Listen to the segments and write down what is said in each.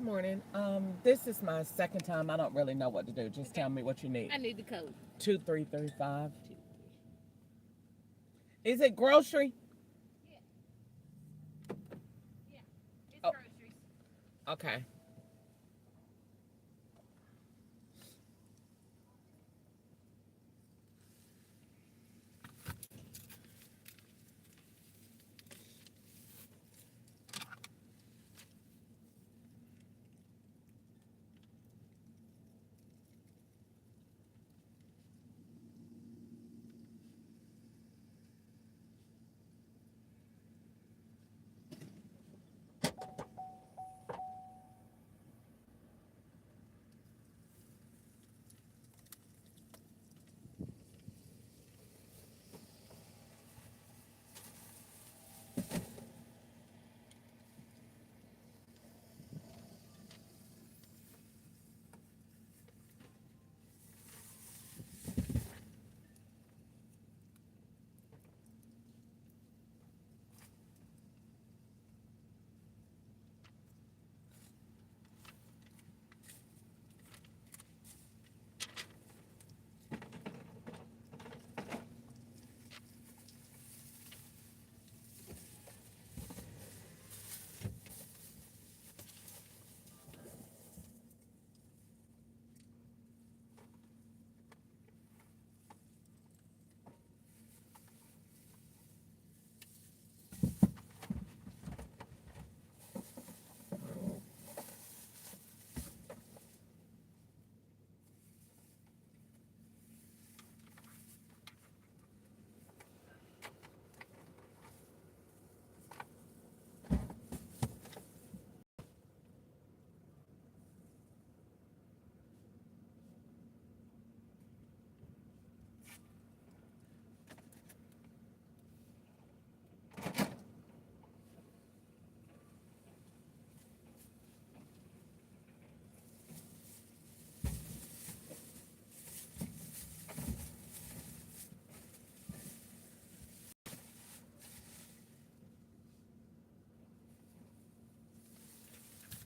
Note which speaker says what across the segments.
Speaker 1: morning. This is my second time. I don't really know what to do. Just tell me what you need.
Speaker 2: I need the code.
Speaker 1: 2335.
Speaker 2: Two.
Speaker 1: Is it grocery?
Speaker 2: Yeah. Yeah. It's
Speaker 1: Oh,
Speaker 2: groceries.
Speaker 1: okay.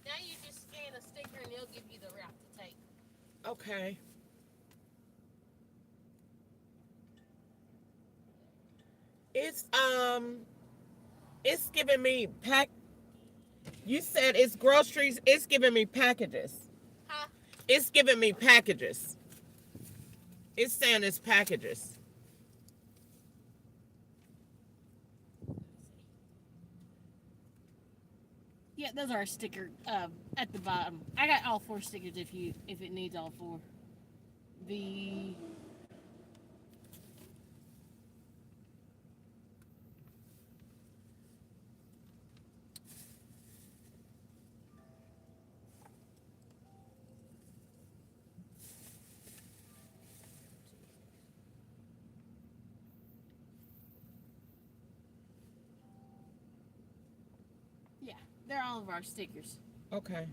Speaker 2: Now you just scan a sticker and they'll give you the route to take.
Speaker 1: Okay. It's it's giving me pack. You said it's groceries. It's giving me packages.
Speaker 2: Huh?
Speaker 1: It's giving me packages. It's saying it's packages.
Speaker 2: Yeah, those are a sticker at the bottom. I got all four stickers if it needs all four. The yeah, they're all of our stickers.
Speaker 1: Okay.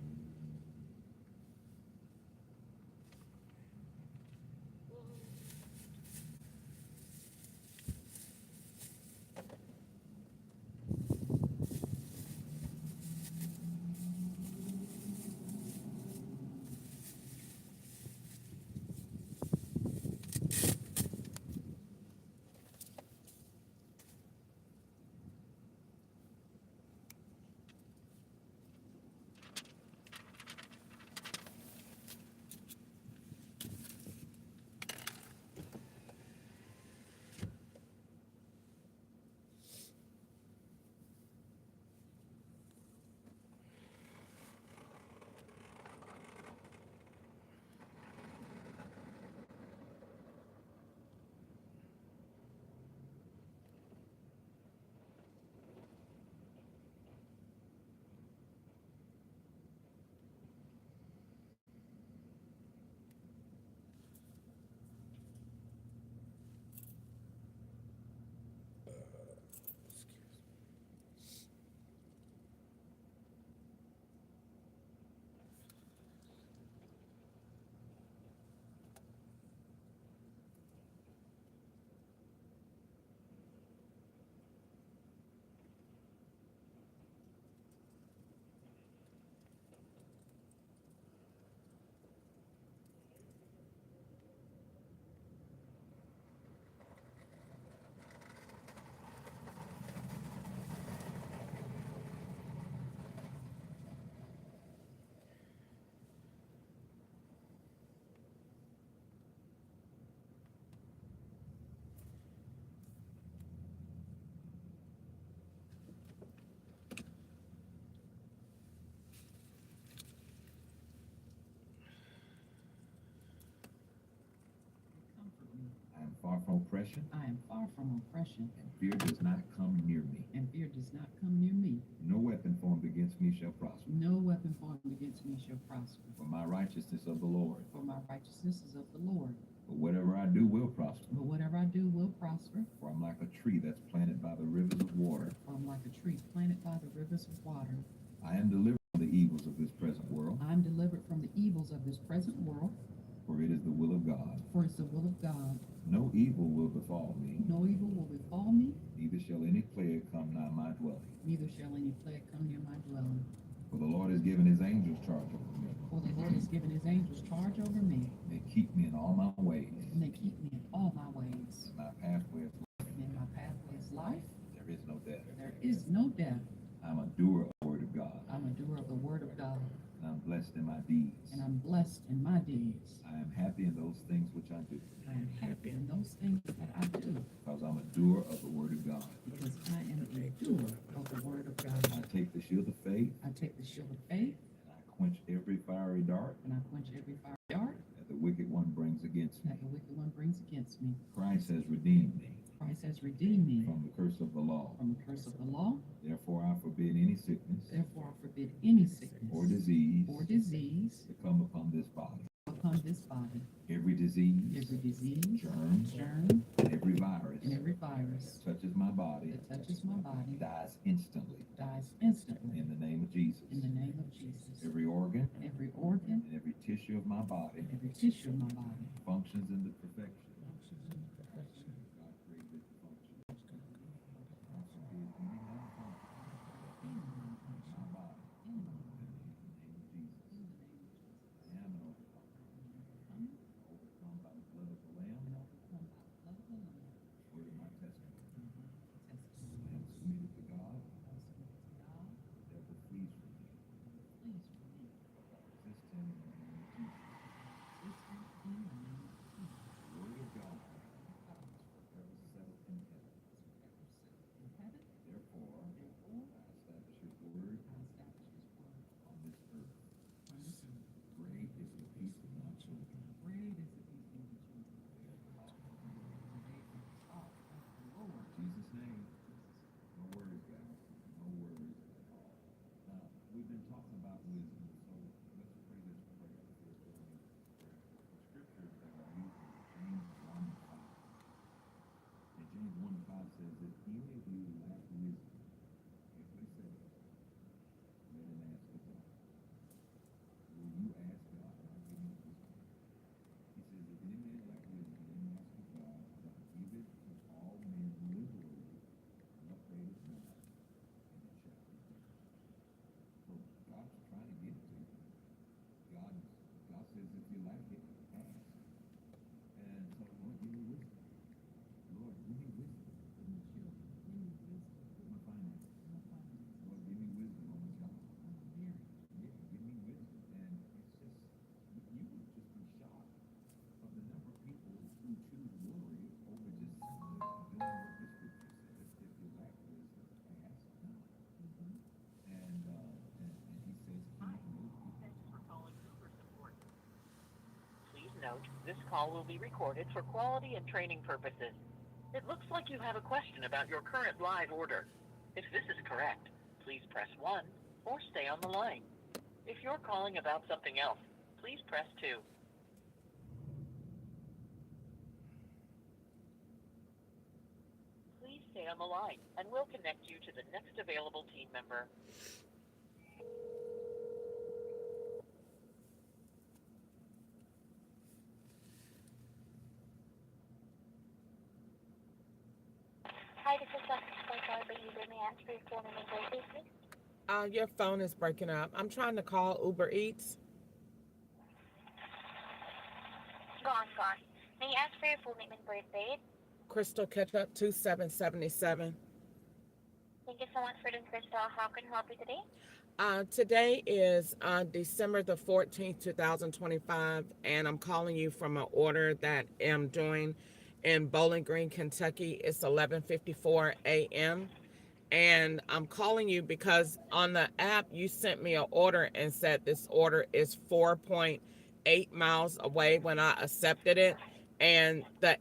Speaker 3: comfort me.
Speaker 4: I am far from oppression,
Speaker 3: I am far from oppression,
Speaker 4: and fear does not come near me.
Speaker 3: and fear does not come near me.
Speaker 4: No weapon formed against me shall prosper.
Speaker 3: No weapon formed against me shall prosper.
Speaker 4: For my righteousness of the Lord.
Speaker 3: For my righteousness is of the Lord.
Speaker 4: But whatever I do will prosper.
Speaker 3: But whatever I do will prosper.
Speaker 4: For I'm like a tree that's planted by the rivers of water.
Speaker 3: For I'm like a tree planted by the rivers of water.
Speaker 4: I am delivered from the evils of this present world.
Speaker 3: I am delivered from the evils of this present world.
Speaker 4: For it is the will of God.
Speaker 3: For it's the will of God.
Speaker 4: No evil will befall me.
Speaker 3: No evil will befall me.
Speaker 4: Neither shall any plague come nigh my dwelling.
Speaker 3: Neither shall any plague come near my dwelling.
Speaker 4: For the Lord has given his angels charge over me.
Speaker 3: For the Lord has given his angels charge over me.
Speaker 4: They keep me in all my ways.
Speaker 3: And they keep me in all my ways.
Speaker 4: My pathway is life.
Speaker 3: And in my pathway is life.
Speaker 4: There is no death.
Speaker 3: There is no death.
Speaker 4: I'm a doer of the word of God.
Speaker 3: I'm a doer of the word of God.
Speaker 4: And I'm blessed in my deeds.
Speaker 3: And I'm blessed in my deeds.
Speaker 4: I am happy in those things which I do.
Speaker 3: I am happy in those things that I do.
Speaker 4: Because I'm a doer of the word of God.
Speaker 3: Because I am a doer of the word of God.
Speaker 4: I take the shield of faith.
Speaker 3: I take the shield of faith.
Speaker 4: And I quench every fiery dart.
Speaker 3: And I quench every fire dart
Speaker 4: that the wicked one brings against me.
Speaker 3: that the wicked one brings against me.
Speaker 4: Christ has redeemed me.
Speaker 3: Christ has redeemed me
Speaker 4: from the curse of the law.
Speaker 3: from the curse of the law.
Speaker 4: Therefore I forbid any sickness.
Speaker 3: Therefore I forbid any sickness
Speaker 4: Or disease.
Speaker 3: or disease
Speaker 4: to come upon this body.
Speaker 3: upon this body.
Speaker 4: Every disease.
Speaker 3: Every disease,
Speaker 4: Germ.
Speaker 3: germ,
Speaker 4: And every virus.
Speaker 3: and every virus
Speaker 4: that touches my body.
Speaker 3: that touches my body
Speaker 4: Dies instantly.
Speaker 3: dies instantly
Speaker 4: In the name of Jesus.
Speaker 3: in the name of Jesus.
Speaker 4: Every organ.
Speaker 3: Every organ
Speaker 4: And every tissue of my body.
Speaker 3: and every tissue of my body
Speaker 4: Functions in the perfection.
Speaker 3: functions in perfection.
Speaker 4: God created it to function. I forbid any malfunction in my body. In the name of Jesus. I am an overcomer. Overcome by the blood of the Lamb. Word of my testimony. I am submitted to God. The devil flees from me. Resist him in the name of Jesus. The word of God is forever settled in heaven. Therefore, I establish his word on this earth. Great is the peace of my children. In Jesus' name, no worries, guys. No worries at all. Now, we've been talking about wisdom, so let's pray this prayer. The scriptures that are used in James 1 and 5. And James 1 and 5 says, if any of you lack wisdom, if we say, let him ask of God. Will you ask God, and I'll give you wisdom? He says, if any man lack wisdom, let him ask of God, that give it to all men liberally, and upbraideth not, and it shall be given. So God's trying to give it to you. God says if you lack it, ask. And so, Lord, give me wisdom. Lord, give me wisdom. Give me children. Give me wisdom. With my finances. Lord, give me wisdom on the job. Yeah, give me wisdom. And it's just, you would just be shocked of the number of people who choose worry over just simply doing what the scripture says. If you lack wisdom, ask God. And he says,
Speaker 5: Thanks for calling Cooper Support. Please note, this call will be recorded for quality and training purposes. It looks like you have a question about your current live order. If this is correct, please press 1 or stay on the line. If you're calling about something else, please press 2. Please stay on the line, and we'll connect you to the next available team member.
Speaker 6: Hi, this is Dr. Spike but you may answer your phone and invoice, please.
Speaker 1: Your phone is breaking up. I'm trying to call Uber Eats.
Speaker 6: Gone. May I ask for your full name and birth date?
Speaker 1: Crystal Ketchup 2777.
Speaker 6: Thank you so much for the Crystal. How can I help you today?
Speaker 1: Today is December the 14th, 2025, and I'm calling you from an order that I'm doing in Bowling Green, Kentucky. It's 11:54 a.m. And I'm calling you because on the app you sent me an order and said this order is 4.8 miles away when I accepted it. and the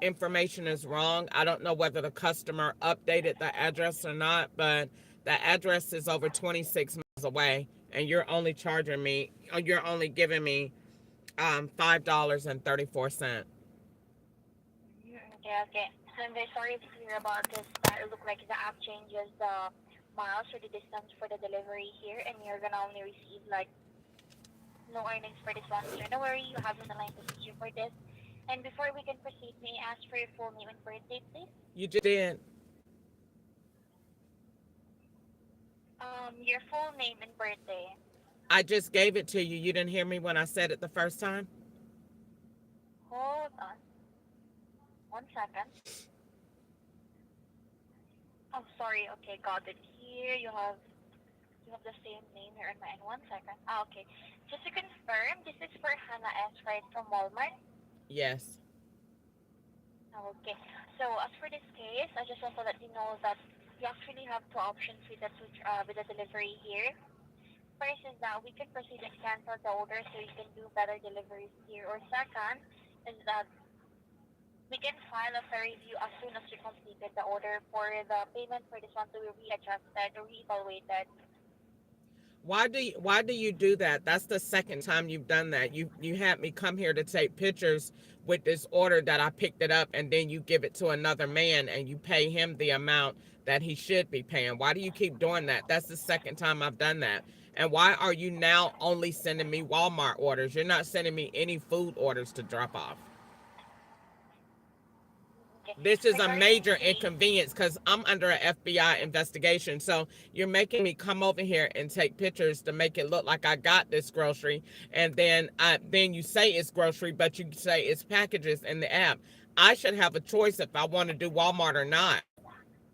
Speaker 1: information is wrong. I don't know whether the customer updated the address or not, but the address is over 26 miles away, and you're only charging me, or you're only giving me $5.34.
Speaker 6: Okay, okay. So I'm very sorry to hear about this. It looked like the app changes the miles or the distance for the delivery here, and you're gonna only receive like no earnings for this one. So no worry, you have on the line to assist you for this. And before we can proceed, may I ask for your full name and birthday, please?
Speaker 1: You just did.
Speaker 6: Your full name and birthday.
Speaker 1: I just gave it to you. You didn't hear me when I said it the first time?
Speaker 6: Hold on. 1 second. I'm sorry. Okay, got it. Here you have the same name here on my end. 1 second. Okay. Just to confirm, this is for Hannah S. right from Walmart.
Speaker 1: Yes.
Speaker 6: Okay. So as for this case, I just want to let you know that you actually have two options with the delivery here. First is that we can proceed and cancel the order so you can do better deliveries here. Or second is that we can file a fair review as soon as you completed the order for the payment for this one to be readjusted or reevaluated.
Speaker 1: Why do you do that? That's the second time you've done that. You had me come here to take pictures with this order that I picked it up, and then you give it to another man and you pay him the amount that he should be paying. Why do you keep doing that? That's the second time I've done that. And why are you now only sending me Walmart orders? You're not sending me any food orders to drop off.
Speaker 6: Okay.
Speaker 1: This is a
Speaker 6: Regarding
Speaker 1: major
Speaker 6: the
Speaker 1: inconvenience because I'm under an FBI investigation. So you're making me come over here and take pictures to make it look like I got this grocery, and then you say it's grocery, but you say it's packages in the app. I should have a choice if I want to do Walmart or not.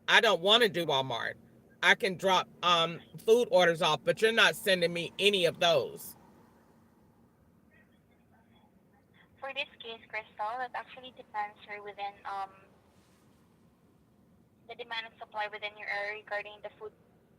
Speaker 1: I don't want to do Walmart. I can drop food orders off, but you're not sending me any of those.
Speaker 6: for this case, Crystal, it actually depends here within the demand and supply within your area regarding the food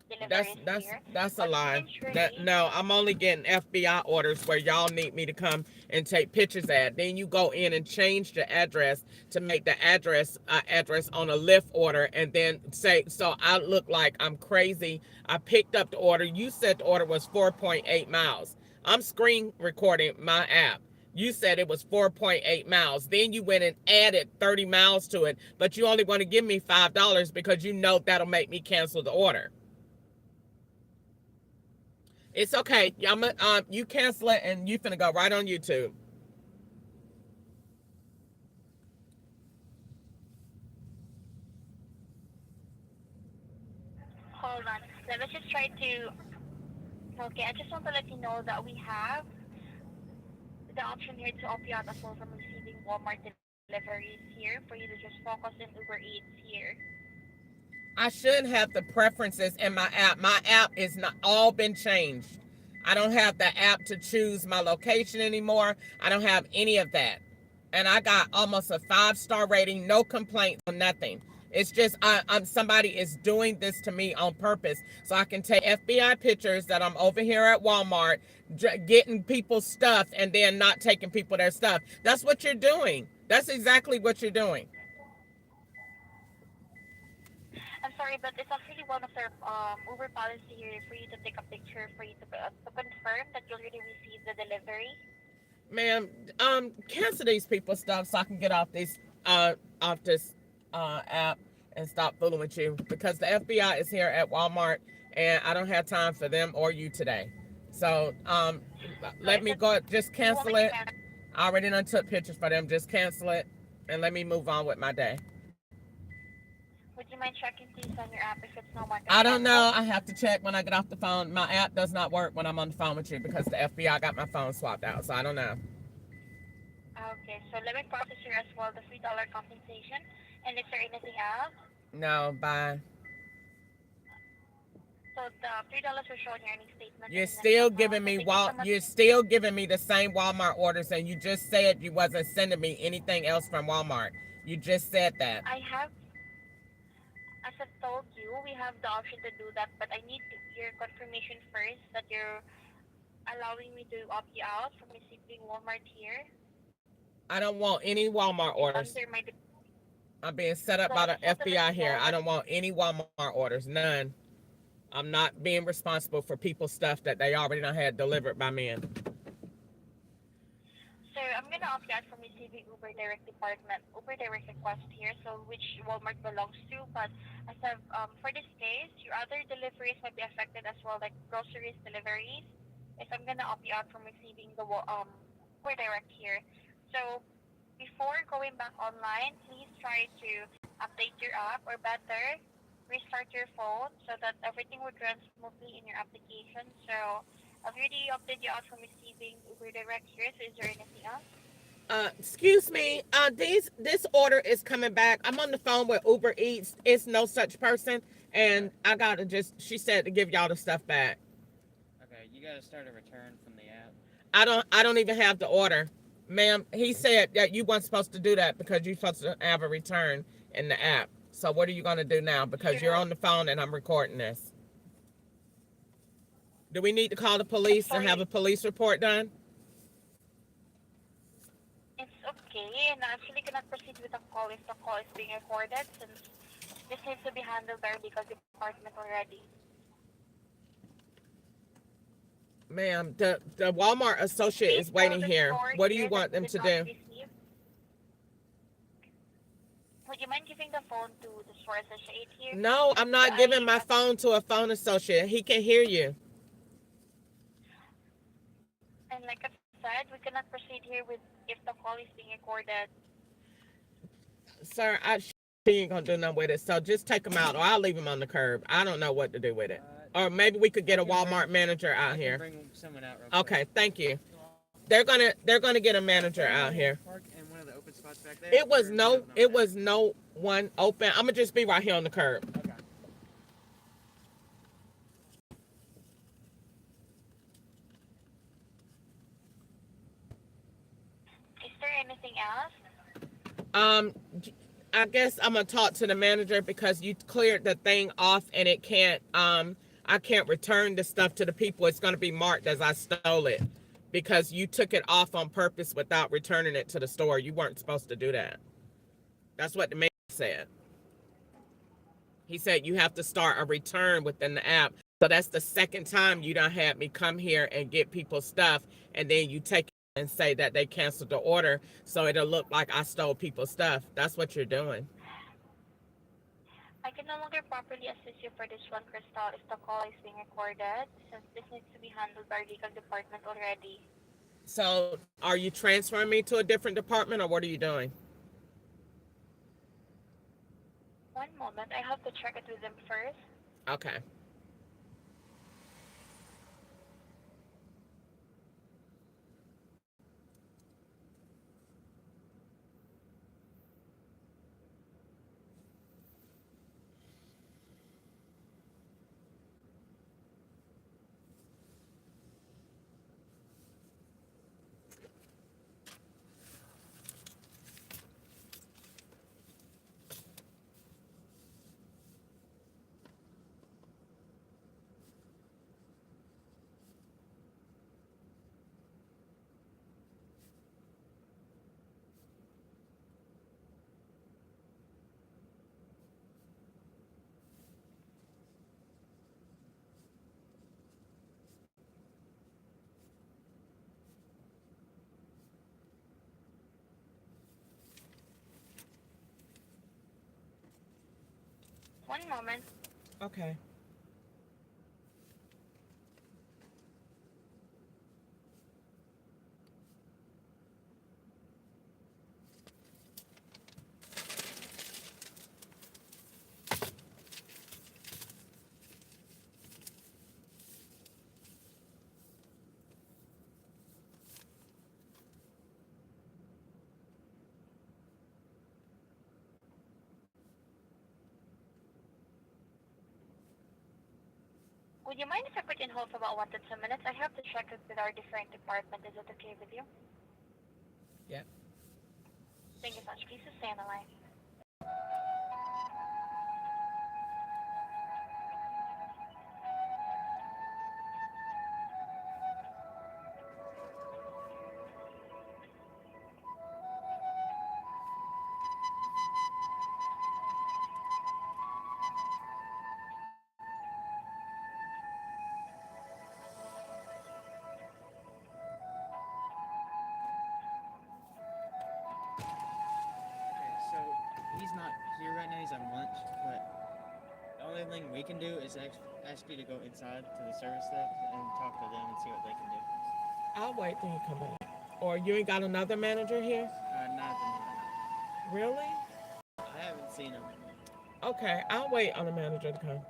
Speaker 6: deliveries here.
Speaker 1: That's a
Speaker 6: But we
Speaker 1: lie.
Speaker 6: can surely
Speaker 1: No, I'm only getting FBI orders where y'all need me to come and take pictures at. Then you go in and change the address to make the address on a Lyft order, and then say, so I look like I'm crazy. I picked up the order. You said the order was 4.8 miles. I'm screen recording my app. You said it was 4.8 miles. Then you went and added 30 miles to it, but you only want to give me $5 because you know that'll make me cancel the order. It's okay. You cancel it and you finna go right on YouTube.
Speaker 6: hold on. Let me just try to. Okay, I just want to let you know that we have the option here to opt you out as well from receiving Walmart deliveries here for you to just focus on Uber Eats here.
Speaker 1: I should have the preferences in my app. My app is not all been changed. I don't have the app to choose my location anymore. I don't have any of that. And I got almost a 5-star rating, no complaints, nothing. It's just somebody is doing this to me on purpose so I can take FBI pictures that I'm over here at Walmart getting people's stuff and then not taking people their stuff. That's what you're doing. That's exactly what you're doing.
Speaker 6: I'm sorry, but it's actually one of their Uber policy here for you to take a picture for you to confirm that you already received the delivery.
Speaker 1: Ma'am, cancel these people's stuff so I can get off this app and stop fooling with you, because the FBI is here at Walmart and I don't have time for them or you today. So let me go. Just cancel it. I already done took pictures for them. Just cancel it and let me move on with my day.
Speaker 6: Would you mind checking please on your app if it's no more?
Speaker 1: I don't know. I have to check when I get off the phone. My app does not work when I'm on the phone with you because the FBI got my phone swapped out. So I don't know.
Speaker 6: Okay, so let me process here as well the $3 compensation. And is there anything else?
Speaker 1: No, bye.
Speaker 6: So the $3 will show in your earnings statement.
Speaker 1: You're still giving me the same Walmart orders, and you just said you wasn't sending me anything else from Walmart. You just said that.
Speaker 6: I have, as I've told you, we have the option to do that, but I need your confirmation first that you're allowing me to opt you out from receiving Walmart here.
Speaker 1: I don't want any Walmart orders.
Speaker 6: Under my
Speaker 1: I'm being set up
Speaker 6: so
Speaker 1: by
Speaker 6: I
Speaker 1: the
Speaker 6: just want to let
Speaker 1: FBI
Speaker 6: you
Speaker 1: here.
Speaker 6: know
Speaker 1: I
Speaker 6: that
Speaker 1: don't want any Walmart orders, none. I'm not being responsible for people's stuff that they already done had delivered by men.
Speaker 6: sir, I'm gonna opt out from receiving Uber Direct department Uber Direct request here, so which Walmart belongs to. But as of for this case, your other deliveries might be affected as well, like groceries deliveries. If I'm gonna opt you out from receiving the Uber Direct here, so before going back online, please try to update your app, or better, restart your phone so that everything would run smoothly in your application. So I've already opted you out from receiving Uber Direct here. So is there anything else?
Speaker 1: Excuse me. This order is coming back. I'm on the phone with Uber Eats. It's no such person, and I gotta just. She said to give y'all the stuff back.
Speaker 7: Okay, you gotta start a return from the app.
Speaker 1: I don't even have the order, ma'am. He said that you weren't supposed to do that because you're supposed to have a return in the app. So what are you gonna do now? Because you're on the phone and I'm recording this. Do we need to call the police and have a police report done?
Speaker 6: It's okay, and I actually cannot proceed with the call if the call is being recorded, since this needs to be handled by our legal department already.
Speaker 1: Ma'am, the Walmart associate
Speaker 6: Please
Speaker 1: is waiting
Speaker 6: tell the
Speaker 1: here.
Speaker 6: store
Speaker 1: What do
Speaker 6: here
Speaker 1: you want
Speaker 6: that
Speaker 1: them
Speaker 6: did
Speaker 1: to
Speaker 6: not
Speaker 1: do?
Speaker 6: receive. Would you mind giving the phone to the store associate here?
Speaker 1: No, I'm not
Speaker 6: I-
Speaker 1: giving my phone to a phone associate. He can hear you.
Speaker 6: And like I said, we cannot proceed here with if the call is being recorded.
Speaker 1: Sir, she ain't gonna do nothing with it. So just take him out or I'll leave him on the curb. I don't know what to do with it. Or maybe we could get a Walmart manager
Speaker 7: I
Speaker 1: out
Speaker 7: can
Speaker 1: here.
Speaker 7: bring someone out real quick.
Speaker 1: Okay, thank you. They're gonna get a manager out here.
Speaker 7: Park in one of the open spots back there.
Speaker 1: It was
Speaker 7: or
Speaker 1: no
Speaker 7: no?
Speaker 1: one open. I'm gonna just be right here on the curb.
Speaker 7: Okay.
Speaker 6: Is there anything else?
Speaker 1: Um, I guess I'm gonna talk to the manager because you cleared the thing off and it can't. I can't return the stuff to the people. It's gonna be marked as I stole it because you took it off on purpose without returning it to the store. You weren't supposed to do that. That's what the man said. He said you have to start a return within the app. So that's the second time you done had me come here and get people's stuff, and then you take it and say that they canceled the order, so it'll look like I stole people's stuff. That's what you're doing.
Speaker 6: I can no longer properly assist you for this one, Crystal, if the call is being recorded, since this needs to be handled by our legal department already.
Speaker 1: So are you transferring me to a different department, or what are you doing?
Speaker 6: One moment, I have to check it with them first.
Speaker 1: Okay.
Speaker 6: One moment.
Speaker 1: Okay.
Speaker 6: Would you mind if I put in hold for about 1 to 2 minutes? I have to check it with our different department. Is it okay with you?
Speaker 1: Yeah.
Speaker 6: Thank you so much. Please stay on the line.
Speaker 7: right now. He's on lunch, but the only thing we can do is ask you to go inside to the service desk and talk to them and see what they can do.
Speaker 1: I'll wait till you come back. Or you ain't got another manager here?
Speaker 7: Not at the moment.
Speaker 1: Really?
Speaker 7: I haven't seen him.
Speaker 1: Okay, I'll wait on the manager to come.
Speaker 7: Okay.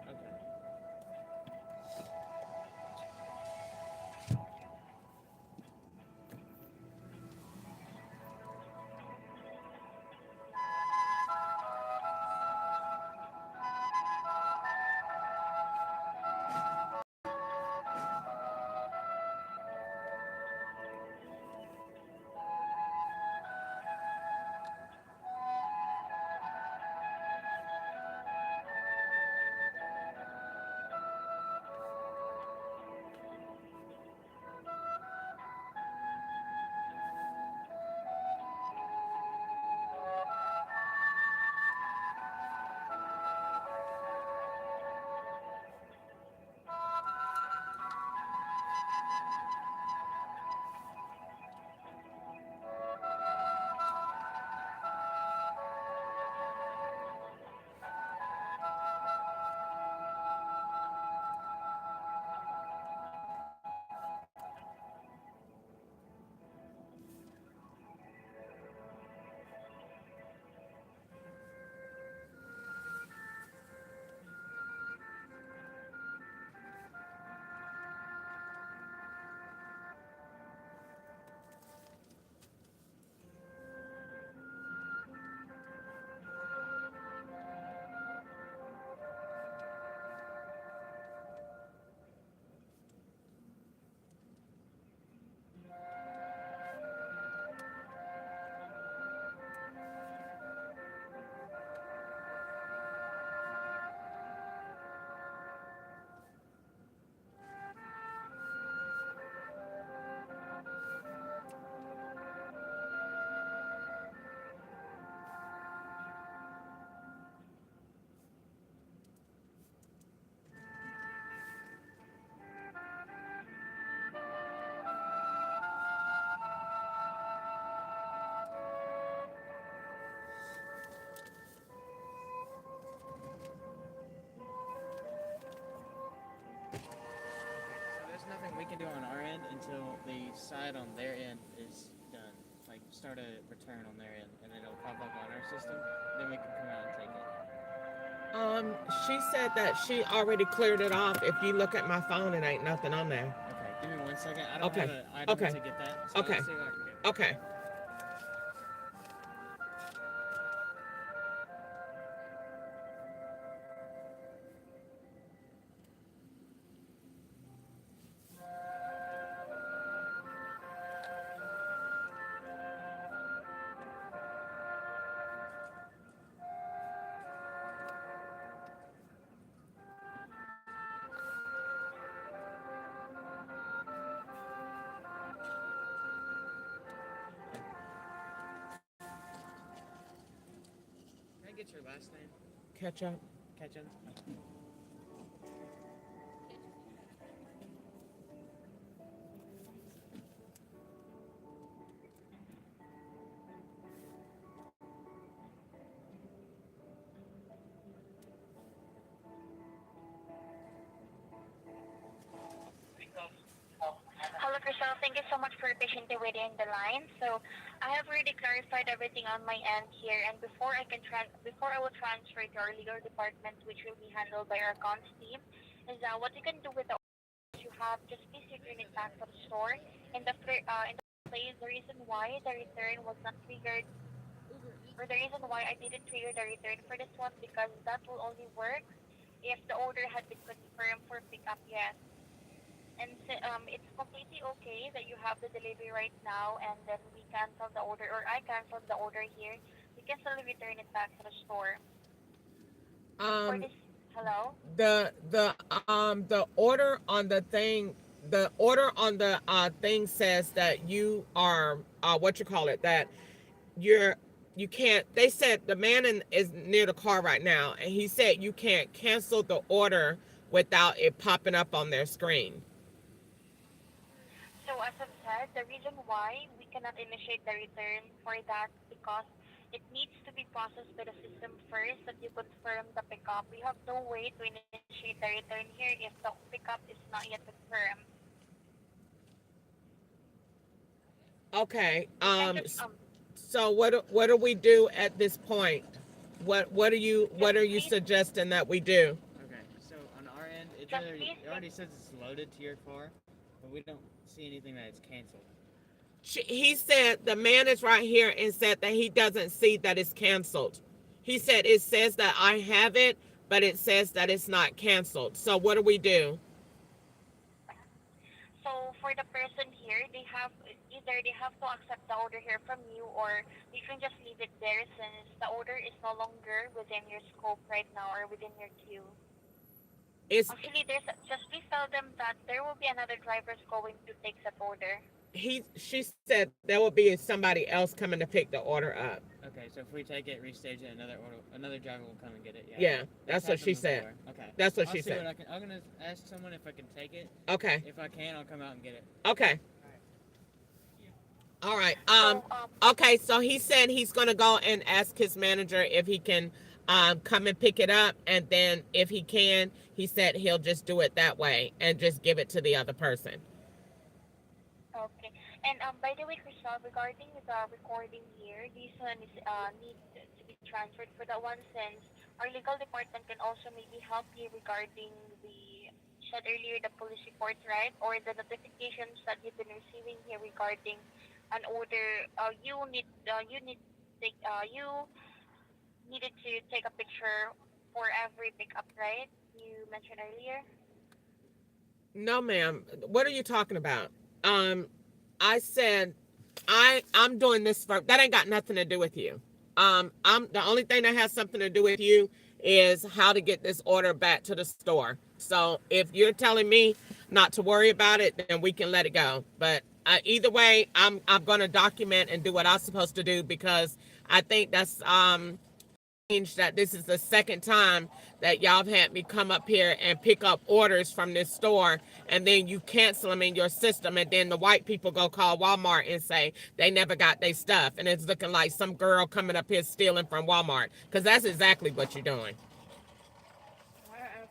Speaker 7: So there's nothing we can do on our end until the side on their end is done. Like start a return on their end, and then it'll pop up on our system. Then we can come out and take it.
Speaker 1: She said that she already cleared it off. If you look at my phone, it ain't nothing on there.
Speaker 7: Okay, give me 1 second. I don't
Speaker 1: Okay.
Speaker 7: have an item
Speaker 1: Okay.
Speaker 7: to get that. So
Speaker 1: Okay.
Speaker 7: Let's see what I can do.
Speaker 1: Okay.
Speaker 7: Can I get your last name?
Speaker 1: Ketchup.
Speaker 7: Ketchum?
Speaker 6: Hello, Crystal. Thank you so much for patiently waiting in the line. So I have already clarified everything on my end here, and before I will transfer to our legal department, which will be handled by our accounts team, is what you can do with the orders you have. Just please return it back to the store. In the place, the reason why the return was not triggered, or the reason why I didn't trigger the return for this one, because that will only work if the order had been confirmed for pickup. Yes. And it's completely okay that you have the delivery right now, and then we cancel the order, or I cancel the order here. We can still return it back to the store. For this, hello?
Speaker 1: The order on the thing, says that you are that you can't. They said the man is near the car right now, and he said you can't cancel the order without it popping up on their screen.
Speaker 6: So as I've said, the reason why we cannot initiate the return for that, because it needs to be processed by the system first that you confirm the pickup. We have no way to initiate the return here if the pickup is not yet confirmed.
Speaker 1: Okay.
Speaker 6: You can just
Speaker 1: So what do we do at this point? What are you
Speaker 6: please,
Speaker 1: suggesting that we do?
Speaker 7: Okay, so on our end,
Speaker 6: just
Speaker 7: it
Speaker 6: please
Speaker 7: already says it's loaded to your car, but we don't see anything that it's canceled.
Speaker 1: He said the man is right here and said that he doesn't see that it's canceled. He said it says that I have it, but it says that it's not canceled. So what do we do?
Speaker 6: So for the person here, they have either they have to accept the order here from you, or you can just leave it there since the order is no longer within your scope right now or within your queue.
Speaker 1: It's
Speaker 6: Actually, just please tell them that there will be another driver's going to take that order.
Speaker 1: she said there will be somebody else coming to pick the order up.
Speaker 7: Okay, so if we take it, restage it, another driver will come and get it.
Speaker 1: Yeah, that's what she
Speaker 7: happened
Speaker 1: said.
Speaker 7: before. Okay.
Speaker 1: That's what
Speaker 7: I'll
Speaker 1: she
Speaker 7: see
Speaker 1: said.
Speaker 7: what I'm gonna ask someone if I can take it.
Speaker 1: Okay.
Speaker 7: If I can, I'll come out and get it.
Speaker 1: Okay. All right.
Speaker 6: So,
Speaker 1: Okay, so he said he's gonna go and ask his manager if he can come and pick it up, and then if he can, he said he'll just do it that way and just give it to the other person.
Speaker 6: okay. And by the way, Crystal, regarding the recording here, this one is need to be transferred for that one since our legal department can also maybe help you regarding the said earlier the police reports, right? Or the notifications that you've been receiving here regarding an order. You needed to take a picture for every pickup, right? You mentioned earlier.
Speaker 1: No, ma'am. What are you talking about? I said I'm doing this for that ain't got nothing to do with you. I'm the only thing that has something to do with you is how to get this order back to the store. So if you're telling me not to worry about it, then we can let it go. But either way, I'm going to document and do what I'm supposed to do because I think that's that this is the second time that y'all have had me come up here and pick up orders from this store, and then you cancel them in your system, and then the white people go call Walmart and say they never got their stuff, and it's looking like some girl coming up here stealing from Walmart, because that's exactly what you're doing.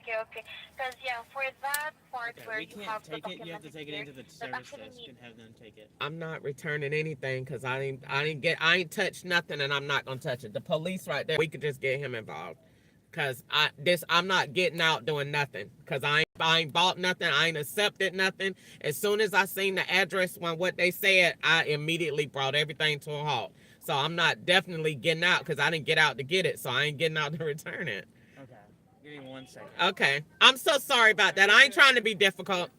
Speaker 6: Okay. Because yeah, for that part
Speaker 7: Okay,
Speaker 6: where
Speaker 7: we
Speaker 6: you
Speaker 7: can't
Speaker 6: have the
Speaker 7: take it. You have to
Speaker 6: documented
Speaker 7: take it
Speaker 6: here,
Speaker 7: into the
Speaker 6: that
Speaker 7: service
Speaker 6: actually
Speaker 7: desk
Speaker 6: need
Speaker 7: and have them take it.
Speaker 1: I'm not returning anything because I ain't touched nothing, and I'm not gonna touch it. The police right there, we could just get him involved. Cause I'm not getting out doing nothing. Cause I ain't bought nothing. I ain't accepted nothing. As soon as I seen the address on what they said, I immediately brought everything to a halt. So I'm not definitely getting out because I didn't get out to get it. So I ain't getting out to return it.
Speaker 7: Okay. Give me 1 second.
Speaker 1: Okay. I'm so sorry about that. I ain't trying to be difficult.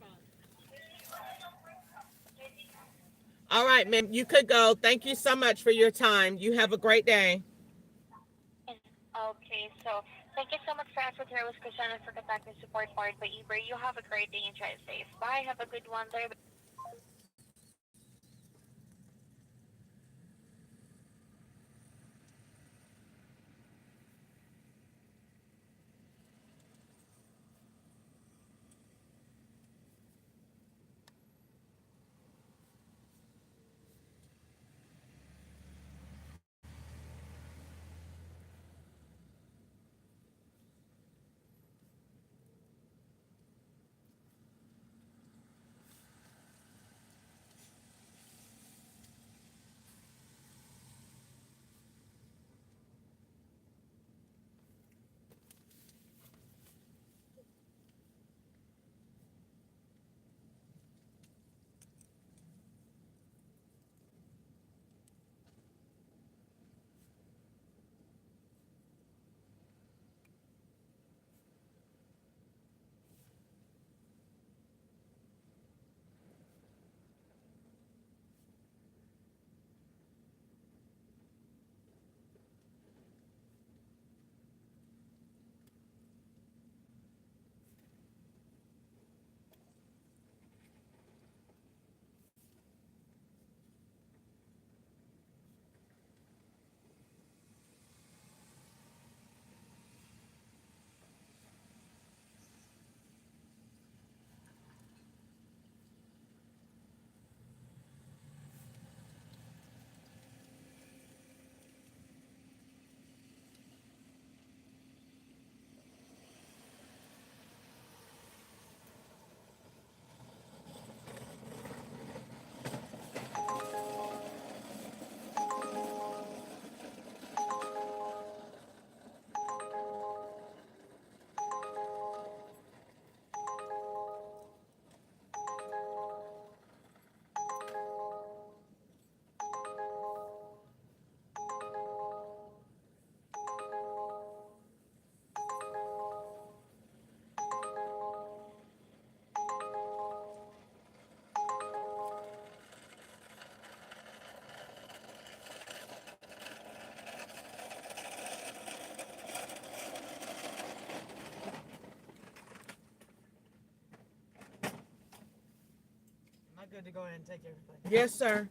Speaker 1: All right, ma'am. You could go. Thank you so much for your time. You have a great day.
Speaker 6: Okay, so thank you so much for answering with Christian and for contacting support part by Uber. You have a great day and drive safe. Bye. Have a good one there.
Speaker 8: good to go ahead and take everything.
Speaker 1: Yes, sir.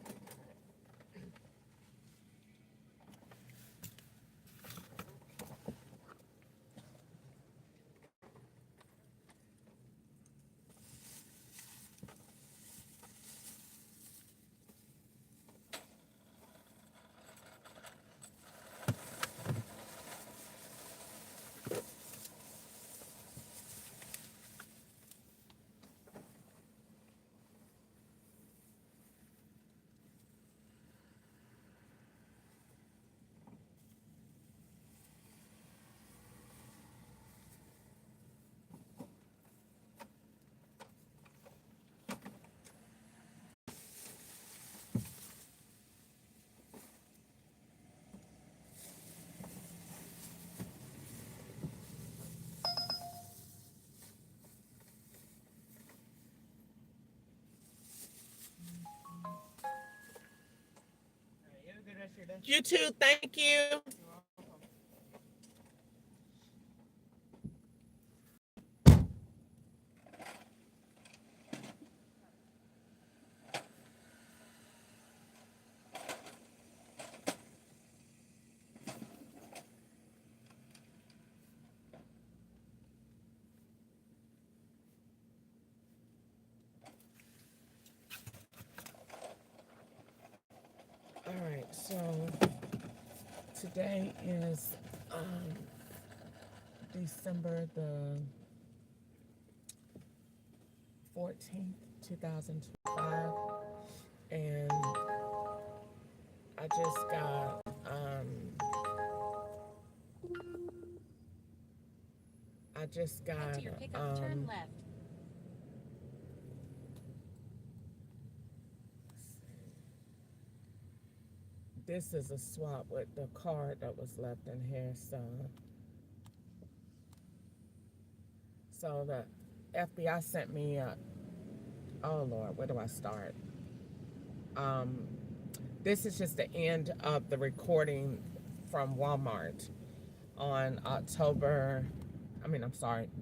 Speaker 8: Alright, you have a good rest of your day.
Speaker 1: You too. Thank you. All right, so today is December the 14th, 2025, and I just got
Speaker 2: Head to your pickup, turn left.
Speaker 1: this is a swap with the card that was left in here, so the FBI sent me oh Lord, where do I start? This is just the end of the recording from Walmart on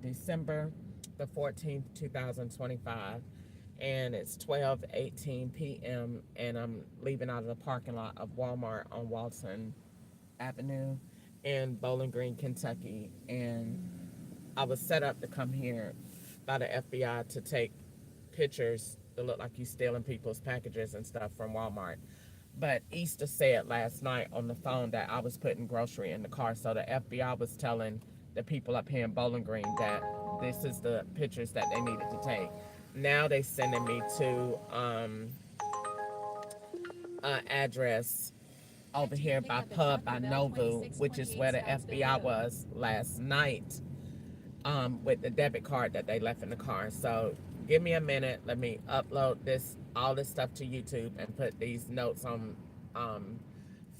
Speaker 1: December the 14th, 2025. And it's 12:18 p.m. and I'm leaving out of the parking lot of Walmart on Walton Avenue in Bowling Green, Kentucky. And I was set up to come here by the FBI to take pictures that look like you stealing people's packages and stuff from Walmart. But Easter said last night on the phone that I was putting grocery in the car. So the FBI was telling the people up here in Bowling Green that this is the pictures that they needed to take. Now they sending me to an address over here by Pub by Novu, which is where the FBI was last night, with the debit card that they left in the car. So give me a minute. Let me upload all this stuff to YouTube and put these notes on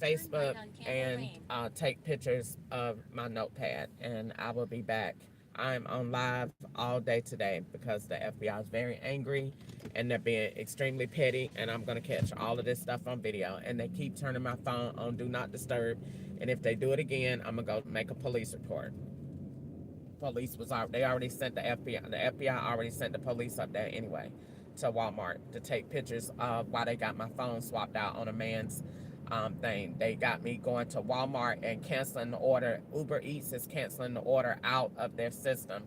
Speaker 1: Facebook and take pictures of my notepad, and I will be back. I'm on live all day today because the FBI is very angry and they're being extremely petty, and I'm going to catch all of this stuff on video. And they keep turning my phone on Do Not Disturb, and if they do it again, I'm going to go make a police report. Police was out. They already sent the FBI. The FBI already sent the police up there anyway to Walmart to take pictures of why they got my phone swapped out on a man's thing. They got me going to Walmart and canceling the order. Uber Eats is canceling the order out of their system,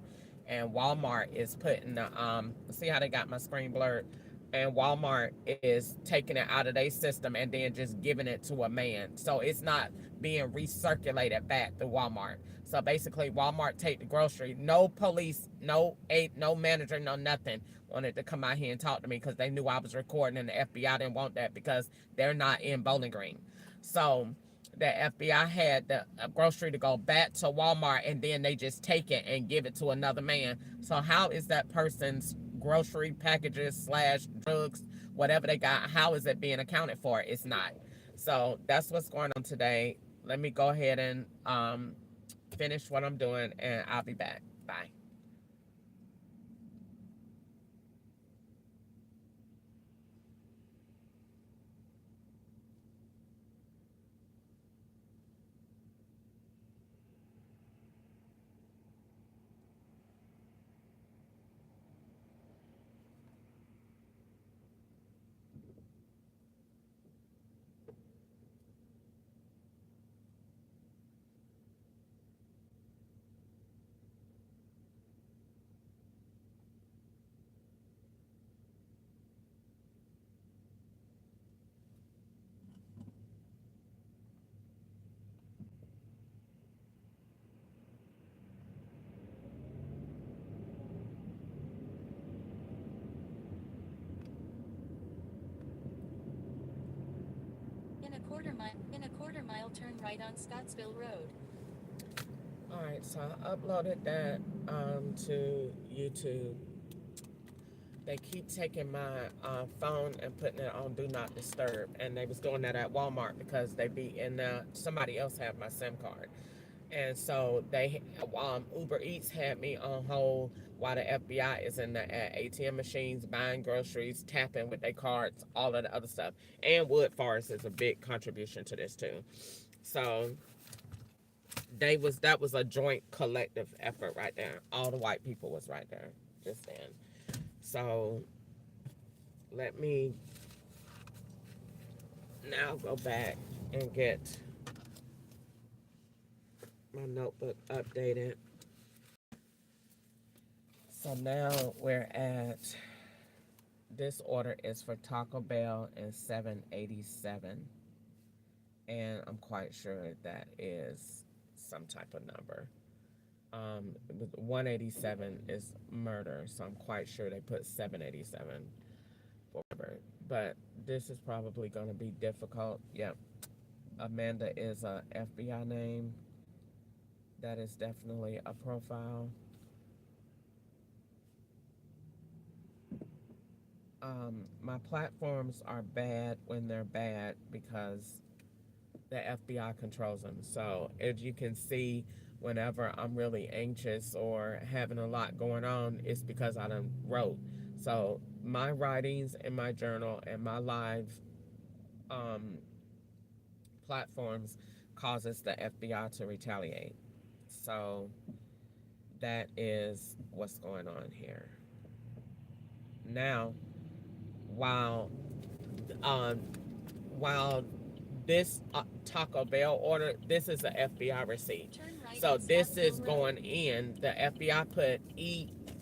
Speaker 1: and Walmart is putting the see how they got my screen blurred, and Walmart is taking it out of their system and then just giving it to a man, so it's not being recirculated back to Walmart. So basically Walmart take the grocery. No police, no aid, no manager, no nothing wanted to come out here and talk to me because they knew I was recording, and the FBI didn't want that because they're not in Bowling Green. So the FBI had the grocery to go back to Walmart, and then they just take it and give it to another man. So how is that person's grocery packages / drugs, whatever they got, how is it being accounted for? It's not. So that's what's going on today. Let me go ahead and finish what I'm doing, and I'll be back. Bye.
Speaker 9: quarter mile, turn right on Scottsville Road.
Speaker 1: All right, so I uploaded that to YouTube. They keep taking my phone and putting it on Do Not Disturb, and they was doing that at Walmart because they be in there. Somebody else have my SIM card, and so they Uber Eats had me on hold while the FBI is in the at ATM machines buying groceries, tapping with their cards, all of the other stuff. And Wood Forest is a big contribution to this too. So that was a joint collective effort right there. All the white people was right there just then. So let me now go back and get my notebook updated. So now we're at, this order is for Taco Bell and 787. And I'm quite sure that is some type of number. 187 is murder, so I'm quite sure they put 787 forward. But this is probably going to be difficult. Yep. Amanda is a FBI name. That is definitely a profile. My platforms are bad when they're bad because the FBI controls them. So as you can see, whenever I'm really anxious or having a lot going on, it's because I done wrote. So my writings in my journal and my live platforms causes the FBI to retaliate. So that is what's going on here. Now, while this Taco Bell order, this is the FBI receipt. So this is going in. The FBI put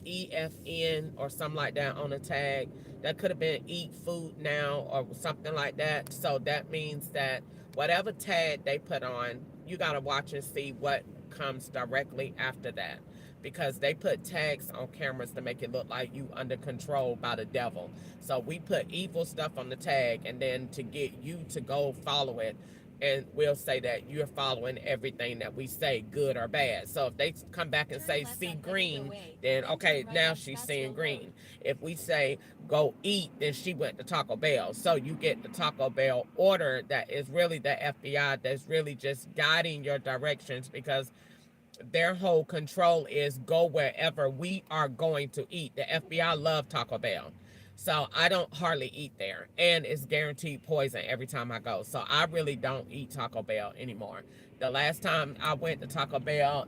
Speaker 1: EFN or something like that on the tag. That could have been Eat Food Now or something like that. So that means that whatever tag they put on, you got to watch and see what comes directly after that. Because they put tags on cameras to make it look like you under control by the devil. So we put evil stuff on the tag, and then to get you to go follow it, and we'll say that you're following everything that we say, good or bad. So if they come back and say see green, then okay, now she's seeing green. If we say go eat, then she went to Taco Bell. So you get the Taco Bell order that is really the FBI that's really just guiding your directions, because their whole control is go wherever we are going to eat. The FBI love Taco Bell. So I don't hardly eat there. And it's guaranteed poison every time I go. So I really don't eat Taco Bell anymore. The last time I went to Taco Bell,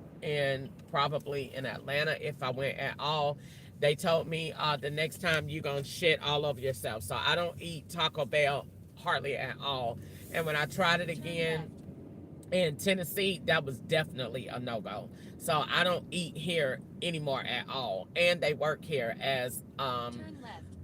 Speaker 1: probably in Atlanta, if I went at all, they told me the next time you're going to shit all over yourself. So I don't eat Taco Bell hardly at all. And when I tried it again in Tennessee, that was definitely a no-go. So I don't eat here anymore at all. And they work here as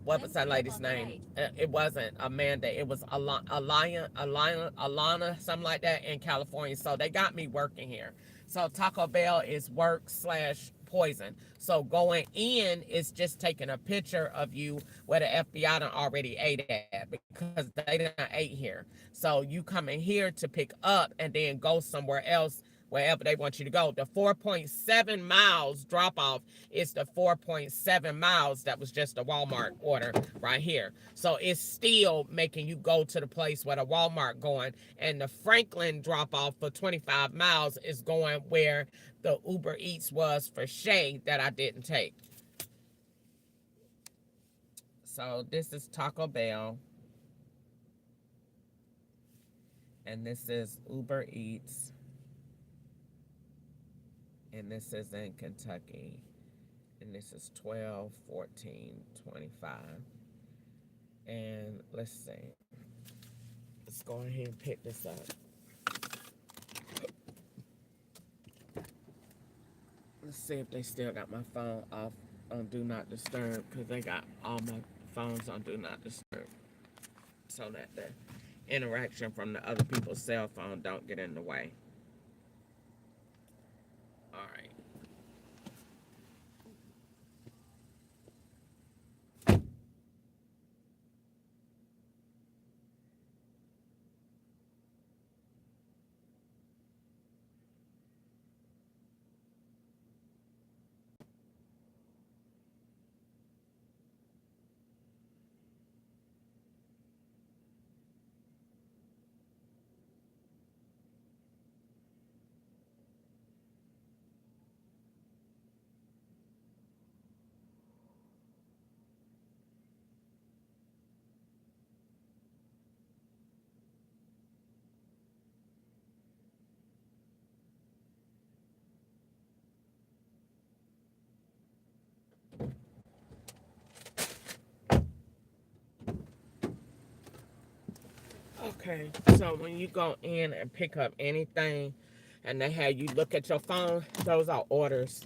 Speaker 1: what was that lady's name? It wasn't Amanda. It was Alana, something like that in California. So they got me working here. So Taco Bell is work/poison. So going in is just taking a picture of you where the FBI done already ate at, because they didn't ate here. So you come in here to pick up and then go somewhere else wherever they want you to go. The 4.7 miles drop off is the 4.7 miles that was just a Walmart order right here. So it's still making you go to the place where the Walmart going, and the Franklin drop off for 25 miles is going where the Uber Eats was for Shay that I didn't take. So this is Taco Bell. And this is Uber Eats. And this is in Kentucky. And this is 12/14/25. And let's see. Let's go ahead and pick this up. Let's see if they still got my phone off on Do Not Disturb, because they got all my phones on Do Not Disturb, so that the interaction from the other people's cell phone don't get in the way. All right. Okay, so when you go in and pick up anything and they have you look at your phone, those are orders.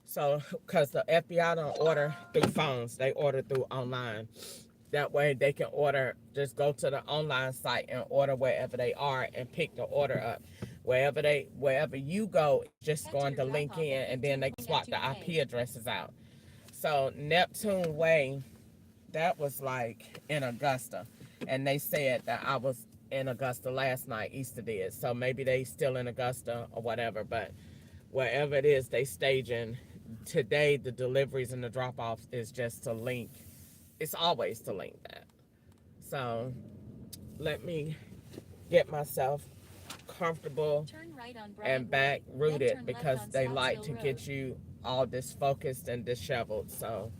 Speaker 1: So, because the FBI don't order through phones, they order through online. That way they can order, just go to the online site and order wherever they are and pick the order up. Wherever you go, just
Speaker 9: Enter
Speaker 1: going to
Speaker 9: your
Speaker 1: link
Speaker 9: drop-off
Speaker 1: in
Speaker 9: at
Speaker 1: and then they
Speaker 9: 15.2
Speaker 1: swap the
Speaker 9: K.
Speaker 1: IP addresses out. So Neptune Way, that was like in Augusta. And they said that I was in Augusta last night, Easter did. So maybe they still in Augusta or whatever, but wherever it is they staging today, the deliveries and the drop-offs is just to link. It's always to link that. So let me get myself comfortable
Speaker 9: Turn right on
Speaker 1: and
Speaker 9: Bryant
Speaker 1: back
Speaker 9: Road, then
Speaker 1: rooted
Speaker 9: turn left
Speaker 1: because
Speaker 9: on
Speaker 1: they like
Speaker 9: Scottsville
Speaker 1: to
Speaker 9: Road.
Speaker 1: get you all disfocused and disheveled. So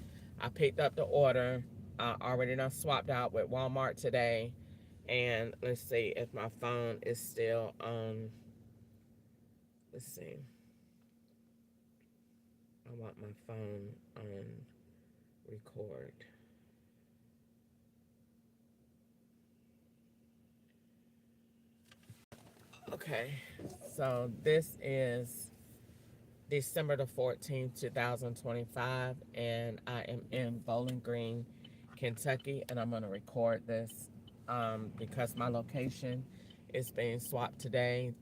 Speaker 1: I picked up the order. I already done swapped out with Walmart today. And let's see if my phone is still on. Let's see. I want my phone on record. Okay, so this is December the 14th, 2025, and I am in Bowling Green, Kentucky, and I'm going to record this because my location is being swapped today.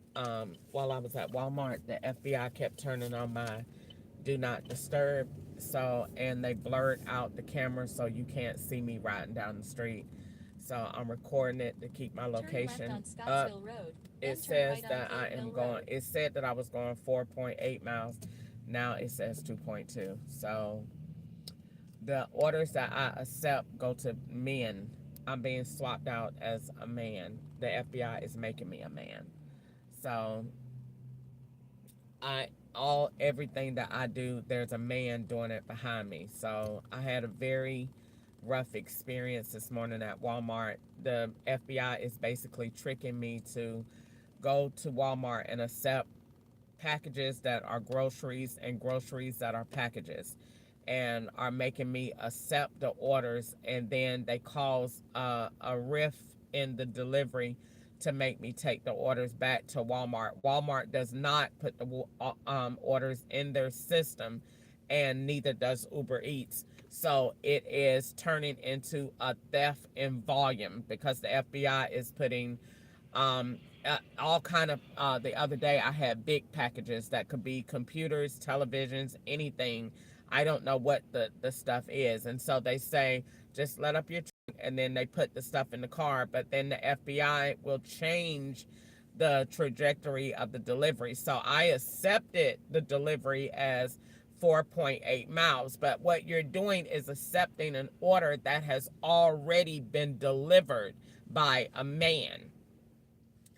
Speaker 1: While I was at Walmart, the FBI kept turning on my do not disturb, so, and they blurred out the camera so you can't see me riding down the street. So I'm recording it to keep my location
Speaker 9: Turn left on
Speaker 1: up.
Speaker 9: Scottsville Road,
Speaker 1: It
Speaker 9: then turn
Speaker 1: says
Speaker 9: right on
Speaker 1: that I am
Speaker 9: Fayetteville
Speaker 1: going,
Speaker 9: Road.
Speaker 1: it said that I was going 4.8 miles. Now it says 2.2. So the orders that I accept go to men. I'm being swapped out as a man. The FBI is making me a man. So everything that I do, there's a man doing it behind me. So I had a very rough experience this morning at Walmart. The FBI is basically tricking me to go to Walmart and accept packages that are groceries and groceries that are packages, and are making me accept the orders, and then they cause a rift in the delivery to make me take the orders back to Walmart. Walmart does not put the orders in their system, and neither does Uber Eats. So it is turning into a theft in volume because the FBI is putting all kind of the other day I had big packages that could be computers, televisions, anything. I don't know what the stuff is. And so they say, just let up your trunk, and then they put the stuff in the car, but then the FBI will change the trajectory of the delivery. So I accepted the delivery as 4.8 miles, but what you're doing is accepting an order that has already been delivered by a man.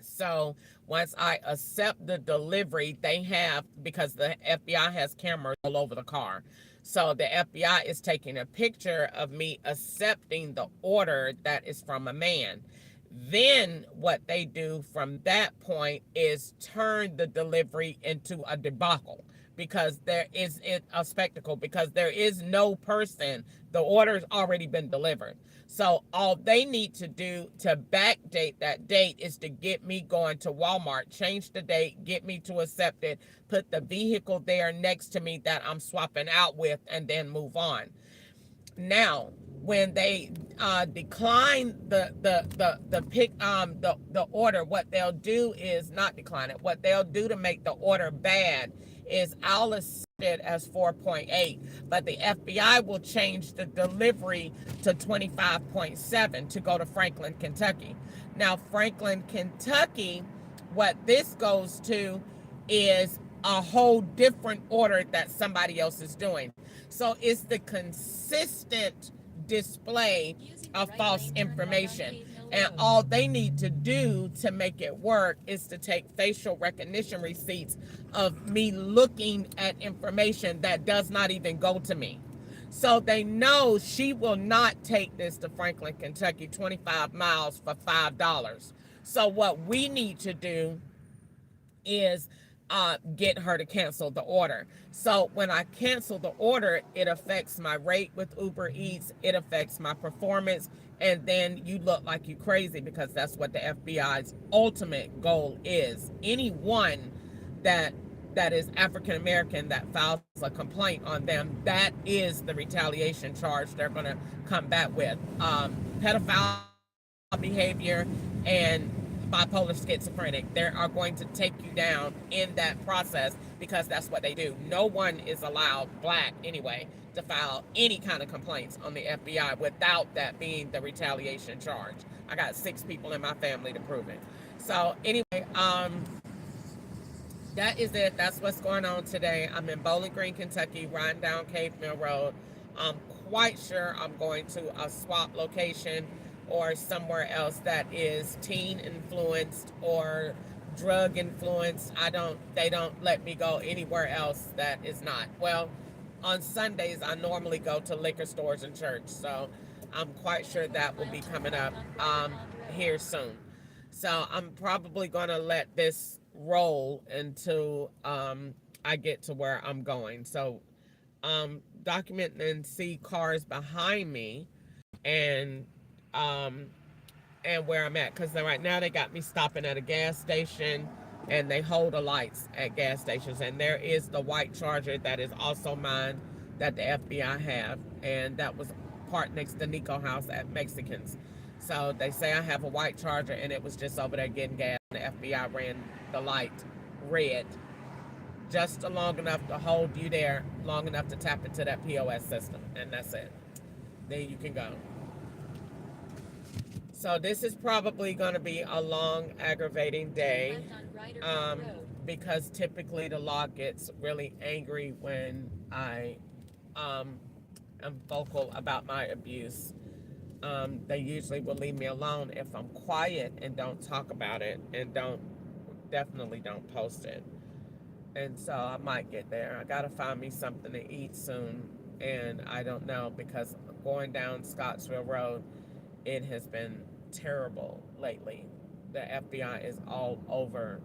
Speaker 1: So once I accept the delivery, they have, because the FBI has cameras all over the car. So the FBI is taking a picture of me accepting the order that is from a man. Then what they do from that point is turn the delivery into a debacle, because there is a spectacle, because there is no person. The order's already been delivered. So all they need to do to backdate that date is to get me going to Walmart, change the date, get me to accept it, put the vehicle there next to me that I'm swapping out with, and then move on. Now, when they decline the order, what they'll do is not decline it. What they'll do to make the order bad is I'll accept it as 4.8, but the FBI will change the delivery to 25.7 to go to Franklin, Kentucky. Now, Franklin, Kentucky, what this goes to is a whole different order that somebody else is doing. So it's the consistent display of false information. And all they need to do to make it work is to take facial recognition receipts of me looking at information that does not even go to me. So they know she will not take this to Franklin, Kentucky, 25 miles for $5. So what we need to do is get her to cancel the order. So when I cancel the order, it affects my rate with Uber Eats. It affects my performance. and then you look like you crazy, because that's what the FBI's ultimate goal is. Anyone that is African American that files a complaint on them, that is the retaliation charge they're going to come back with. Pedophile behavior and bipolar schizophrenic, they are going to take you down in that process, because that's what they do. No one is allowed, black anyway, to file any kind of complaints on the FBI without that being the retaliation charge. I got 6 people in my family to prove it. So anyway, that is it. That's what's going on today. I'm in Bowling Green, Kentucky, riding down Cave Mill Road. I'm quite sure I'm going to a swap location or somewhere else that is teen influenced or drug influenced. They don't let me go anywhere else that is not. Well, on Sundays, I normally go to liquor stores and church. So I'm quite sure that will be coming up here soon. So I'm probably going to let this roll until I get to where I'm going. So document and see cars behind me and where I'm at, because right now they got me stopping at a gas station, and they hold the lights at gas stations, and there is the white Charger that is also mine that the FBI have, and that was parked next to Nico House at Mexicans. So they say I have a white Charger, and it was just over there getting gas. The FBI ran the light red just long enough to hold you there, long enough to tap into that POS system, and that's it. Then you can go. So this is probably going to be a long, aggravating day, because typically the law gets really angry when I am vocal about my abuse. They usually will leave me alone if I'm quiet and don't talk about it, and definitely don't post it. And so I might get there. I got to find me something to eat soon, and I don't know, because going down Scottsville Road, it has been terrible lately. The FBI is all over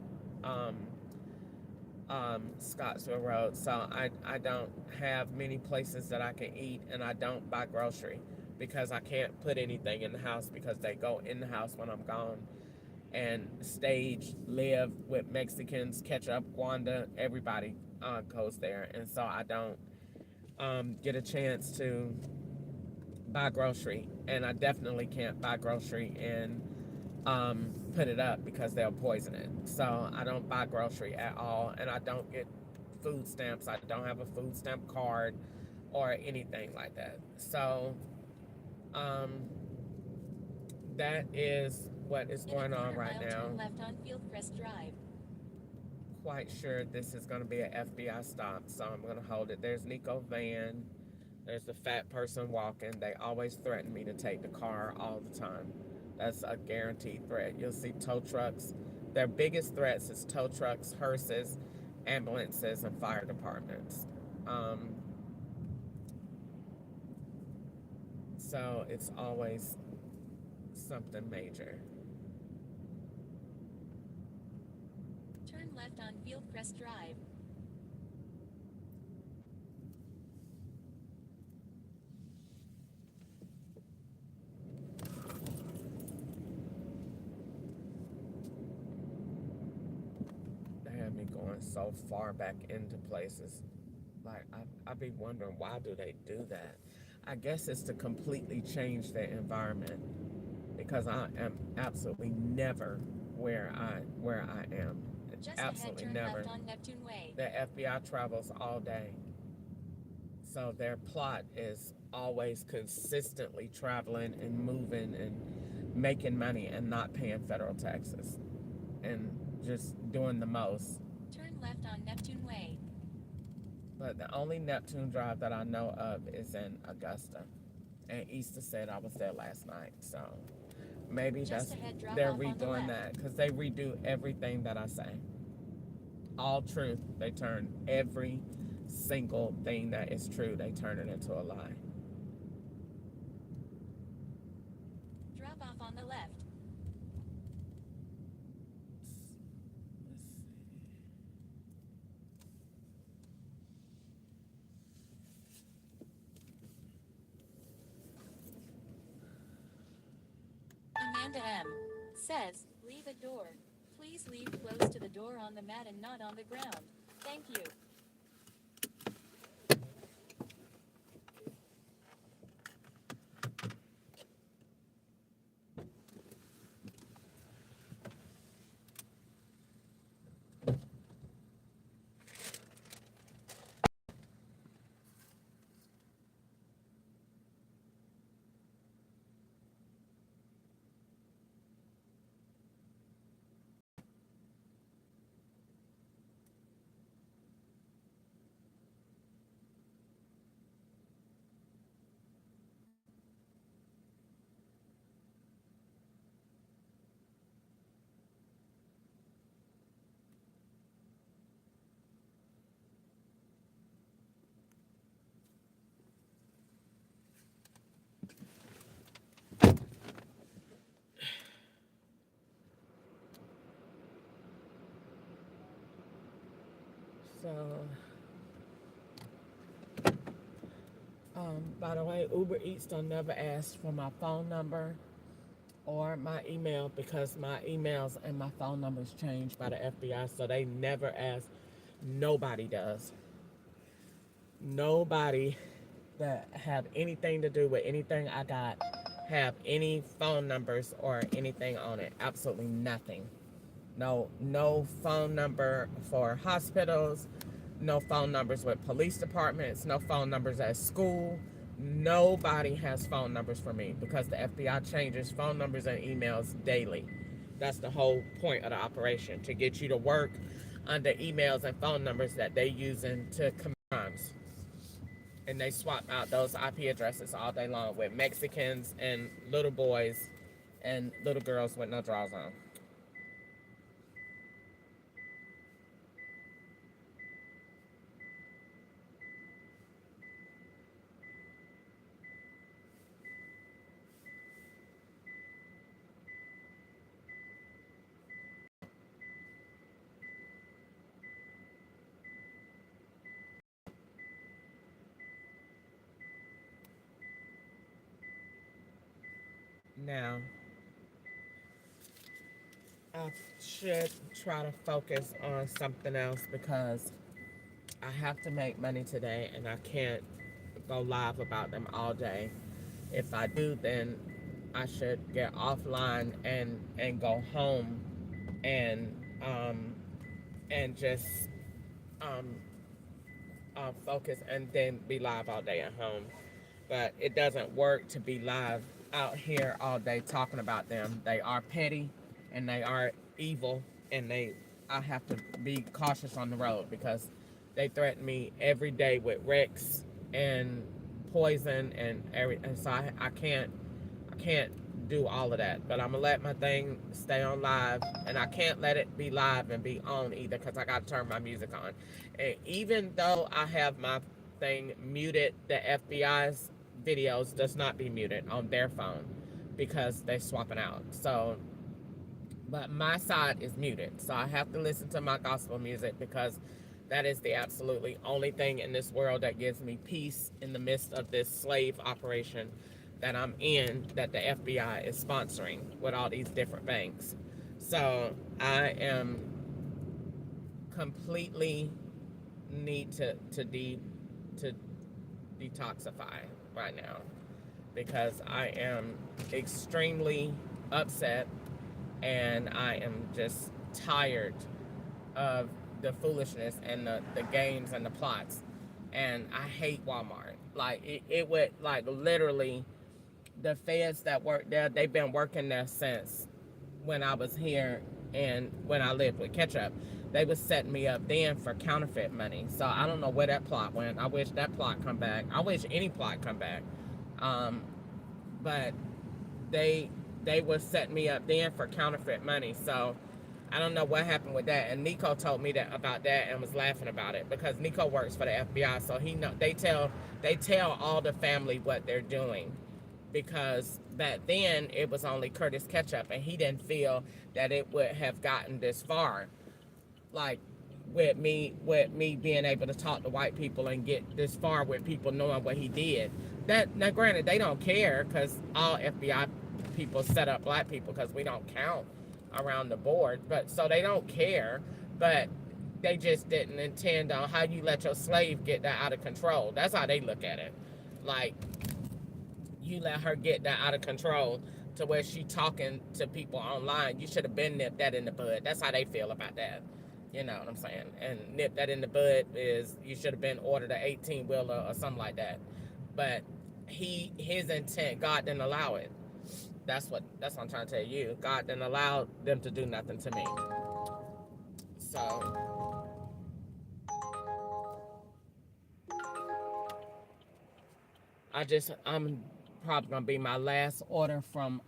Speaker 1: Scottsville Road, so I don't have many places that I can eat, and I don't buy grocery because I can't put anything in the house, because they go in the house when I'm gone and stage, live with Mexicans, Ketchup, Gwanda, everybody goes there, and so I don't get a chance to buy grocery, and I definitely can't buy grocery and put it up because they'll poison it. So I don't buy grocery at all, and I don't get food stamps. I don't have a food stamp card or anything like that. So that is what is going on right now.
Speaker 9: Left on Fieldcrest Drive.
Speaker 1: Quite sure this is going to be an FBI stop, so I'm going to hold it. There's Nico Van. There's the fat person walking. They always threaten me to take the car all the time. That's a guaranteed threat. You'll see tow trucks. Their biggest threats is tow trucks, hearses, ambulances, and fire departments. So it's always something major.
Speaker 9: Turn left on Fieldcrest Drive.
Speaker 1: They have me going so far back into places. Like, I be wondering, why do they do that? I guess it's to completely change their environment, because I am absolutely never where I am.
Speaker 9: Just
Speaker 1: Absolutely
Speaker 9: ahead, turn
Speaker 1: never.
Speaker 9: left on Neptune Way.
Speaker 1: The FBI travels all day. So their plot is always consistently traveling and moving and making money and not paying federal taxes and just doing the most.
Speaker 9: Turn left on Neptune Way.
Speaker 1: But the only Neptune Drive that I know of is in Augusta. And Easter said I was there last night. So maybe
Speaker 9: Just ahead, drop
Speaker 1: they're
Speaker 9: off on the
Speaker 1: redoing
Speaker 9: left.
Speaker 1: that, because they redo everything that I say. All truth. They turn every single thing that is true, they turn it into a lie.
Speaker 9: Drop off on the left. Amanda M. says, leave a door. Please leave close to the door on the mat and not on the ground. Thank you.
Speaker 1: So, by the way, Uber Eats don't never ask for my phone number or my email because my emails and my phone numbers changed by the FBI, so they never ask. Nobody does. Nobody that have anything to do with anything I got have any phone numbers or anything on it. Absolutely nothing. No phone number for hospitals, no phone numbers with police departments, no phone numbers at school. Nobody has phone numbers for me because the FBI changes phone numbers and emails daily. That's the whole point of the operation, to get you to work under emails and phone numbers that they using to commit crimes. And they swap out those IP addresses all day long with Mexicans and little boys and little girls with no drawers on. Now, I should try to focus on something else because I have to make money today and I can't go live about them all day. If I do, then I should get offline and go home and just focus and then be live all day at home. But it doesn't work to be live out here all day talking about them. They are petty and they are evil, and I have to be cautious on the road because they threaten me every day with wrecks and poison and everything. So I can't do all of that. But I'm gonna let my thing stay on live, and I can't let it be live and be on either because I gotta turn my music on. And even though I have my thing muted, the FBI's videos does not be muted on their phone because they swapping out. So, but my side is muted, so I have to listen to my gospel music because that is the absolutely only thing in this world that gives me peace in the midst of this slave operation that I'm in, that the FBI is sponsoring with all these different banks. So I am completely need to detoxify right now because I am extremely upset and I am just tired of the foolishness and the games and the plots. And I hate Walmart. Like it would, like, literally the feds that work there, they've been working there since when I was here and when I lived with Ketchup. They was setting me up then for counterfeit money. So I don't know where that plot went. I wish that plot come back. I wish any plot come back. But they was setting me up then for counterfeit money. So I don't know what happened with that. And Nico told me that about that and was laughing about it because Nico works for the FBI. So he know they tell all the family what they're doing. Because back then it was only Curtis Ketchup and he didn't feel that it would have gotten this far. Like with me being able to talk to white people and get this far with people knowing what he did. Now granted, they don't care because all FBI people set up black people because we don't count around the board. But so they don't care, but they just didn't intend on how you let your slave get that out of control. That's how they look at it. Like, you let her get that out of control to where she talking to people online. You should have been nipped that in the bud. That's how they feel about that. You know what I'm saying? And nip that in the bud is you should have been ordered an 18-wheeler or something like that. But his intent, God didn't allow it. That's what I'm trying to tell you. God didn't allow them to do nothing to me. So I'm probably gonna be my last order from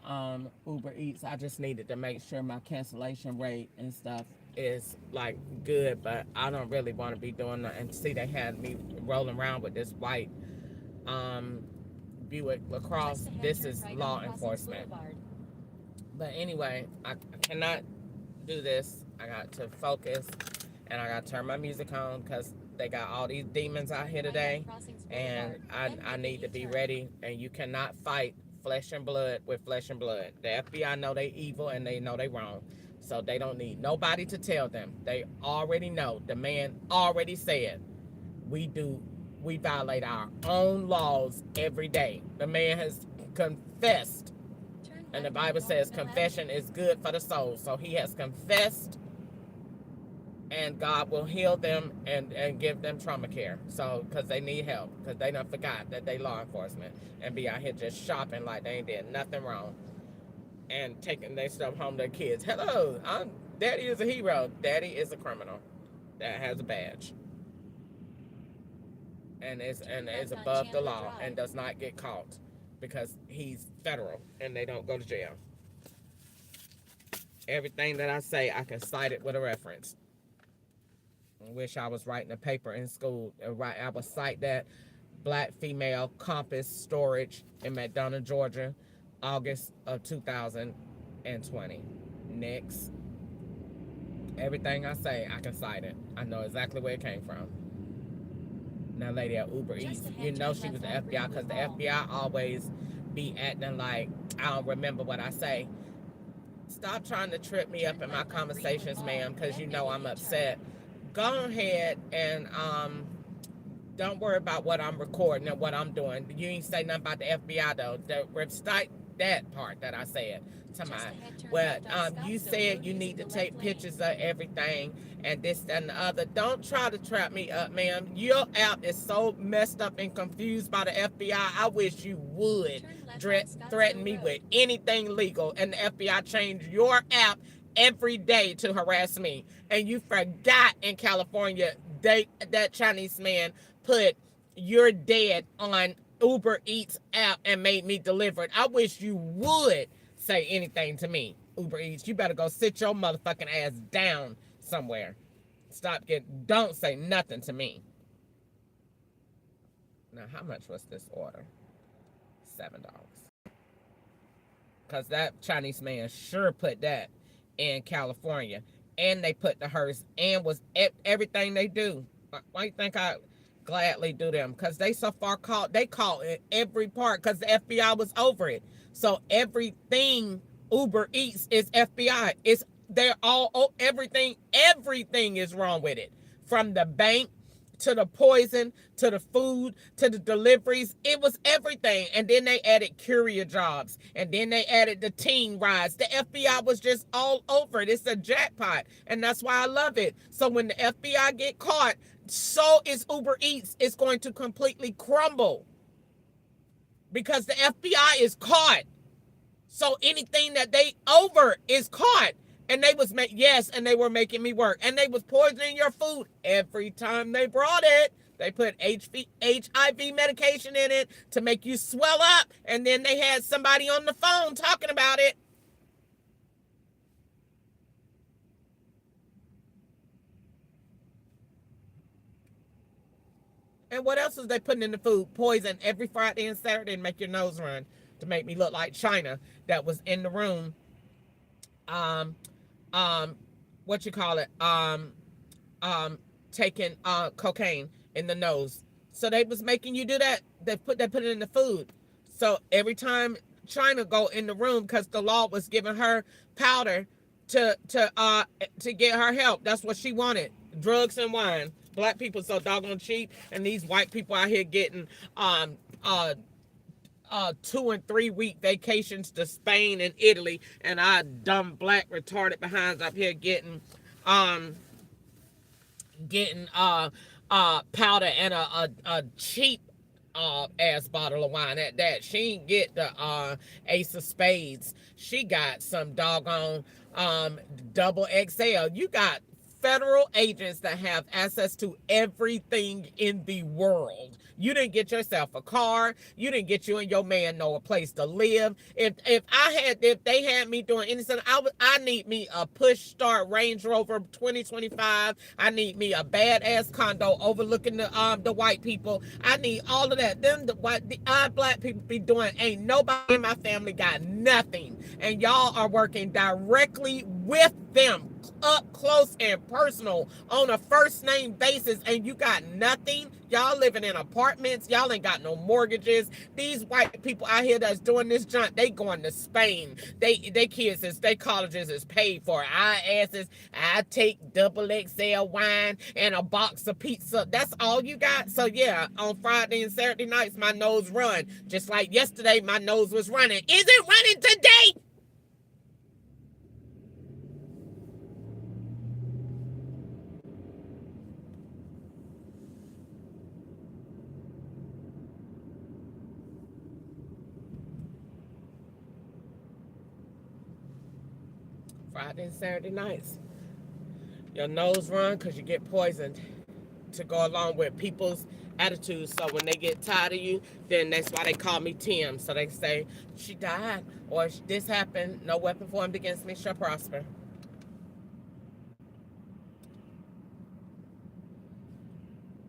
Speaker 1: Uber Eats. I just needed to make sure my cancellation rate and stuff is like good, but I don't really want to be doing that. And see, they had me rolling around with this white Buick LaCrosse. This is law enforcement. But anyway, I cannot do this. I got to focus, and I got to turn my music on because they got all these demons out here today, and I need to be ready. And you cannot fight flesh and blood with flesh and blood. The FBI know they evil and they know they wrong, so they don't need nobody to tell them. They already know. The man already said we violate our own laws every day. The man has confessed, and the Bible says confession is good for the soul. So he has confessed, and God will heal them and give them trauma care. So, because they need help, because they done forgot that they law enforcement and be out here just shopping like they ain't did nothing wrong and taking their stuff home to their kids. Hello, Daddy is a hero. Daddy is a criminal that has a badge and is above the law and does not get caught because he's federal and they don't go to jail. Everything that I say, I can cite it with a reference. I wish I was writing a paper in school. I would cite that black female compass storage in McDonough, Georgia, August of 2020. Next. Everything I say, I can cite it. I know exactly where it came from. Now, lady at Uber Eats, you know she was the FBI because the FBI always be acting like I don't remember what I say. Stop trying to trip me up in my conversations, ma'am, because you know I'm upset. Go ahead and don't worry about what I'm recording and what I'm doing. You ain't say nothing about the FBI though. Recite that part that I said to well, you said you need to take pictures of everything and this and the other. Don't try to trap me up, ma'am. Your app is so messed up and confused by the FBI. I wish you would threaten me with anything legal and the FBI change your app every day to harass me. And you forgot in California, that Chinese man put "you're dead" on Uber Eats app and made me deliver it. I wish you would say anything to me, Uber Eats. You better go sit your motherfucking ass down somewhere. Don't say nothing to me. Now, how much was this order? $7. Because that Chinese man sure put that in California, and they put the hearse and was everything they do. Why you think I gladly do them? Because they so far they caught in every part because the FBI was over it. So everything Uber Eats is FBI. They're all everything is wrong with it, from the bank to the poison, to the food, to the deliveries. It was everything. And then they added courier jobs. And then they added the teen rides. The FBI was just all over it. It's a jackpot. And that's why I love it. So when the FBI get caught, so is Uber Eats. It's going to completely crumble. Because the FBI is caught. So anything that they over is caught. And they was and they were making me work. And they was poisoning your food every time they brought it. They put HIV medication in it to make you swell up. And then they had somebody on the phone talking about it. And what else was they putting in the food? Poison every Friday and Saturday and make your nose run to make me look like China that was in the room. Taking cocaine in the nose. So they was making you do that. They put it in the food. So every time China go in the room because the law was giving her powder to get her help. That's what she wanted. Drugs and wine. Black people so doggone cheap, and these white people out here getting 2 and 3 week vacations to Spain and Italy, and our dumb black retarded behinds up here getting powder and a cheap ass bottle of wine at that. She didn't get the Ace of Spades. She got some doggone double XL. You got federal agents that have access to everything in the world. You didn't get yourself a car. You didn't get you and your man a place to live. If they had me doing anything, I need me a push start Range Rover 2025. I need me a badass condo overlooking the white people. I need all of that. Them black people be doing. Ain't nobody in my family got nothing, and y'all are working directly with them, up close and personal on a first name basis, and you got nothing. Y'all living in apartments. Y'all ain't got no mortgages. These white people out here that's doing this junk, they going to Spain. They kids they colleges is paid for. Our asses, I take double XL wine and a box of pizza. That's all you got. So yeah, on Friday and Saturday nights, my nose run. Just like yesterday, my nose was running. Is it running today? Friday and Saturday nights. Your nose run because you get poisoned to go along with people's attitudes. So when they get tired of you, then that's why they call me Tim. So they say, she died or this happened. No weapon formed against me shall prosper.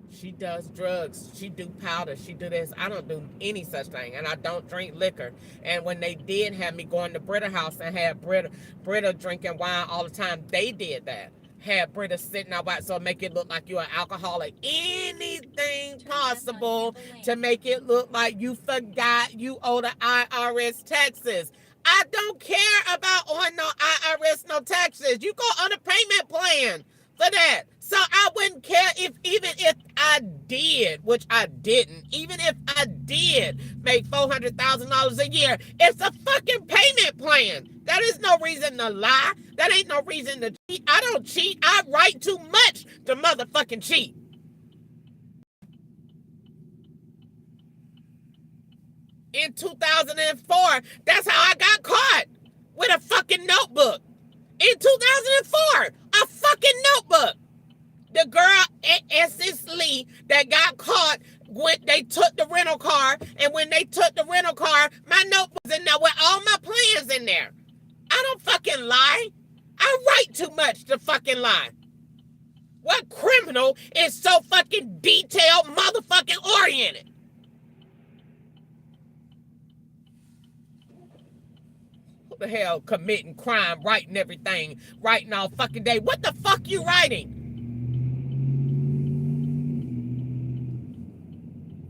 Speaker 1: She does drugs. She do powder. She do this. I don't do any such thing. And I don't drink liquor. And when they did have me going to Britta house and had Britta drinking wine all the time, they did that. Had Britta sitting out so make it look like you're an alcoholic. Anything possible to make it look like you forgot you owe the IRS taxes. I don't care about owing no IRS no taxes. You go on a payment plan for that. So I wouldn't care even if I did, which I didn't, even if I did make $400,000 a year, it's a fucking payment plan. That is no reason to lie. That ain't no reason to cheat. I don't cheat. I write too much to motherfucking cheat. In 2004, that's how I got caught with a fucking notebook. In 2004, a fucking notebook. The girl at Essence Lee that got caught when they took the rental car, and when they took the rental car, my notebook was in there with all my plans in there. I don't fucking lie. I write too much to fucking lie. What criminal is so fucking detailed, motherfucking oriented? Who the hell committing crime, writing everything, writing all fucking day? What the fuck you writing?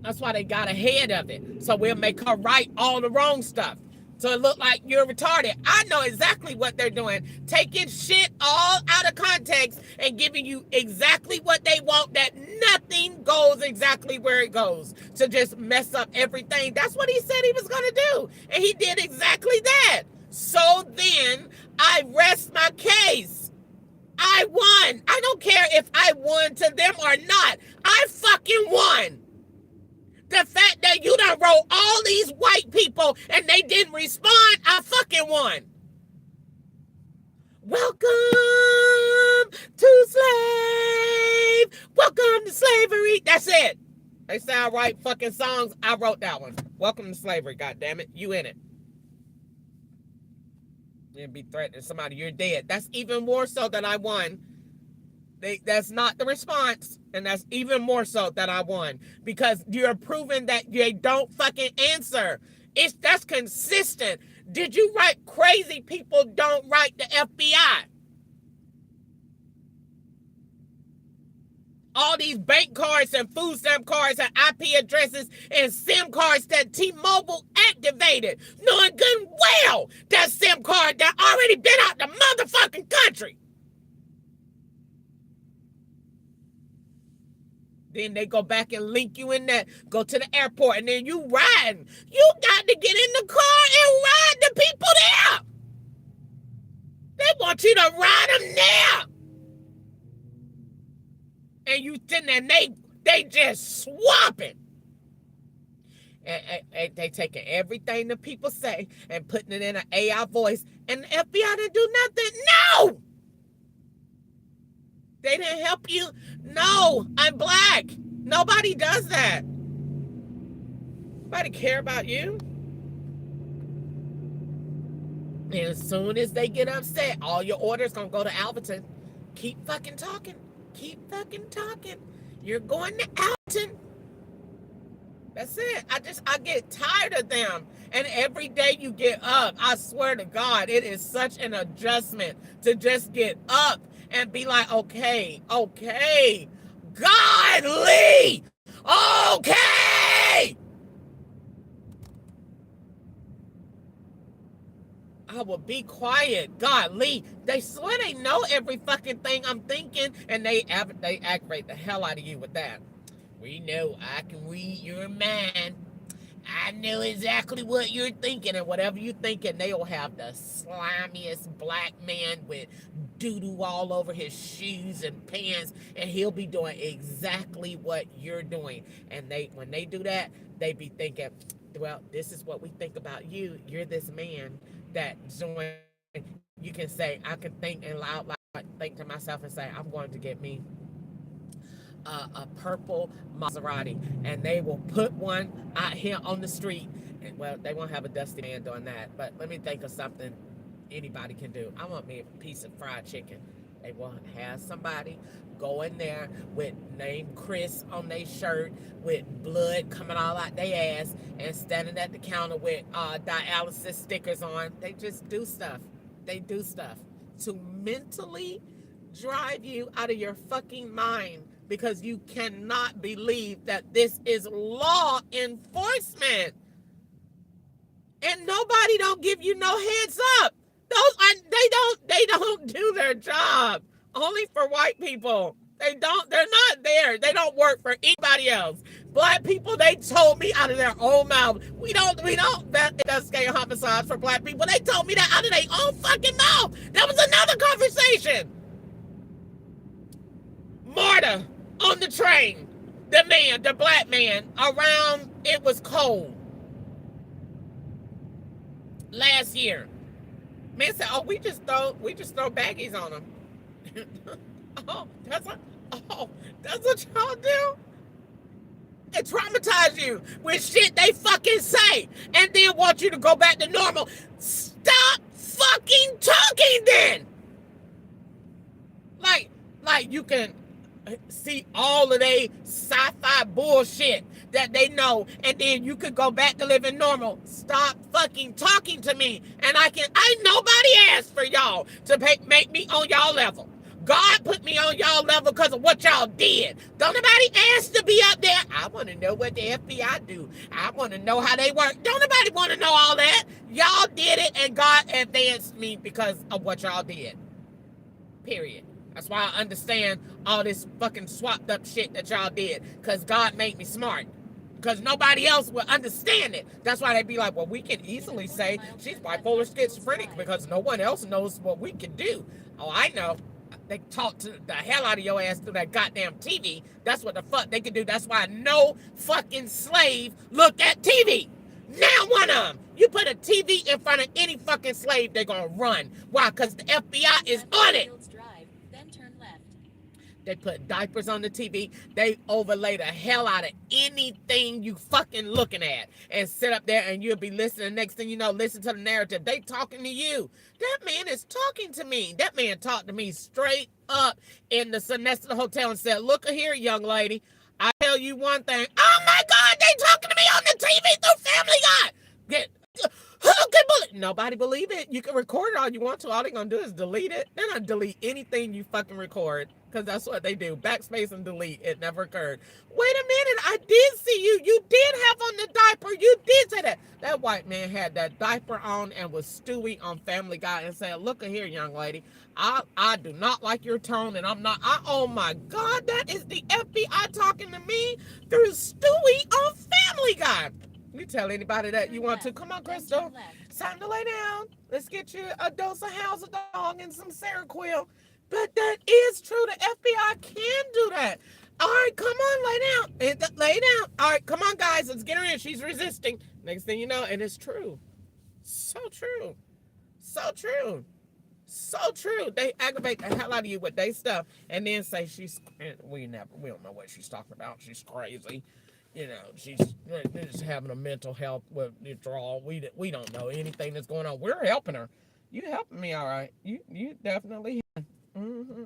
Speaker 1: That's why they got ahead of it. So we'll make her write all the wrong stuff. So it look like you're retarded. I know exactly what they're doing. Taking shit all out of context and giving you exactly what they want, that nothing goes exactly where it goes. To just mess up everything. That's what he said he was going to do. And he did exactly that. So then I rest my case. I won. I don't care if I won to them or not. I fucking won. The fact that you done wrote all these white people and they didn't respond, I fucking won. Welcome to slave. Welcome to slavery. That's it. They say I write fucking songs. I wrote that one. Welcome to slavery, goddammit. You in it. You'd be threatening somebody, you're dead. That's even more so that I won. That's not the response, and that's even more so that I won, because you're proving that you don't fucking answer. That's consistent. Did you write crazy people don't write the FBI? All these bank cards and food stamp cards and IP addresses and SIM cards that T-Mobile activated, knowing good and well that SIM card that already been out the motherfucking country. Then they go back and link you in that, go to the airport, and then you riding. You got to get in the car and ride the people there. They want you to ride them there. And you sitting there, they just swapping. And they taking everything the people say and putting it in an AI voice, and the FBI didn't do nothing. No! They didn't help you. No, I'm black. Nobody does that. Nobody care about you. And as soon as they get upset, all your orders gonna go to Alberton. Keep fucking talking. Keep fucking talking. You're going to Alberton. That's it. I get tired of them. And every day you get up, I swear to God, it is such an adjustment to just get up and be like, okay, godly, okay. I will be quiet, godly. They swear they know every fucking thing I'm thinking, and they aggravate the hell out of you with that. We know I can read your mind. I know exactly what you're thinking, and whatever you're thinking, they'll have the slimiest black man with doo-doo all over his shoes and pants, and he'll be doing exactly what you're doing. And when they do that, they be thinking, well, this is what we think about you. You're this man that doing, you can say, I can think and loud think to myself and say, I'm going to get me a purple Maserati, and they will put one out here on the street. And well, they won't have a dusty man doing that, but let me think of something anybody can do. I want me a piece of fried chicken. They will have somebody go in there with name Chris on their shirt, with blood coming all out their ass, and standing at the counter with dialysis stickers on. They just do stuff. They do stuff to mentally drive you out of your fucking mind, because you cannot believe that this is law enforcement. And nobody don't give you no heads up. They don't do their job. Only for white people. They're not there. They don't work for anybody else. Black people, they told me out of their own mouth, we don't investigate homicides for black people. They told me that out of their own fucking mouth. That was another conversation. Marta on the train, the black man, around, it was cold last year. Man said, we just throw baggies on them. That's what y'all do? It traumatize you with shit they fucking say, and then want you to go back to normal. Stop fucking talking then. Like you can see all of they sci-fi bullshit that they know, and then you could go back to living normal. Stop fucking talking to me, and nobody asked for y'all to make me on y'all level. God put me on y'all level because of what y'all did. Don't nobody ask to be up there. I want to know what the FBI do. I want to know how they work. Don't nobody want to know all that. Y'all did it, and God advanced me because of what y'all did. Period. That's why I understand all this fucking swapped up shit that y'all did, because God made me smart. Because nobody else will understand it. That's why they be like, well, we can easily say she's bipolar schizophrenic because no one else knows what we can do. Oh, I know. They talk to the hell out of your ass through that goddamn TV. That's what the fuck they can do. That's why no fucking slave looked at TV. Now one of them. You put a TV in front of any fucking slave, they're gonna run. Why? Because the FBI is on it.
Speaker 9: Then turn left.
Speaker 1: They put diapers on the TV. They overlay the hell out of anything you fucking looking at, and sit up there and you'll be listening. Next thing you know, listen to the narrative. They talking to you. That man is talking to me. That man talked to me straight up in the Sonesta Hotel and said, look here, young lady. I tell you one thing. Oh my God, they talking to me on the TV through Family Guy. Nobody believe it. You can record it all you want to. All they're going to do is delete it. They're going to delete anything you fucking record, because that's what they do. Backspace and delete. It never occurred. Wait a minute, I did see you. You did have on the diaper. You did say that. That white man had that diaper on and was Stewie on Family Guy and said, look here, young lady. I do not like your tone, and I'm not. Oh my God, that is the FBI talking to me through Stewie on Family Guy. You tell anybody that you want to. Come on, Crystal. It's time to lay down. Let's get you a dose of House of Dog and some Seroquel. But that is true. The FBI can do that. All right, come on, lay down. Lay down. All right, come on, guys. Let's get her in. She's resisting. Next thing you know, and it's true. So true. So true. So true. They aggravate the hell out of you with their stuff and then say we don't know what she's talking about. She's crazy. You know, she's just having a mental health withdrawal. We don't know anything that's going on. We're helping her. You helping me, all right. You definitely have. Mm-hmm.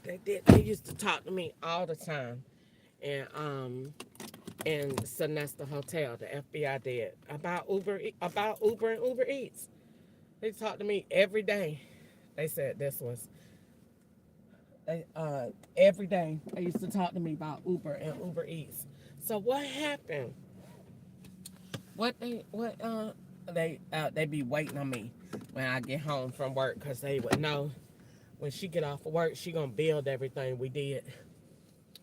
Speaker 1: They did. They used to talk to me all the time, and in Sonesta Hotel, the FBI did about Uber and Uber Eats. They talked to me every day. They said this was every day. They used to talk to me about Uber and Uber Eats. So what happened? They be waiting on me when I get home from work because they would know when she get off of work she gonna build everything we did.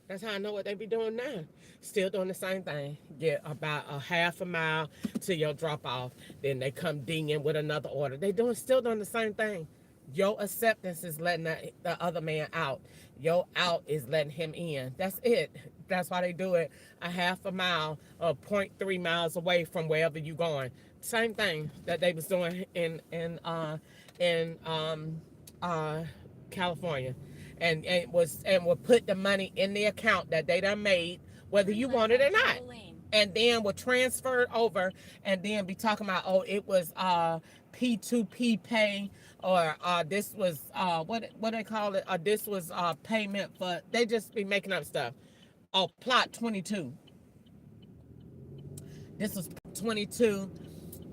Speaker 1: That's how I know what they be doing now. Still doing the same thing. Get about a half a mile to your drop off. Then they come dinging with another order. Still doing the same thing. Your acceptance is letting the other man out. Your out is letting him in. That's it. That's why they do it a half a mile or 0.3 miles away from wherever you going. Same thing that they was doing in California. And would put the money in the account that they done made, whether you want it or not. And then would transfer it over and then be talking about, oh, it was P2P pay, or this was what they call it, or this was payment for, they just be making up stuff. Oh, plot 22. This was 22.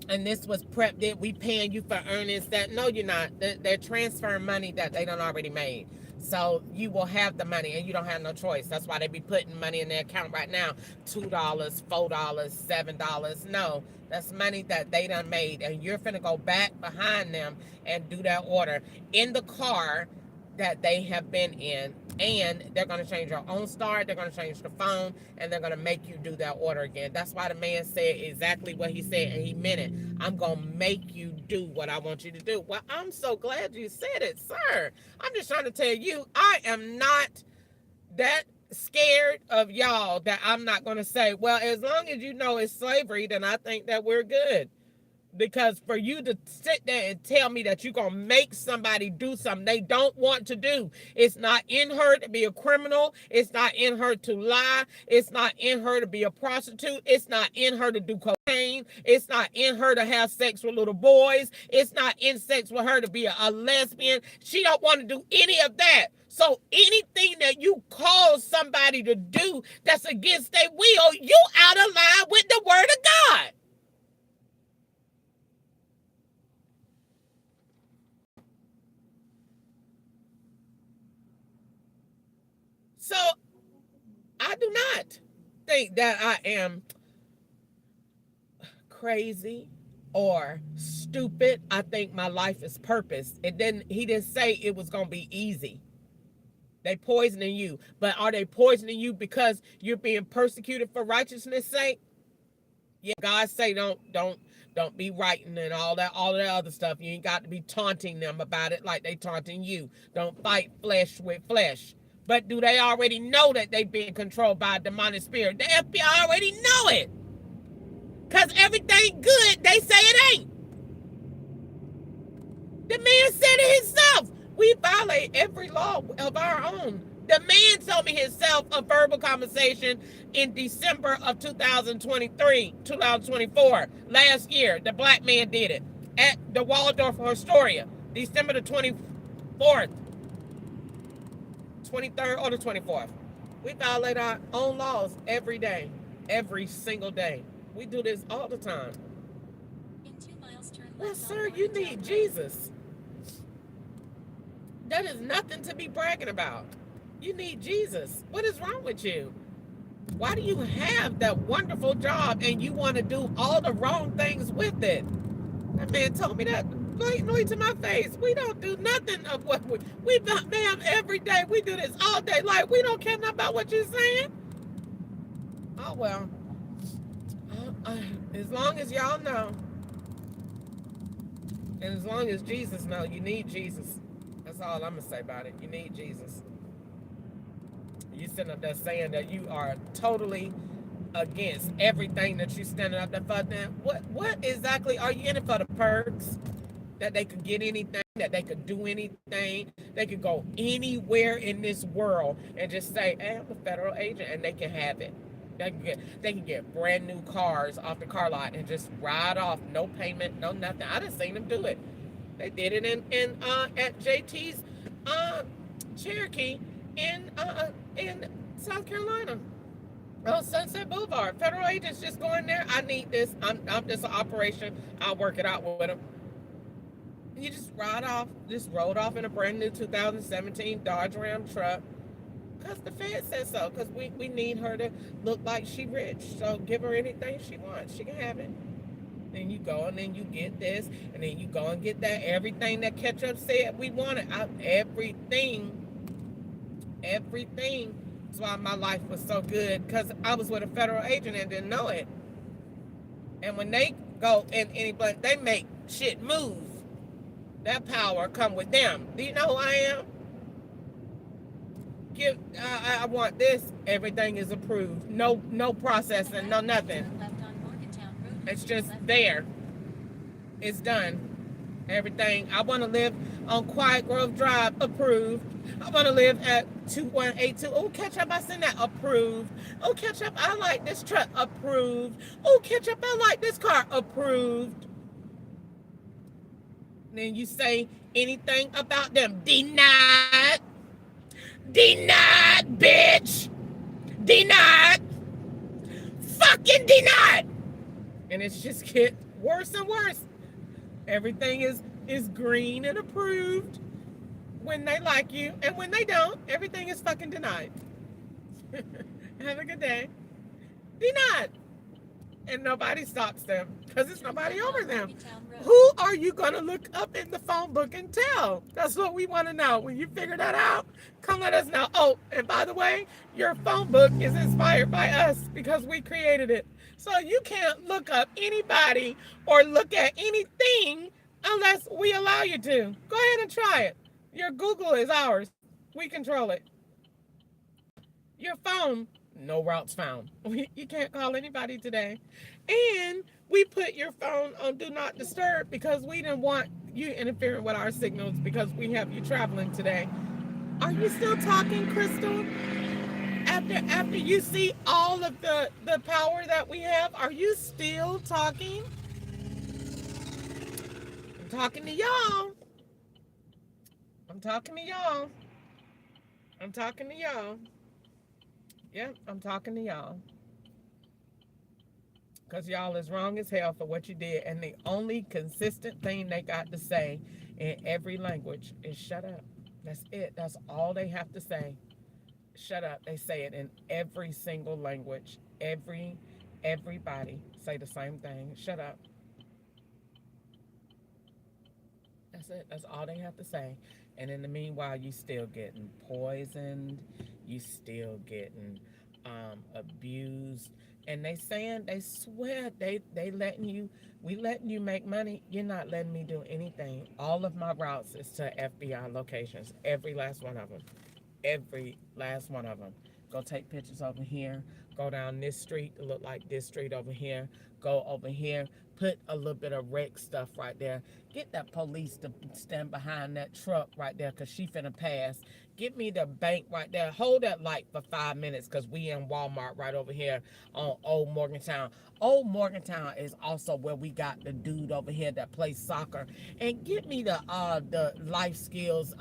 Speaker 1: And this was prep that we paying you for earnings that, no, you're not. They're transferring money that they done already made. So you will have the money and you don't have no choice. That's why they be putting money in their account right now. $2, $4, $7. No, that's money that they done made. And you're finna go back behind them and do that order in the car that they have been in, and they're going to change your OnStar, they're going to change the phone, and they're going to make you do that order again. That's why the man said exactly what he said, and he meant it. I'm going to make you do what I want you to do. Well, I'm so glad you said it, sir. I'm just trying to tell you, I am not that scared of y'all that I'm not going to say, well, as long as you know it's slavery, then I think that we're good. Because for you to sit there and tell me that you're going to make somebody do something they don't want to do, it's not in her to be a criminal. It's not in her to lie. It's not in her to be a prostitute. It's not in her to do cocaine. It's not in her to have sex with little boys. It's not in sex with her to be a lesbian. She don't want to do any of that. So anything that you cause somebody to do that's against their will, you out of line with the word of God. So I do not think that I am crazy or stupid. I think my life is purpose. He didn't say it was going to be easy. They poisoning you, but are they poisoning you because you're being persecuted for righteousness' sake? Yeah, God say don't be writing and all that other stuff. You ain't got to be taunting them about it like they taunting you. Don't fight flesh with flesh. But do they already know that they being controlled by a demonic spirit? The FBI already know it. Because everything good, they say it ain't. The man said it himself. We violate every law of our own. The man told me himself a verbal conversation in December of 2024, last year. The black man did it at the Waldorf Astoria, December the 24th. 23rd or the 24th. We violate our own laws every day, every single day. We do this all the time.
Speaker 9: In 2 miles, turn left.
Speaker 1: Well,
Speaker 9: on
Speaker 1: sir, you
Speaker 9: Morgantown
Speaker 1: need
Speaker 9: Road.
Speaker 1: Jesus. That is nothing to be bragging about. You need Jesus. What is wrong with you? Why do you have that wonderful job and you want to do all the wrong things with it? That man told me that blatantly to my face. We don't do nothing of what we ma'am, every day. We do this all day. Like, we don't care nothing about what you're saying. Oh, well. As long as y'all know, and as long as Jesus know, you need Jesus. That's all I'm going to say about it. You need Jesus. You sitting up there saying that you are totally against everything that you standing up there for. Then what exactly are you in it for? The perks? That they could get anything, that they could do anything, they could go anywhere in this world and just say, hey, I'm a federal agent, and they can have it. They can get brand new cars off the car lot and just ride off, no payment, no nothing. I done seen them do it. They did it in at JT's Cherokee in South Carolina. On Sunset Boulevard. Federal agents just going there. I need this. I'm just an operation. I'll work it out with them. You just rode off in a brand new 2017 Dodge Ram truck. Because the Fed says so. Because we need her to look like she rich. So give her anything she wants. She can have it. Then you go and then you get this. And then you go and get that. Everything that Ketchup said we wanted. Everything. That's why my life was so good. Because I was with a federal agent and didn't know it. And when they go in any, they make shit move. That power come with them. Do you know who I am? I want this. Everything is approved. No processing, no nothing.
Speaker 9: Turn left on Morgantown Road.
Speaker 1: It's
Speaker 9: Turn
Speaker 1: just
Speaker 9: left.
Speaker 1: there. It's done. Everything. I want to live on Quiet Grove Drive. Approved. I want to live at 2182. Oh, Ketchup, I seen that. Approved. Oh, Ketchup, I like this truck. Approved. Oh, Ketchup, I like this car. Approved. Then you say anything about them. Denied. Denied, bitch. Denied. Fucking denied. And it's just get worse and worse. Everything is green and approved when they like you. And when they don't, everything is fucking denied. Have a good day. Denied. and nobody stops them because there's nobody over them.
Speaker 9: Town Road.
Speaker 1: Who are you going to look up in the phone book and tell? That's what we want to know. When you figure that out, come let us know. Oh, and by the way, your phone book is inspired by us because we created it. So you can't look up anybody or look at anything unless we allow you to. Go ahead and try it. Your Google is ours. We control it. Your phone, no routes found. You can't call anybody today. And we put your phone on Do Not Disturb because we didn't want you interfering with our signals because we have you traveling today. Are you still talking, Crystal? After you see all of the power that we have, are you still talking? I'm talking to y'all. I'm talking to y'all. I'm talking to y'all. Yeah, I'm talking to y'all. Because y'all is wrong as hell for what you did. And the only consistent thing they got to say in every language is shut up. That's it. That's all they have to say. Shut up. They say it in every single language. Everybody say the same thing. Shut up. That's it. That's all they have to say. And in the meanwhile, you still getting poisoned. You still getting abused. And they swear they letting you, we letting you make money. You're not letting me do anything. All of my routes is to FBI locations. Every last one of them. Every last one of them. Go take pictures over here. Go down this street to look like this street over here. Go over here. Put a little bit of wreck stuff right there. Get that police to stand behind that truck right there because she finna pass. Get me the bank right there. Hold that light for 5 minutes because we in Walmart right over here on Old Morgantown. Old Morgantown is also where we got the dude over here that plays soccer. And get me the life skills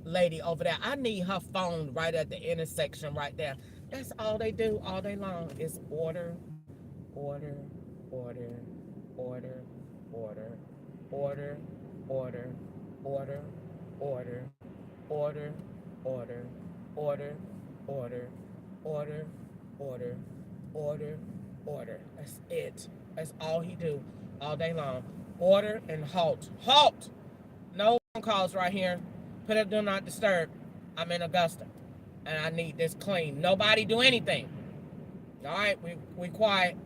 Speaker 1: lady over there. I need her phone right at the intersection right there. That's all they do all day long is order, order, order, order, order, order, order, order, order, order, order, order, order, order, order, order, order. That's it. That's all he do all day long. Order and halt. Halt! No phone calls right here. Put up Do Not Disturb. I'm in Augusta. And I need this clean. Nobody do anything. All right, we quiet.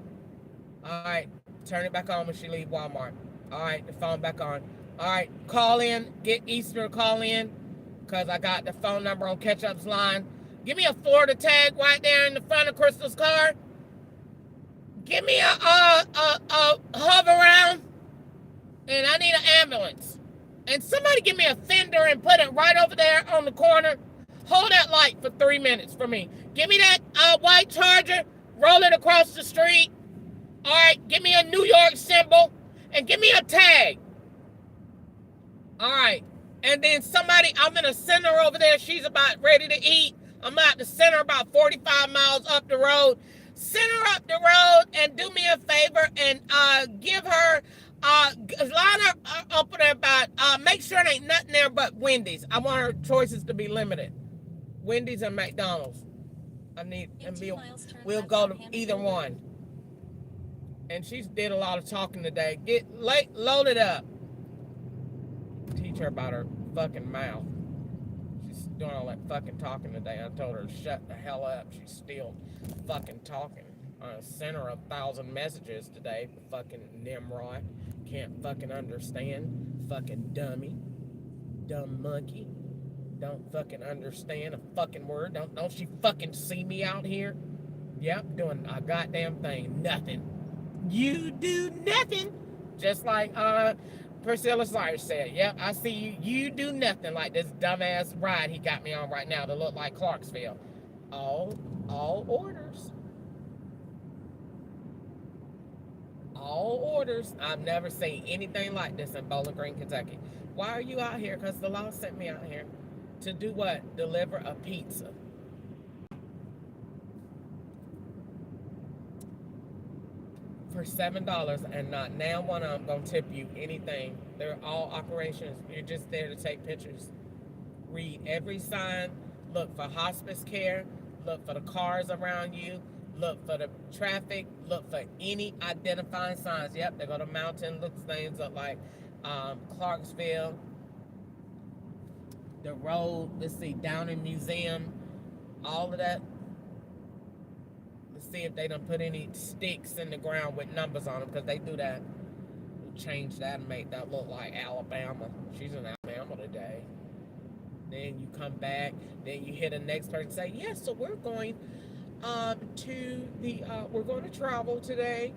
Speaker 1: All right, turn it back on when she leave Walmart. All right, the phone back on. All right, call in. Get Easter to call in because I got the phone number on Ketchup's line. Give me a Florida tag right there in the front of Crystal's car. Give me a hover around. And I need an ambulance. And somebody give me a fender and put it right over there on the corner. Hold that light for 3 minutes for me. Give me that white Charger. Roll it across the street. All right, give me a New York symbol. And give me a tag. All right. And then somebody, I'm going to send her over there. She's about ready to eat. I'm about to send her about 45 miles up the road. Send her up the road and do me a favor and give her, line her up there about, make sure there ain't nothing there but Wendy's. I want her choices to be limited. Wendy's and McDonald's. I need, and we'll go to either one. And she's did a lot of talking today. Load it up. Teach her about her fucking mouth. She's doing all that fucking talking today. I told her to shut the hell up. She's still fucking talking. I sent her 1,000 messages today. Fucking Nimrod. Can't fucking understand. Fucking dummy. Dumb monkey. Don't fucking understand a fucking word. Don't she fucking see me out here? Yep, doing a goddamn thing. Nothing. You do nothing. Just like Priscilla Cyrus said. Yep, I see you. You do nothing like this dumbass ride he got me on right now to look like Clarksville. All orders. All orders. I've never seen anything like this in Bowling Green, Kentucky. Why are you out here? Because the law sent me out here. To do what? Deliver a pizza. For $7, and not now one of them gonna tip you anything. They're all operations. You're just there to take pictures. Read every sign. Look for hospice care. Look for the cars around you. look for the traffic, look for any identifying signs. Yep, they go to Mountain, looks things up like Clarksville, the road, let's see, Downing Museum, all of that. Let's see if they don't put any sticks in the ground with numbers on them, because they do that. We'll change that and make that look like Alabama. She's in Alabama today. Then you come back, then you hear the next person say, yes, so we're going we're going to travel today.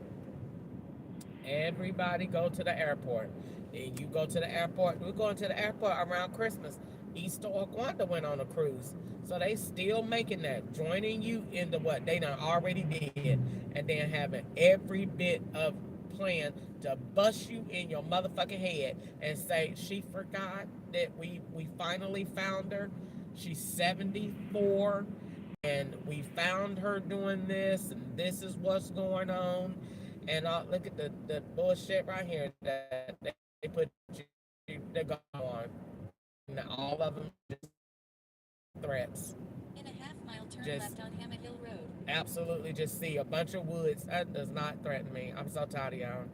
Speaker 1: Everybody go to the airport. Then you go to the airport. We're going to the airport around Christmas. Easter or Wanda went on a cruise. So they still making that, joining you into what they done already did, and then having every bit of plan to bust you in your motherfucking head and say she forgot that we finally found her. She's 74 and we found her doing this, and this is what's going on. And look at the bullshit right here that they put you, they go on. And all of them just threats.
Speaker 9: In a half-mile turn
Speaker 1: Just-
Speaker 9: left on Hammett Hill Road.
Speaker 1: Absolutely just see a bunch of woods. That does not threaten me. I'm so tired of y'all.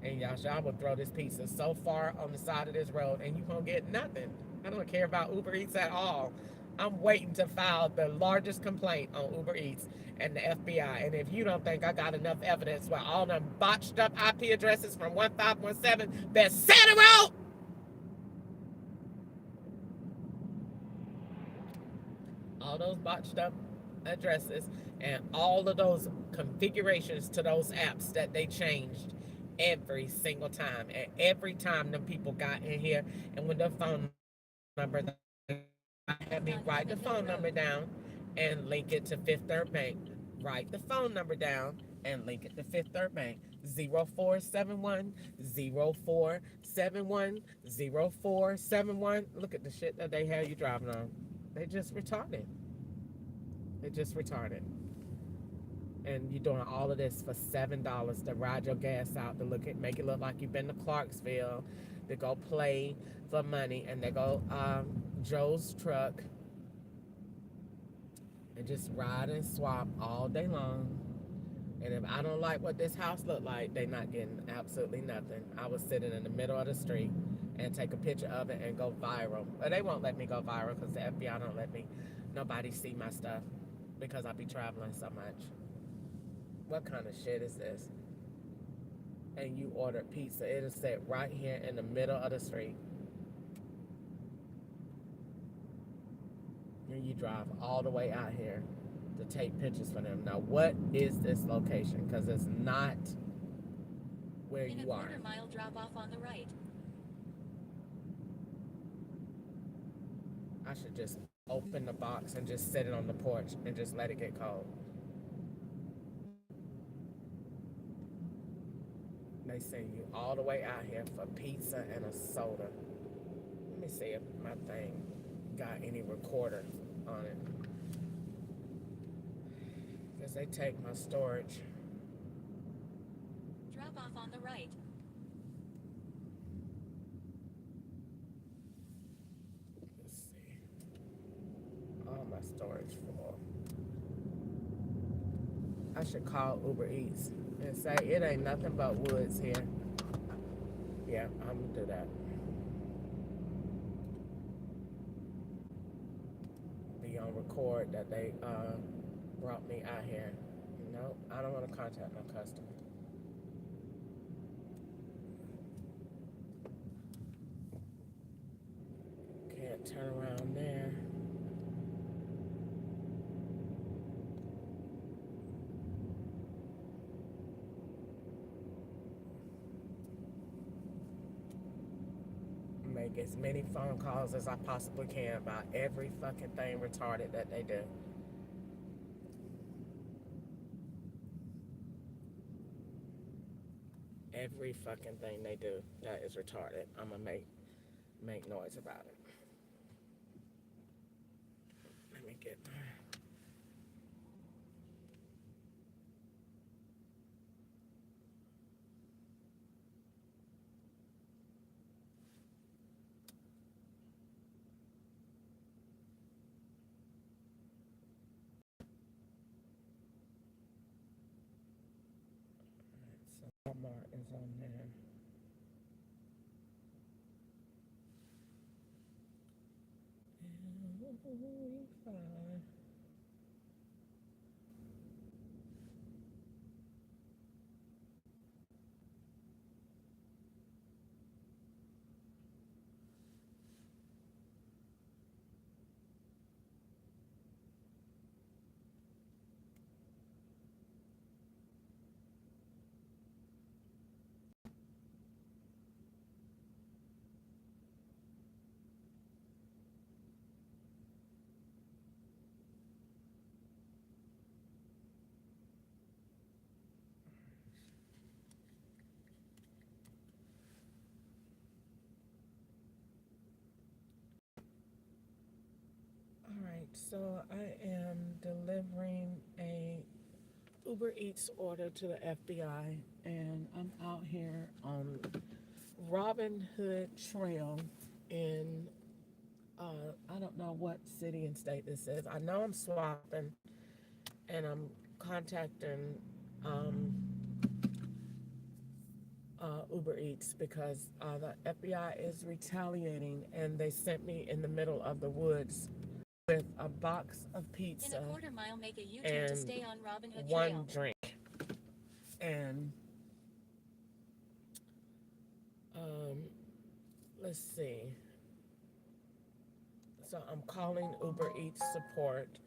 Speaker 1: And y'all will throw this pizza so far on the side of this road and you won't get nothing. I don't care about Uber Eats at all. I'm waiting to file the largest complaint on Uber Eats and the FBI. And if you don't think I got enough evidence with all them botched up IP addresses from 1517 Bethesda Road, all those botched up addresses and all of those configurations to those apps that they changed every single time. And every time them people got in here and with their phone number, they had me write the phone number down and link it to Fifth Third Bank. Write the phone number down and link it to Fifth Third Bank. 0471 0471 0471. Look at the shit that they have you driving on. They just retarded. They just retarded. And you're doing all of this for $7 to ride your gas out, to make it look like you've been to Clarksville, to go play for money, and they go Joe's truck and just ride and swap all day long. And if I don't like what this house look like, they not getting absolutely nothing. I was sitting in the middle of the street and take a picture of it and go viral. But they won't let me go viral because the FBI don't let me nobody see my stuff because I be traveling so much. What kind of shit is this? And you order pizza. It'll sit right here in the middle of the street. And you drive all the way out here to take pictures for them. Now, what is this location? Because it's not where
Speaker 9: In a
Speaker 1: you are.
Speaker 9: quarter-mile drop-off on the right.
Speaker 1: I should just open the box and just sit it on the porch and just let it get cold. They send you all the way out here for pizza and a soda. Let me see if my thing got any recorder on it. Because they take my storage.
Speaker 9: Drop off on the right.
Speaker 1: Let's see. All my storage full. I should call Uber Eats and say it ain't nothing but woods here. Yeah, I'm gonna do that. Be on record that they brought me out here. No, I don't want to contact no customer. Can't turn around there. Make as many phone calls as I possibly can about every fucking thing retarded that they do. Every fucking thing they do that is retarded, I'm gonna make noise about it. Let me get Walmart is on there. And fine. All right, so I am delivering a Uber Eats order to the FBI, and I'm out here on Robin Hood Trail in I don't know what city and state this is. I know I'm swapping, and I'm contacting Uber Eats because the FBI is retaliating, and they sent me in the middle of the woods with a box of
Speaker 9: In
Speaker 1: pizza
Speaker 9: a quarter mile, make a U-turn to
Speaker 1: and
Speaker 9: stay on Robin Hood
Speaker 1: one
Speaker 9: Trail.
Speaker 1: drink. And let's see. So I'm calling Uber Eats support.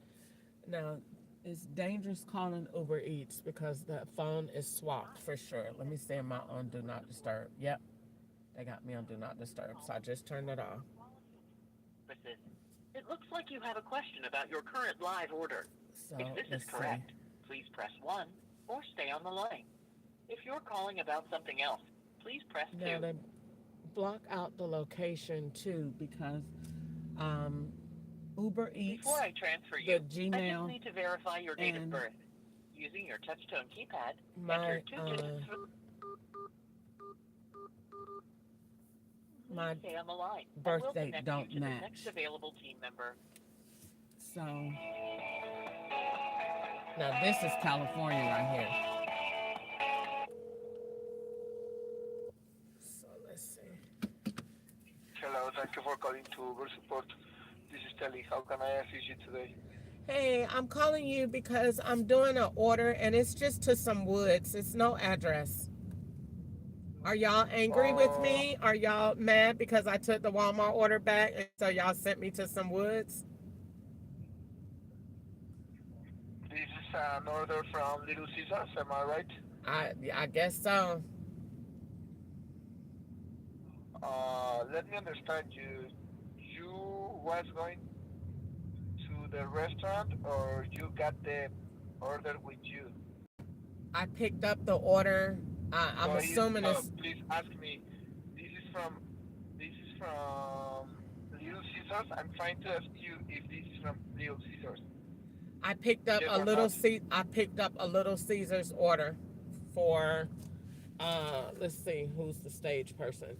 Speaker 1: Now, it's dangerous calling Uber Eats because the phone is swapped for sure. Let me see, am I on Do Not Disturb? Yep, they got me on Do Not Disturb, so I just turned it off.
Speaker 5: It looks like you have a question about your current live order.
Speaker 1: So
Speaker 5: If this
Speaker 1: let's
Speaker 5: is correct, please press 1 or stay on the line. If you're calling about something else, please press
Speaker 1: see. Now
Speaker 5: 2.
Speaker 1: they block out the location too because Uber Eats,
Speaker 5: Before I transfer
Speaker 1: the
Speaker 5: you, I just
Speaker 1: Gmail,
Speaker 5: need to verify your date of
Speaker 1: and
Speaker 5: birth. Using your touchtone keypad,
Speaker 1: my
Speaker 5: enter 2 digits.
Speaker 1: my
Speaker 5: Stay on the line.
Speaker 1: birth
Speaker 5: and we'll
Speaker 1: date
Speaker 5: connect
Speaker 1: don't
Speaker 5: you to the
Speaker 1: match.
Speaker 5: next available team member.
Speaker 1: So now this is California right here. So let's see.
Speaker 10: Hello, thank you for calling to Uber Support. This is Telly. How can I assist you today?
Speaker 1: Hey, I'm calling you because I'm doing an order and it's just to some woods. It's no address. Are y'all angry with me? Are y'all mad because I took the Walmart order back and so y'all sent me to some woods?
Speaker 10: This is an order from Little Caesars, am I right?
Speaker 1: I guess so.
Speaker 10: Let me understand you. You was going to the restaurant or you got the order with you?
Speaker 1: I picked up the order. I'm assuming it's.
Speaker 10: Please ask me. This is from Little Caesars. I'm trying to ask you if this is from Little Caesars.
Speaker 1: I picked up
Speaker 10: Yes
Speaker 1: a
Speaker 10: or
Speaker 1: little
Speaker 10: not?
Speaker 1: I picked up a Little Caesars order for let's see who's the stage person.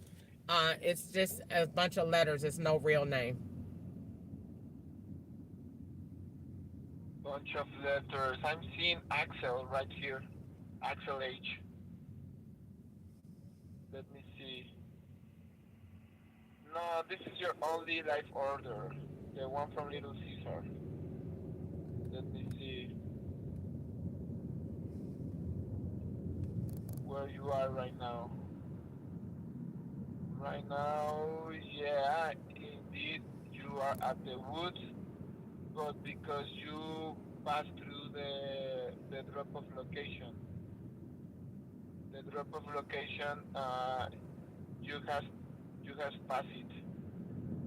Speaker 1: It's just a bunch of letters, it's no real name.
Speaker 10: Bunch of letters. I'm seeing Axel right here. Axel H. Let me see. No, this is your only live order. The one from Little Caesar. Let me see where you are right now. Right now, yeah, indeed, you are at the woods, but because you passed through the drop-off location, you has passed it.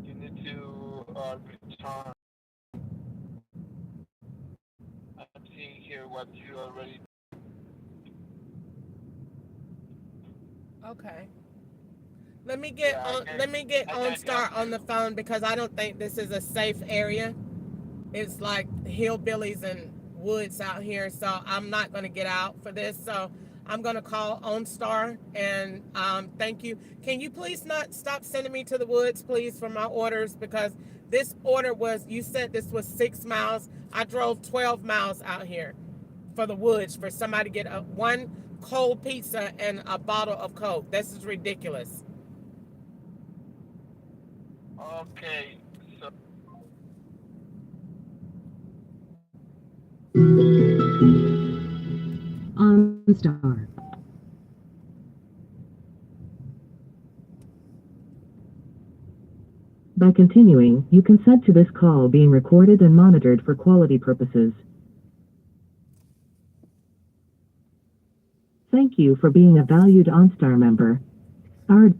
Speaker 10: You need to return. I'm seeing here what you already.
Speaker 1: Okay. Let me get
Speaker 10: Yeah,
Speaker 1: OnStar on the phone because I don't think this is a safe area. It's like hillbillies and woods out here, so I'm not going to get out for this. So I'm going to call OnStar and thank you. Can you please not stop sending me to the woods, please, for my orders? Because this order was, you said this was 6 miles. I drove 12 miles out here for the woods for somebody to get one cold pizza and a bottle of Coke. This is ridiculous.
Speaker 10: Okay, so
Speaker 11: OnStar. By continuing, you consent to this call being recorded and monitored for quality purposes. Thank you for being a valued OnStar member. Our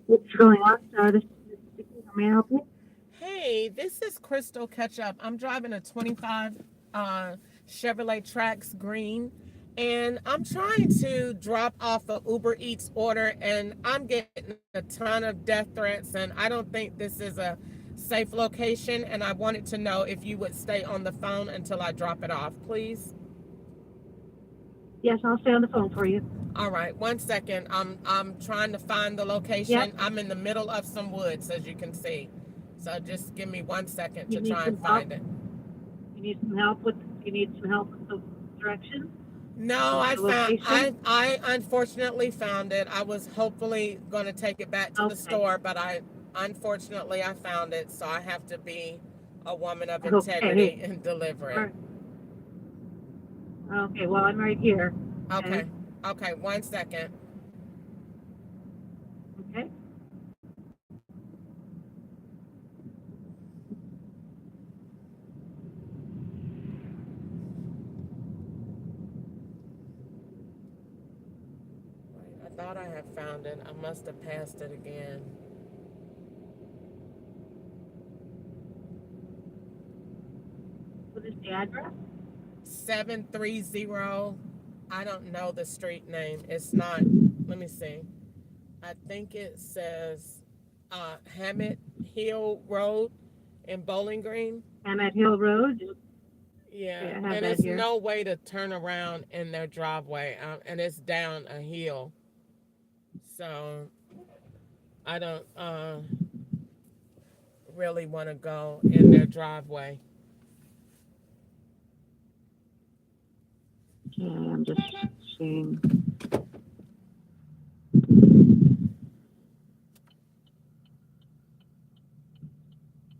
Speaker 11: What's going on, Star? This is Vicky. How may I help you?
Speaker 1: Hey, this is Crystal Ketchup. I'm driving a 25 Chevrolet Trax Green, and I'm trying to drop off a Uber Eats order, and I'm getting a ton of death threats, and I don't think this is a safe location, and I wanted to know if you would stay on the phone until I drop it off, please.
Speaker 11: Yes, I'll stay on the phone for you.
Speaker 1: All right, 1 second. I'm trying to find the location.
Speaker 11: Yep.
Speaker 1: I'm in the middle of some woods, as you can see. So just give me 1 second
Speaker 11: You
Speaker 1: to
Speaker 11: need
Speaker 1: try and
Speaker 11: some help?
Speaker 1: find it.
Speaker 11: You need some help with the directions?
Speaker 1: No, I
Speaker 11: The
Speaker 1: found
Speaker 11: location?
Speaker 1: I unfortunately found it. I was hopefully going to take it back to the
Speaker 11: Okay.
Speaker 1: store, but unfortunately I found it, so I have to be a woman of
Speaker 11: Okay.
Speaker 1: integrity and deliver it.
Speaker 11: Okay, well, I'm right here.
Speaker 1: Okay. Okay, 1 second.
Speaker 11: Okay.
Speaker 1: I thought I had found it. I must have passed it again.
Speaker 11: What is the address?
Speaker 1: 730. I don't know the street name. It's not. Let me see. I think it says Hammett Hill Road in Bowling Green.
Speaker 11: Hammett Hill Road.
Speaker 1: Yeah,
Speaker 11: Yeah, I have
Speaker 1: and
Speaker 11: that
Speaker 1: there's
Speaker 11: here.
Speaker 1: no way to turn around in their driveway, and it's down a hill. So I don't really want to go in their driveway.
Speaker 11: Okay, I'm just seeing.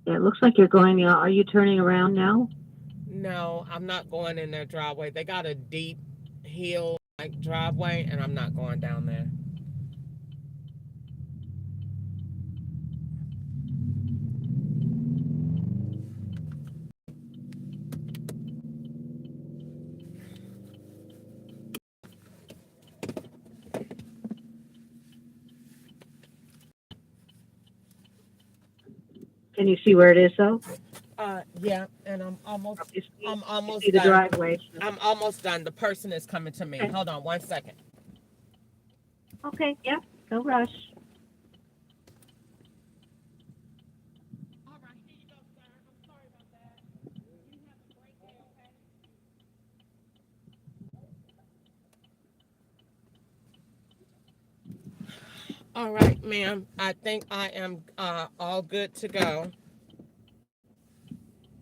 Speaker 11: Yeah, it looks like you're going. Are you turning around now?
Speaker 1: No, I'm not going in their driveway. They got a deep hill like driveway, and I'm not going down there.
Speaker 11: Can you see where it is, though?
Speaker 1: Yeah, and I'm almost
Speaker 11: You see,
Speaker 1: I'm
Speaker 11: you
Speaker 1: almost
Speaker 11: see the
Speaker 1: done.
Speaker 11: driveway.
Speaker 1: I'm almost done. The person is coming to me.
Speaker 11: Okay.
Speaker 1: Hold on 1 second.
Speaker 11: Okay, yeah, no rush.
Speaker 1: All right, here you go, sir. I'm sorry about that. You have a great day, okay? All right, ma'am. I think I am all good to go.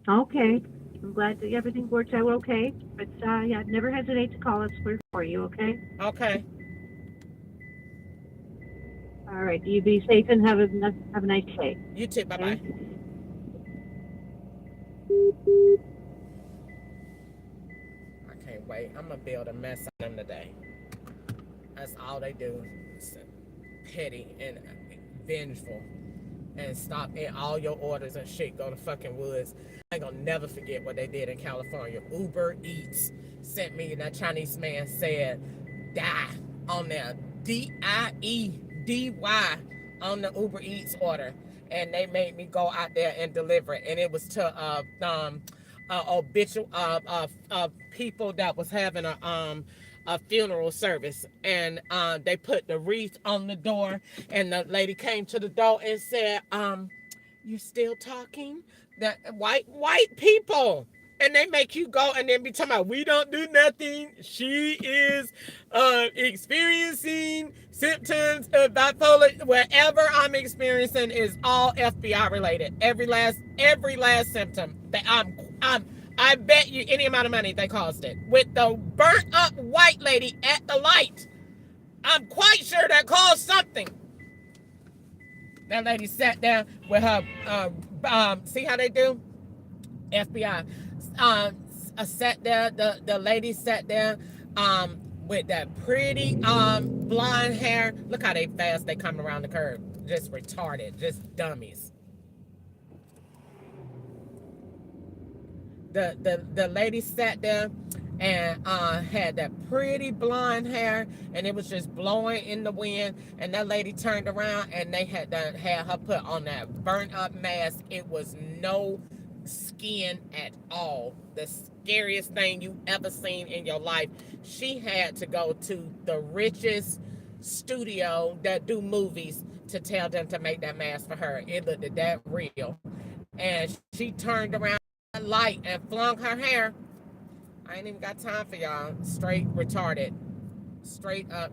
Speaker 11: Okay, I'm glad that everything worked out okay. But yeah, never hesitate to call us. We're for you. Okay.
Speaker 1: Okay.
Speaker 11: All right. You be safe and have a nice day.
Speaker 1: You too. Bye bye.
Speaker 11: Okay.
Speaker 1: I can't wait. I'm gonna build a mess on them today. That's all they do. Is petty and vengeful. And stop in all your orders and shit. Go to fucking woods. I ain't gonna never forget what they did in California. Uber Eats sent me, and that Chinese man said, die on there. DIEDY on the Uber Eats order. And they made me go out there and deliver it. And it was to people that was having a funeral service, and they put the wreath on the door, and the lady came to the door and said, "You still talking?" That white people, And they make you go and then be talking about, we don't do nothing. She is experiencing symptoms of bipolar. Whatever I'm experiencing is all FBI related. Every last symptom. That I bet you any amount of money they caused it. With the burnt up white lady at the light, I'm quite sure that caused something. That lady sat down with her, see how they do? FBI. Sat there, the lady sat there with that pretty blonde hair. Look how fast they come around the curve. Just retarded, just dummies. The lady sat there and had that pretty blonde hair, and it was just blowing in the wind. And that lady turned around, and they had her put on that burnt up mask. It was no skin at all. The scariest thing you ever seen in your life. She had to go to the richest studio that do movies to tell them to make that mask for her. It looked that real. And she turned around light and flung her hair. I ain't even got time for y'all. Straight retarded. Straight up.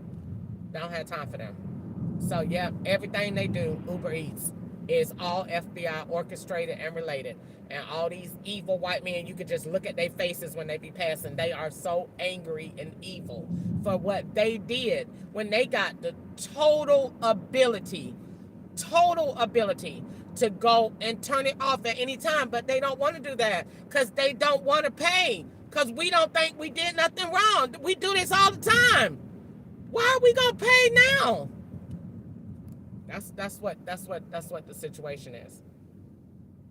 Speaker 1: Don't have time for them. So yeah, everything they do, Uber Eats, is all FBI orchestrated and related. And all these evil white men, you could just look at their faces when they be passing. They are so angry and evil for what they did when they got the total ability to go and turn it off at any time. But they don't want to do that because they don't want to pay, because we don't think we did nothing wrong. We do this all the time. Why are we gonna pay now? That's what the situation is.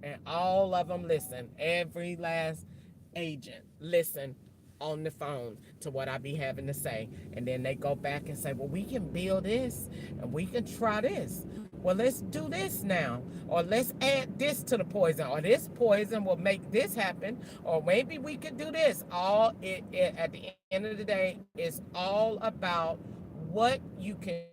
Speaker 1: And all of them listen. Every last agent listen on the phone to what I be having to say. And then they go back and say, well, we can build this and we can try this. Well, let's do this now. Or let's add this to the poison. Or this poison will make this happen. Or maybe we could do this. At the end of the day, it's all about what you can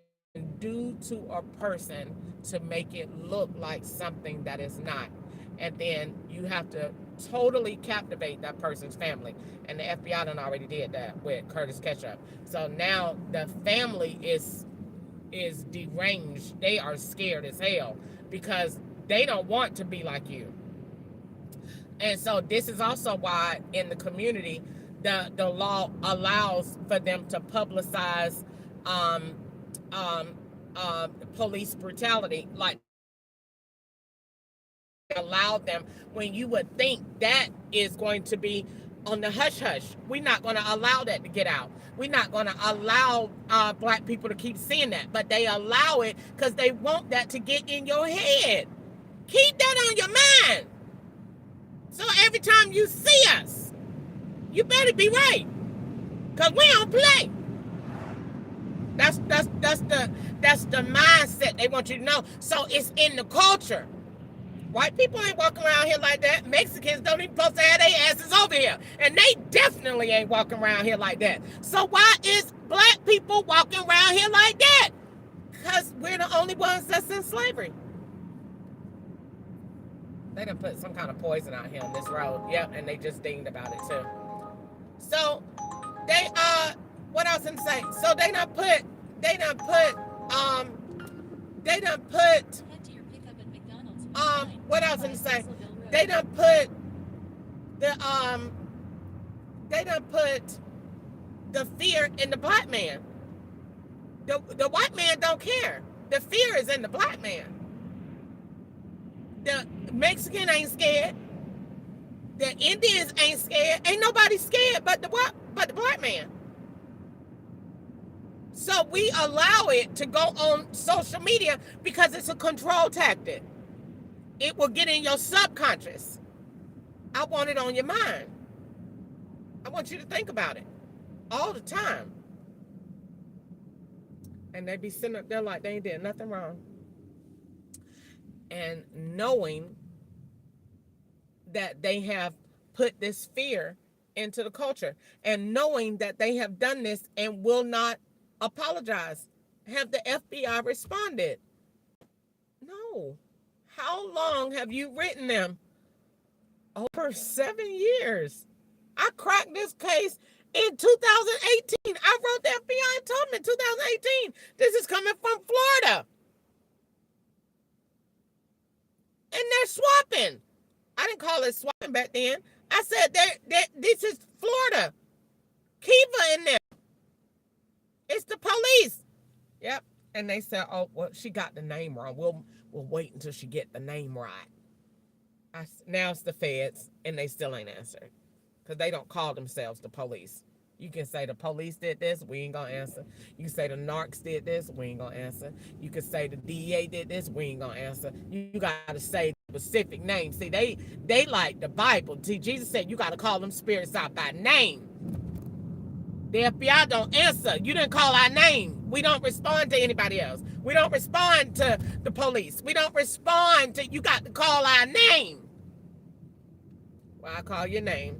Speaker 1: do to a person to make it look like something that is not. And then you have to totally captivate that person's family. And the FBI done already did that with Curtis Ketchup. So now the family is deranged. They are scared as hell because they don't want to be like you. And so this is also why in the community, the law allows for them to publicize police brutality, like allowed them, when you would think that is going to be on the hush hush. We're not going to allow that to get out. We're not going to allow black people to keep seeing that, but they allow it because they want that to get in your head. Keep that on your mind. So every time you see us, you better be right, because we don't play. That's the mindset they want you to know. So it's in the culture. White people ain't walking around here like that. Mexicans don't even supposed to have their asses over here. And they definitely ain't walking around here like that. So why is black people walking around here like that? Because we're the only ones that's in slavery. They done put some kind of poison out here on this road. Yep, and they just dinged about it too. So they what else I'm saying? So they done put what else I'm saying? They done put the fear in the black man. The white man don't care. The fear is in the black man. The Mexican ain't scared. The Indians ain't scared. Ain't nobody scared but the black man. So we allow it to go on social media because it's a control tactic. It will get in your subconscious. I want it on your mind. I want you to think about it all the time. And they be sitting up there like they ain't did nothing wrong. And knowing that they have put this fear into the culture, and knowing that they have done this and will not apologize. Have the FBI responded? No. How long have you written them? over 7 years. I cracked this case in 2018. I wrote the FBI and told them in 2018. This is coming from Florida. And they're swapping. I didn't call it swapping back then. I said this is Florida. Kiva in there. It's the police. Yep. And they said, oh, well, she got the name wrong. We'll wait until she get the name right. Now it's the feds, and they still ain't answered. Because they don't call themselves the police. You can say the police did this, we ain't gonna answer. You can say the narcs did this, we ain't gonna answer. You can say the DEA did this, we ain't gonna answer. You gotta say specific names. See, they like the Bible. See, Jesus said you gotta call them spirits out by name. The FBI don't answer. You didn't call our name. We don't respond to anybody else. We don't respond to the police. We don't respond to, you got to call our name. Well, I call your name.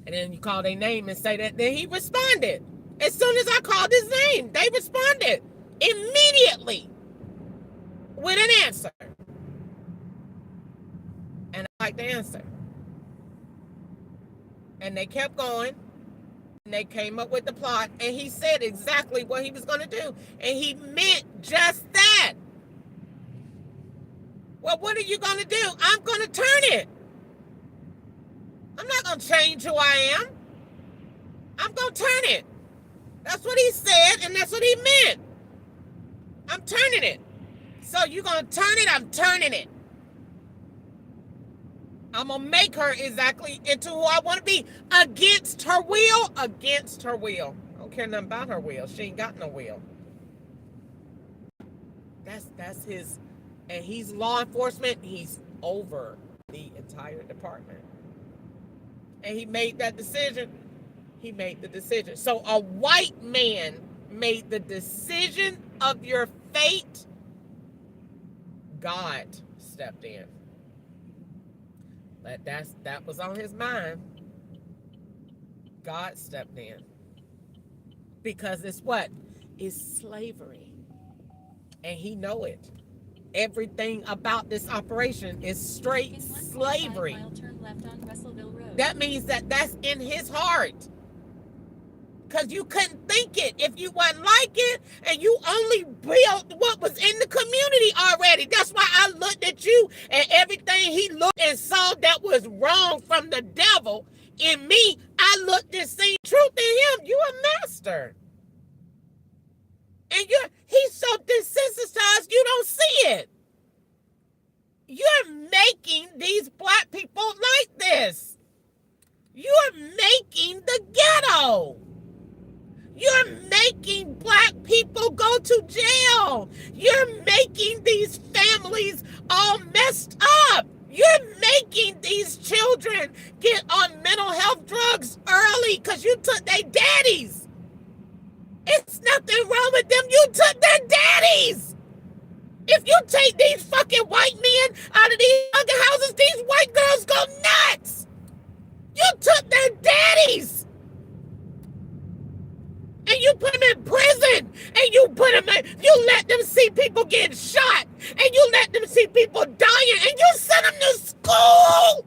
Speaker 1: And then you call their name and say that. Then he responded. As soon as I called his name, they responded immediately with an answer. And I like the answer. And they kept going. And they came up with the plot. And he said exactly what he was going to do. And he meant just that. Well, what are you going to do? I'm going to turn it. I'm not going to change who I am. I'm going to turn it. That's what he said, and that's what he meant. I'm turning it. So you're going to turn it? I'm turning it. I'm going to make her exactly into who I want to be. Against her will. Against her will. I don't care nothing about her will. She ain't got no will. That's his. And he's law enforcement. He's over the entire department. And he made that decision. He made the decision. So a white man made the decision of your fate. God stepped in. That was on his mind. God stepped in. Because it's what? It's slavery. And he know it. Everything about this operation is straight slavery. That means that's in his heart. Because you couldn't think it if you wasn't like it, and you only built what was in the community already. That's why I looked at you and everything he looked and saw that was wrong from the devil in me, I looked and seen truth in him. You a master. And he's so desensitized you don't see it. You're making these black people like this. You're making the ghetto. You're making black people go to jail. You're making these families all messed up. You're making these children get on mental health drugs early because you took their daddies. It's nothing wrong with them. You took their daddies. If you take these fucking white men out of these fucking houses, these white girls go nuts. You took their daddies. And you put them in prison. And you let them see people getting shot. And you let them see people dying. And you sent them to school.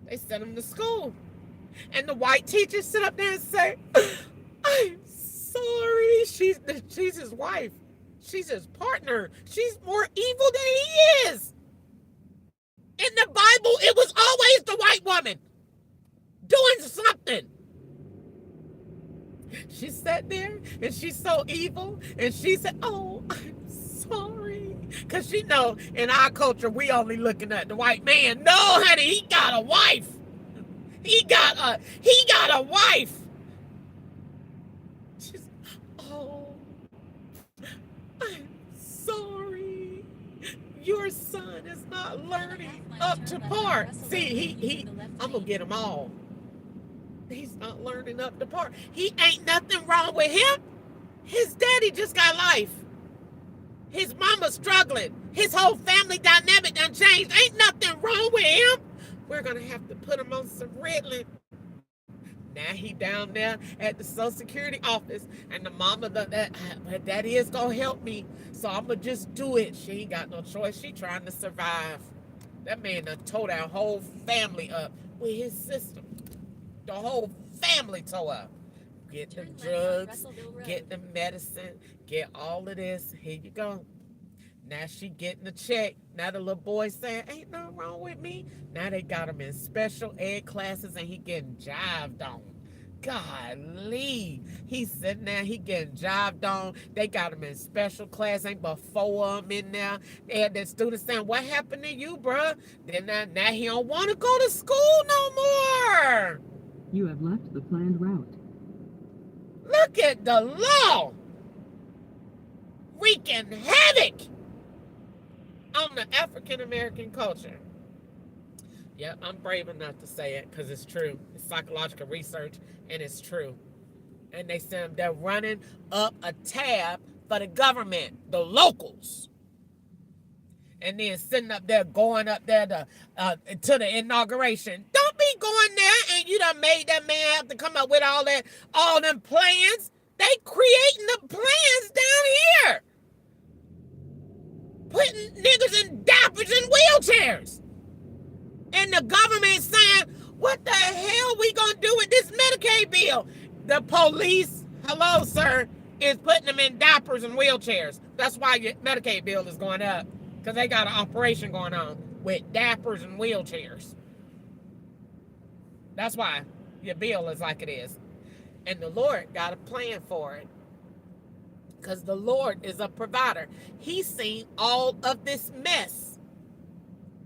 Speaker 1: They sent them to school. And the white teachers sit up there and say, I'm sorry. She's his wife. She's his partner. She's more evil than he is. In the Bible, it was always the white woman doing something. She sat there and she's so evil. And she said, oh, I'm sorry. Because she know in our culture, we only looking at the white man. No, honey, he got a wife. He got a wife. She's, oh, I'm sorry. Your son is not learning up to par. See, I'm going to get them all. He's not learning up to par. He ain't nothing wrong with him. His daddy just got life. His mama's struggling. His whole family dynamic done changed. Ain't nothing wrong with him. We're going to have to put him on some Ritalin. Now he down there at the Social Security office. And the mama, that daddy is going to help me. So I'm going to just do it. She ain't got no choice. She trying to survive. That man done tore that whole family up with his system. The whole family tore up. Get the
Speaker 9: Turn left on
Speaker 1: drugs,
Speaker 9: Russellville Road.
Speaker 1: get the medicine, get all of this. Here you go. Now she getting the check. Now the little boy saying, ain't nothing wrong with me. Now they got him in special ed classes and he getting jived on. Golly. He's sitting there, he getting jived on. They got him in special class. Ain't but 4 of them in there. They had the students saying, what happened to you, bruh? Then now he don't want to go to school no more.
Speaker 12: You have left the planned route.
Speaker 1: Look at the law wreaking havoc on the African American culture. Yeah, I'm brave enough to say it because it's true. It's psychological research and it's true. And they said they're running up a tab for the government, the locals. And then sitting up there, going up there to the inauguration. Don't be going there and you done made that man have to come up with all them plans. They creating the plans down here. Putting niggas in diapers and wheelchairs. And the government saying, what the hell we gonna do with this Medicaid bill? The police, hello, sir, is putting them in diapers and wheelchairs. That's why your Medicaid bill is going up. Because they got an operation going on with diapers and wheelchairs. That's why your bill is like it is. And the Lord got a plan for it. Because the Lord is a provider. He's seen all of this mess.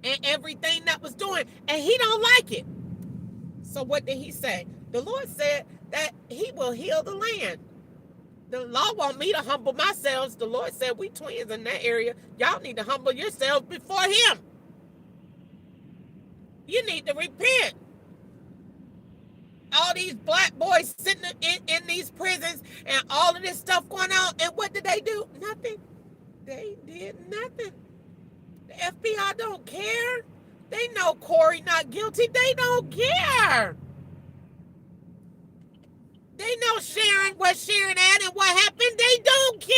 Speaker 1: And everything that was doing. And he don't like it. So what did he say? The Lord said that he will heal the land. The law want me to humble myself. The Lord said we twins in that area. Y'all need to humble yourselves before him. You need to repent. All these black boys sitting in these prisons and all of this stuff going on. And what did they do? Nothing. They did nothing. The FBI don't care. They know Corey not guilty. They don't care. They know Sharon, what Sharon had and what happened. They don't care.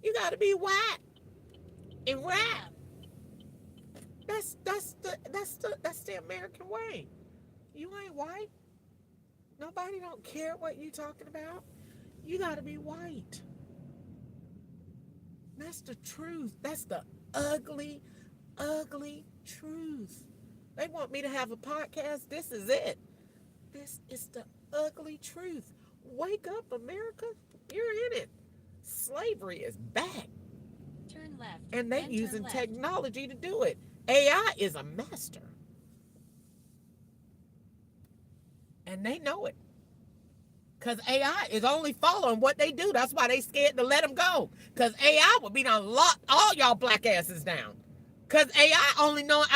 Speaker 1: You gotta be white and rap. That's the American way. You ain't white. Nobody don't care what you talking about. You gotta be white. That's the truth. That's the ugly truth. They want me to have a podcast. This is it. This is the ugly truth. Wake up, America. You're in it. Slavery is back.
Speaker 9: Turn left.
Speaker 1: And they
Speaker 9: then
Speaker 1: using
Speaker 9: turn left.
Speaker 1: technology to do it. AI is a master. And they know it. Because AI is only following what they do. That's why they scared to let them go. Because AI would be done lock all y'all black asses down. Because AI I only know what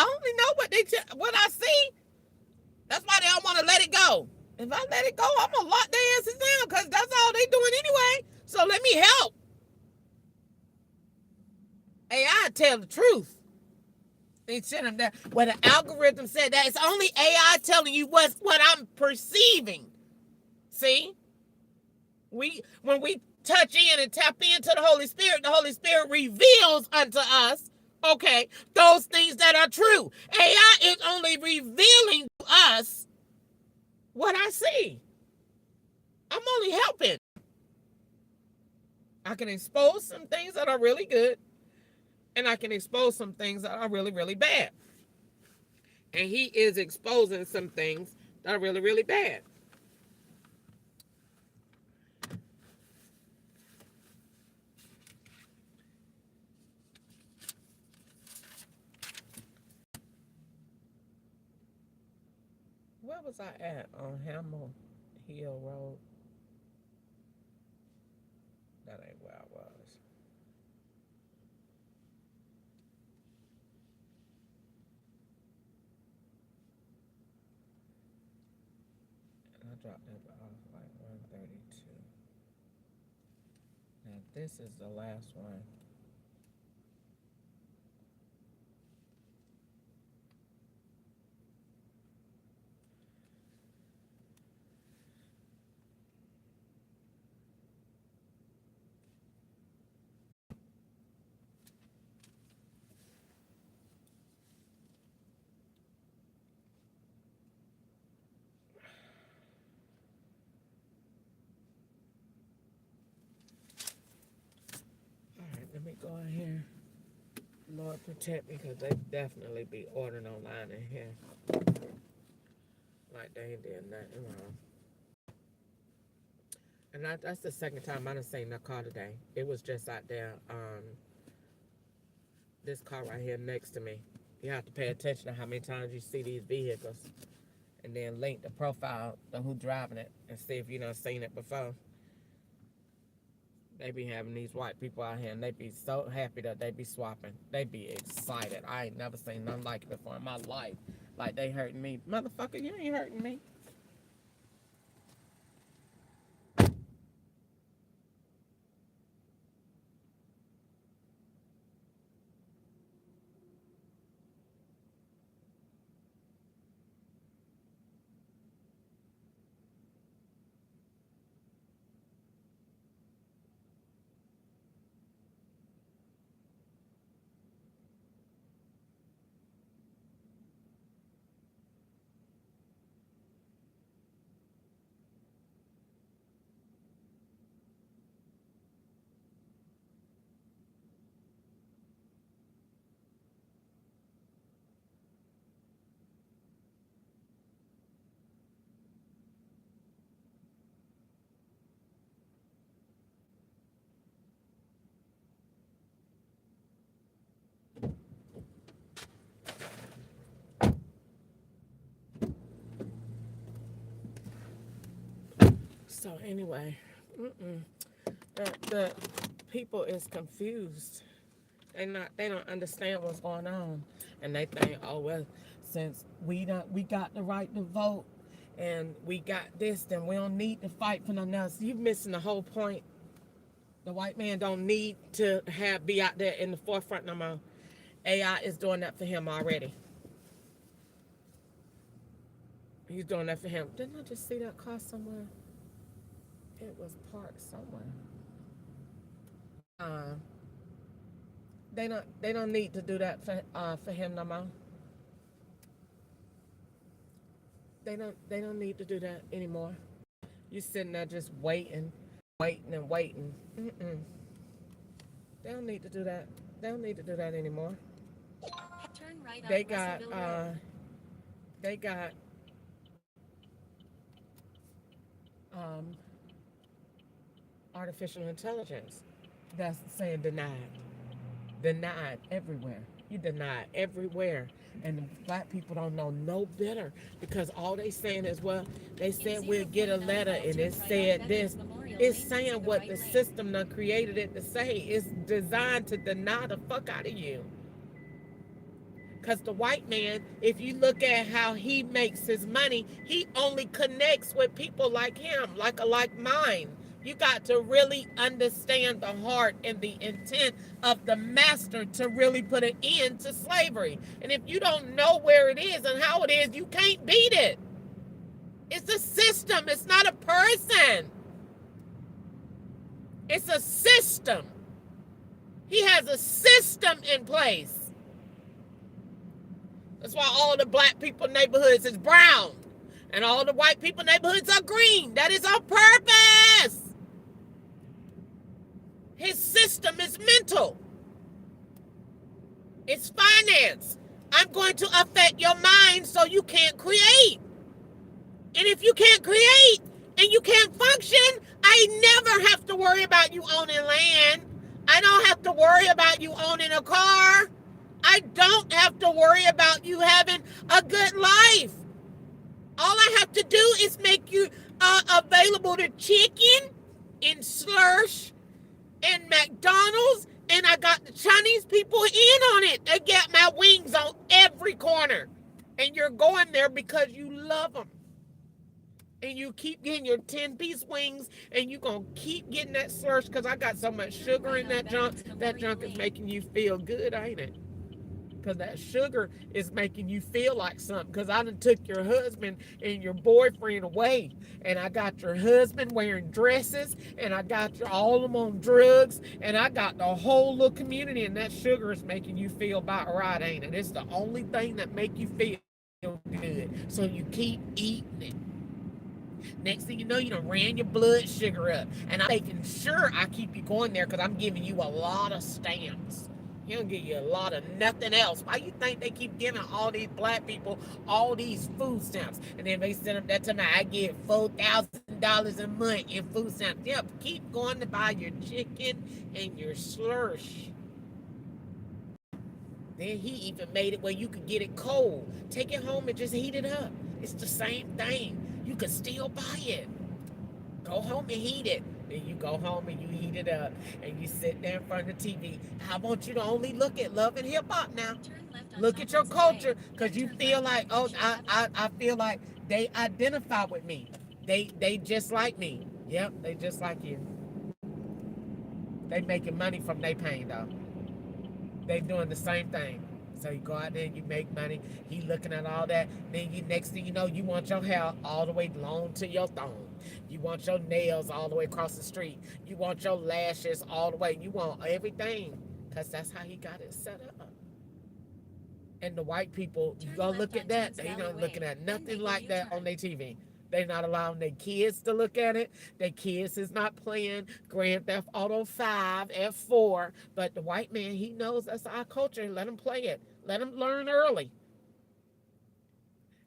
Speaker 1: I see. That's why they don't want to let it go. If I let it go, I'm going to lock their asses down because that's all they doing anyway. So let me help. AI tell the truth. They sent them there. Where the algorithm said that it's only AI telling you what I'm perceiving. See? When we touch in and tap into the Holy Spirit reveals unto us, okay, those things that are true. AI is only revealing to us what I see. I'm only helping. I can expose some things that are really good, and I can expose some things that are really, really bad. And he is exposing some things that are really, really bad. Where was I at on Hamel Hill Road? That ain't where I was. And I dropped it off like 132. Now this is the last one. go in here. Lord protect me, because they definitely be ordering online in here. Like they ain't doing nothing wrong. And that's the second time I done seen that car today. It was just out there. This car right here next to me. You have to pay attention to how many times you see these vehicles. And then link the profile of who driving it and see if you done seen it before. They be having these white people out here and they be so happy that they be swapping. They be excited. I ain't never seen nothing like it before in my life. Like they hurting me. Motherfucker, you ain't hurting me. So anyway, the people is confused. They don't understand what's going on, and they think, oh well, since we got the right to vote, and we got this, then we don't need to fight for nothing else. You're missing the whole point. The white man don't need to be out there in the forefront no more. AI is doing that for him already. He's doing that for him. Didn't I just see that car somewhere? It was parked somewhere. They don't need to do that for him no more. They don't need to do that anymore. You sitting there just waiting. They don't need to do that. They don't need to do that anymore.
Speaker 9: Turn right on
Speaker 1: They got artificial intelligence that's saying denied everywhere. You denied everywhere, and the black people don't know no better, because all they saying is, well, they said we'll get a letter and it said this. It's saying what the system that created it to say. It's designed to deny the fuck out of you. Because the white man, if you look at how he makes his money, he only connects with people like him, like mine. You got to really understand the heart and the intent of the master to really put an end to slavery. And if you don't know where it is and how it is, you can't beat it. It's a system. It's not a person. It's a system. He has a system in place. That's why all the black people neighborhoods is brown and all the white people neighborhoods are green. That is on purpose. His system is mental. It's finance. I'm going to affect your mind so you can't create. And if you can't create and you can't function, I never have to worry about you owning land. I don't have to worry about you owning a car. I don't have to worry about you having a good life. All I have to do is make you available to chicken and Slursh and McDonald's, and I got the Chinese people in on it. They got my wings on every corner. And you're going there because you love them. And you keep getting your 10-piece wings, and you're going to keep getting that Slursh because I got so much sugar in that junk. That junk is making you feel good, ain't it? Because that sugar is making you feel like something. Because I done took your husband and your boyfriend away. And I got your husband wearing dresses. And I got all of them on drugs. And I got the whole little community. And that sugar is making you feel about right, ain't it? It's the only thing that make you feel good. So you keep eating it. Next thing you know, you done ran your blood sugar up. And I'm making sure I keep you going there because I'm giving you a lot of stamps. He don't give you a lot of nothing else. Why you think they keep giving all these black people all these food stamps? And then they send them that to me, I get $4,000 a month in food stamps. Yep, keep going to buy your chicken and your slursh. Then he even made it where you could get it cold. Take it home and just heat it up. It's the same thing. You could still buy it. Go home and heat it. Then you go home and you heat it up and you sit there in front of the TV. I want you to only look at Love and Hip Hop now. Look at your culture, because you feel like, oh, I feel like they identify with me. They just like me. Yep, they just like you. They making money from their pain though. They doing the same thing. So you go out there and you make money. He looking at all that. Then you, next thing you know, you want your hair all the way long to your thumb. You want your nails all the way across the street. You want your lashes all the way. You want everything, because that's how he got it set up. And the white people, you go look at that. They not looking at nothing like that on their TV. They're not allowing their kids to look at it. Their kids is not playing Grand Theft Auto 5 at 4. But the white man, he knows that's our culture. Let him play it. Let him learn early.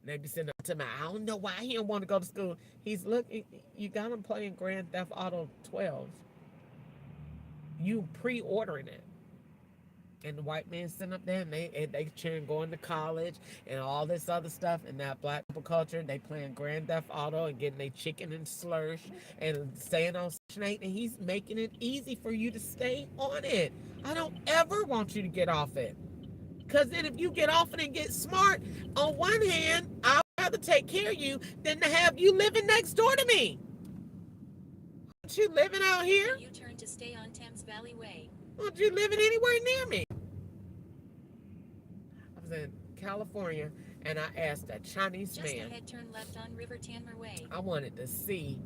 Speaker 1: They be sitting up to me, I don't know why he don't want to go to school. He's looking, you got him playing Grand Theft Auto 12. You pre-ordering it. And the white man sitting up there and they cheering going to college and all this other stuff. And that black people culture, they playing Grand Theft Auto and getting their chicken and slursh and staying on Section 8. And he's making it easy for you to stay on it. I don't ever want you to get off it. Because then if you get off it and get smart, on one hand, I'd rather take care of you than to have you living next door to me. Aren't you living out here?
Speaker 9: You turn to stay on Thames Valley Way.
Speaker 1: Aren't you living anywhere near me? I was in California and I asked a Chinese
Speaker 9: Just
Speaker 1: man.
Speaker 9: ahead, turn left on River Tanmer Way.
Speaker 1: I wanted to see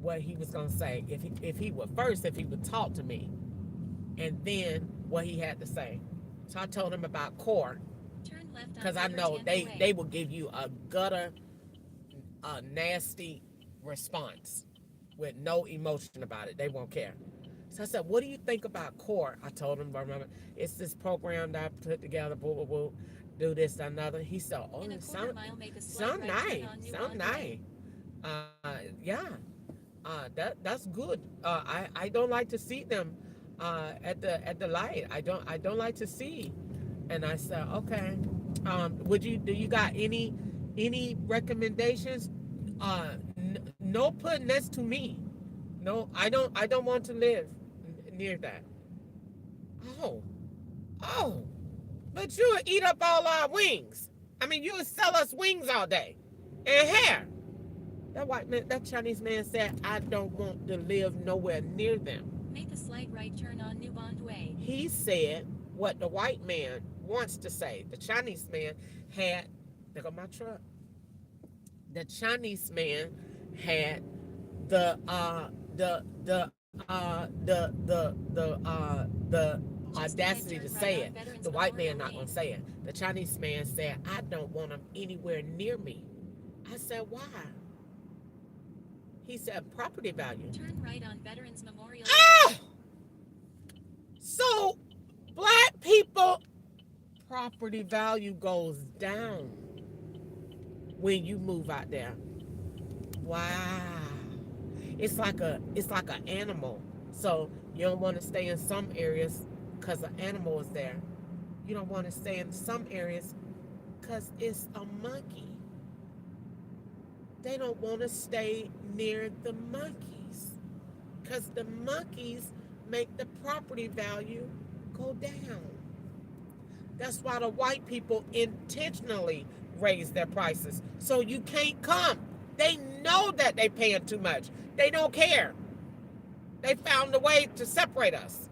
Speaker 1: what he was gonna say. If he would talk to me, and then what he had to say. So I told him about CORE,
Speaker 9: Turn left on
Speaker 1: because I
Speaker 9: River
Speaker 1: know
Speaker 9: Tanmer Way.
Speaker 1: they will give you a gutter, a nasty response with no emotion about it. They won't care. So I said, what do you think about CORE? I told him, remember, it's this program that I put together, boo, boo, boo, do this, another. He said, oh,
Speaker 9: In a
Speaker 1: it
Speaker 9: quarter mile, make a slight
Speaker 1: sound
Speaker 9: right
Speaker 1: nice,
Speaker 9: turn on New
Speaker 1: sound
Speaker 9: Bond Way.
Speaker 1: nice. Yeah, that's good. I don't like to see them at the light. I don't like to see. And I said, okay. Do you got any recommendations? No put next to me. No, I don't want to live near that. Oh, but you would eat up all our wings. I mean, you would sell us wings all day and hair. That white man, that Chinese man said, I don't want to live nowhere near them.
Speaker 9: Make a slight right turn on New Bond Way.
Speaker 1: He said what the white man wants to say. The Chinese man had, look at my truck. The Chinese man had the audacity to say it. The white man not gonna say it. The Chinese man said, I don't want them anywhere near me. I said, why? He said, property value.
Speaker 9: Turn right on Veterans Memorial.
Speaker 1: Ah! So, black people, property value goes down when you move out there. Wow. It's like an animal. So you don't want to stay in some areas because the animal is there. You don't want to stay in some areas because it's a monkey. They don't want to stay near the monkeys because the monkeys make the property value go down. That's why the white people intentionally raise their prices. So you can't come. They know that they're paying too much. They don't care. They found a way to separate us.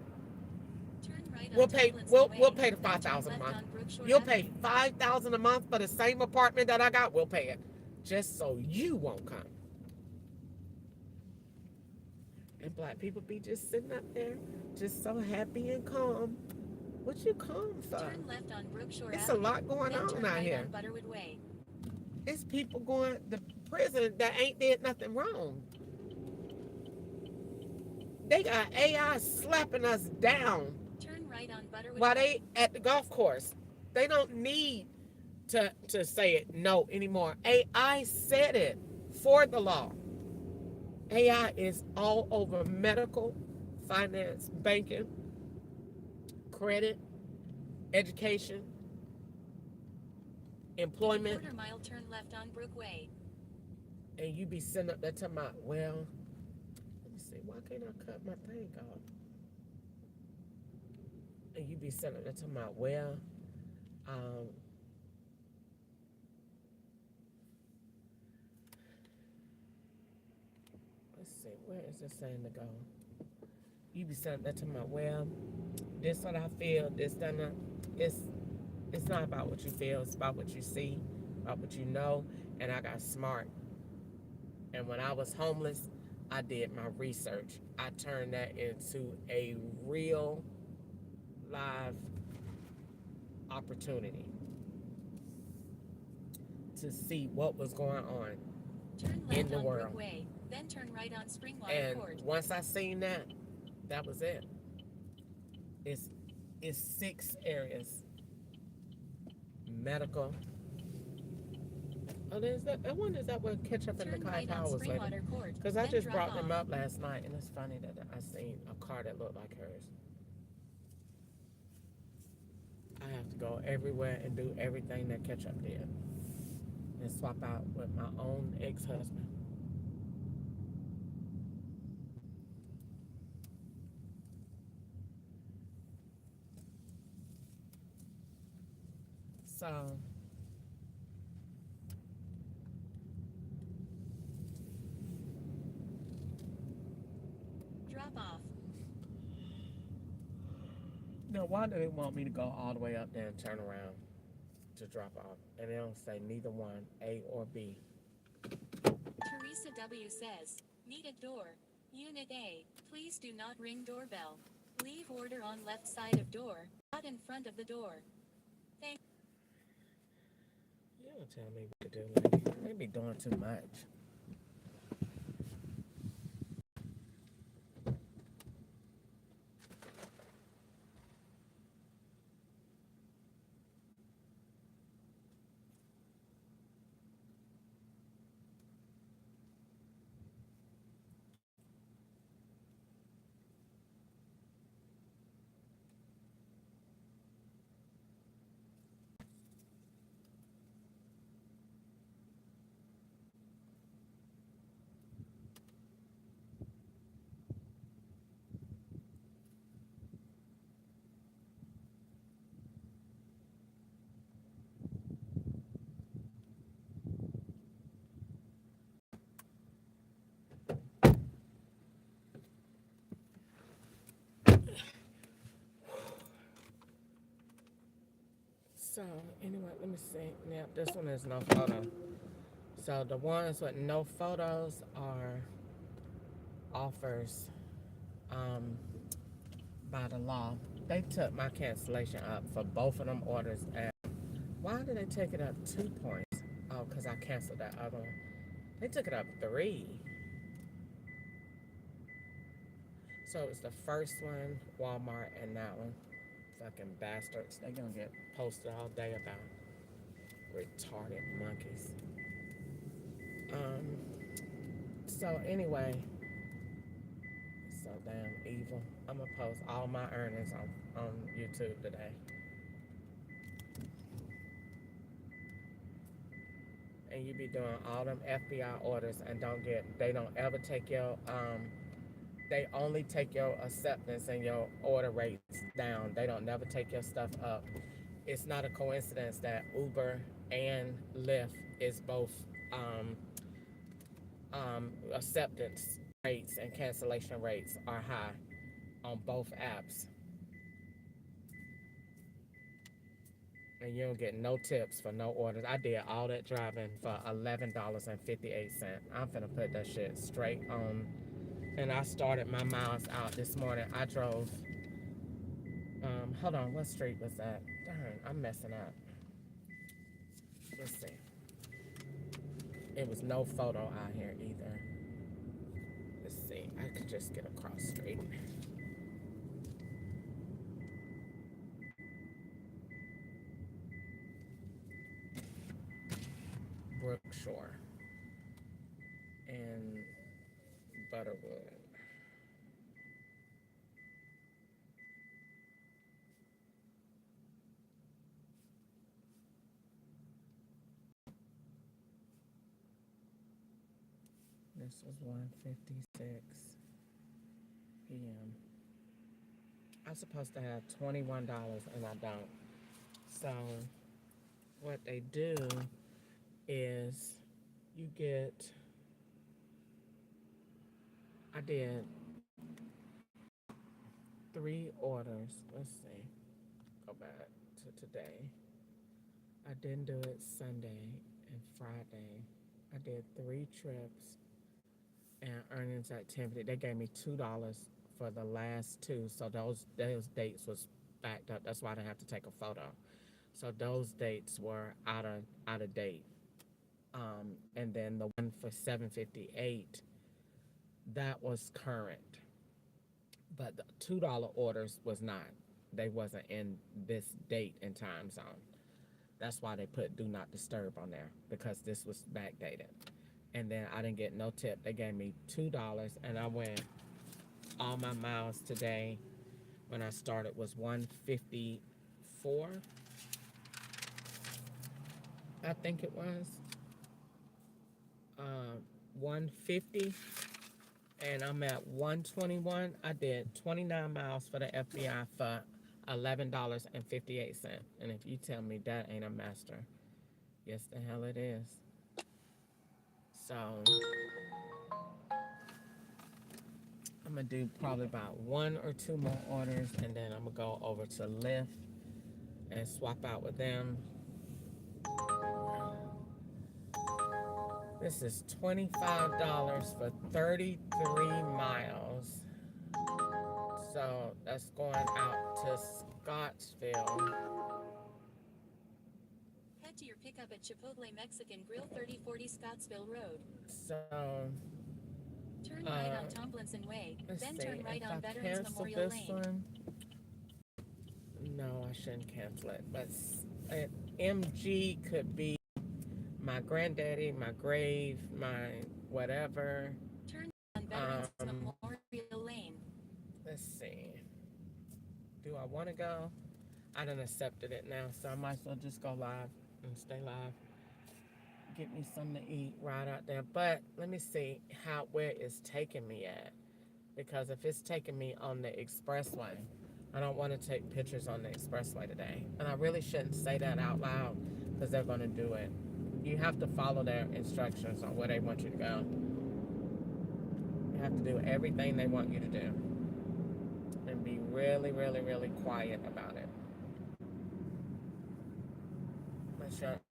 Speaker 9: Turn right
Speaker 1: We'll
Speaker 9: on
Speaker 1: pay
Speaker 9: Tomlinson
Speaker 1: we'll
Speaker 9: Way.
Speaker 1: pay the
Speaker 9: Then turn
Speaker 1: $5,000 a
Speaker 9: left
Speaker 1: month.
Speaker 9: on Brookshore
Speaker 1: You'll
Speaker 9: Avenue.
Speaker 1: pay $5,000 a month for the same apartment that I got. We'll pay it. Just so you won't come. And black people be just sitting up there, just so happy and calm. What you calm for?
Speaker 9: Turn left on Brookshore
Speaker 1: It's a
Speaker 9: Avenue.
Speaker 1: lot going
Speaker 9: Then
Speaker 1: on
Speaker 9: turn
Speaker 1: out
Speaker 9: right
Speaker 1: here.
Speaker 9: on Butterwood Way.
Speaker 1: It's people going, prison that ain't did nothing wrong. They got AI slapping us down
Speaker 9: Turn right on Butterwood
Speaker 1: while
Speaker 9: Way.
Speaker 1: they at the golf course. They don't need to say it no anymore. AI said it for the law. AI is all over medical, finance, banking, credit, education, employment,
Speaker 9: Quarter mile turn left on Brook Way.
Speaker 1: and you be sitting up there talking about, well, let me see, why can't I cut my thing off? And you be sitting up there talking about, well, let's see, where is this saying to go? You be sitting up there talking about, well, this what I feel, this, that, that. It's not about what you feel, it's about what you see, about what you know, and I got smart. And when I was homeless, I did my research. I turned that into a real live opportunity to see what was going on
Speaker 9: Turn
Speaker 1: in
Speaker 9: left
Speaker 1: the
Speaker 9: on
Speaker 1: world.
Speaker 9: Brook Way, then turn right on Springwater
Speaker 1: And
Speaker 9: Court.
Speaker 1: once I seen that, that was it. It's 6 areas. Medical. Oh, there's that. I wonder is that where Ketchup and
Speaker 9: Turn
Speaker 1: Nakai
Speaker 9: right on
Speaker 1: Power was living?
Speaker 9: Springwater Court,
Speaker 1: Because I
Speaker 9: then
Speaker 1: just
Speaker 9: drive
Speaker 1: brought them
Speaker 9: off.
Speaker 1: up last night, and it's funny that I seen a car that looked like hers. I have to go everywhere and do everything that Ketchup did, and swap out with my own ex-husband. So
Speaker 9: Drop off.
Speaker 1: now, why do they want me to go all the way up there and turn around to drop off? And they don't say neither one, A or B.
Speaker 9: Teresa W. says, need a door. Unit A, please do not ring doorbell. Leave order on left side of door, not in front of the door. Thank
Speaker 1: You don't tell me what to do, lady. They be doing too much. So, anyway, let me see. Now, this one is no photo. So, the ones with no photos are offers by the law. They took my cancellation up for both of them orders. And why did they take it up 2 points? Oh, because I canceled that other one. They took it up 3. So, it's the first one, Walmart, and that one. Fucking bastards. They gonna get posted all day about retarded monkeys. So anyway, it's so damn evil. I'm gonna post all my earnings on YouTube today. And you be doing all them FBI orders and they don't ever take your they only take your acceptance and your order rates down. They don't never take your stuff up. It's not a coincidence that Uber and Lyft is both acceptance rates and cancellation rates are high on both apps. And you don't get no tips for no orders. I did all that driving for $11.58. I'm finna put that shit straight on. And I started my miles out this morning. I drove, hold on, what street was that? Darn, I'm messing up. Let's see. It was no photo out here either. Let's see. I could just get across street. Brookshore and Butterwood. This was 1:56 p.m. I'm supposed to have $21 and I don't. So what they do is you get, I did 3 orders. Let's see, go back to today. I didn't do it Sunday and Friday. I did 3 trips and earnings activity. They gave me $2 for the last 2. So those dates was backed up. That's why I didn't have to take a photo. So those dates were out of date. And then the one for 758, that was current. But the $2 orders was not. They wasn't in this date and time zone. That's why they put do not disturb on there, because this was backdated. And then I didn't get no tip. They gave me $2 and I went, all my miles today when I started was 154. I think it was 150, and I'm at 121. I did 29 miles for the FBI for $11.58. And if you tell me that ain't a master, yes the hell it is. So I'm gonna do probably about 1 or 2 more orders, and then I'm gonna go over to Lyft and swap out with them. This is $25 for 33 miles. So that's going out to Scottsville.
Speaker 9: Head to your pickup at Chipotle Mexican Grill, 3040 Scottsville Road.
Speaker 1: So
Speaker 9: Turn right on Tomlinson Way, then turn right on Veterans Memorial Lane.
Speaker 1: One, no, I shouldn't cancel it. But MG could be my granddaddy, my grave, my whatever.
Speaker 9: Turn on Veterans Memorial Lane.
Speaker 1: Let's see. Do I want to go? I done accepted it now, so I might as well just go live and stay live. Get me something to eat right out there. But let me see where it's taking me at. Because if it's taking me on the expressway, I don't want to take pictures on the expressway today. And I really shouldn't say that out loud, because they're going to do it. You have to follow their instructions on where they want you to go. You have to do everything they want you to do. And be really, really, really quiet about it.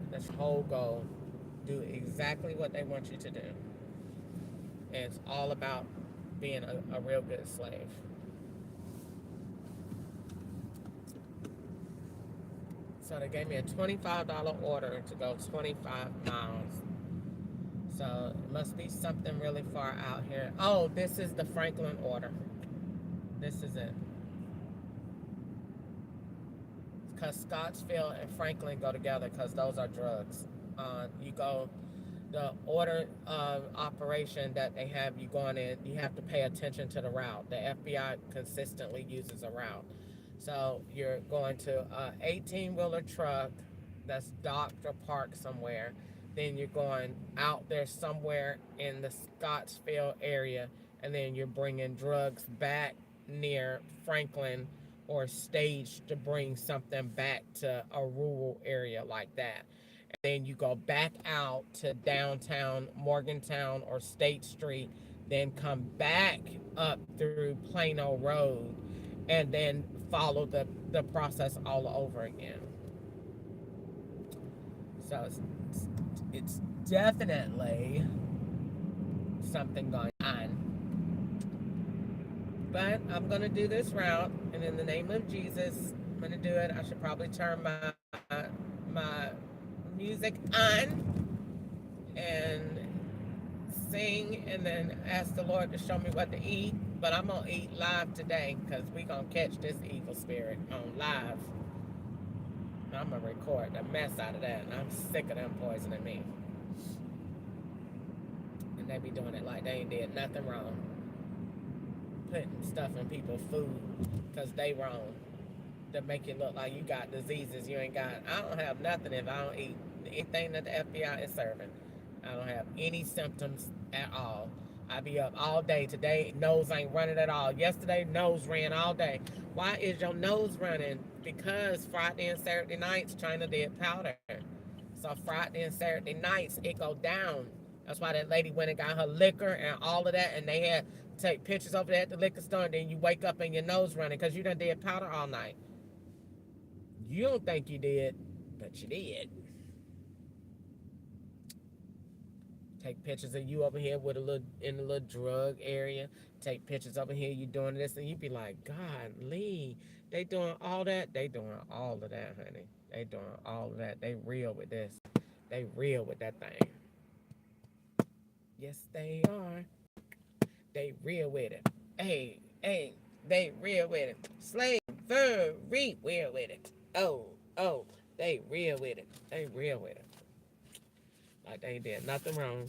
Speaker 1: That's your whole goal. Do exactly what they want you to do. And it's all about being a real good slave. So they gave me a $25 order to go 25 miles. So it must be something really far out here. Oh, this is the Franklin order. This is it. Because Scottsville and Franklin go together, because those are drugs. The order of operation that they have you going in, you have to pay attention to the route. The FBI consistently uses a route. So you're going to an 18-wheeler truck that's docked or parked somewhere. Then you're going out there somewhere in the Scottsville area, and then you're bringing drugs back near Franklin or Stage to bring something back to a rural area like that. And then you go back out to downtown Morgantown or State Street, then come back up through Plano Road, and then follow the process all over again. So it's definitely something going on. But I'm going to do this route, and in the name of Jesus, I'm going to do it. I should probably turn my music on and sing and then ask the Lord to show me what to eat. But I'm going to eat live today because we going to catch this evil spirit on live. I'm going to record the mess out of that. And I'm sick of them poisoning me. And they be doing it like they ain't did nothing wrong. Putting stuff in people's food because they wrong. To make it look like you got diseases you ain't got. I don't have nothing if I don't eat anything that the FBI is serving. I don't have any symptoms at all. I be up all day. Today, nose ain't running at all. Yesterday, nose ran all day. Why is your nose running? Because Friday and Saturday nights, China did powder. So Friday and Saturday nights, it go down. That's why that lady went and got her liquor and all of that, and they had to take pictures over there at the liquor store, and then you wake up and your nose running because you done did powder all night. You don't think you did, but you did. Take pictures of you over here with in a little drug area. Take pictures over here, you doing this, and you be like, God, Lee, they doing all that. They doing all of that, honey. They doing all of that. They real with this. They real with that thing. Yes, they are. They real with it. Hey, they real with it. Slavery real with it. Oh, they real with it. They real with it. Like they ain't did nothing wrong.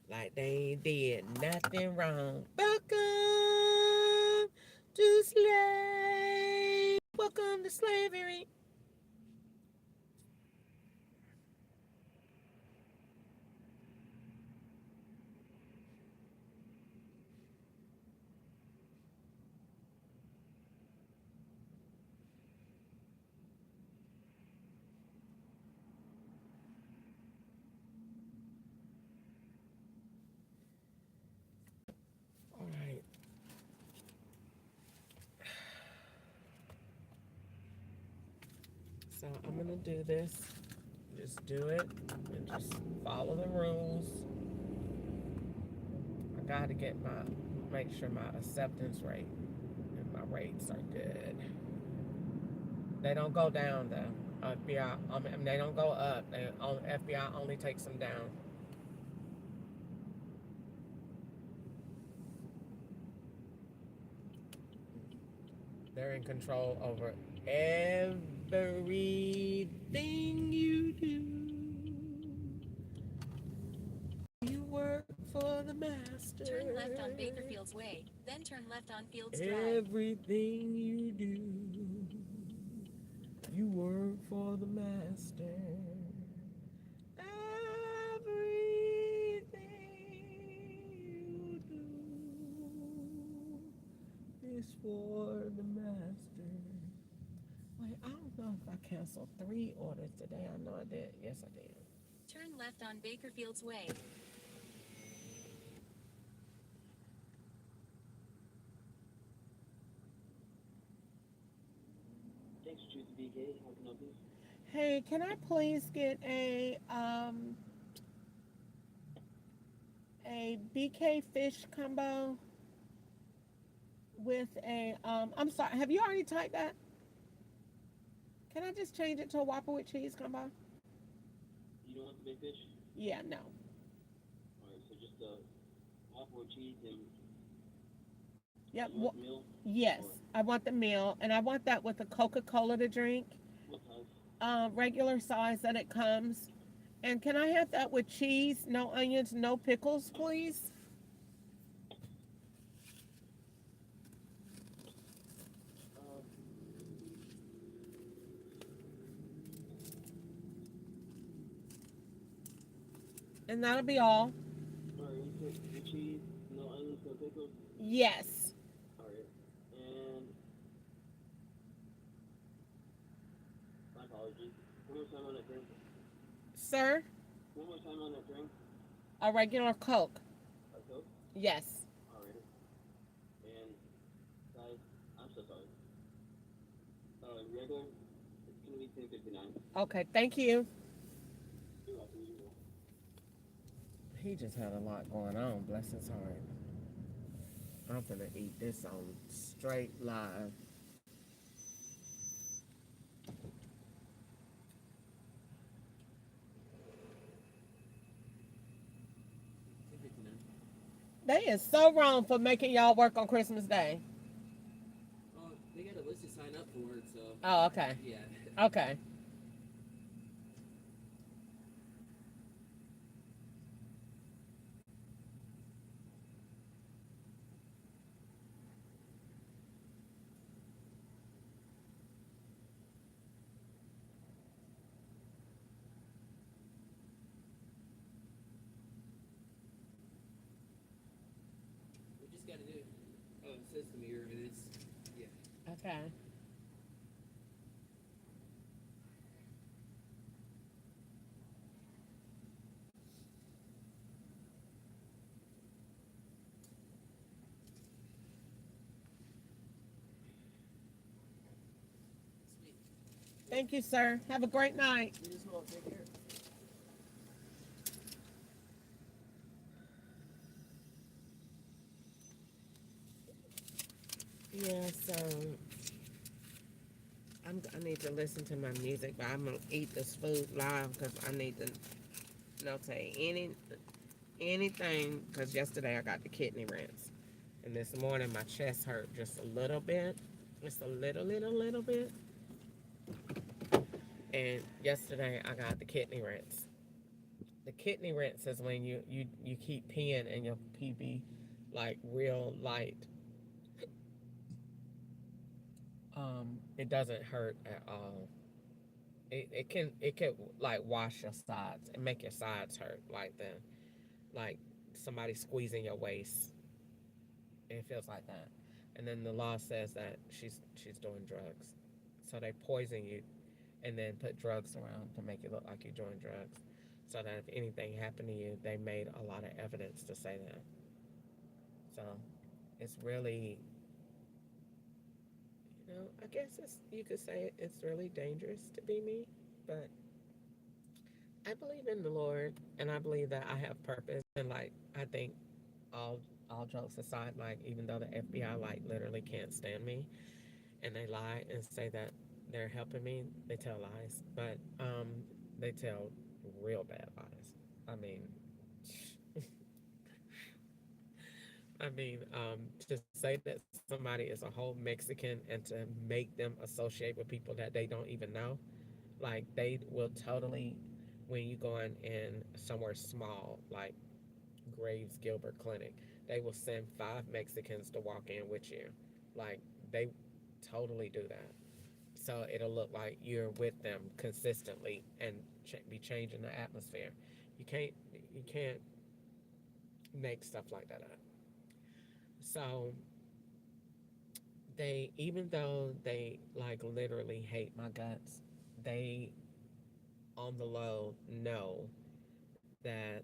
Speaker 1: Like they ain't did nothing wrong. Welcome to slavery. Welcome to slavery. So I'm gonna do this. Just do it and just follow the rules. I gotta make sure my acceptance rate and my rates are good. They don't go down though. FBI, they don't go up. FBI only takes them down. They're in control over everything you do. You work for the master.
Speaker 9: Turn left on Bakerfield's Way, then turn left on Fields Drive.
Speaker 1: Everything you do, you work for the master. Everything you do is for the master. Wait, I don't know if I canceled 3 orders today. I know I did. Yes, I did.
Speaker 9: Turn left on Bakerfield's Way.
Speaker 7: Thanks for choosing BK. How can I help you?
Speaker 1: Hey, can I please get a BK fish combo with a I'm sorry, have you already typed that? Can I just change it to a Whopper with cheese combo?
Speaker 7: You don't want the big fish?
Speaker 1: Yeah, no.
Speaker 7: Alright, so just a Whopper with cheese and
Speaker 1: Yep.
Speaker 7: you want the meal?
Speaker 1: Yes, I want the meal, and I want that with a Coca-Cola to drink.
Speaker 7: What size?
Speaker 1: Regular size that it comes. And can I have that with cheese, no onions, no pickles, please? And that'll be all.
Speaker 7: Alright, you said the cheese, no onions, no pickles?
Speaker 1: Yes.
Speaker 7: Alright, and my apologies. One more time on that drink.
Speaker 1: Sir,
Speaker 7: One more time on that drink.
Speaker 1: a regular Coke.
Speaker 7: A Coke?
Speaker 1: Yes.
Speaker 7: Alright. And size, I'm so sorry. Regular, it's gonna be $10.59.
Speaker 1: Okay, thank you.
Speaker 7: You're welcome.
Speaker 1: He just had a lot going on, bless his heart. I'm gonna eat this on straight live. They is so wrong for making y'all work on Christmas Day.
Speaker 13: Well, they got a list to sign up for it, so.
Speaker 1: Oh, okay.
Speaker 13: Yeah.
Speaker 1: Okay.
Speaker 13: We just gotta do system here, and it's, yeah.
Speaker 1: Okay.
Speaker 13: Sweet.
Speaker 1: Thank you, sir. Have a great night.
Speaker 13: You just want to take care.
Speaker 1: Yeah, so I need to listen to my music, but I'm gonna eat this food live because I need to notate anything. Because yesterday I got the kidney rinse, and this morning my chest hurt just a little bit, just a little bit. And yesterday I got the kidney rinse. The kidney rinse is when you keep peeing and your pee be like real light. It doesn't hurt at all. It can like wash your sides and make your sides hurt like somebody squeezing your waist. It feels like that. And then the law says that she's doing drugs. So they poison you and then put drugs around to make it look like you're doing drugs. So that if anything happened to you, they made a lot of evidence to say that. So it's really, I guess you could say it's really dangerous to be me, but I believe in the Lord, and I believe that I have purpose. And like, I think all jokes aside, like even though the FBI like literally can't stand me, and they lie and say that they're helping me, they tell lies, but they tell real bad lies. I mean, to say that somebody is a whole Mexican and to make them associate with people that they don't even know, like they will totally, when you go in somewhere small, like Graves Gilbert Clinic, they will send 5 Mexicans to walk in with you. Like they totally do that. So it'll look like you're with them consistently and be changing the atmosphere. You can't make stuff like that up. So they, even though they like literally hate my guts, they on the low know that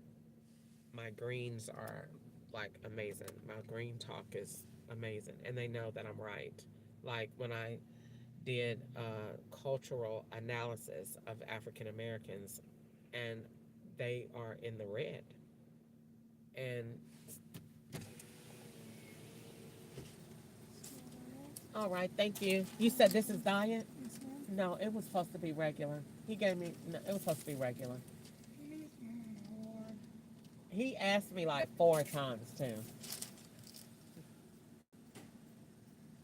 Speaker 1: my greens are like amazing. My green talk is amazing, and they know that I'm right. Like when I did a cultural analysis of African Americans, and they are in the red. And all right, thank you. You said this is diet? No, it was supposed to be regular. He gave me, no, it was supposed to be regular. He asked me like 4 times too.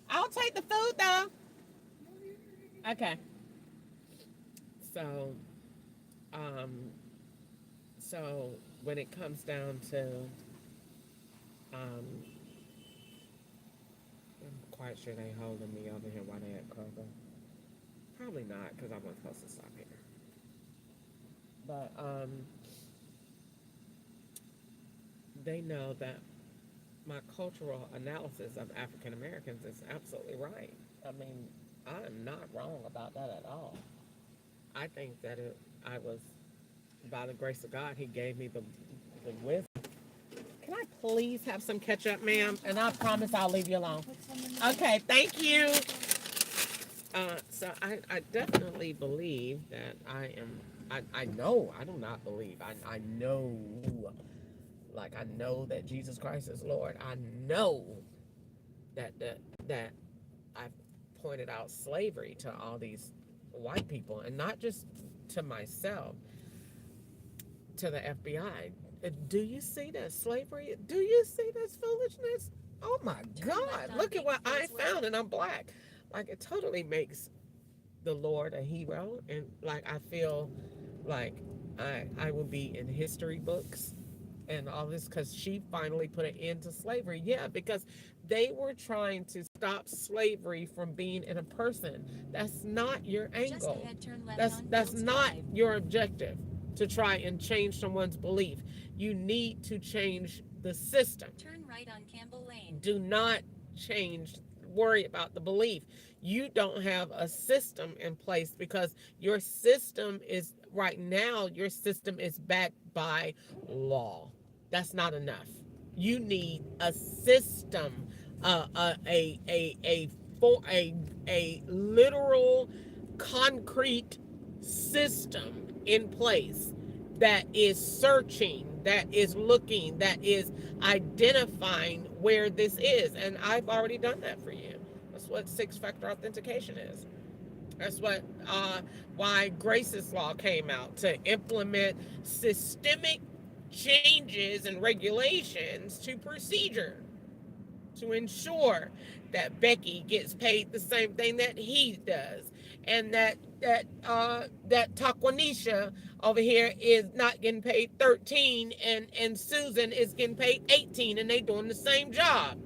Speaker 1: I'll take the food though. Okay. So when it comes down to, I'm quite sure they holding me over here while they at Kroger. Probably not, because I wasn't supposed to stop here. But they know that my cultural analysis of African Americans is absolutely right. I mean, I'm not wrong about that at all. I think that I was, by the grace of God, he gave me the wisdom. Can I please have some ketchup, ma'am? And I promise I'll leave you alone. Okay, thank you. So I definitely believe that I know, I do not believe, I know, like I know that Jesus Christ is Lord. I know that I've pointed out slavery to all these white people, and not just to myself, to the FBI. Do you see that slavery? Do you see this foolishness? Oh my God! Look at what I found, and I'm black. Like it totally makes the Lord a hero, and like I feel like I will be in history books and all this because she finally put an end to slavery. Yeah, because they were trying to stop slavery from being in a person. That's not your angle. That's not your objective to try and change someone's belief. You need to change the system.
Speaker 9: Turn right on Campbell Lane.
Speaker 1: Do not worry about the belief. You don't have a system in place because your system is right now, your system is backed by law. That's not enough. You need a system, a literal concrete system in place that is searching, that is looking, that is identifying where this is. And I've already done that for you. That's what 6-factor authentication is. That's what why Grace's Law came out, to implement systemic changes and regulations to procedure to ensure that Becky gets paid the same thing that he does, and that Taquanisha over here is not getting paid 13 and Susan is getting paid 18, and they doing the same job,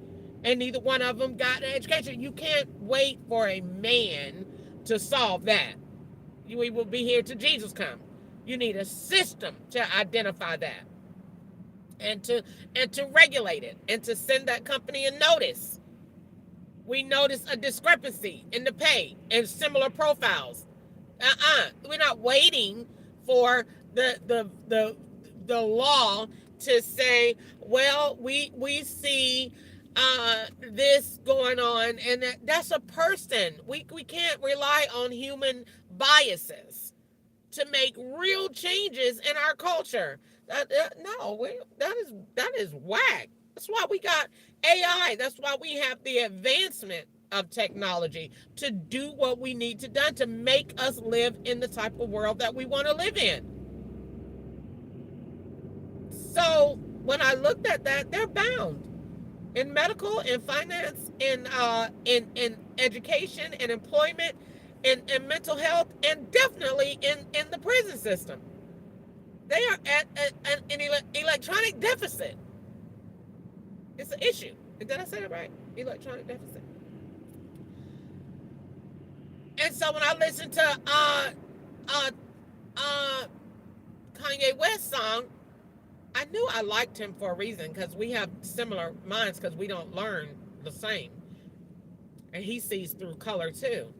Speaker 1: and neither one of them got an education. You can't wait for a man to solve that. We will be here till Jesus come. You need a system to identify that and to regulate it and to send that company a notice. We notice a discrepancy in the pay and similar profiles. We're not waiting for the law to say, well, we see this going on, and that's a person. We can't rely on human biases to make real changes in our culture. That is whack. That's why we got AI. That's why we have the advancement of technology to do what we need to do to make us live in the type of world that we want to live in. So when I looked at that, they're bound in medical, in finance, in education, in employment, in mental health, and definitely in the prison system. They are at an electronic deficit. It's an issue. Did I say that right? Electronic deficit. And so when I listened to Kanye West's song, I knew I liked him for a reason, because we have similar minds, because we don't learn the same. And he sees through color too.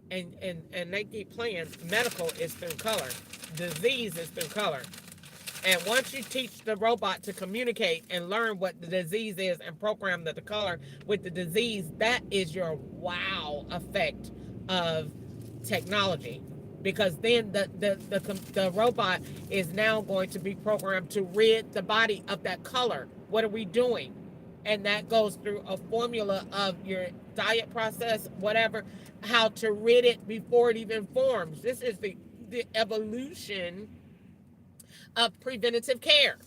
Speaker 1: And they keep playing medical is through color. Disease is through color. And once you teach the robot to communicate and learn what the disease is and program the color with the disease, that is your wow effect of technology. Because then the robot is now going to be programmed to rid the body of that color. What are we doing? And that goes through a formula of your diet process, whatever, how to rid it before it even forms. This is the evolution of preventative care.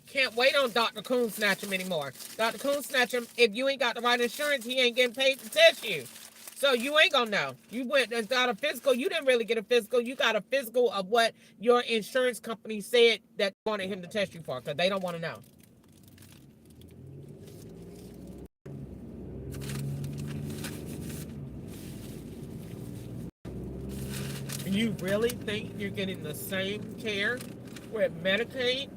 Speaker 1: Can't wait on Dr. Coon Snatchum anymore. Dr. Coon Snatchum, if you ain't got the right insurance, he ain't getting paid to test you. So you ain't gonna know. You went and got a physical. You didn't really get a physical. You got a physical of what your insurance company said that wanted him to test you for, because they don't want to know. You really think you're getting the same care with Medicaid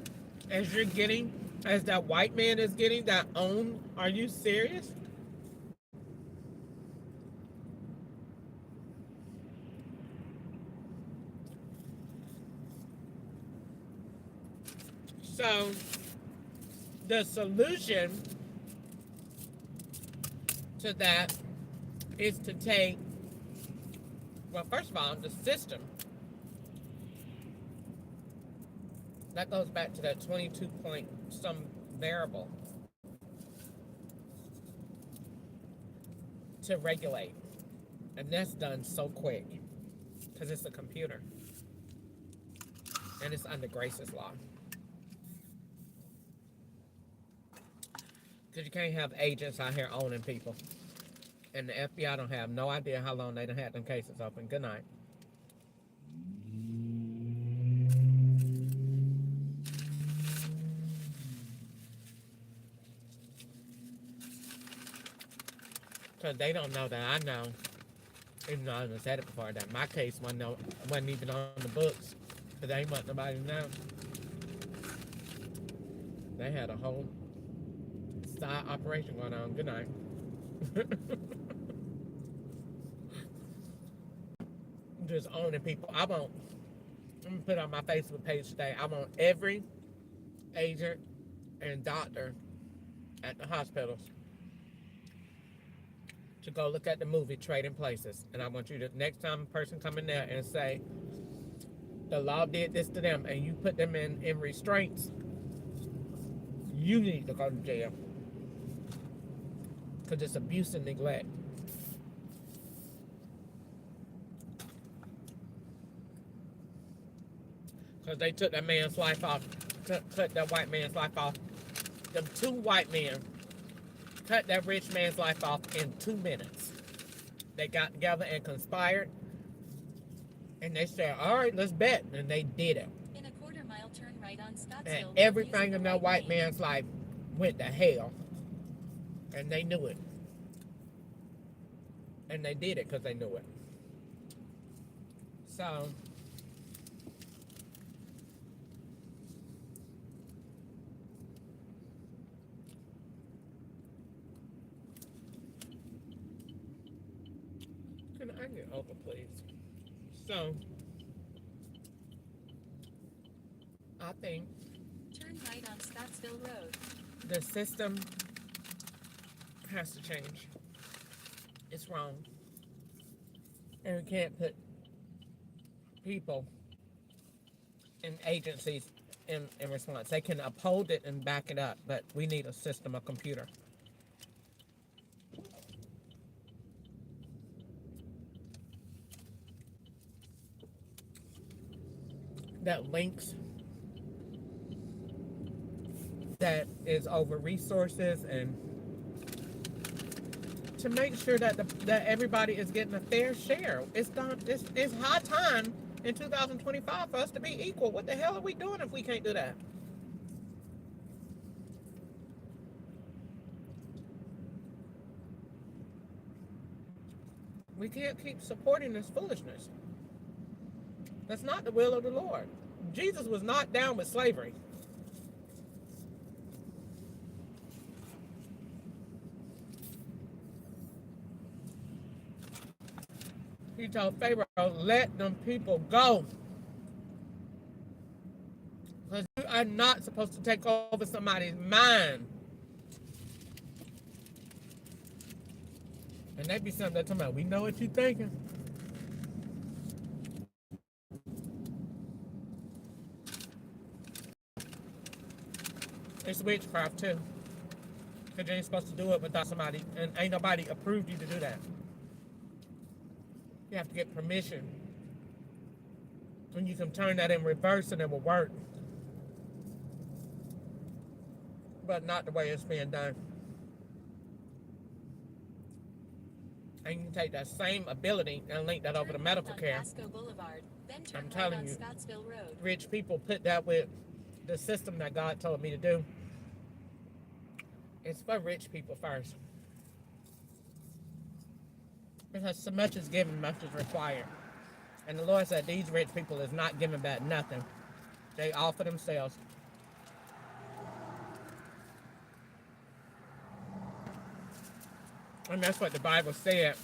Speaker 1: as you're getting, as that white man is getting that own? Are you serious? So the solution to that is to take, well, first of all, the system. That goes back to that 22 point some variable to regulate. And that's done so quick because it's a computer. And it's under Grace's law. Because you can't have agents out here owning people. And the FBI don't have no idea how long they done had them cases open. Good night. Because they don't know that I know, even though I done said it before, that my case wasn't even on the books. Because they ain't want nobody to know. They had a whole side operation going on. Good night. Just owning people. I'm gonna put on my Facebook page today. I want every agent and doctor at the hospitals to go look at the movie Trading Places. And I want you to, next time a person come in there and say, the law did this to them, and you put them in restraints, you need to go to jail. Because it's abuse and neglect. Because they took that man's life off, cut that white man's life off. Them two white men cut that rich man's life off in 2 minutes. They got together and conspired. And they said, all right, let's bet. And they did it.
Speaker 9: In a quarter-mile turn right on Scottsdale.
Speaker 1: And everything in that white man's life went to hell. And they knew it. And they did it because they knew it. So, can I get over, please? So, I think
Speaker 9: Turn right on Scottsville Road.
Speaker 1: the system has to change. It's wrong. And we can't put people and agencies in response. They can uphold it and back it up, but we need a system, a computer. That links, that is over resources, and to make sure that that everybody is getting a fair share. It's high time in 2025 for us to be equal. What the hell are we doing if we can't do that? We can't keep supporting this foolishness. That's not the will of the Lord. Jesus was not down with slavery. He told Pharaoh, let them people go. Because you are not supposed to take over somebody's mind. And they be something talking about, we know what you're thinking. It's witchcraft too. Because you ain't supposed to do it without somebody, and ain't nobody approved you to do that. You have to get permission. And you can turn that in reverse and it will work. But not the way it's being done. And you can take that same ability and link that over to medical care.
Speaker 9: Boulevard, then turn
Speaker 1: I'm
Speaker 9: right
Speaker 1: telling
Speaker 9: on
Speaker 1: you,
Speaker 9: Scottsville Road.
Speaker 1: rich people put that with the system that God told me to do. It's for rich people first. Because so much is given, much is required. And the Lord said these rich people is not giving back nothing. They all for themselves. And that's what the Bible said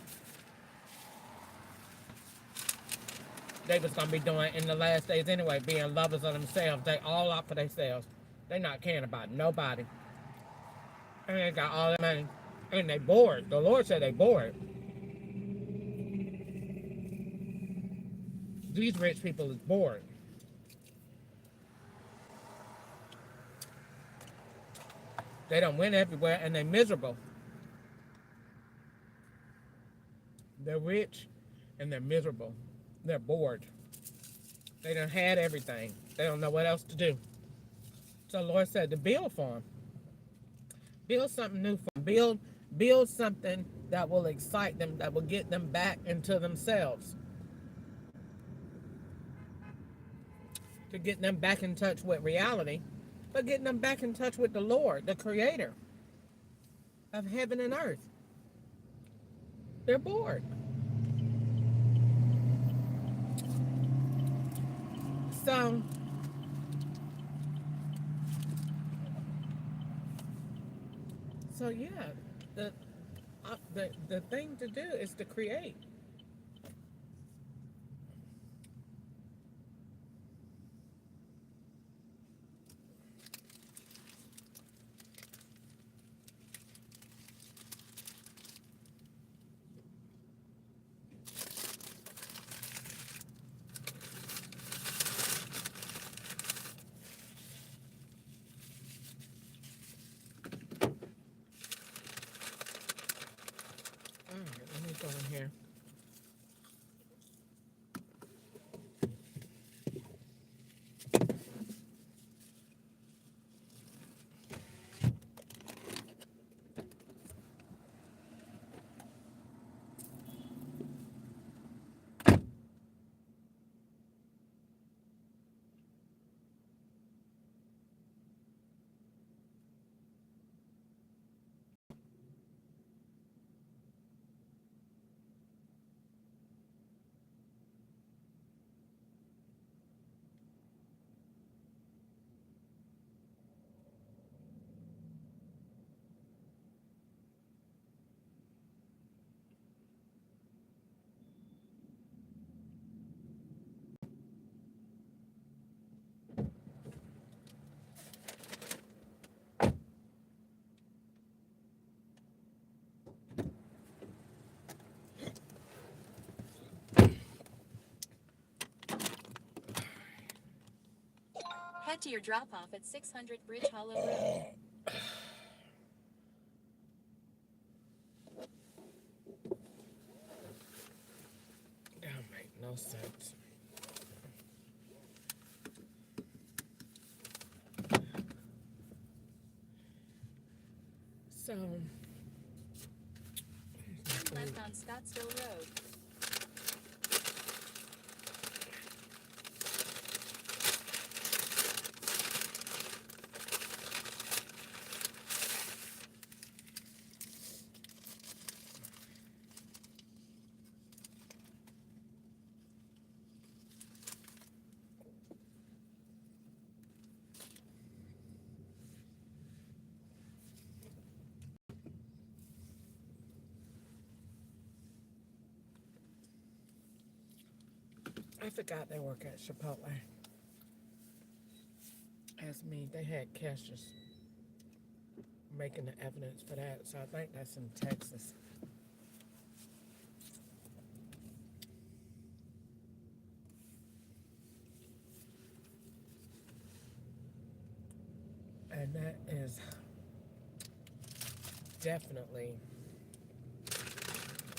Speaker 1: they was going to be doing in the last days anyway, being lovers of themselves. They all out for themselves. They not caring about nobody. And they got all that money. And they bored. The Lord said they bored. These rich people is bored. They don't win everywhere and they're miserable. They're rich and they're miserable. They're bored. They done had everything. They don't know what else to do. So the Lord said to build for them. Build something new for them. Build something that will excite them, that will get them back into themselves. To get them back in touch with reality, but getting them back in touch with the Lord, the creator of heaven and earth. They're bored. So yeah, the thing to do is to create. All right, let me go in here.
Speaker 9: Head to your drop-off at 600 Bridge Hollow Road.
Speaker 1: That make no sense. So,
Speaker 9: Turn left on Scottsville Road.
Speaker 1: I forgot they work at Chipotle. As me, they had Cassius making the evidence for that, so I think that's in Texas. And that is definitely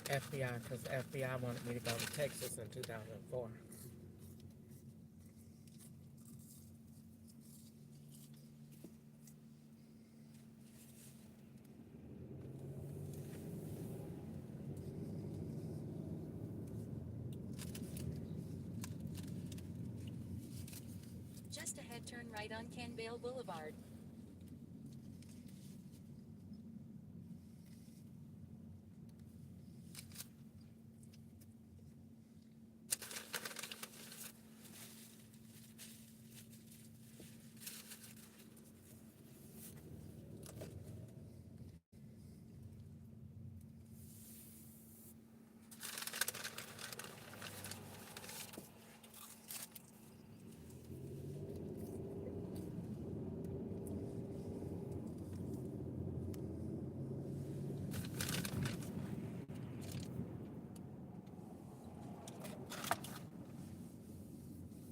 Speaker 1: FBI, because the FBI wanted me to go to Texas in 2004.
Speaker 9: Just ahead, turn right on Canvale Boulevard.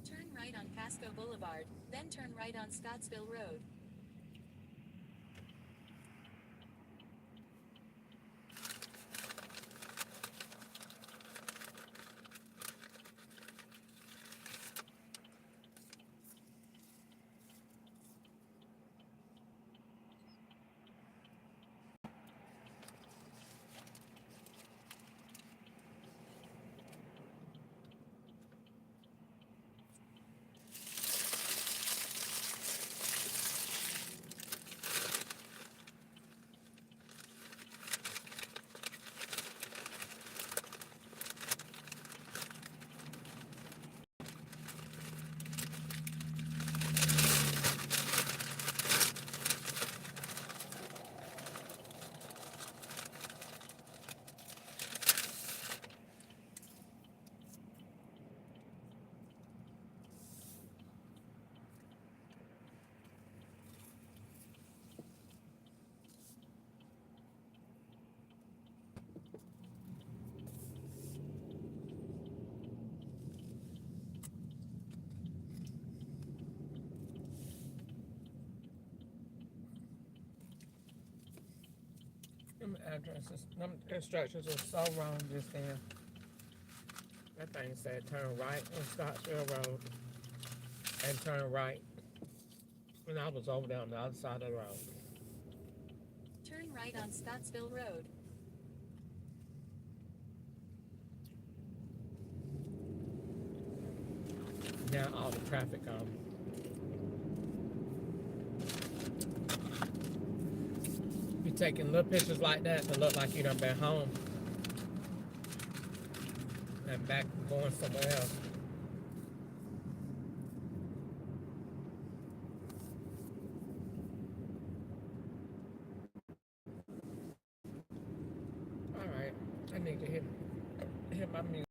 Speaker 9: Turn right on Pasco Boulevard, then turn right on Scottsville Road.
Speaker 1: Them addresses, them instructions are so wrong just then. That thing said turn right on Scottsville Road and turn right. And I was over there on the other side of the road.
Speaker 9: Turn right on Scottsville Road.
Speaker 1: Now all the traffic be taking little pictures like that to look like you done been home and back going somewhere else. All right, I need to hit my music.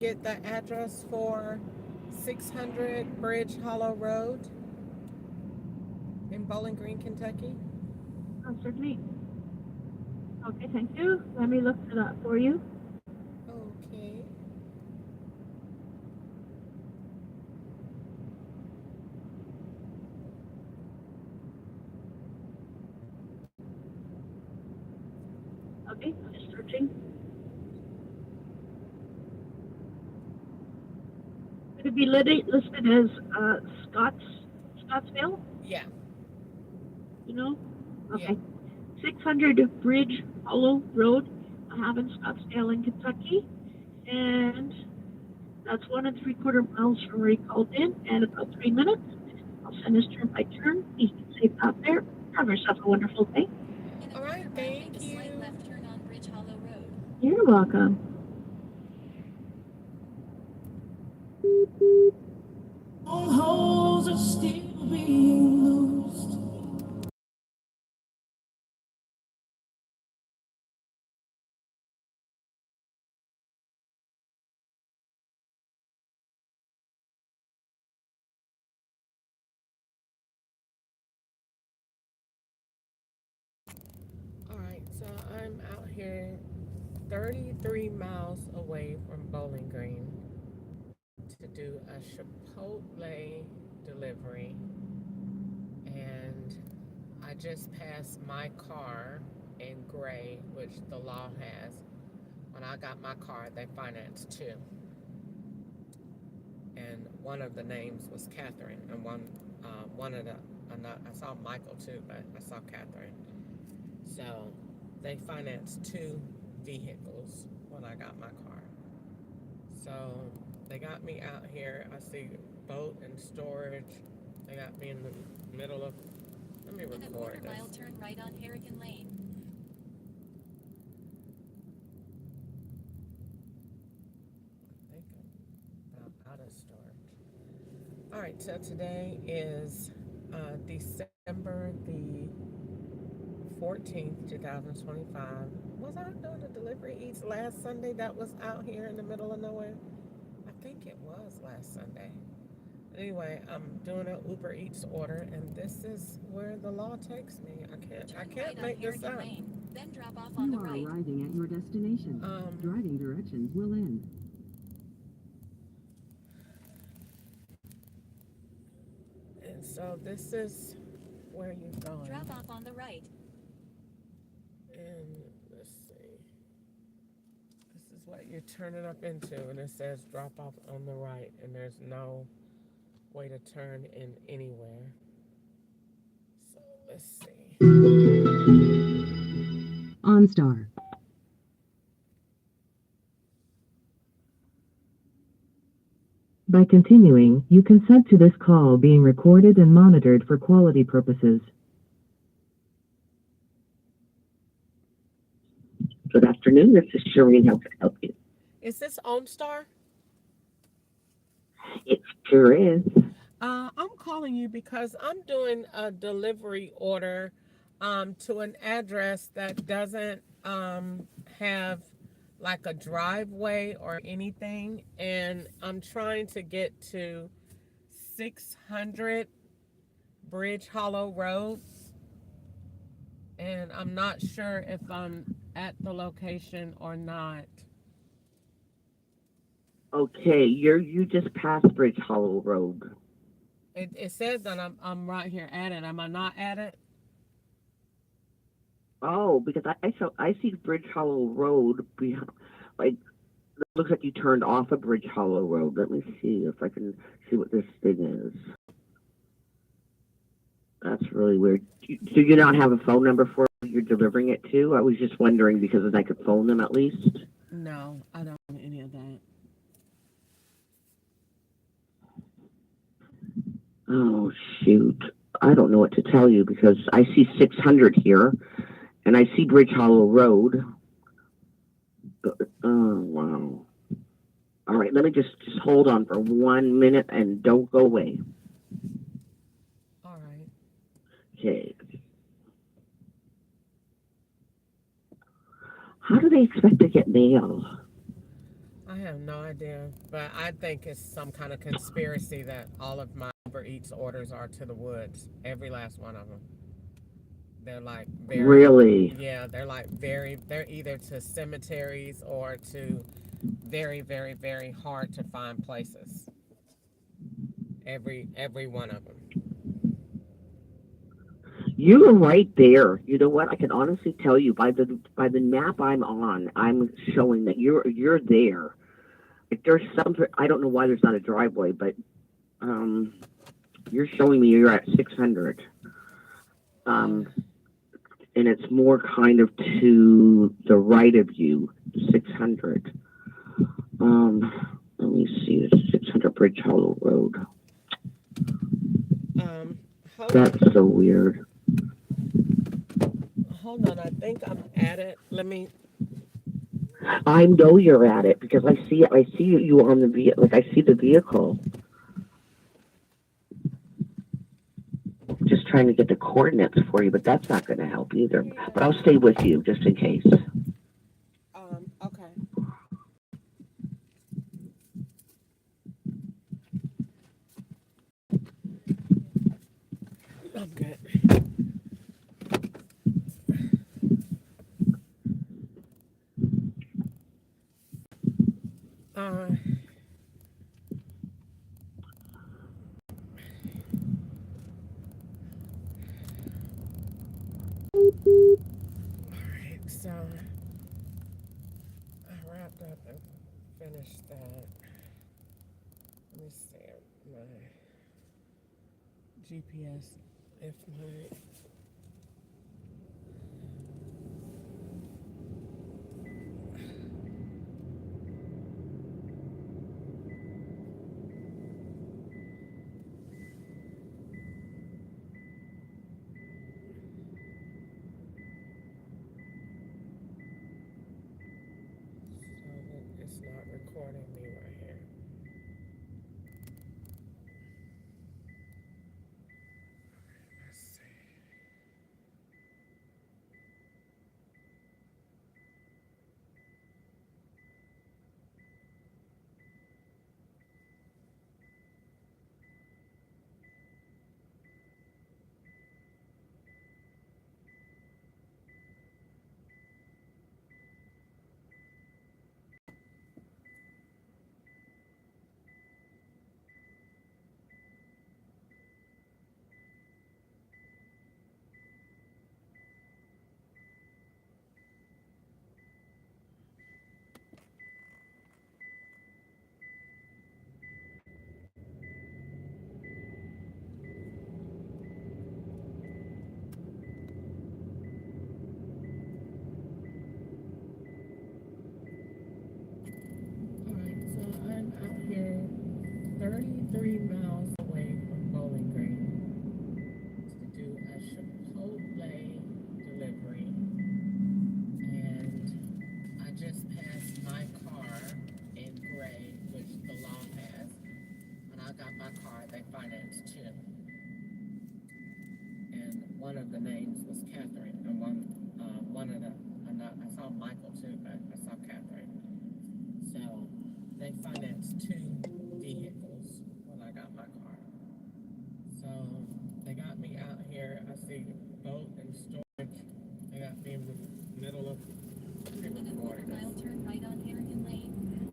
Speaker 1: get the address for 600 Bridge Hollow Road in Bowling Green, Kentucky?
Speaker 11: Oh, certainly. Okay, thank you. Let me look for that for you.
Speaker 1: Okay.
Speaker 11: Okay, just searching. Would it be listed as Scottsville?
Speaker 1: Yeah.
Speaker 11: You know?
Speaker 1: Yeah.
Speaker 11: Okay. 600 Bridge Hollow Road, Haven, Scottsdale, in Kentucky. And that's 1 3/4 miles from where he called in, and about 3 minutes. I'll send this turn by turn. Please be safe out there. Have yourself a wonderful day.
Speaker 1: All right, thank
Speaker 9: Make a
Speaker 1: you.
Speaker 9: slight left turn on Bridge Hollow Road.
Speaker 11: You're welcome.
Speaker 14: Holes are still being loosed.
Speaker 1: All right, so I'm out here 33 miles away from Bowling Green to do a Chipotle delivery, and I just passed my car in gray, which the law has. When I got my car, they financed two, and one of the names was Catherine, and one of the I saw Michael too, but I saw Catherine. So they financed two vehicles when I got my car. So they got me out here. I see boat and storage. They got me in the middle of. Let me
Speaker 9: In a
Speaker 1: record
Speaker 9: quarter-mile
Speaker 1: this.
Speaker 9: turn right on Hurricane Lane.
Speaker 1: I think I'm about out of storage. All right, so today is December the 14th, 2025. Was I doing a delivery each last Sunday that was out here in the middle of nowhere? I think it was last Sunday. Anyway, I'm doing an Uber Eats order, and this is where the law takes me. I can't make this up.
Speaker 9: Lane, then drop off on
Speaker 12: You
Speaker 9: the
Speaker 12: are
Speaker 9: right.
Speaker 12: arriving at your destination. Driving directions will end.
Speaker 1: And so this is where you're going.
Speaker 9: Drop off on the right.
Speaker 1: And let's see. This is what you're turning up into, and it says drop off on the right, and there's no way to turn in anywhere. So let's see.
Speaker 12: OnStar. By continuing, you consent to this call being recorded and monitored for quality purposes.
Speaker 11: Good afternoon. This is Shireen. How can I help you?
Speaker 1: Is this OnStar?
Speaker 11: It sure is.
Speaker 1: I'm calling you because I'm doing a delivery order to an address that doesn't have like a driveway or anything, and I'm trying to get to 600 Bridge Hollow Road, and I'm not sure if I'm at the location or not.
Speaker 11: Okay, you just passed Bridge Hollow Road.
Speaker 1: It says that I'm right here at it. Am I not at it?
Speaker 11: Oh, because I see Bridge Hollow Road like it looks like you turned off of Bridge Hollow Road. Let me see if I can see what this thing is. That's really weird. Do you not have a phone number for who you're delivering it to? I was just wondering because then I could phone them at least.
Speaker 1: No, I don't have any of that.
Speaker 11: Oh, shoot. I don't know what to tell you because I see 600 here, and I see Bridge Hollow Road. Oh, wow. All right, let me just hold on for 1 minute and don't go away.
Speaker 1: All right.
Speaker 11: Okay. How do they expect to get mail?
Speaker 1: I have no idea, but I think it's some kind of conspiracy that all of my Uber Eats orders are to the woods. Every last one of them. They're like very,
Speaker 15: Really?
Speaker 1: yeah, they're like very, they're either to cemeteries or to very, very, very hard to find places. Every one of them.
Speaker 15: You are right there. You know what? I can honestly tell you by the map I'm on, I'm showing that you're there. If there's some, I don't know why there's not a driveway, but you're showing me you're at 600. And it's more kind of to the right of you, 600. Let me see, the 600 Bridge Hollow Road. That's so weird.
Speaker 1: Hold on, I think I'm at it. Let me.
Speaker 15: I know you're at it because I see you on the vehicle. Like I see the vehicle. Just trying to get the coordinates for you, but that's not going to help either. But I'll stay with you just in case.
Speaker 1: Okay. I'm good. Alright, so I wrapped up and finished that. Let me see my GPS. If my it's not recording me right here. Let's see. Alright, so I'm out here 33 miles away from Bowling Green to do a Chipotle delivery. And I just passed my car in gray, which the law has. When I got my car, they financed two. And one of the names was Catherine, and one of the, I saw Michael too, but I saw Catherine. So they financed two vehicles when I got my car. So they got me out here. I see boat and storage. They got me in the middle of
Speaker 9: In a quarter mile, turn right on Harrigan Lane.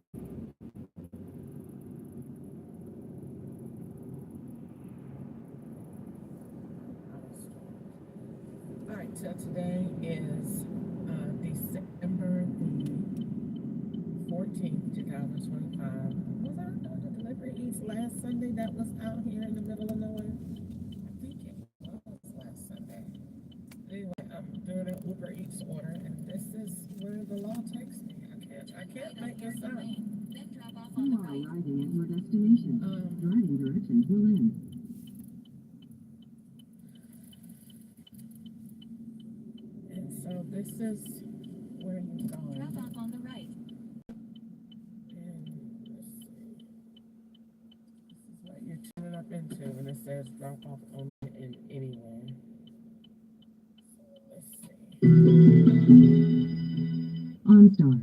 Speaker 1: Alright, so today is December the 14th, 2025. Was I doing the delivery Eats last Sunday that was out here in the middle of nowhere? I think it was last Sunday. Anyway, I'm doing an Uber Eats order, and this is where the law takes me. I can't make this up.
Speaker 9: Then drop off on
Speaker 12: You
Speaker 9: the
Speaker 12: are
Speaker 9: right.
Speaker 12: arriving at your destination. Driving directions will end.
Speaker 1: And so this is where you're going.
Speaker 9: Drop off on the right.
Speaker 1: And let's see. This is what you're tuning up into, and it says drop off only in anywhere. So let's see.
Speaker 12: OnStar.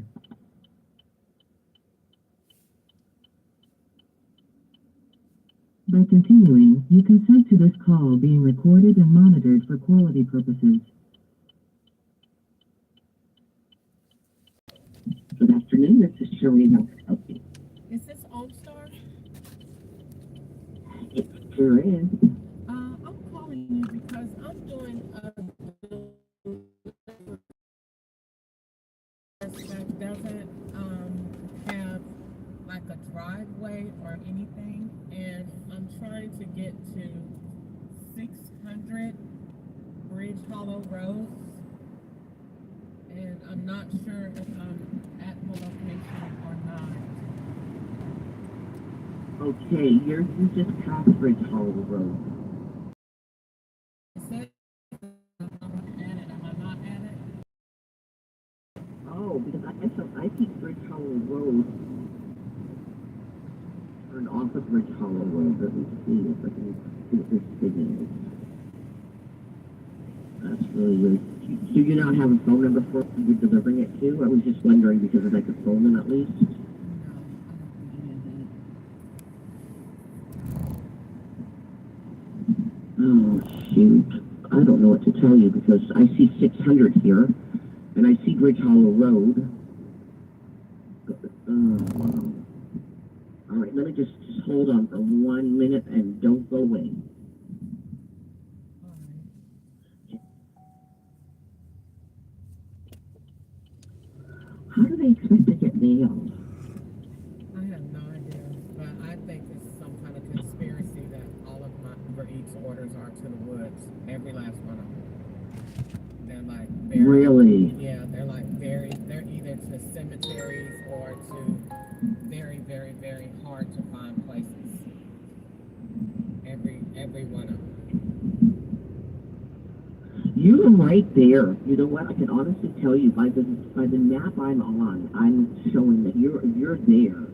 Speaker 12: By continuing, you consent to this call being recorded and monitored for quality purposes. Good afternoon, this is Shirley. How can I help you?
Speaker 1: Is this OnStar?
Speaker 12: It sure is.
Speaker 1: I'm calling you because I'm doing a that doesn't have like a driveway or anything, and I'm trying to get to 600 Bridge Hollow Road, and I'm not sure if I'm at the location or not.
Speaker 12: Okay, you just passed Bridge Hollow Road.
Speaker 1: It says I'm at it. Am I not at it?
Speaker 12: Oh, because I see Bridge Hollow Road. Turn off of Bridge Hollow Road. Let me see if I can see what this signal is. That's really weird. Do you not have a phone number for who you're delivering it to? I was just wondering because if I could phone them at least. Oh, shoot. I don't know what to tell you because I see 600 here, and I see Bridge Hollow Road. All right, let me just hold on for 1 minute and don't go away. How do they expect to get mail?
Speaker 1: I have no idea, but I think it's some kind of conspiracy that all of my Uber Eats orders are to the woods. Every last one of them. They're like very,
Speaker 12: Really?
Speaker 1: yeah, they're either to cemeteries or to very, very, very hard to find places. Every one of them.
Speaker 12: You're right there. You know what? I can honestly tell you by the map I'm on, I'm showing that you're there.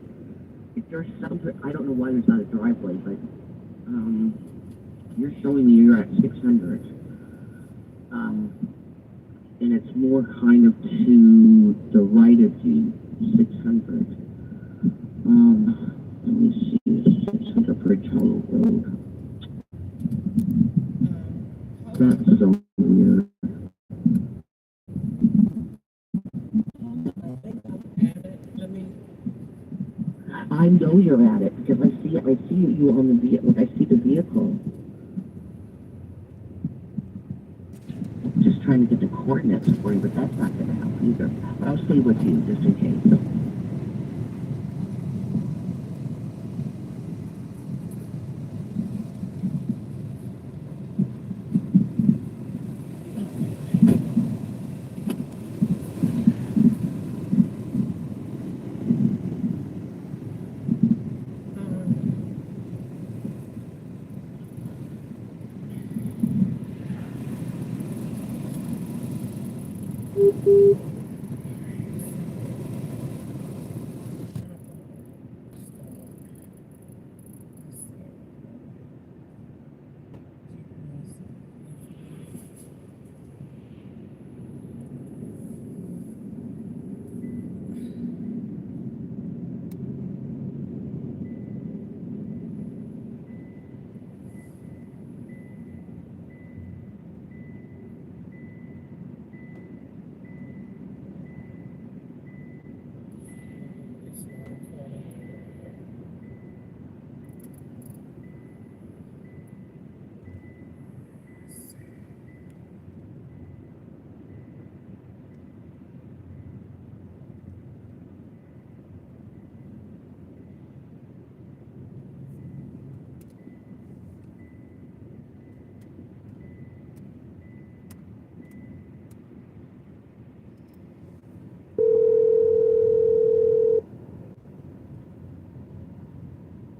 Speaker 12: If there's some, I don't know why there's not a driveway, but you're showing me you're at 600. And it's more kind of to the right of you, 600. Let me see, 600 Bridge Hollow Road. That's so weird. I know you're at it because I see you on the vehicle. I see the vehicle. Just trying to get the coordinates for you, but that's not going to help either. But I'll stay with you just in case.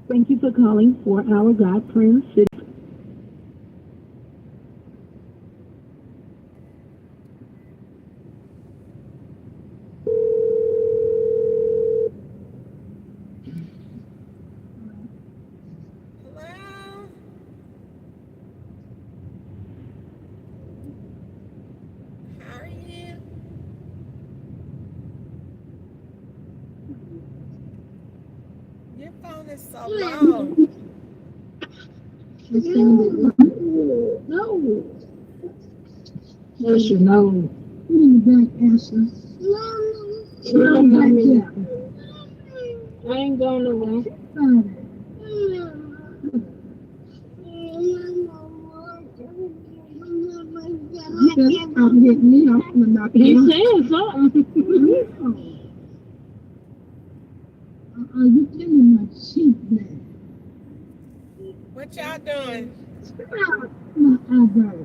Speaker 11: Thank you for calling 4 Hour God Friends City.
Speaker 1: Hello? How are you? Your phone is so low.
Speaker 11: That's gonna be no. Asher, no. Put in the back, Asher. I ain't going nowhere. He's saying something. You killing my sheep now.
Speaker 1: What y'all doing?
Speaker 11: My eyebrow.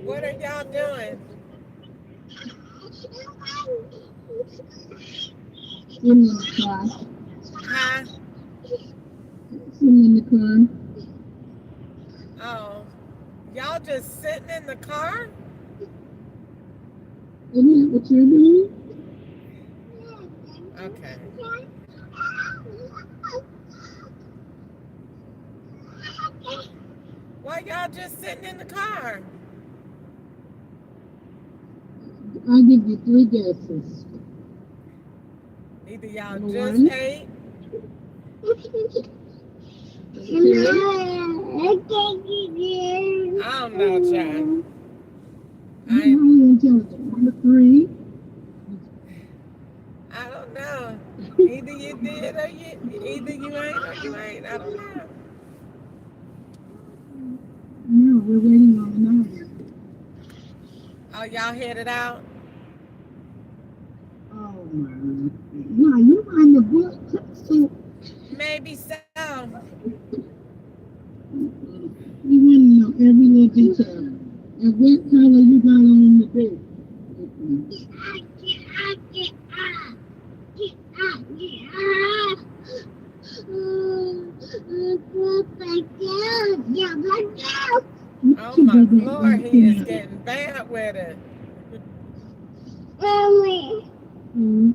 Speaker 1: What are y'all doing?
Speaker 11: In the car.
Speaker 1: Huh?
Speaker 11: In the car.
Speaker 1: Oh. Y'all just sitting in the car?
Speaker 11: Isn't that what you're doing?
Speaker 1: Okay. Why y'all just sitting in the car?
Speaker 11: I'll give you 3 guesses.
Speaker 1: Either y'all
Speaker 11: Number
Speaker 1: just
Speaker 11: 1.
Speaker 1: ate. I don't know, child.
Speaker 11: Number 3.
Speaker 1: I don't know. Either you did or either you ain't or you ain't. I don't know.
Speaker 11: No, we're waiting on another.
Speaker 1: Oh, y'all headed out?
Speaker 11: Oh my. Why you on the book? So
Speaker 1: Maybe so.
Speaker 11: you want to know every little detail. And what color you got on the bed?
Speaker 1: Oh my Lord, he is getting bad with it.
Speaker 11: Mm-hmm.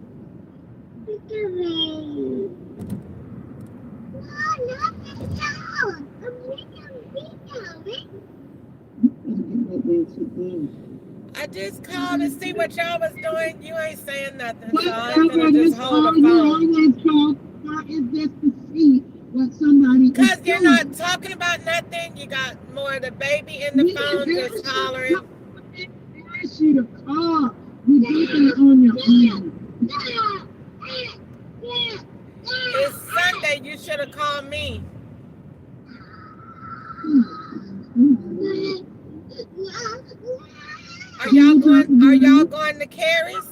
Speaker 1: I just called to see what y'all was doing. You ain't saying nothing, so
Speaker 11: I
Speaker 1: I'm gonna just hold the phone. Because you're not talking about nothing. You got more of the baby in the phone just hollering.
Speaker 11: I asked you to call. You did it on your own.
Speaker 1: It's Sunday. You should have called me. Are y'all going to Carrie's?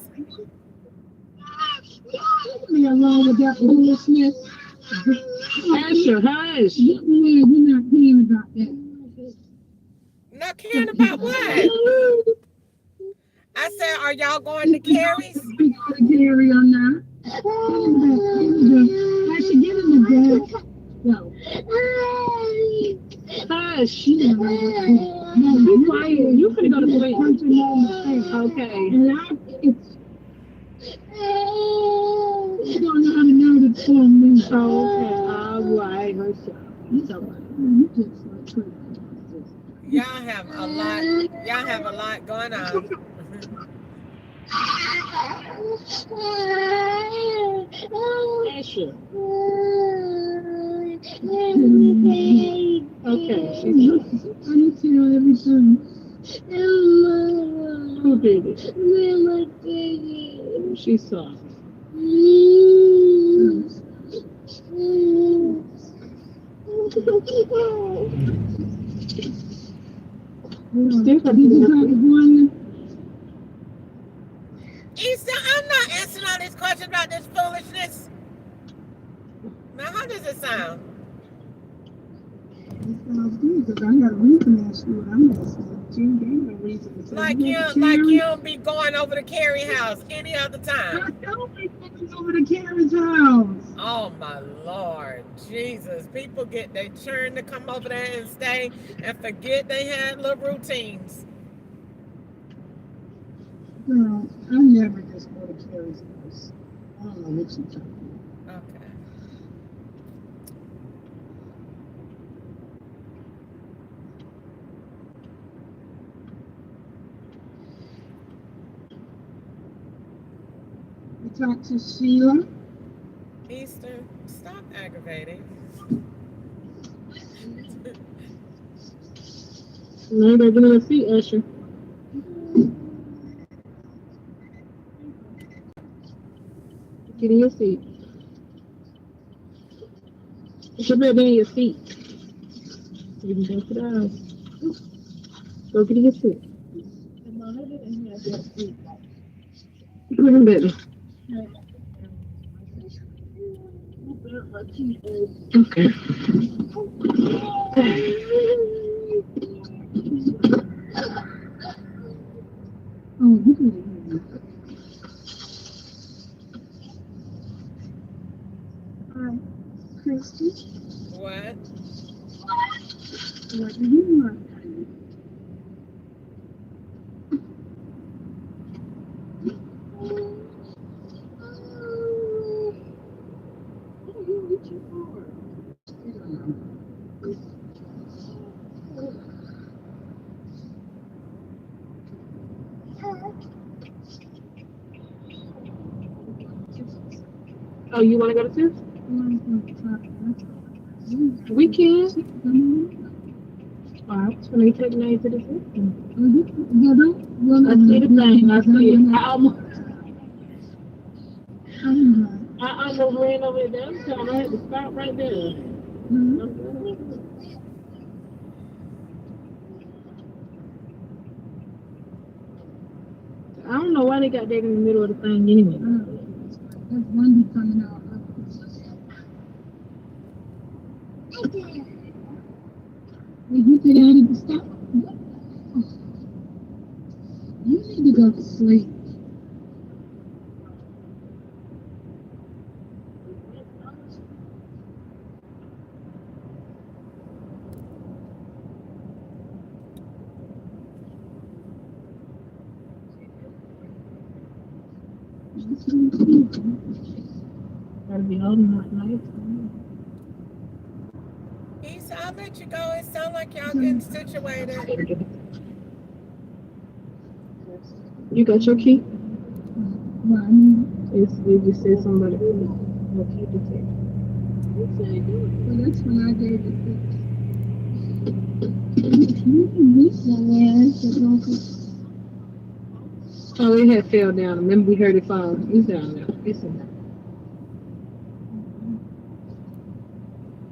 Speaker 11: Leave me alone with that foolishness. Asher, hush. Yeah, you're not caring about that.
Speaker 1: Not caring about what? I said, are y'all going to Carrie's?
Speaker 11: We go to Gary or not? I should get in the bed. Go. Hush. Be quiet. You finna go to sleep. Okay. You don't know how to know to tell me. Okay. All right. It's all right. You just like crazy.
Speaker 1: Y'all have a lot going on.
Speaker 11: Asher. Okay. I need to know everything. Who did it? She saw.
Speaker 1: Easter, I'm not answering all these questions about this foolishness. Now, how does it sound?
Speaker 11: It sounds good because I got a reason to ask you what I'm asking. You ain't no reason to say
Speaker 1: Like you don't be going over to Carrie house any other time.
Speaker 11: I don't be going over to Carrie's house.
Speaker 1: Oh my Lord, Jesus! People get they churn to come over there and stay and forget they had little routines.
Speaker 11: Girl, I never just go to Carrie's house. I don't know what you're talking about.
Speaker 1: Okay.
Speaker 16: talk to Sheila.
Speaker 1: Easter, stop aggravating.
Speaker 11: No, they're giving a seat, Usher. Get in your seat. Put your baby in your seat. You can go to the house. Go get in your seat. Come on, baby. Okay.
Speaker 16: Oh, you can do it. Christy,
Speaker 1: What?
Speaker 16: what do you want?
Speaker 11: Oh, you want to go to Sis? We can. All right, so they take me to the system. I see the thing. I see it. I almost ran over it down time. I had to stop right there. I don't know why they got that in the middle of the thing anyway.
Speaker 16: That's Wendy coming out. Will you get out of the stop? You need to go to sleep.
Speaker 11: Gotta be old enough night.
Speaker 1: East, I'll let you go. It sounds like y'all getting situated.
Speaker 11: You got your key?
Speaker 16: Well, I mean,
Speaker 11: It just said somebody. What key to take?
Speaker 16: well, that's when I gave it to you. Can reach that
Speaker 11: Oh, it had fell down. Remember we heard it fall. It's down there. It's in there.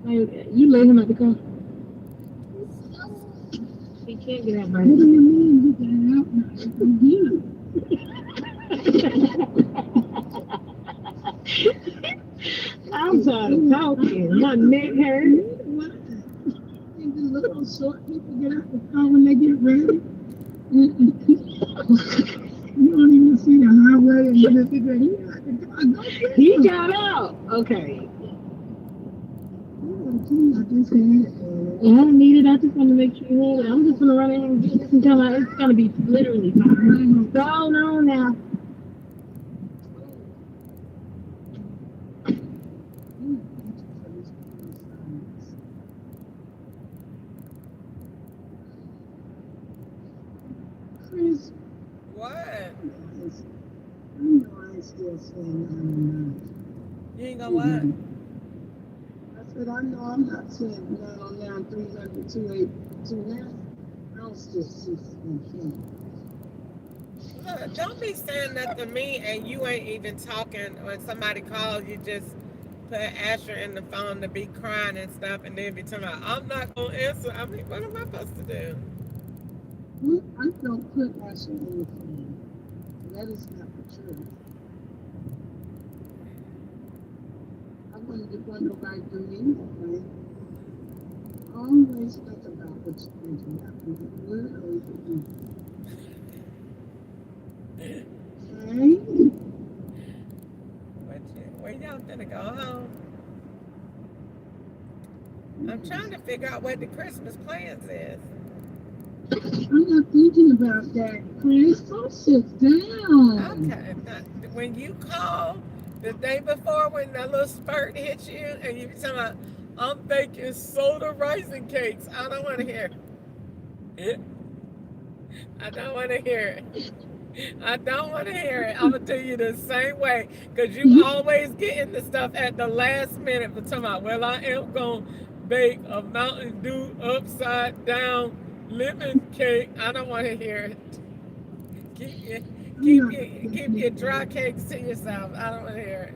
Speaker 11: Hey, you let him out the car. He can't get out by
Speaker 16: What do
Speaker 11: himself.
Speaker 16: you mean you got out?
Speaker 11: I'm tired of talking. My neck hurt.
Speaker 16: What? And the little short people get out the car when they get ready. You don't even see the highway and you figure he got the car. Go get
Speaker 11: He
Speaker 16: him.
Speaker 11: got out. Okay.
Speaker 16: I just had
Speaker 11: I don't need it. I just want to make sure you have it. I'm just going to run in and get this until it's going to be literally fine. Go on now.
Speaker 16: Chris,
Speaker 1: What?
Speaker 16: I know I still saying
Speaker 1: You ain't gonna what?
Speaker 16: I said, I know I'm not saying 909 300 2829. I'll still see something.
Speaker 1: Look, don't be saying that to me and you ain't even talking. When somebody calls, you just put Asher in the phone to be crying and stuff, and then be talking about, I'm not gonna answer. I mean, what am I supposed to do?
Speaker 16: Well, I don't put Asher in the phone. That is not the truth. I wouldn't want nobody to do anything. Always think about what you're thinking about. Is it good or is it evil? Okay?
Speaker 1: Where y'all gonna go home? I'm trying to figure out what the Christmas plans is.
Speaker 16: I'm not thinking about that, Chris. Don't sit down.
Speaker 1: Okay, now, when you call the day before when that little spurt hits you and you be talking about, I'm baking soda raisin cakes, I don't want to hear it. I don't want to hear it. I don't want to hear it. I'm gonna tell you the same way, cause you always getting the stuff at the last minute. But talking about, well, I am gonna bake a Mountain Dew upside down lemon cake. I don't want to hear it. Keep your keep your dry cakes to yourself. I don't want to hear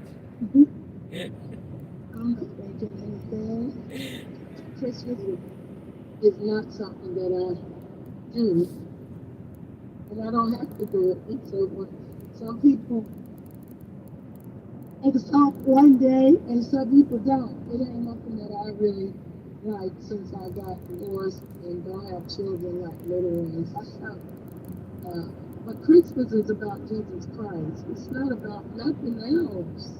Speaker 1: it.
Speaker 16: I'm not thinking anything. Christmas is not something that I do, and I don't have to do it. And so when some people exalt one day and some people don't, it ain't nothing that I really like since I got divorced and don't have children like little ones. But Christmas is about Jesus Christ. It's not about nothing else.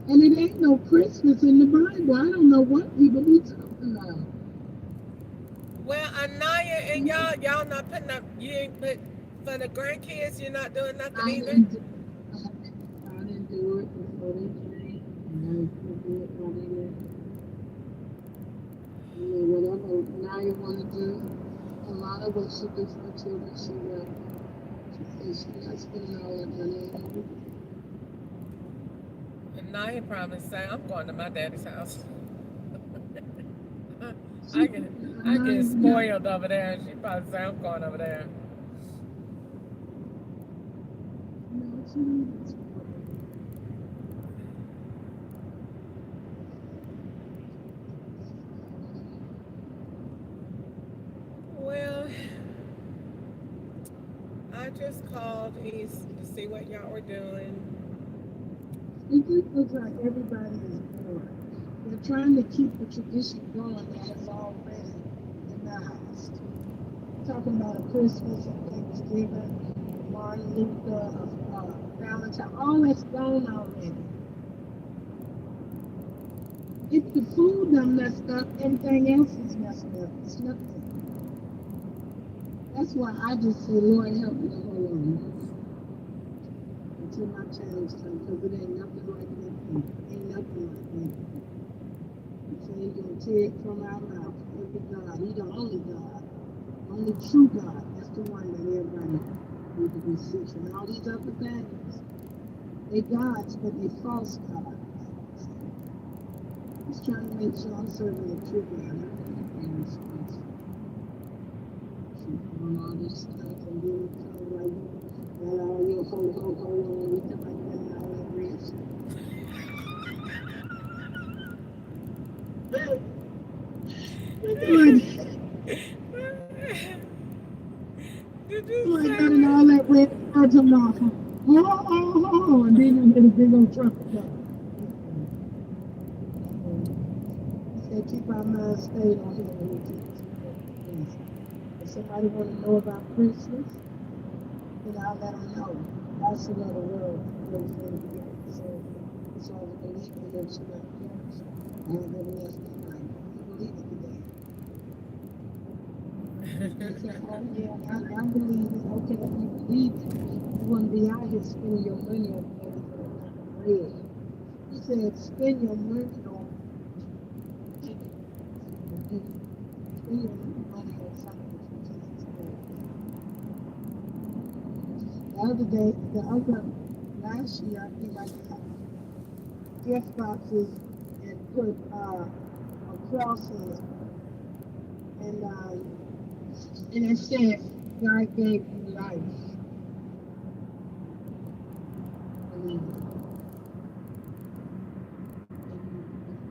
Speaker 16: And it ain't no Christmas in the Bible. I don't know what people be talking about.
Speaker 1: Well, Anaya and y'all not putting up. You ain't put for the grandkids. You're not doing nothing either.
Speaker 16: I didn't do it before they came. And I didn't do it while they were. I mean, whatever Naya want to do, a lot of what she do for children, she will. She says she's not spending all that money on everything.
Speaker 1: And Naya probably say, "I'm going to my daddy's house." I get spoiled over there. She probably say, "I'm going over there."
Speaker 16: No, she needs it.
Speaker 1: Well, I just called East to see what y'all were doing.
Speaker 16: It just looks like everybody is bored. They're trying to keep the tradition going that has already denounced. Talking about a Christmas and Thanksgiving, Martin Luther, Valentine, all that's gone already. If the food done messed up, everything else is messed up. It's nothing. That's why I just say, Lord, help me to hold on until my change comes, because it ain't nothing like that. Ain't nothing like that. So you're going to take from our mouth every God. He the only God, only true God. That's the one that everybody need to be seeking. All these other things, they gods, but they false gods. Just trying to make sure I'm serving the true God. I'm not being responsible. On all this stuff and then come like that all your ho and we come like that and all that rich. Like that and all that red words of mouth. Oh, and then you get a big old trumpet. He said, keep our minds stayed on him when we keep it. If somebody want to know about Christmas, then I'll let them know. That's another world. So it's all the belief that she got parents. I have every last night. I believe it today. He said, oh yeah, I believe it. Okay, if you believe it, you wouldn't be out here spending your money on everything like bread. He said, spend your money on last year, I think I got gift boxes and put a cross in it. And it said, God gave you life. And you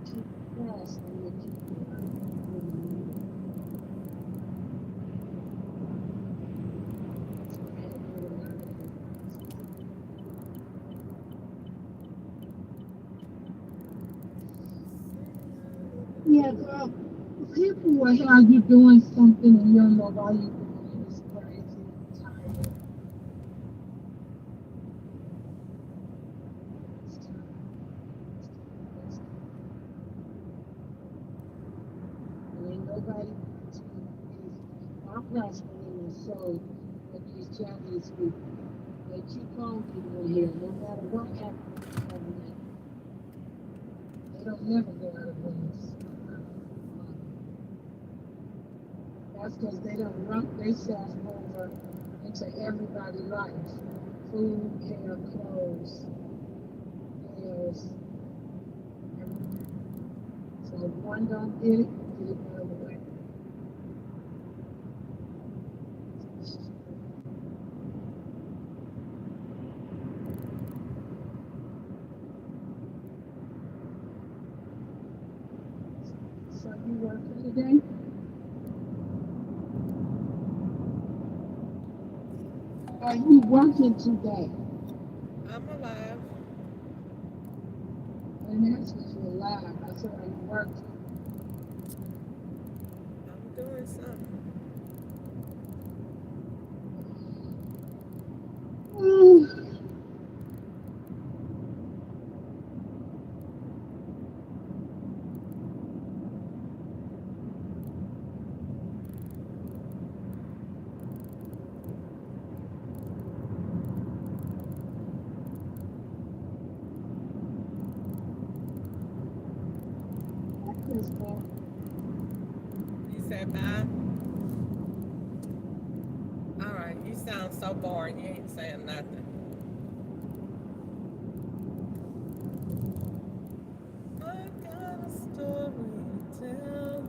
Speaker 16: keep the cross and you keep the life. Yeah, girl, people will have you doing something and you don't know why you're doing it. It's crazy. It's tired. And ain't nobody I'm prospering in the soul of these Chinese people. They keep on people in here, no matter what happens to them. They don't never go out of business. That's because they don't rump themselves over and into everybody's life. Food, care, clothes, bills, everything. So if one don't get it the other way. So you working today? Are you working today?
Speaker 1: I'm alive.
Speaker 16: And that's if you're alive. I said, are you working?
Speaker 1: I'm doing something.
Speaker 16: Crystal.
Speaker 1: You said bye? All right, you sound so boring. You ain't saying nothing. I got a story to tell.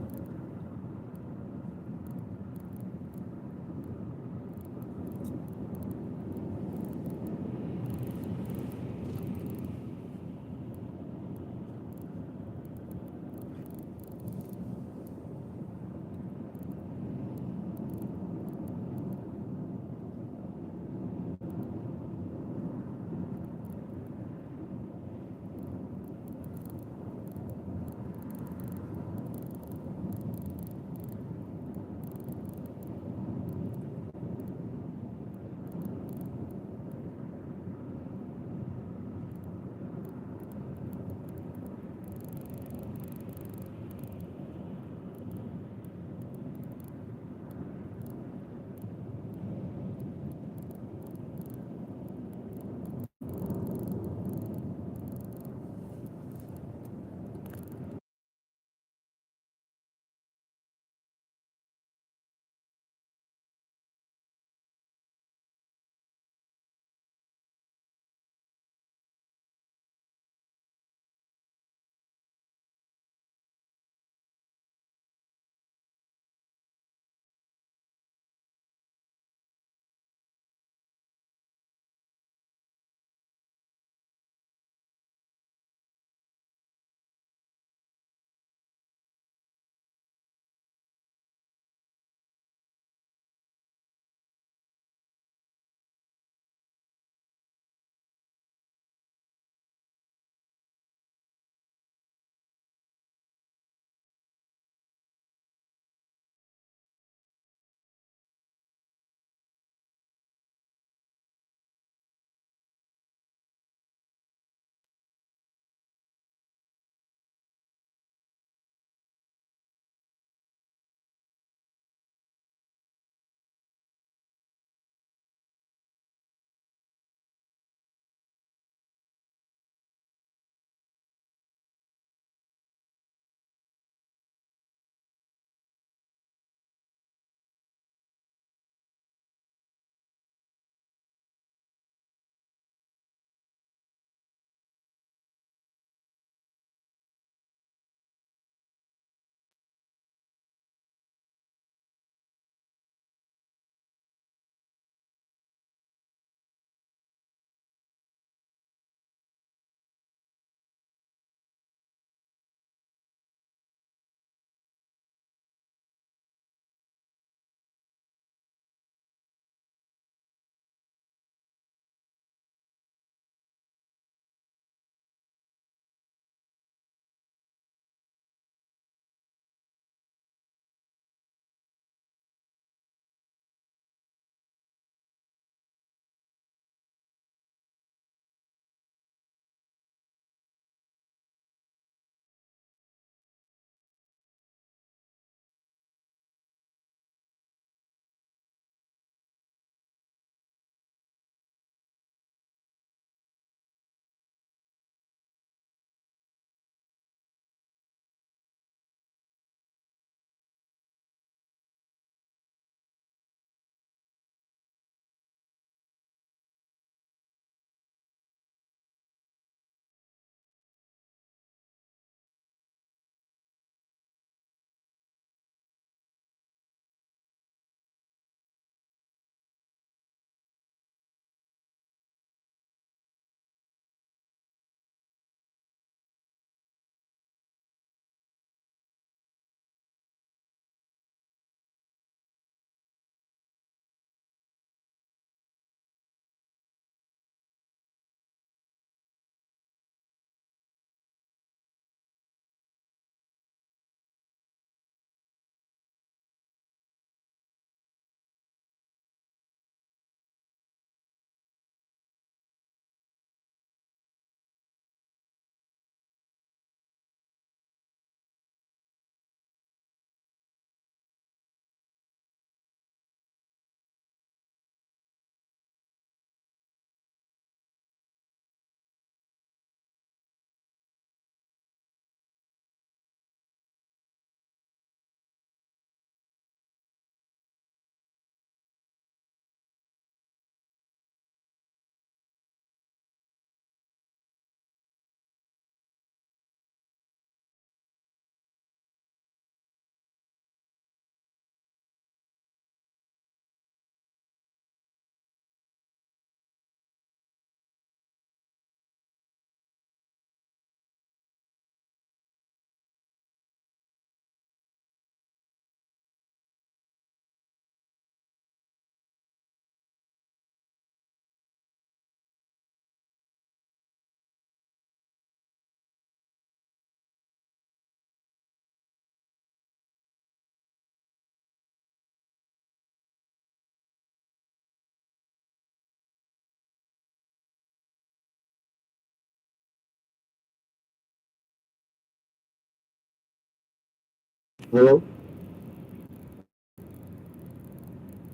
Speaker 12: Hello?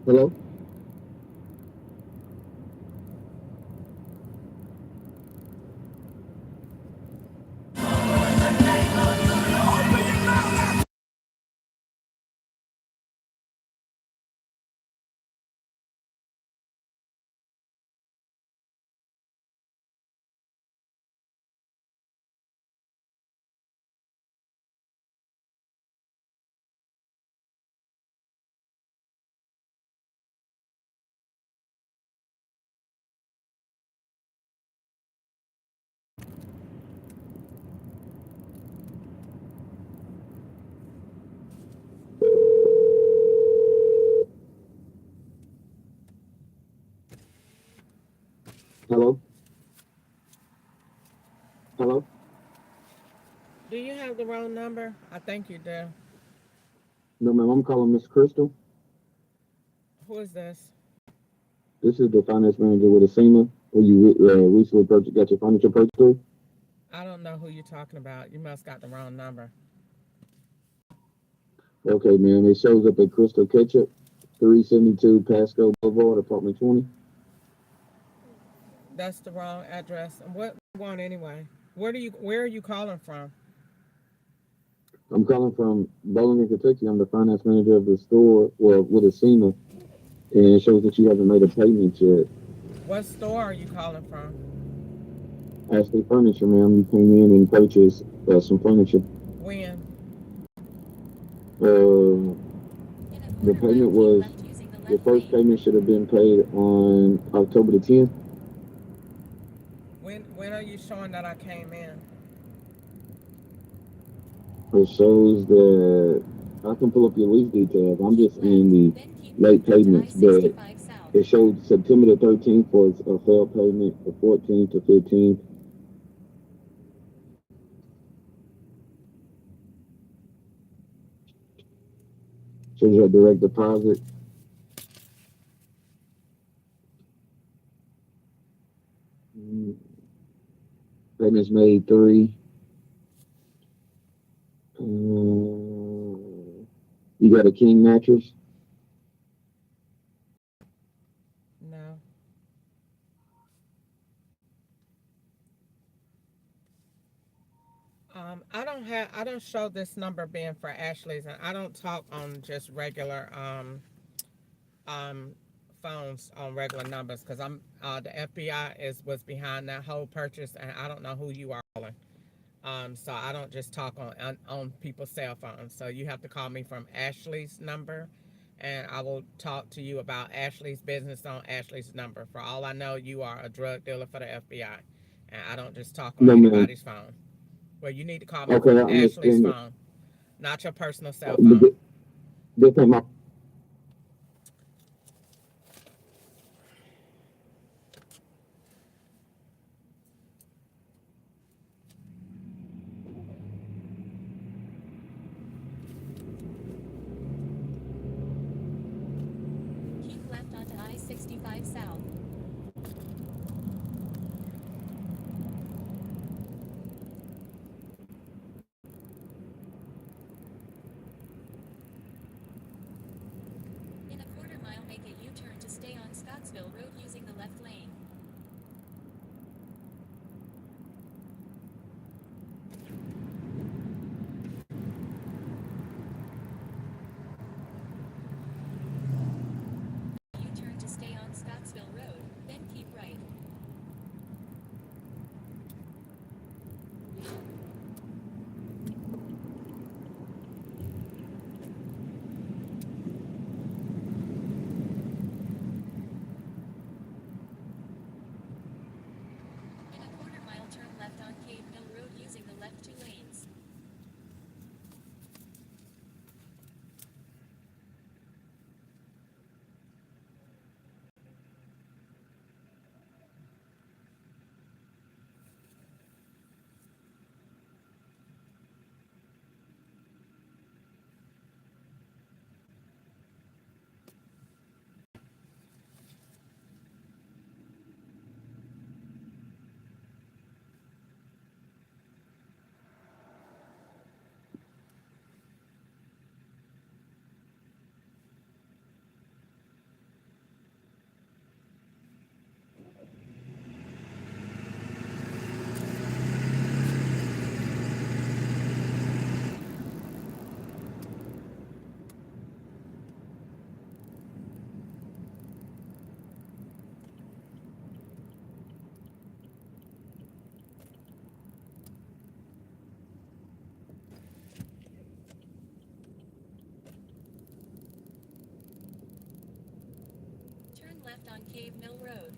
Speaker 12: Hello? Hello? Hello?
Speaker 1: Do you have the wrong number? I think you do.
Speaker 12: No, ma'am, I'm calling Miss Crystal.
Speaker 1: Who is this?
Speaker 12: This is the finance manager with Acima, where you recently got your furniture purchased through.
Speaker 1: I don't know who you're talking about. You must got the wrong number.
Speaker 12: Okay, ma'am. It shows up at Crystal Ketchup, 372 Pasco Boulevard, apartment 20.
Speaker 1: That's the wrong address. And what do you want anyway? Where are you calling from?
Speaker 12: I'm calling from Bowling, Kentucky. I'm the finance manager of the store, well, with Acima, and it shows that you haven't made a payment yet.
Speaker 1: What store are you calling from?
Speaker 12: Ashley Furniture, ma'am. You came in and purchased some furniture.
Speaker 1: When?
Speaker 12: The payment was, the first payment should have been paid on October the 10th.
Speaker 1: When are you showing that I came in?
Speaker 12: It shows that I can pull up your lease details. I'm just in the late payments, but it shows September the 13th was a failed payment, the 14th to 15th. Shows your direct deposit. Payments made 3. You got a king mattress?
Speaker 1: No. I don't show this number being for Ashley's, and I don't talk on just regular phones on regular numbers because I'm the FBI was behind that whole purchase, and I don't know who you are calling. So I don't just talk on people's cell phones. So you have to call me from Ashley's number, and I will talk to you about Ashley's business on Ashley's number. For all I know, you are a drug dealer for the FBI, and I don't just talk on anybody's phone. Well, you need to call me from Ashley's phone, not your personal cell phone.
Speaker 12: This ain't my.
Speaker 9: Keep left onto I-65 South. In a quarter mile, make a U-turn to stay on Scottsville Road using the left lane. U-turn to stay on Scottsville Road. left on Cave Mill Road.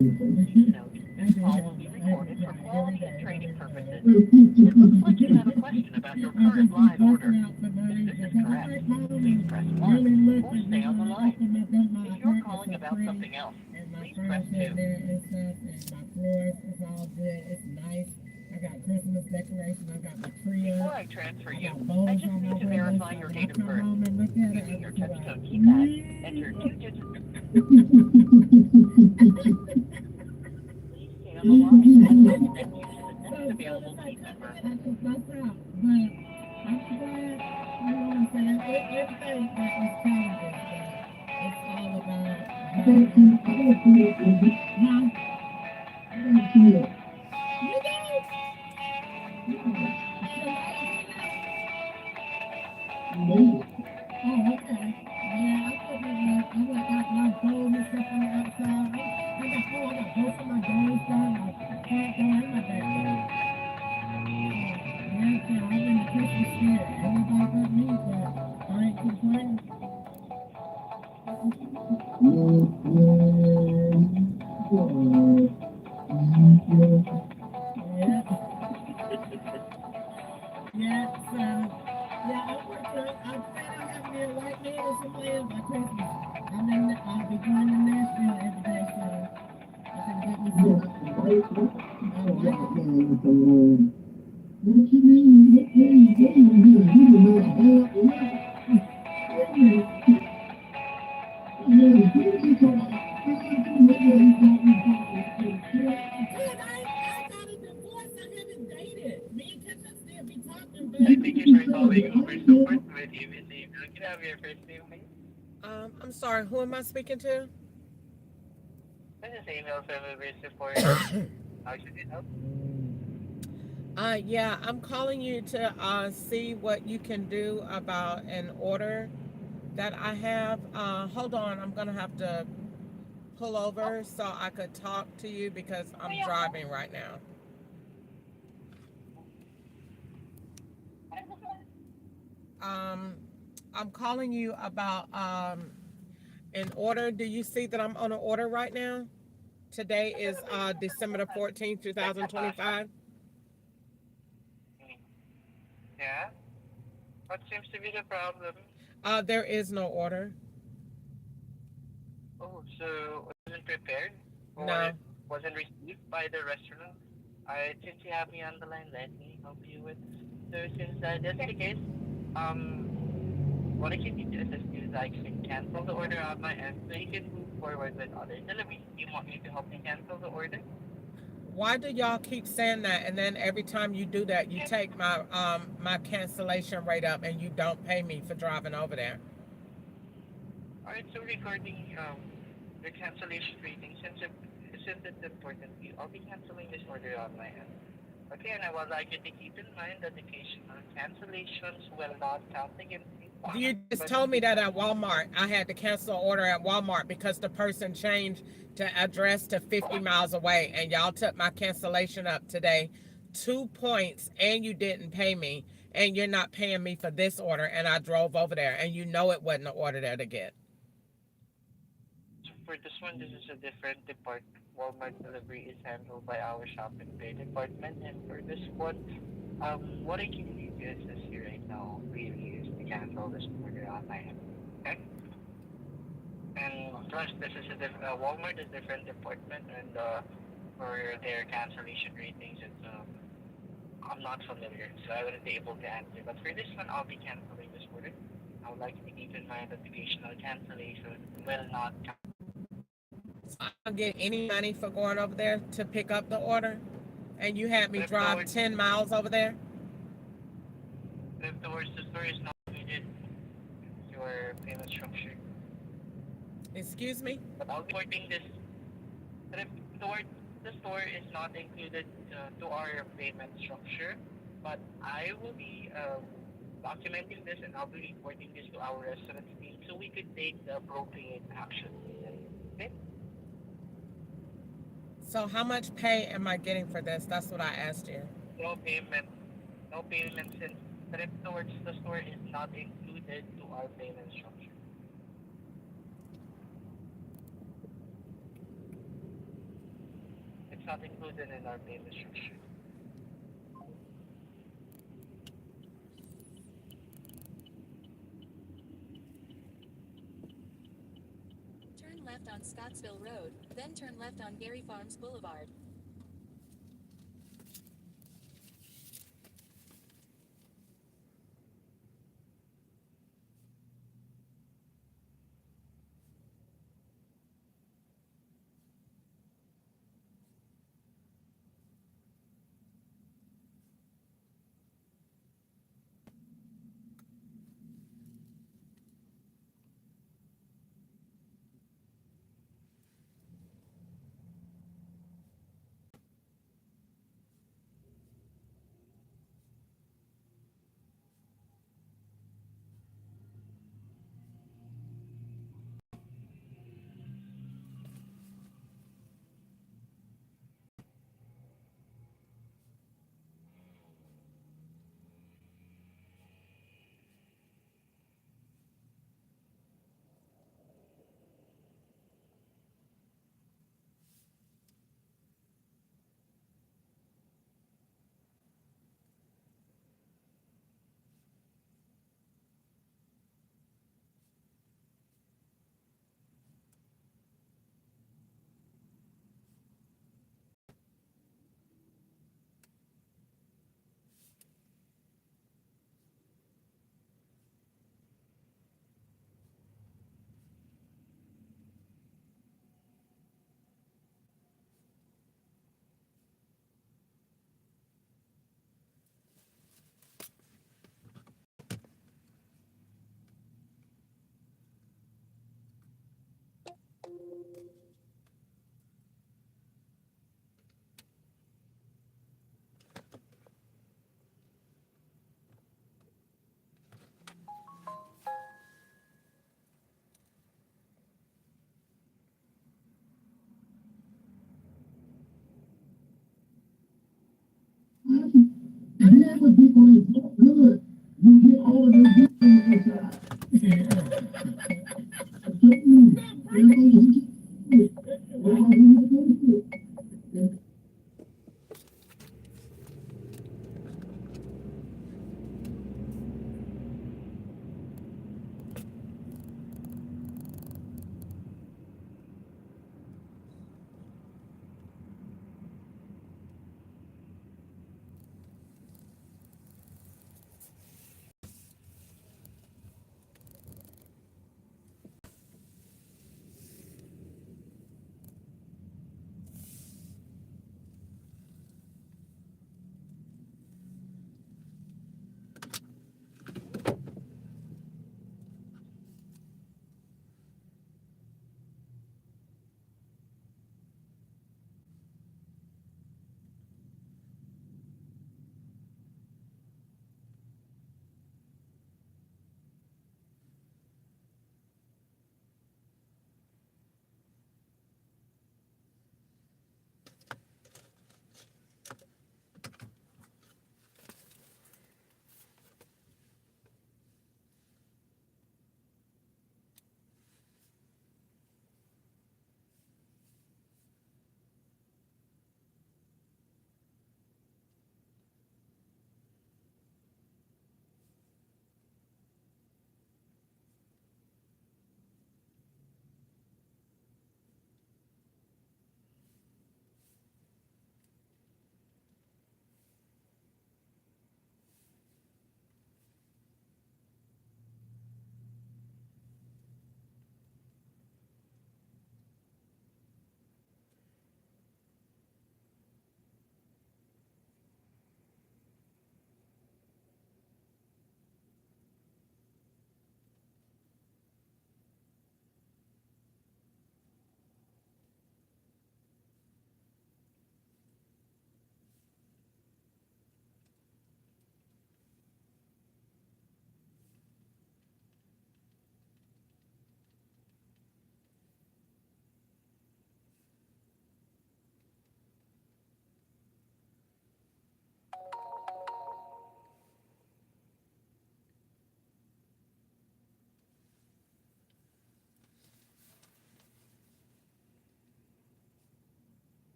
Speaker 5: Please note, this call will be recorded for quality and training purposes. It looks like you have a question about your current live order. If this is correct, please press 1 or stay on the line. If you're calling about something else, please press 2.
Speaker 8: It's all good. It's nice. I got Christmas decorations. I got my tree
Speaker 5: Before
Speaker 8: up.
Speaker 5: I transfer you,
Speaker 8: Got
Speaker 5: I
Speaker 8: bows
Speaker 5: just
Speaker 8: on my
Speaker 5: need to
Speaker 8: window.
Speaker 5: verify
Speaker 8: So
Speaker 5: your
Speaker 8: when I
Speaker 5: date of
Speaker 8: come
Speaker 5: birth.
Speaker 8: home and look at it,
Speaker 5: Using your
Speaker 8: I can
Speaker 5: touchtone
Speaker 8: see
Speaker 5: keypad, enter 2 digits. Please stay on the line as I will connect you to the next available team member.
Speaker 8: I just that's out. But I'm glad, you know what I'm saying? Everything that is challenges, but it's all about Oh, okay. Yeah, I put I got my goals and stuff on the outside. I got both of my goals done, my front door and my back door. Yeah, child, I'm in the Christmas spirit. Everybody but me, but I ain't complaining. Yeah. Yeah, so, yeah, I'm working. I plan on having me a white man or somewhere by Christmas. I'll be going to Nashville every day, so I can get me
Speaker 13: I think you should calling over support with you, Miss Eve. Can I have your first name, please?
Speaker 1: I'm sorry, who am I speaking to?
Speaker 13: This is email from over support. How should it help?
Speaker 1: Yeah, I'm calling you to see what you can do about an order that I have. Hold on, I'm gonna have to pull over so I could talk to you because I'm driving right now. I'm calling you about an order. Do you see that I'm on an order right now? Today is December the 14th, 2025.
Speaker 13: Yeah? What seems to be the problem?
Speaker 1: There is no order.
Speaker 13: Oh, so wasn't prepared? Or
Speaker 1: No.
Speaker 13: wasn't received by the restaurant? Since you have me on the line, let me help you with. So since that's the case, what I can do to assist you is I can cancel the order on my end so you can move forward with other deliveries. Do you want me to help you cancel the order?
Speaker 1: Why do y'all keep saying that? And then every time you do that, you take my my cancellation rate up and you don't pay me for driving over there.
Speaker 13: Alright, so regarding the cancellation rating, since it's important, I'll be canceling this order on my end. Okay, and I would like you to keep in mind that occasional cancellations will not count against you.
Speaker 1: You just told me that at Walmart. I had to cancel an order at Walmart because the person changed to address to 50 miles away, and y'all took my cancellation up today 2 points, and you didn't pay me, and you're not paying me for this order, and I drove over there, and you know it wasn't an order there to get.
Speaker 13: So for this one, this is a different department. Walmart delivery is handled by our shop and pay department, and for this one, what I can do to assist you right now really is to cancel this order on my end. Okay? And plus, this is a Walmart is different department, and for their cancellation ratings, it's I'm not familiar, so I wouldn't be able to answer. But for this one, I'll be canceling this order. I would like you to keep in mind that the occasional cancellation will not count.
Speaker 1: I don't get any money for going over there to pick up the order, and you had me drive 10 miles over there.
Speaker 13: If the store is not included your payment structure.
Speaker 1: Excuse me?
Speaker 13: But I'll be reporting this. But if the store is not included to our payment structure, but I will be documenting this and I'll be reporting this to our restaurant team so we could take the appropriate action. Okay?
Speaker 1: So how much pay am I getting for this? That's what I asked you.
Speaker 13: No payment. No payment since the store is not included to our payment structure. It's not included in our payment structure.
Speaker 9: Turn left on Scottsville Road, then turn left on Gary Farms Boulevard.
Speaker 8: Never people is look good. You get all of your good things inside.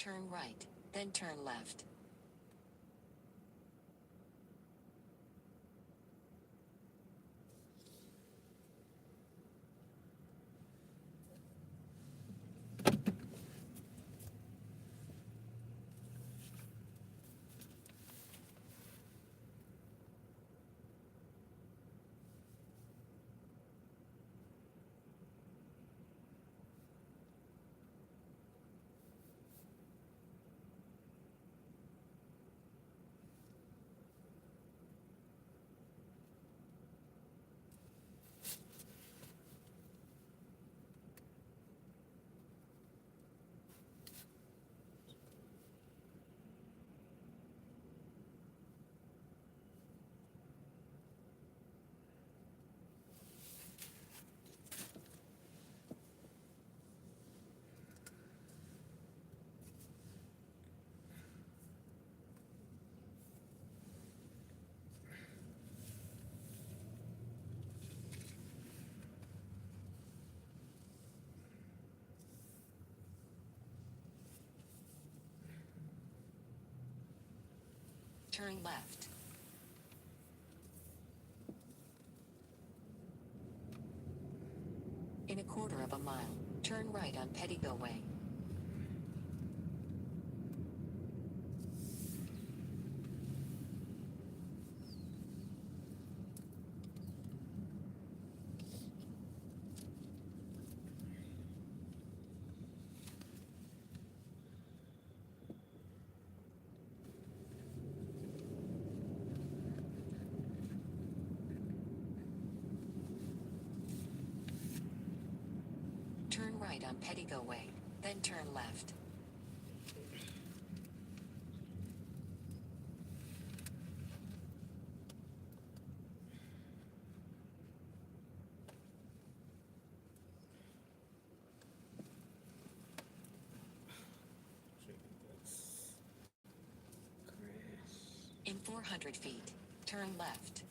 Speaker 9: turn right, then turn left. Turn left. In a quarter of a mile, turn right on Pettyville Way. Turn right on Pettyville Way, then turn left. In 400 feet, turn left.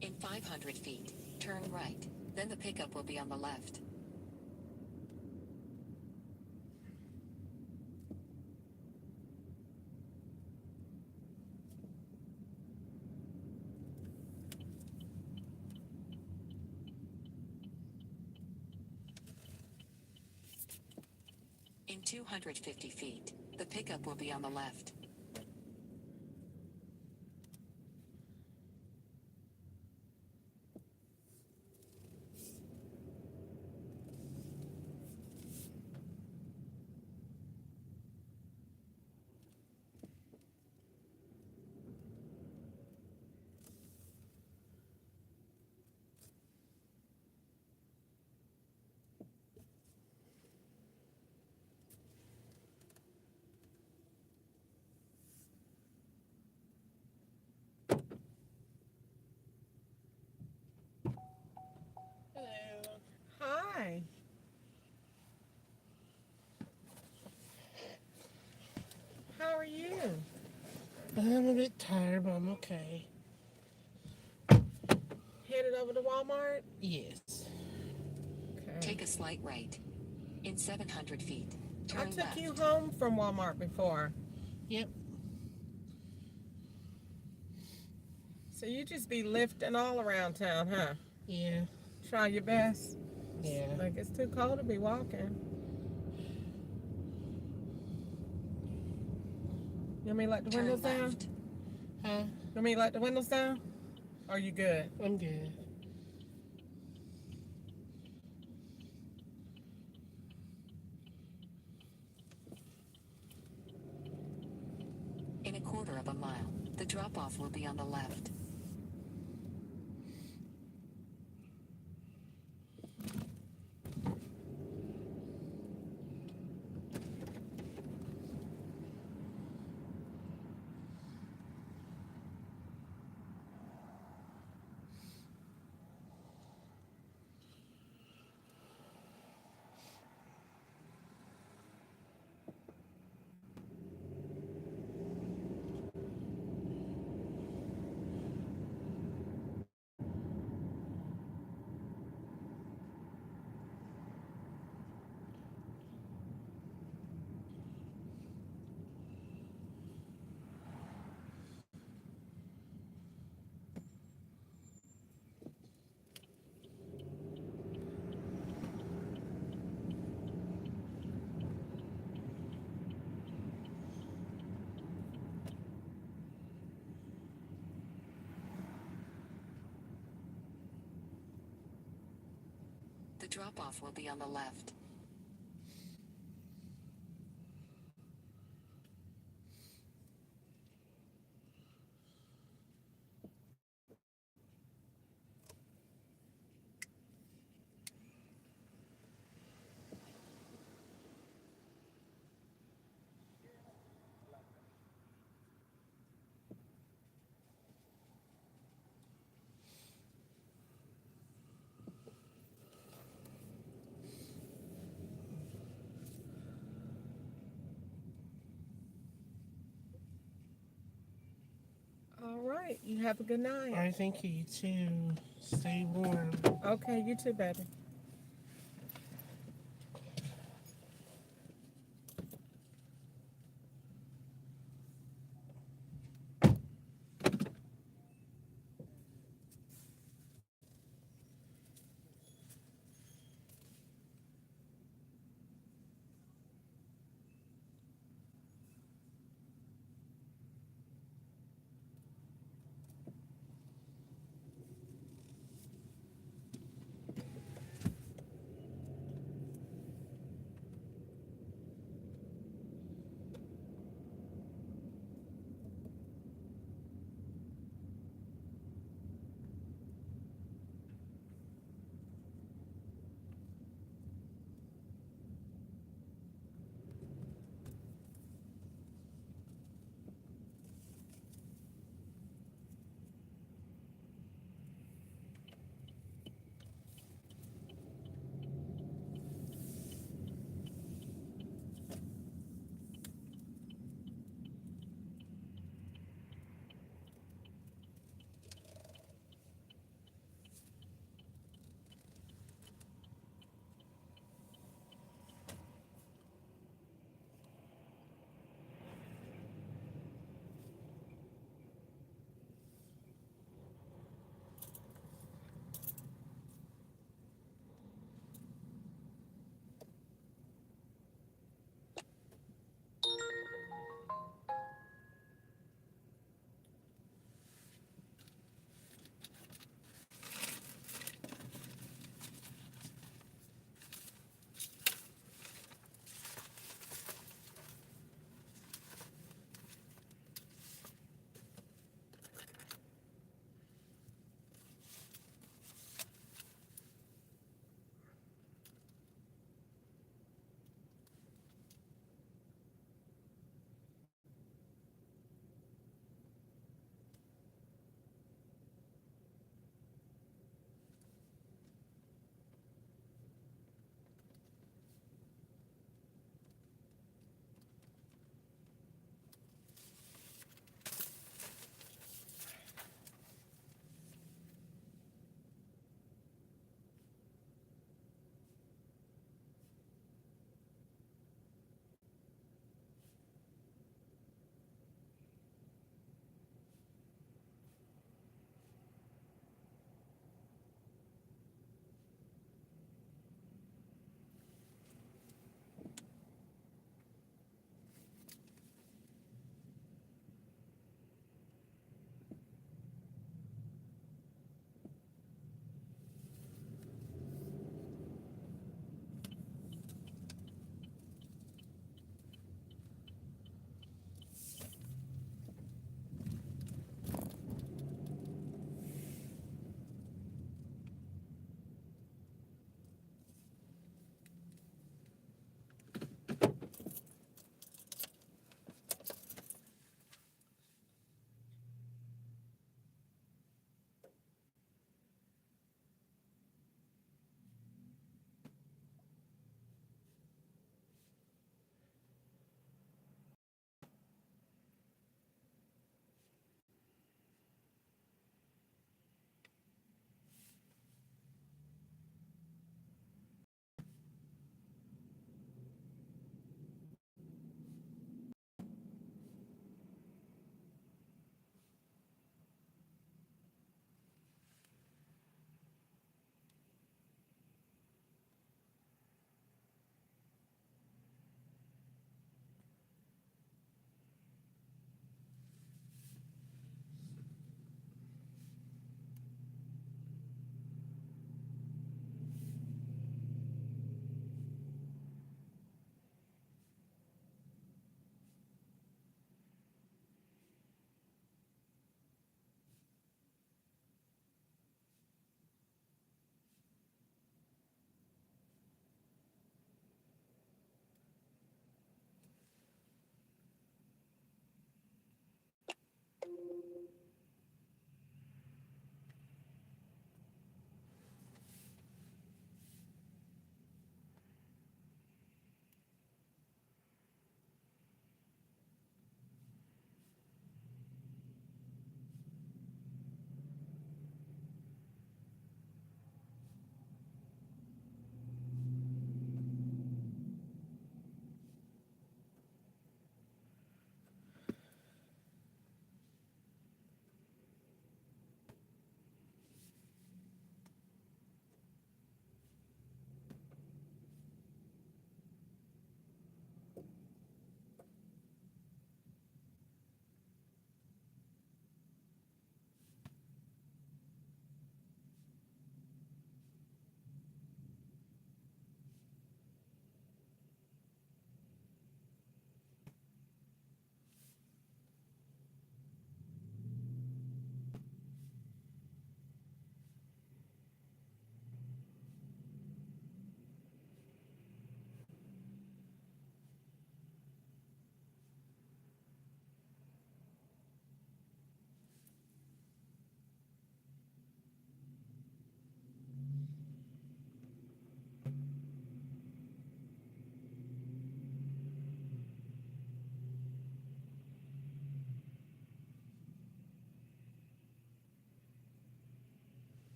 Speaker 9: In 500 feet, turn right, then the pickup will be on the left. In 250 feet, the pickup will be on the left.
Speaker 1: Hello. Hi. How are you?
Speaker 17: I'm a bit tired, but I'm okay.
Speaker 1: Headed over to Walmart?
Speaker 17: Yes.
Speaker 1: Okay.
Speaker 9: Take a slight right. In 700 feet,
Speaker 1: I
Speaker 9: turn
Speaker 1: took
Speaker 9: left.
Speaker 1: you home from Walmart before.
Speaker 17: Yep.
Speaker 1: So you just be lifting all around town, huh?
Speaker 17: Yeah.
Speaker 1: Try your best.
Speaker 17: Yeah.
Speaker 1: Like it's too cold to be walking. You want me to let the
Speaker 9: Turn
Speaker 1: windows down?
Speaker 9: left.
Speaker 17: Huh?
Speaker 1: Let me let the windows down? Are you good?
Speaker 17: I'm good.
Speaker 9: In a quarter of a mile, the drop-off will be on the left. The drop-off will be on the left.
Speaker 1: All right. You have a good night.
Speaker 17: I think you too. Stay warm.
Speaker 1: Okay, you too, baby.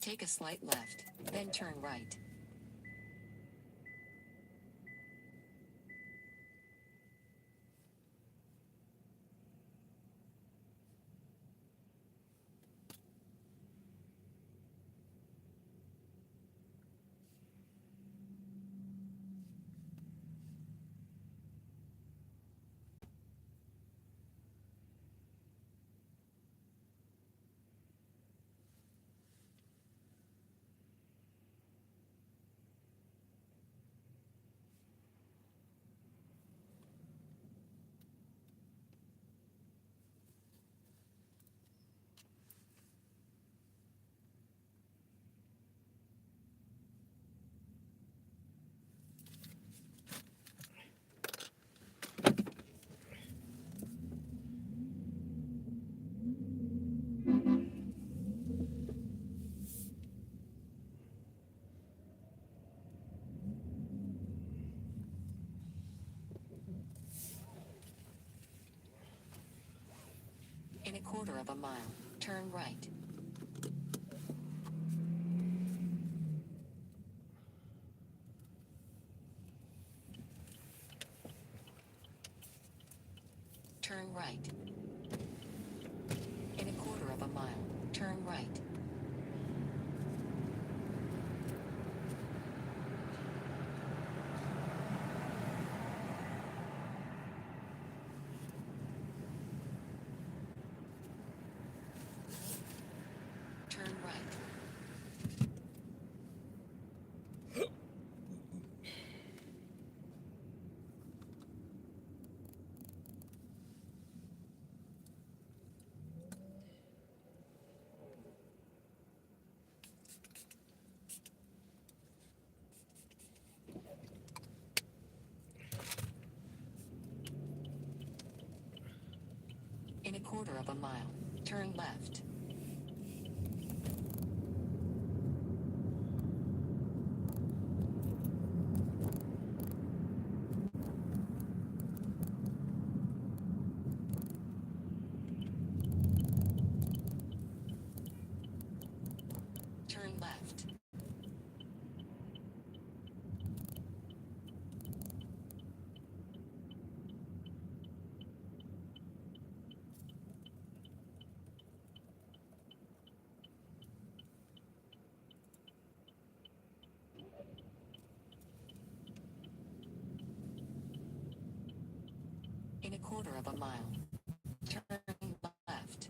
Speaker 9: Take a slight left, then turn right. In a quarter of a mile, turn right. Turn right. In a quarter of a mile, turn right. Turn right. In a quarter of a mile, turn left. Turn left. In a quarter of a mile, turn left.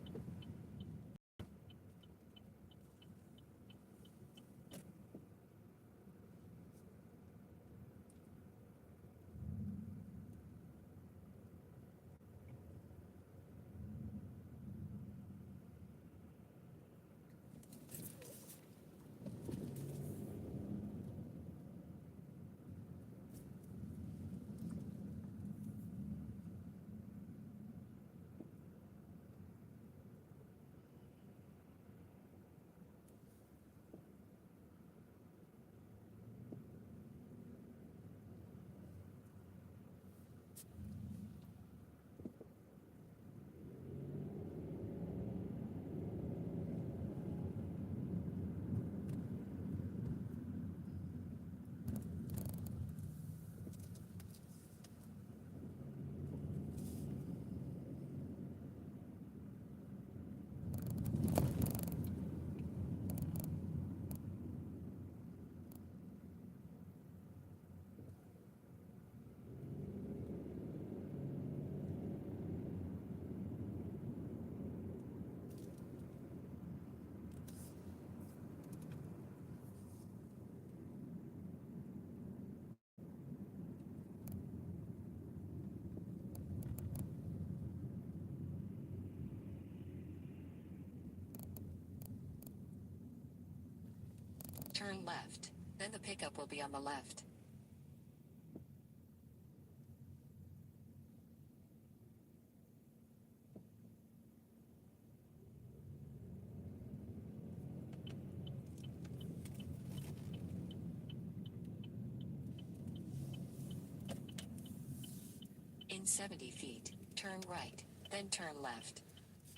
Speaker 9: Turn left. Then the pickup will be on the left. In 70 feet, turn right, then turn left.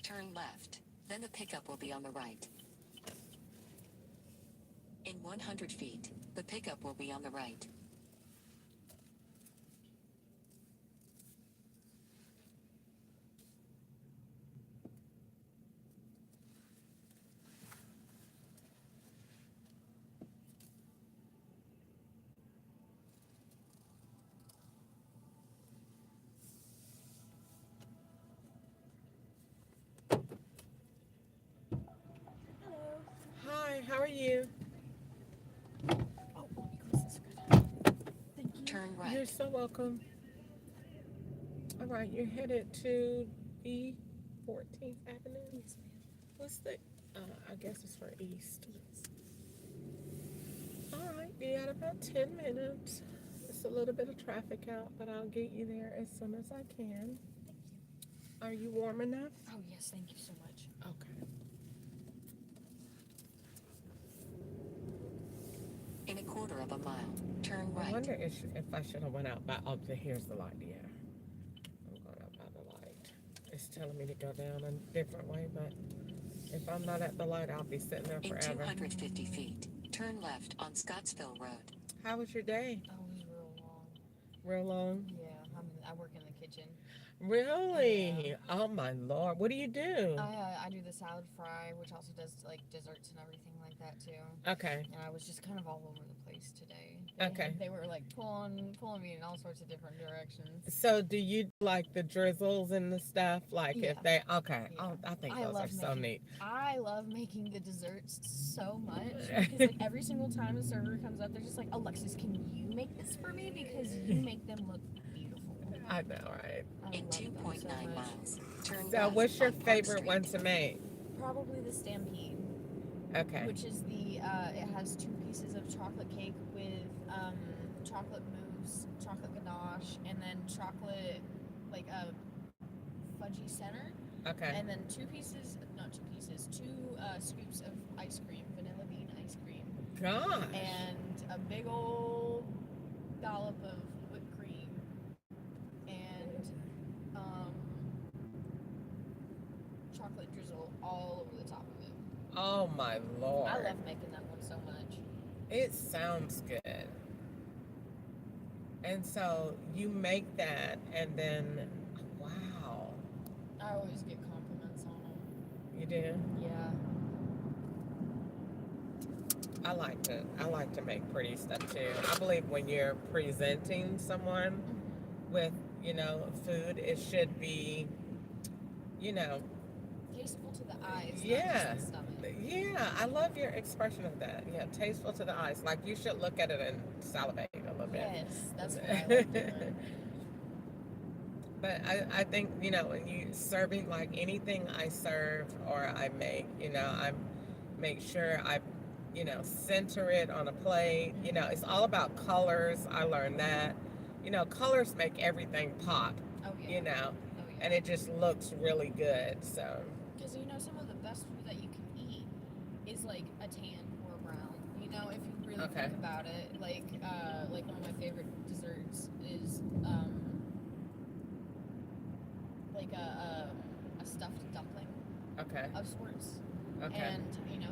Speaker 9: Turn left, then the pickup will be on the right. In 100 feet, the pickup will be on the right.
Speaker 1: Hi, how are you?
Speaker 9: Turn right.
Speaker 1: You're so welcome. All right, you're headed to E 14th Avenue. Yes, ma'am. What's the? I guess it's for East. All right, be at about 10 minutes. It's a little bit of traffic out, but I'll get you there as soon as I can. Are you warm enough?
Speaker 18: Oh, yes, thank you so much.
Speaker 1: Okay.
Speaker 9: In a quarter of a mile, turn right.
Speaker 1: I wonder if I should have went out by. Oh, here's the light. Yeah, I'm going out by the light. It's telling me to go down a different way, but if I'm not at the light, I'll be sitting there
Speaker 9: In
Speaker 1: forever.
Speaker 9: 250 feet, turn left on Scottsville Road.
Speaker 1: How was your day?
Speaker 18: Oh, it was real long.
Speaker 1: Real long?
Speaker 18: Yeah, I work in the kitchen.
Speaker 1: Really?
Speaker 18: Yeah.
Speaker 1: Oh my Lord! What do you do?
Speaker 18: I do the salad fry, which also does like desserts and everything like that too.
Speaker 1: Okay.
Speaker 18: And I was just kind of all over the place today.
Speaker 1: Okay.
Speaker 18: They were like pulling me in all sorts of different directions.
Speaker 1: So, do you like the drizzles and the stuff? Like
Speaker 18: Yeah.
Speaker 1: if they okay?
Speaker 18: Yeah.
Speaker 1: Oh, I think
Speaker 18: I
Speaker 1: those
Speaker 18: love
Speaker 1: are so
Speaker 18: making-
Speaker 1: neat.
Speaker 18: I love making the desserts so much because like every single time a server comes up, they're just like, Alexis, can you make this for me? Because you make them look beautiful.
Speaker 1: I know, right?
Speaker 18: I
Speaker 9: In
Speaker 18: love them
Speaker 9: 2.9
Speaker 18: so much.
Speaker 9: miles, turn
Speaker 1: So,
Speaker 9: left
Speaker 1: what's your
Speaker 9: on Park
Speaker 1: favorite
Speaker 9: Street.
Speaker 1: one to make?
Speaker 18: Probably the Stampede.
Speaker 1: Okay.
Speaker 18: Which is the it has 2 pieces of chocolate cake with chocolate mousse, chocolate ganache, and then chocolate like a fudgy center.
Speaker 1: Okay.
Speaker 18: And then 2 scoops of ice cream, vanilla bean ice cream.
Speaker 1: Gosh.
Speaker 18: And a big old dollop of whipped cream. And chocolate drizzle all over the top of it.
Speaker 1: Oh my Lord.
Speaker 18: I love making that one so much.
Speaker 1: It sounds good. And so you make that, and then, wow,
Speaker 18: I always get compliments on them.
Speaker 1: you do.
Speaker 18: Yeah.
Speaker 1: I like to make pretty stuff too. I believe when you're presenting someone with, food, it should be,
Speaker 18: Tasteful to the eyes,
Speaker 1: yeah,
Speaker 18: not just the stomach.
Speaker 1: yeah. I love your expression of that. Yeah, tasteful to the eyes. Like you should look at it and salivate a little bit.
Speaker 18: Yes, that's what I like doing.
Speaker 1: But I think, when you serving, like anything I serve or I make, I make sure I, center it on a plate. It's all about colors. I learned that. Colors make everything pop,
Speaker 18: Oh yeah. Oh, yeah.
Speaker 1: and it just looks really good. So,
Speaker 18: Because some of the best food that you can eat is like a tan or a brown. If you really
Speaker 1: Okay.
Speaker 18: think about it, like one of my favorite desserts is like a stuffed dumpling
Speaker 1: okay.
Speaker 18: of sorts.
Speaker 1: Okay.
Speaker 18: And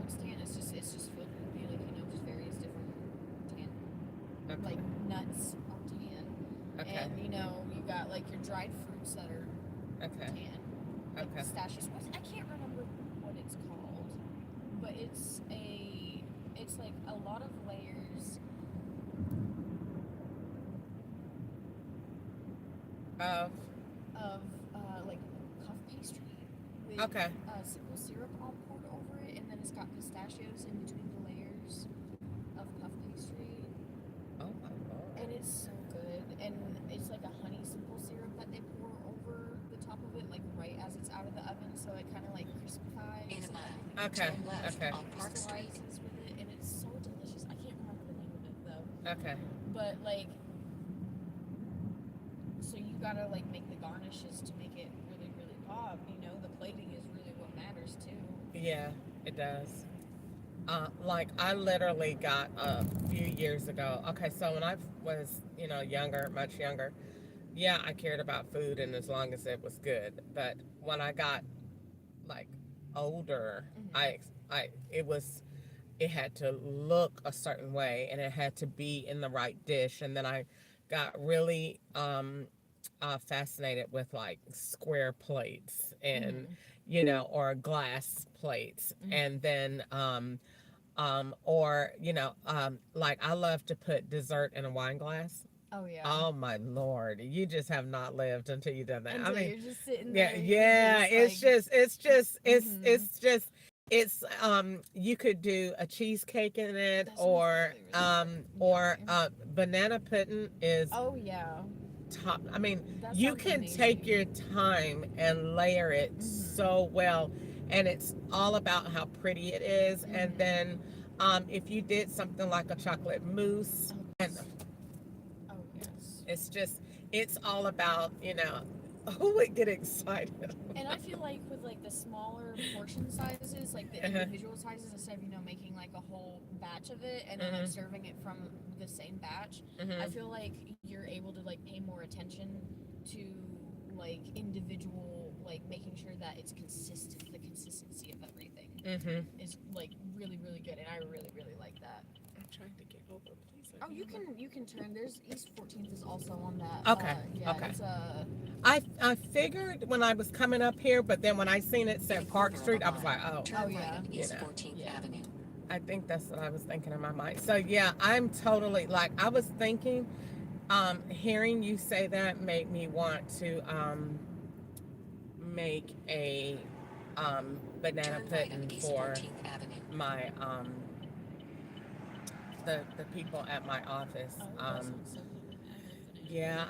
Speaker 18: it's tan. It's just filled with just various different tan,
Speaker 1: Okay.
Speaker 18: like nuts are tan,
Speaker 1: Okay.
Speaker 18: and you got like your dried fruits that are
Speaker 1: Okay.
Speaker 18: tan. Like
Speaker 1: Okay.
Speaker 18: pistachios. I can't remember what it's called, but it's like a lot of layers
Speaker 1: Of
Speaker 18: of like puff pastry with
Speaker 1: Okay.
Speaker 18: simple syrup all poured over it, and then it's got pistachios in between the layers of puff pastry,
Speaker 1: Oh my Lord.
Speaker 18: and it's so good. And it's like a honey simple syrup that they pour over the top of it, like right as it's out of the oven, so it kind of like crispifies.
Speaker 9: In a
Speaker 18: and
Speaker 9: mile,
Speaker 1: Okay.
Speaker 9: turn left
Speaker 1: Okay.
Speaker 9: on Park Street.
Speaker 18: crystallizes with it, and it's so delicious. I can't remember the name of it though.
Speaker 1: Okay.
Speaker 18: But like, so you gotta like make the garnishes to make it really, really pop. The plating is really what matters too.
Speaker 1: Yeah, it does. Like I literally got a few years ago. Okay, so when I was, younger, much younger, yeah, I cared about food and as long as it was good. But when I got like older,
Speaker 18: Mhm.
Speaker 1: it was it had to look a certain way and it had to be in the right dish. And then I got really fascinated with like square plates and or glass plates. And then or like I love to put dessert in a wine glass.
Speaker 18: Oh yeah.
Speaker 1: Oh my Lord, you just have not lived until you've done that.
Speaker 18: Until
Speaker 1: I mean,
Speaker 18: you're just sitting
Speaker 1: yeah,
Speaker 18: there.
Speaker 1: yeah, it's just you could do a cheesecake in it, or banana pudding is
Speaker 18: Oh yeah.
Speaker 1: top. I mean,
Speaker 18: That
Speaker 1: you
Speaker 18: sounds
Speaker 1: can
Speaker 18: amazing.
Speaker 1: take your time and layer it so well, and it's all about how pretty it is. And then if you did something like a chocolate mousse, and
Speaker 18: Oh yes.
Speaker 1: it's all about, who would get excited.
Speaker 18: And I feel like with like the smaller portion sizes, like the individual sizes, instead of making like a whole batch of it and then like serving it from the same batch, I feel like you're able to like pay more attention to like individual, like making sure that it's consistent. The consistency of everything is like really really good, and I really really like that.
Speaker 1: I'm trying to get over, please.
Speaker 18: Oh, you can turn. There's East 14th is also on that.
Speaker 1: Okay,
Speaker 18: Yeah,
Speaker 1: okay.
Speaker 18: It's
Speaker 1: I figured when I was coming up here, but then when I seen it said Park Street, I was like, oh
Speaker 18: yeah.
Speaker 9: East 14th Avenue.
Speaker 1: I think that's what I was thinking in my mind. So yeah, I'm totally like, I was thinking, hearing you say that made me want to make a banana pudding for my the people at my office. Yeah,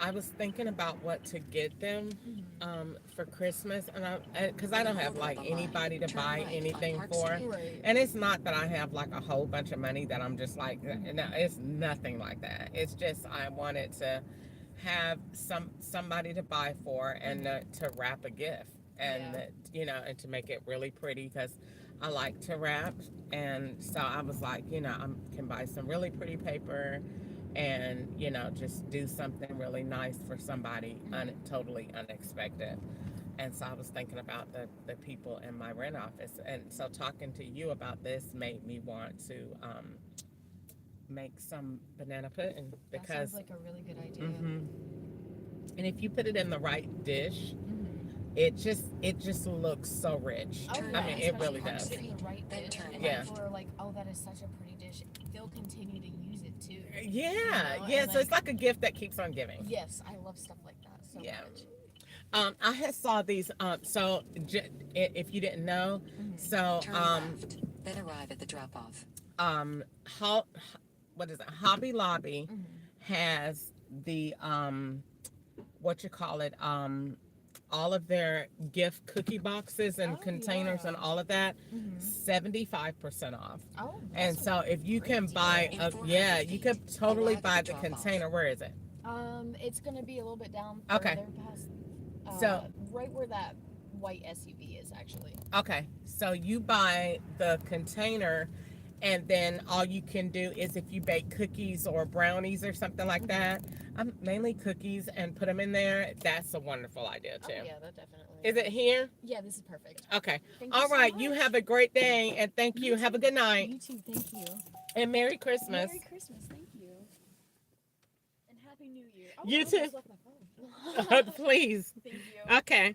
Speaker 1: I was thinking about what to get them for Christmas, and because I don't have like anybody to buy anything for, and it's not that I have like a whole bunch of money that I'm just like, no, it's nothing like that. It's just I wanted to have somebody to buy for and to wrap a gift, and and to make it really pretty, because I like to wrap. And so I was like, I can buy some really pretty paper and, just do something really nice for somebody totally unexpected. And so I was thinking about the people in my rent office. And so talking to you about this made me want to make some banana pudding, because
Speaker 18: that sounds like a really good idea.
Speaker 1: And if you put it in the right dish, it just looks so rich.
Speaker 18: Oh,
Speaker 1: I mean, it really does.
Speaker 18: The right dish, and
Speaker 1: Yeah.
Speaker 18: people are like, oh, that is such a pretty dish. They'll continue to use it too.
Speaker 1: Yeah,
Speaker 18: and,
Speaker 1: yeah. So it's like a gift that keeps on giving.
Speaker 18: Yes, I love stuff like that so much.
Speaker 1: I had saw these. So if you didn't know, so
Speaker 9: Turn left, then arrive at the drop-off.
Speaker 1: What is it? Hobby Lobby has the what you call it? All of their gift cookie boxes and containers and all of that, 75% off.
Speaker 18: Oh,
Speaker 1: and so if you can buy you could totally buy the container. Where is it?
Speaker 18: It's gonna be a little bit down
Speaker 1: Okay.
Speaker 18: further past,
Speaker 1: So
Speaker 18: right where that white SUV is actually.
Speaker 1: Okay, so you buy the container, and then all you can do is, if you bake cookies or brownies or something like that, mainly cookies, and put them in there. That's a wonderful idea too.
Speaker 18: Oh yeah, that definitely.
Speaker 1: Is it here?
Speaker 18: Yeah, this is perfect.
Speaker 1: Okay.
Speaker 18: Thank you
Speaker 1: All
Speaker 18: so
Speaker 1: right.
Speaker 18: much.
Speaker 1: You have a great day, and thank you. Have a good night.
Speaker 18: You too. Thank you.
Speaker 1: And Merry Christmas.
Speaker 18: Merry Christmas. Thank you. And Happy New Year. Oh,
Speaker 1: You
Speaker 18: I
Speaker 1: too.
Speaker 18: almost left my phone.
Speaker 1: Please.
Speaker 18: Thank you.
Speaker 1: Okay.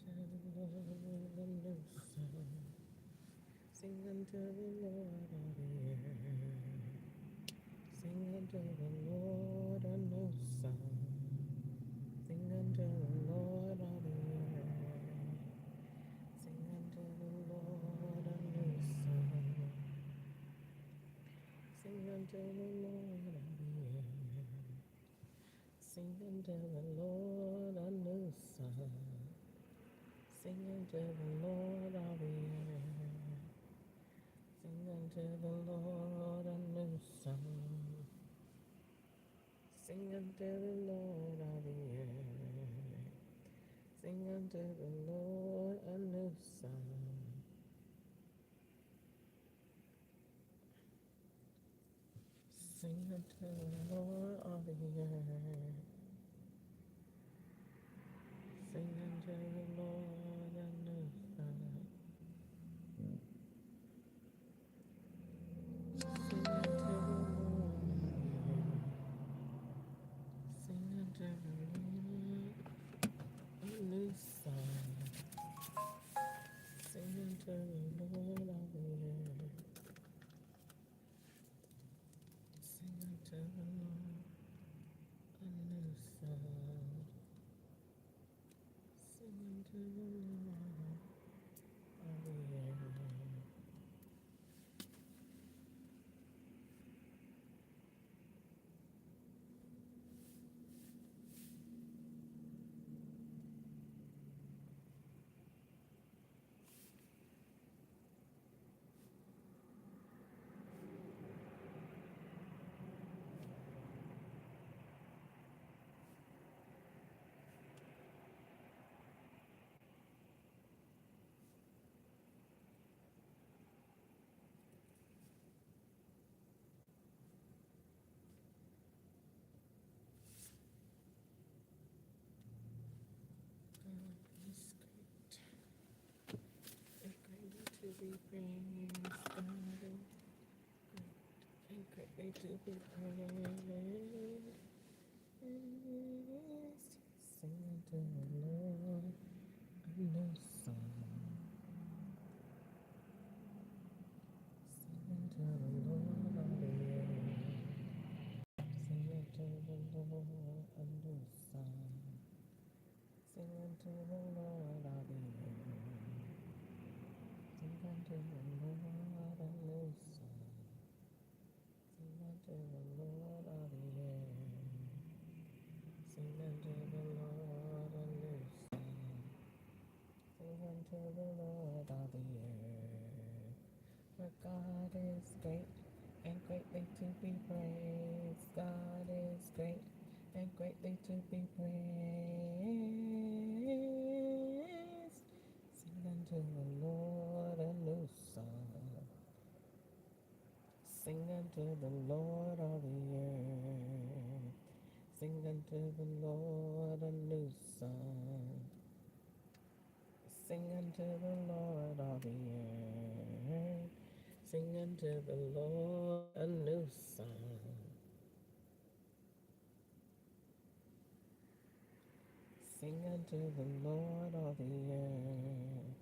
Speaker 1: unto the Lord a new song. Sing unto the Lord all the earth. Sing unto the Lord a new song. Sing unto the Lord all the earth. Sing unto the Lord a new song. Sing unto the Lord all the earth. Sing unto the Lord a new song. Sing unto the Lord all the earth. Sing unto the Lord a new song. Sing unto the Lord all the earth. Sing unto the Lord a new song. Sing unto the Lord all the earth. Sing unto the Lord a new song. Sing unto the Lord Sing unto the Lord a new song. Sing unto the Lord all the earth. Sing unto the Lord a new song. Sing unto the Lord all the earth. God is great and greatly to be praised. God is great and greatly to be praised. Sing unto the Lord a new song. Sing unto the Lord all the earth. Sing unto the Lord a new song. Sing unto the Lord all the earth. Sing unto the Lord a new song. Sing unto the Lord all the earth. Sing unto the Lord a new song. Sing unto the Lord all the earth. For God is great and greatly to be praised. God is great and greatly to be praised. Sing unto the Lord a new song. Sing unto the Lord all the earth. Sing unto the Lord a new song. Sing unto the Lord all the earth. Sing unto the Lord a new song. Sing unto the Lord all the earth.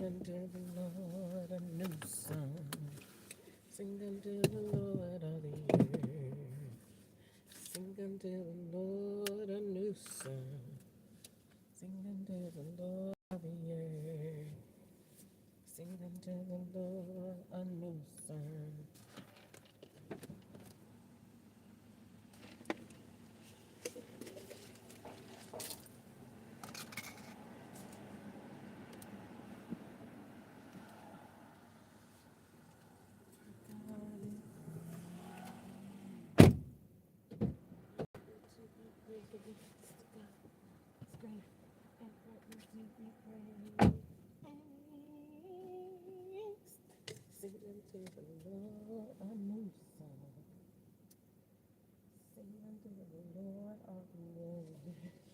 Speaker 1: unto the Lord a new song. Sing unto the Lord all the earth. Sing unto the Lord a new song. Sing unto the Lord all the earth. Sing unto the Singing to the Lord a new song. Singing to the Lord a new song.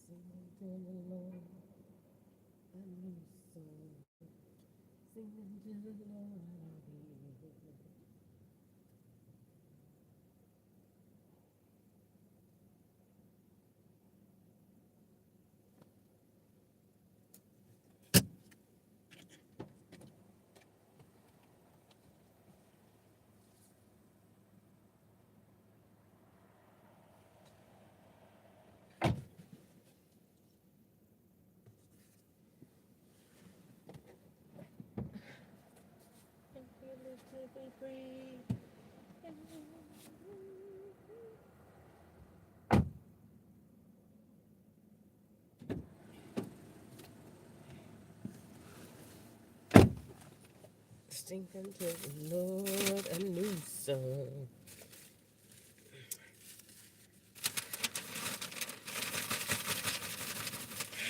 Speaker 1: Singing to the Lord a new song. Singing to the Lord a new song. And feel it to be free. Singing to the Lord a new song.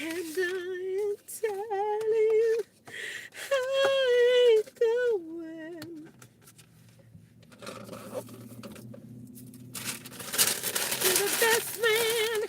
Speaker 1: And I am telling you, I ain't going to the best man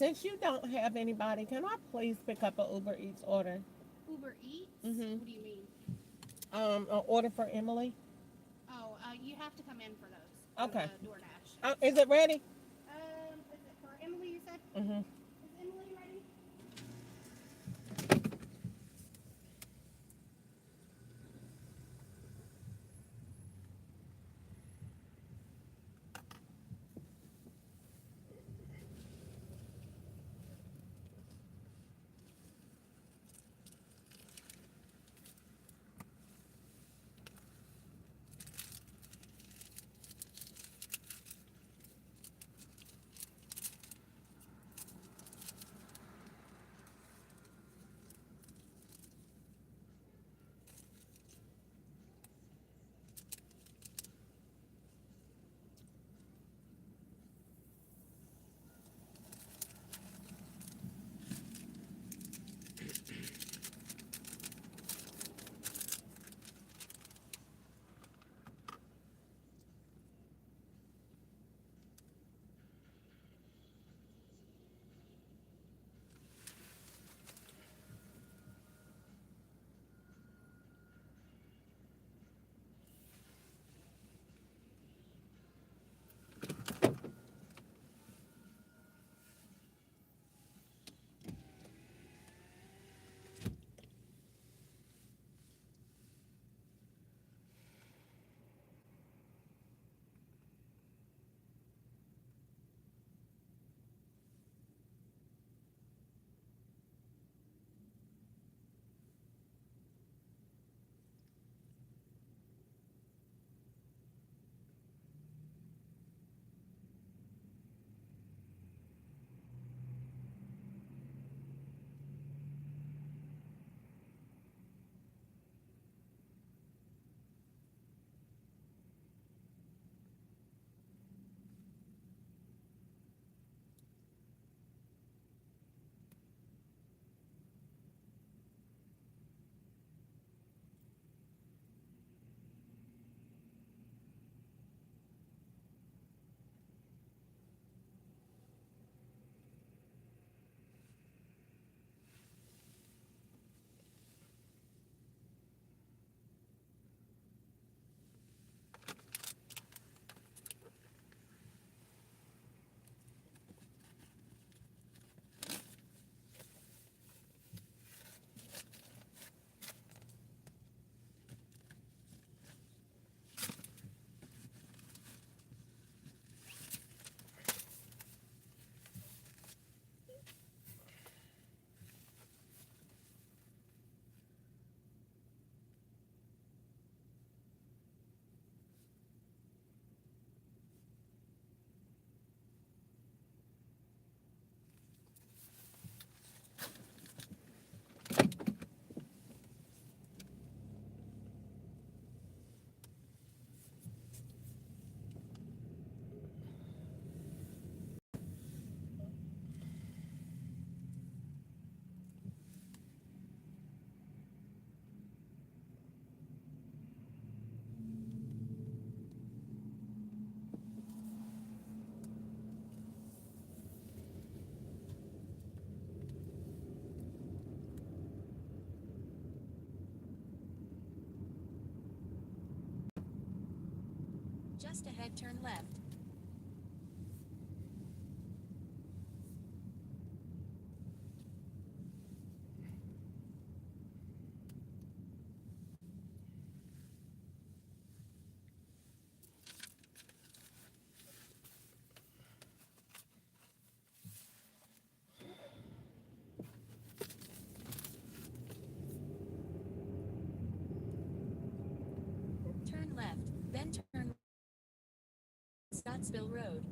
Speaker 17: since you don't have anybody, can I please pick up an Uber Eats order?
Speaker 2: Uber Eats?
Speaker 17: Mhm.
Speaker 2: What do you mean?
Speaker 17: An order for Emily.
Speaker 2: Oh, you have to come in for those.
Speaker 17: Okay.
Speaker 2: DoorDash.
Speaker 17: Is it ready?
Speaker 2: Is it for Emily, you said?
Speaker 17: Mhm.
Speaker 2: Is Emily ready?
Speaker 9: Just ahead, turn left. Turn left, then turn Scottsville Road.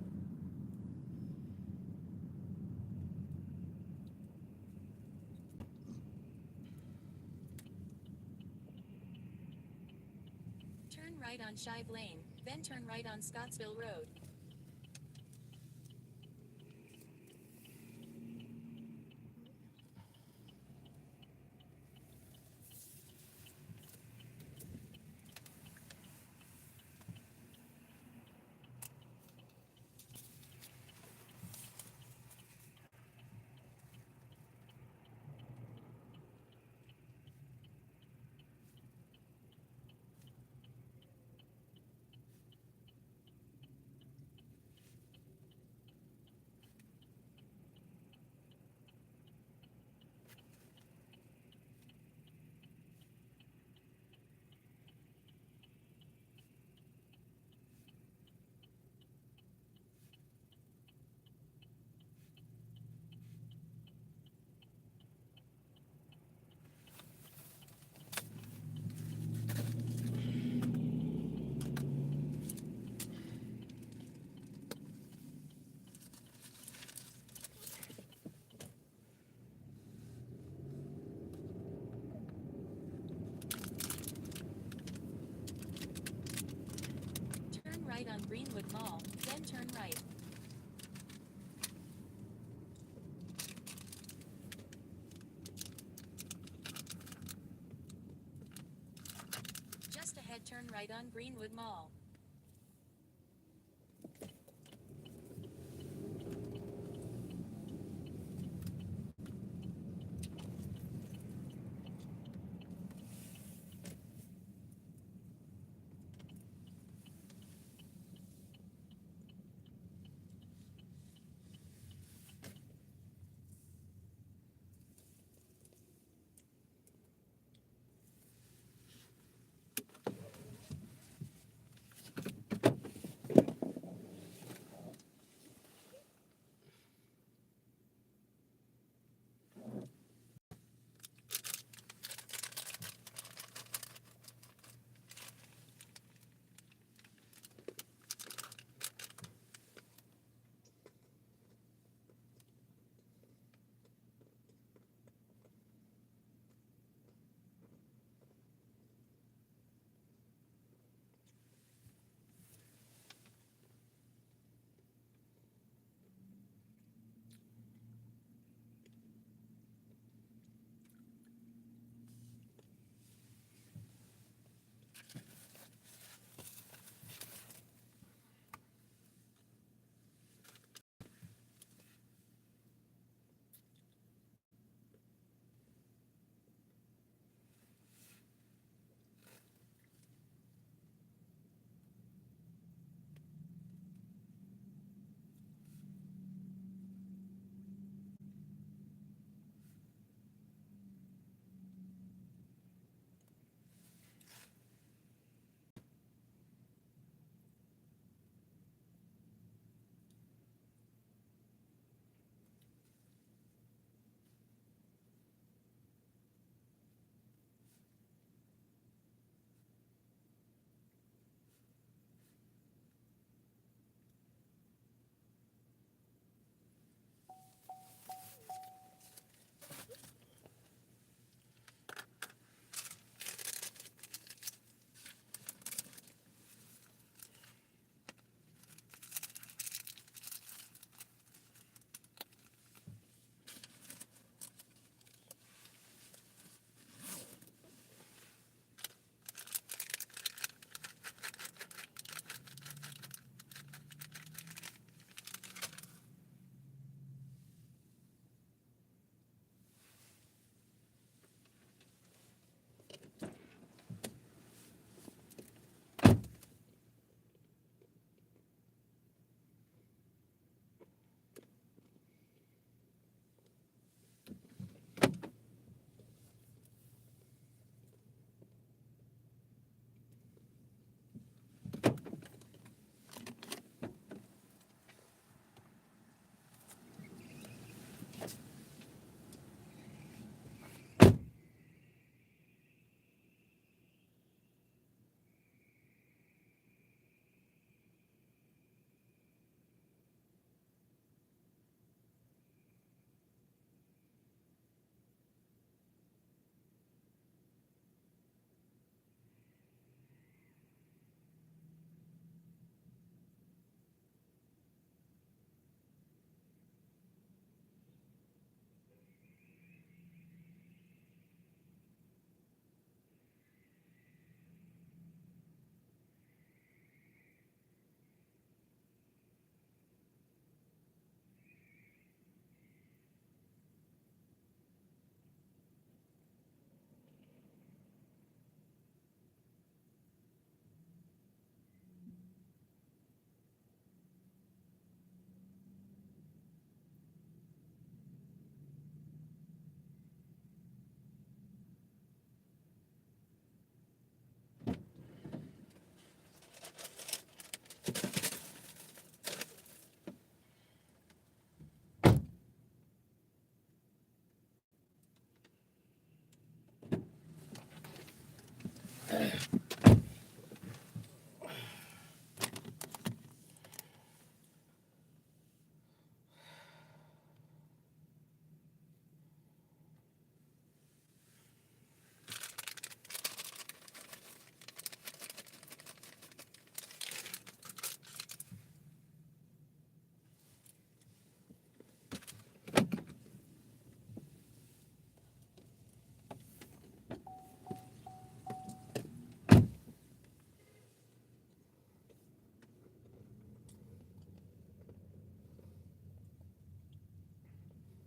Speaker 9: Turn right on Shive Lane, then turn right on Scottsville Road. Mall, then turn right. Just ahead, turn right on Greenwood Mall.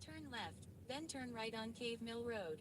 Speaker 9: Turn left, then turn right on Cave Mill Road.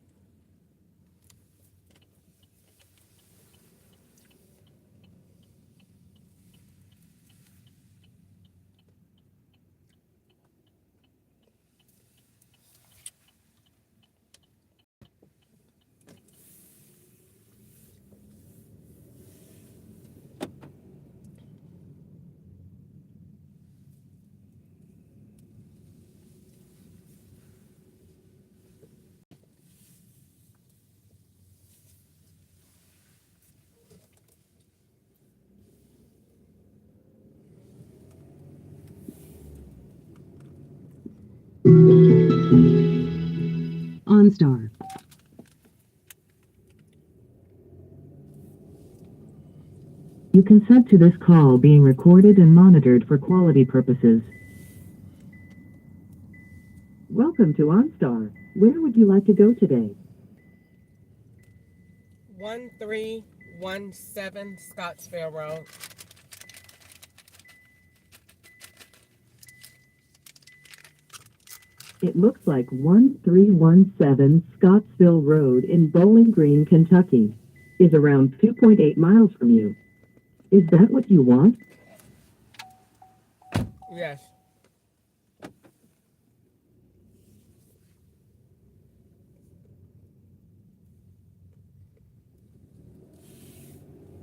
Speaker 19: OnStar. You consent to this call being recorded and monitored for quality purposes. Welcome to OnStar. Where would you like to go today?
Speaker 1: 1317 Scottsville Road.
Speaker 19: It looks like 1317 Scottsville Road in Bowling Green, Kentucky, is around 2.8 miles from you. Is that what you want?
Speaker 1: Yes.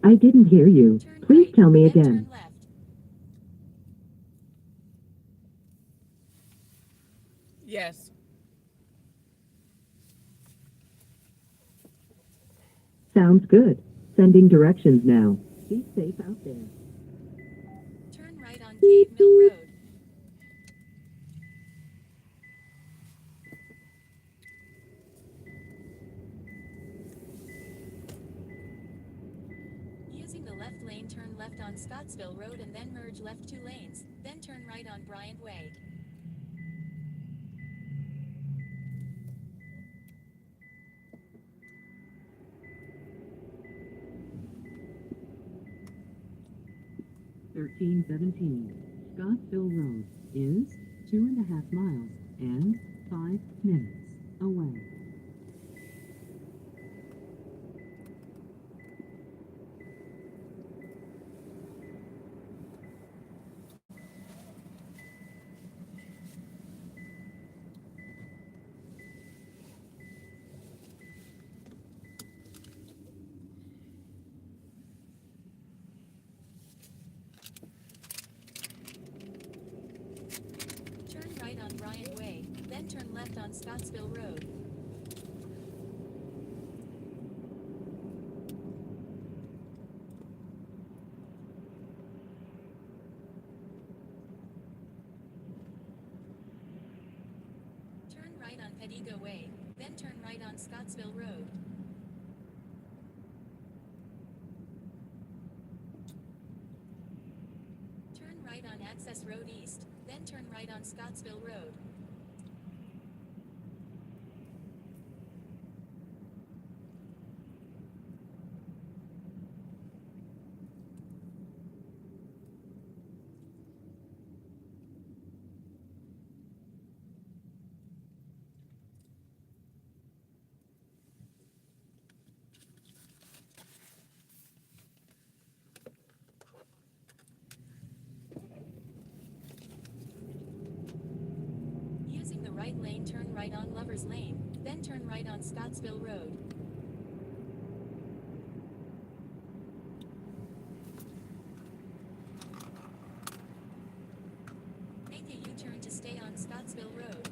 Speaker 19: I didn't hear you. Please tell me again.
Speaker 1: Yes.
Speaker 19: Sounds good. Sending directions now. Be safe out there.
Speaker 9: Turn right on Cave Mill Road. Using the left lane, turn left on Scottsville Road and then merge left 2 lanes, then turn right on Bryant Way.
Speaker 19: Scottsville Road is 2.5 miles and 5 minutes away.
Speaker 9: Turn right on Bryant Way, then turn left on Scottsville Road. Turn right on Pedigo Way, then turn right on Scottsville Road. Turn right on Access Road East, then turn right on Scottsville Road. Using the right lane, turn right on Lover's Lane, then turn right on Scottsville Road. Make a U-turn to stay on Scottsville Road.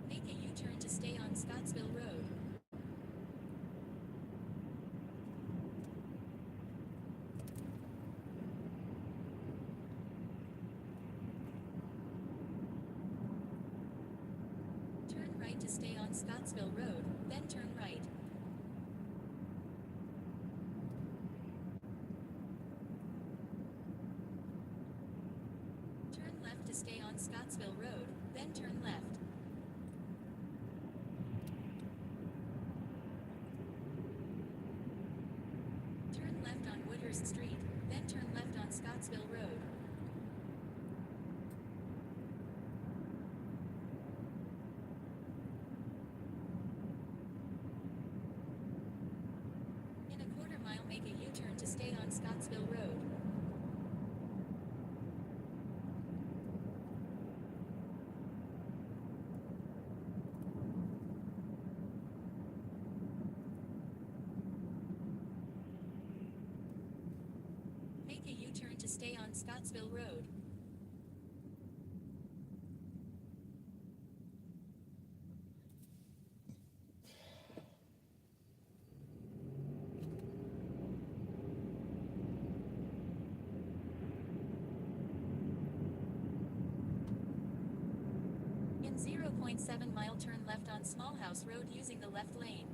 Speaker 9: Make a U-turn to stay on Scottsville Road. Turn right to stay on Scottsville Road, then turn right. Turn left to stay on Scottsville Road, then turn left. U-turn to stay on Scottsville Road. Make a U-turn to stay on Scottsville Road. In 0.7 mile turn left on Smallhouse Road using the left lane.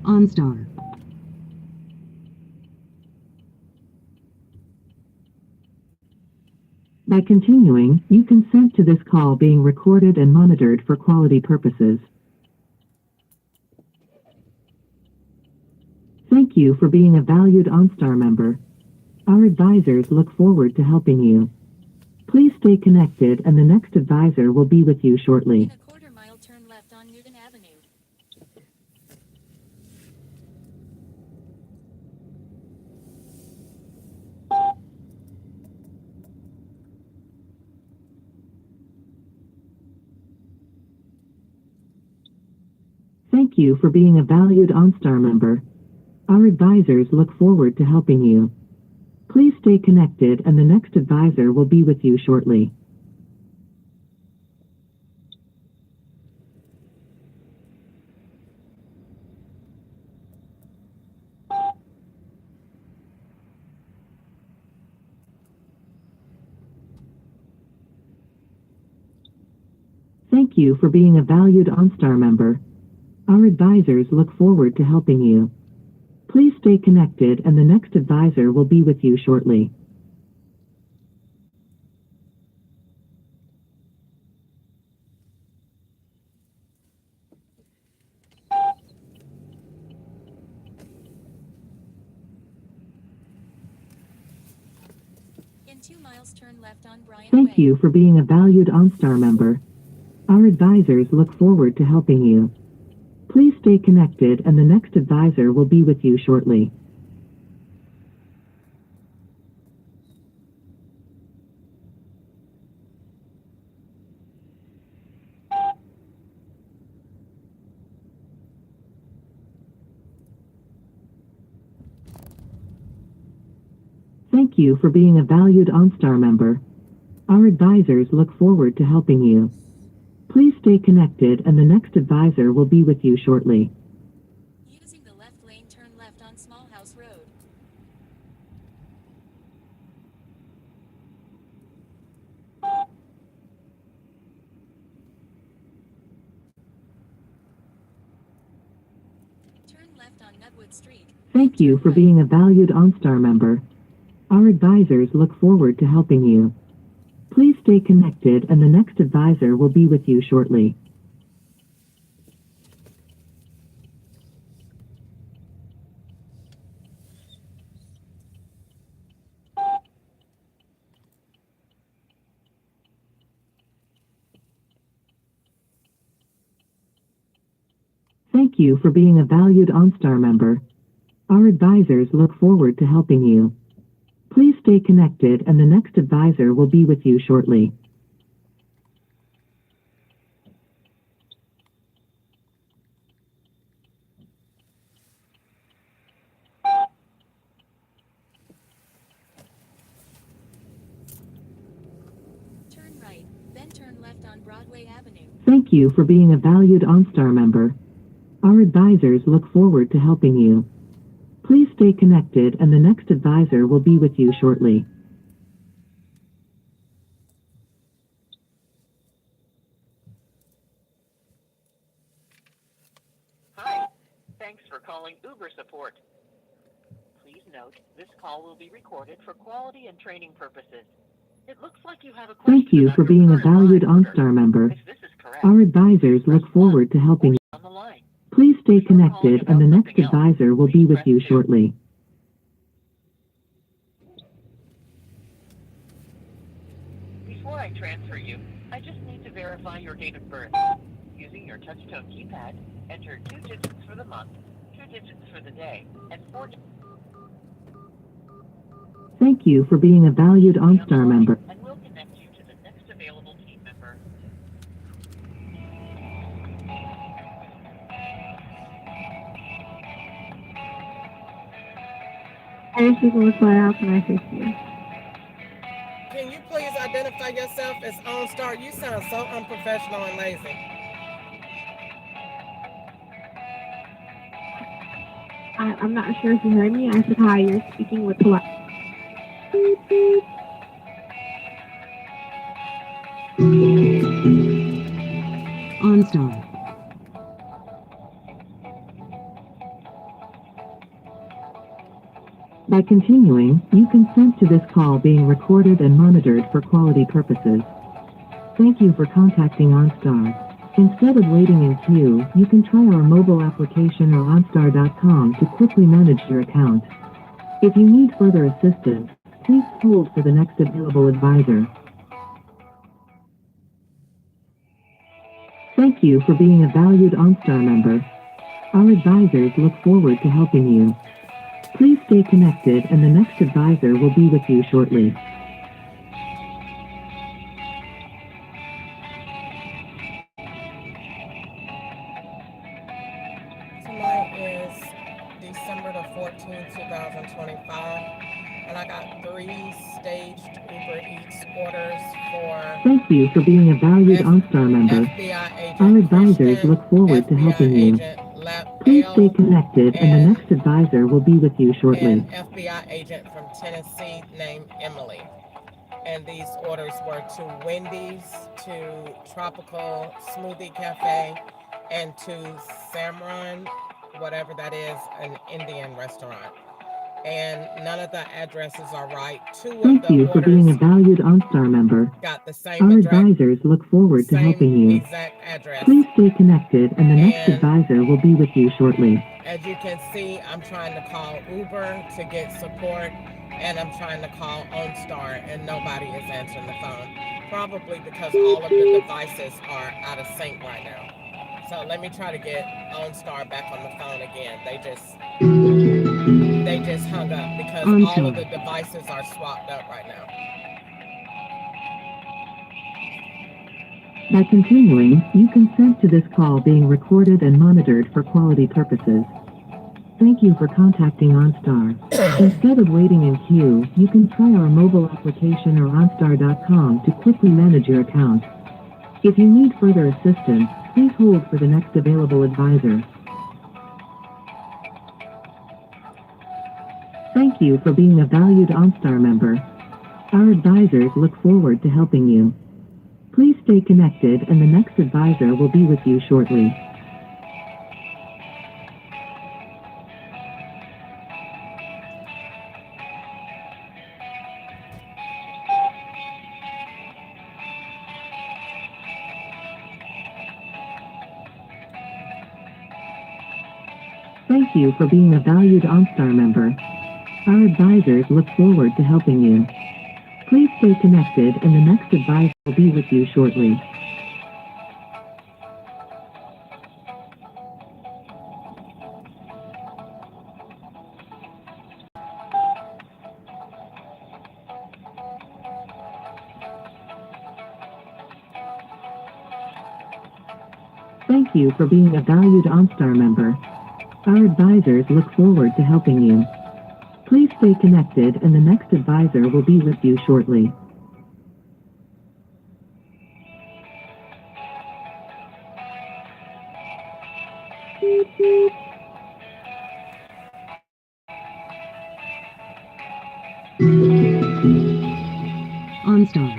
Speaker 19: OnStar. By continuing, you consent to this call being recorded and monitored for quality purposes. Thank you for being a valued OnStar member. Our advisors look forward to helping you. Please stay connected and the next advisor will be with you shortly.
Speaker 9: In a quarter mile turn left on Newton Avenue.
Speaker 19: Thank you for being a valued OnStar member. Our advisors look forward to helping you. Please stay connected and the next advisor will be with you shortly. Thank you for being a valued OnStar member. Our advisors look forward to helping you. Please stay connected and the next advisor will be with you shortly.
Speaker 9: In 2 miles turn left on Bryan
Speaker 19: Thank
Speaker 9: Way.
Speaker 19: you for being a valued OnStar member. Our advisors look forward to helping you. Please stay connected and the next advisor will be with you shortly. Thank you for being a valued OnStar member. Our advisors look forward to helping you. Please stay connected and the next advisor will be with you shortly.
Speaker 9: Using the left lane turn left on Smallhouse Road. Turn left on Nutwood Street.
Speaker 19: Thank you for being a valued OnStar member. Our advisors look forward to helping you. Please stay connected and the next advisor will be with you shortly. Thank you for being a valued OnStar member. Our advisors look forward to helping you. Please stay connected and the next advisor will be with you shortly.
Speaker 9: turn left on Broadway Avenue.
Speaker 19: Thank you for being a valued OnStar member. Our advisors look forward to helping you. Please stay connected and the next advisor will be with you shortly.
Speaker 5: Hi. Thanks for calling Uber support. Please note, this call will be recorded for quality and training purposes. It looks like you have a question
Speaker 19: Thank you
Speaker 5: about
Speaker 19: for
Speaker 5: your
Speaker 19: being a
Speaker 5: current
Speaker 19: valued
Speaker 5: live order.
Speaker 19: OnStar member.
Speaker 5: If this is correct,
Speaker 19: Our advisors look forward to helping you.
Speaker 5: on the line.
Speaker 19: Please stay connected and the next advisor will be with you shortly.
Speaker 5: Before I transfer you, I just need to verify your date of birth. Using your touch-tone keypad, enter 2 digits for the month, 2 digits for the day, and 4 digits
Speaker 19: Thank you for being a valued OnStar member.
Speaker 5: and we'll connect you to the next available team member.
Speaker 11: Hi, this is Melissa. How can I assist you?
Speaker 1: Can you please identify yourself as OnStar? You sound so unprofessional and lazy.
Speaker 11: I'm not sure if you heard me. I said hi. You're speaking with Pala.
Speaker 19: OnStar. By continuing, you consent to this call being recorded and monitored for quality purposes. Thank you for contacting OnStar. Instead of waiting in queue, you can try our mobile application or OnStar.com to quickly manage your account. If you need further assistance, please hold for the next available advisor. Thank you for being a valued OnStar member. Our advisors look forward to helping you. Please stay connected and the next advisor will be with you shortly.
Speaker 1: Tonight is December the 14th, 2025, and I got 3 staged Uber Eats orders for
Speaker 19: Thank you for being a valued OnStar member.
Speaker 1: FBI agent
Speaker 19: Our advisors
Speaker 1: Christian,
Speaker 19: look forward to helping you.
Speaker 1: agent
Speaker 19: Please stay
Speaker 1: Lapel,
Speaker 19: connected and the next advisor will be with you shortly.
Speaker 1: and FBI agent from Tennessee named Emily. And these orders were to Wendy's, to Tropical Smoothie Cafe, and to Samron, whatever that is, an Indian restaurant. And none of the addresses are right. 2 of
Speaker 19: Thank
Speaker 1: the
Speaker 19: you for being a
Speaker 1: orders
Speaker 19: valued OnStar member.
Speaker 1: got the same
Speaker 19: Our
Speaker 1: address,
Speaker 19: advisors look forward to helping you.
Speaker 1: exact address.
Speaker 19: Please stay connected and the next
Speaker 1: And
Speaker 19: advisor will be with you shortly.
Speaker 1: as you can see, I'm trying to call Uber to get support, and I'm trying to call OnStar, and nobody is answering the phone. Probably because all of the devices are out of sync right now. So let me try to get OnStar back on the phone again. They just hung up because all of the devices are swapped up right now.
Speaker 19: By continuing, you consent to this call being recorded and monitored for quality purposes. Thank you for contacting OnStar. Instead of waiting in queue, you can try our mobile application or OnStar.com to quickly manage your account. If you need further assistance, please hold for the next available advisor. Thank you for being a valued OnStar member. Our advisors look forward to helping you. Please stay connected and the next advisor will be with you shortly. Thank you for being a valued OnStar member. Our advisors look forward to helping you. Please stay connected and the next advisor will be with you shortly. Thank you for being a valued OnStar member. Our advisors look forward to helping you. Please stay connected and the next advisor will be with you shortly. OnStar.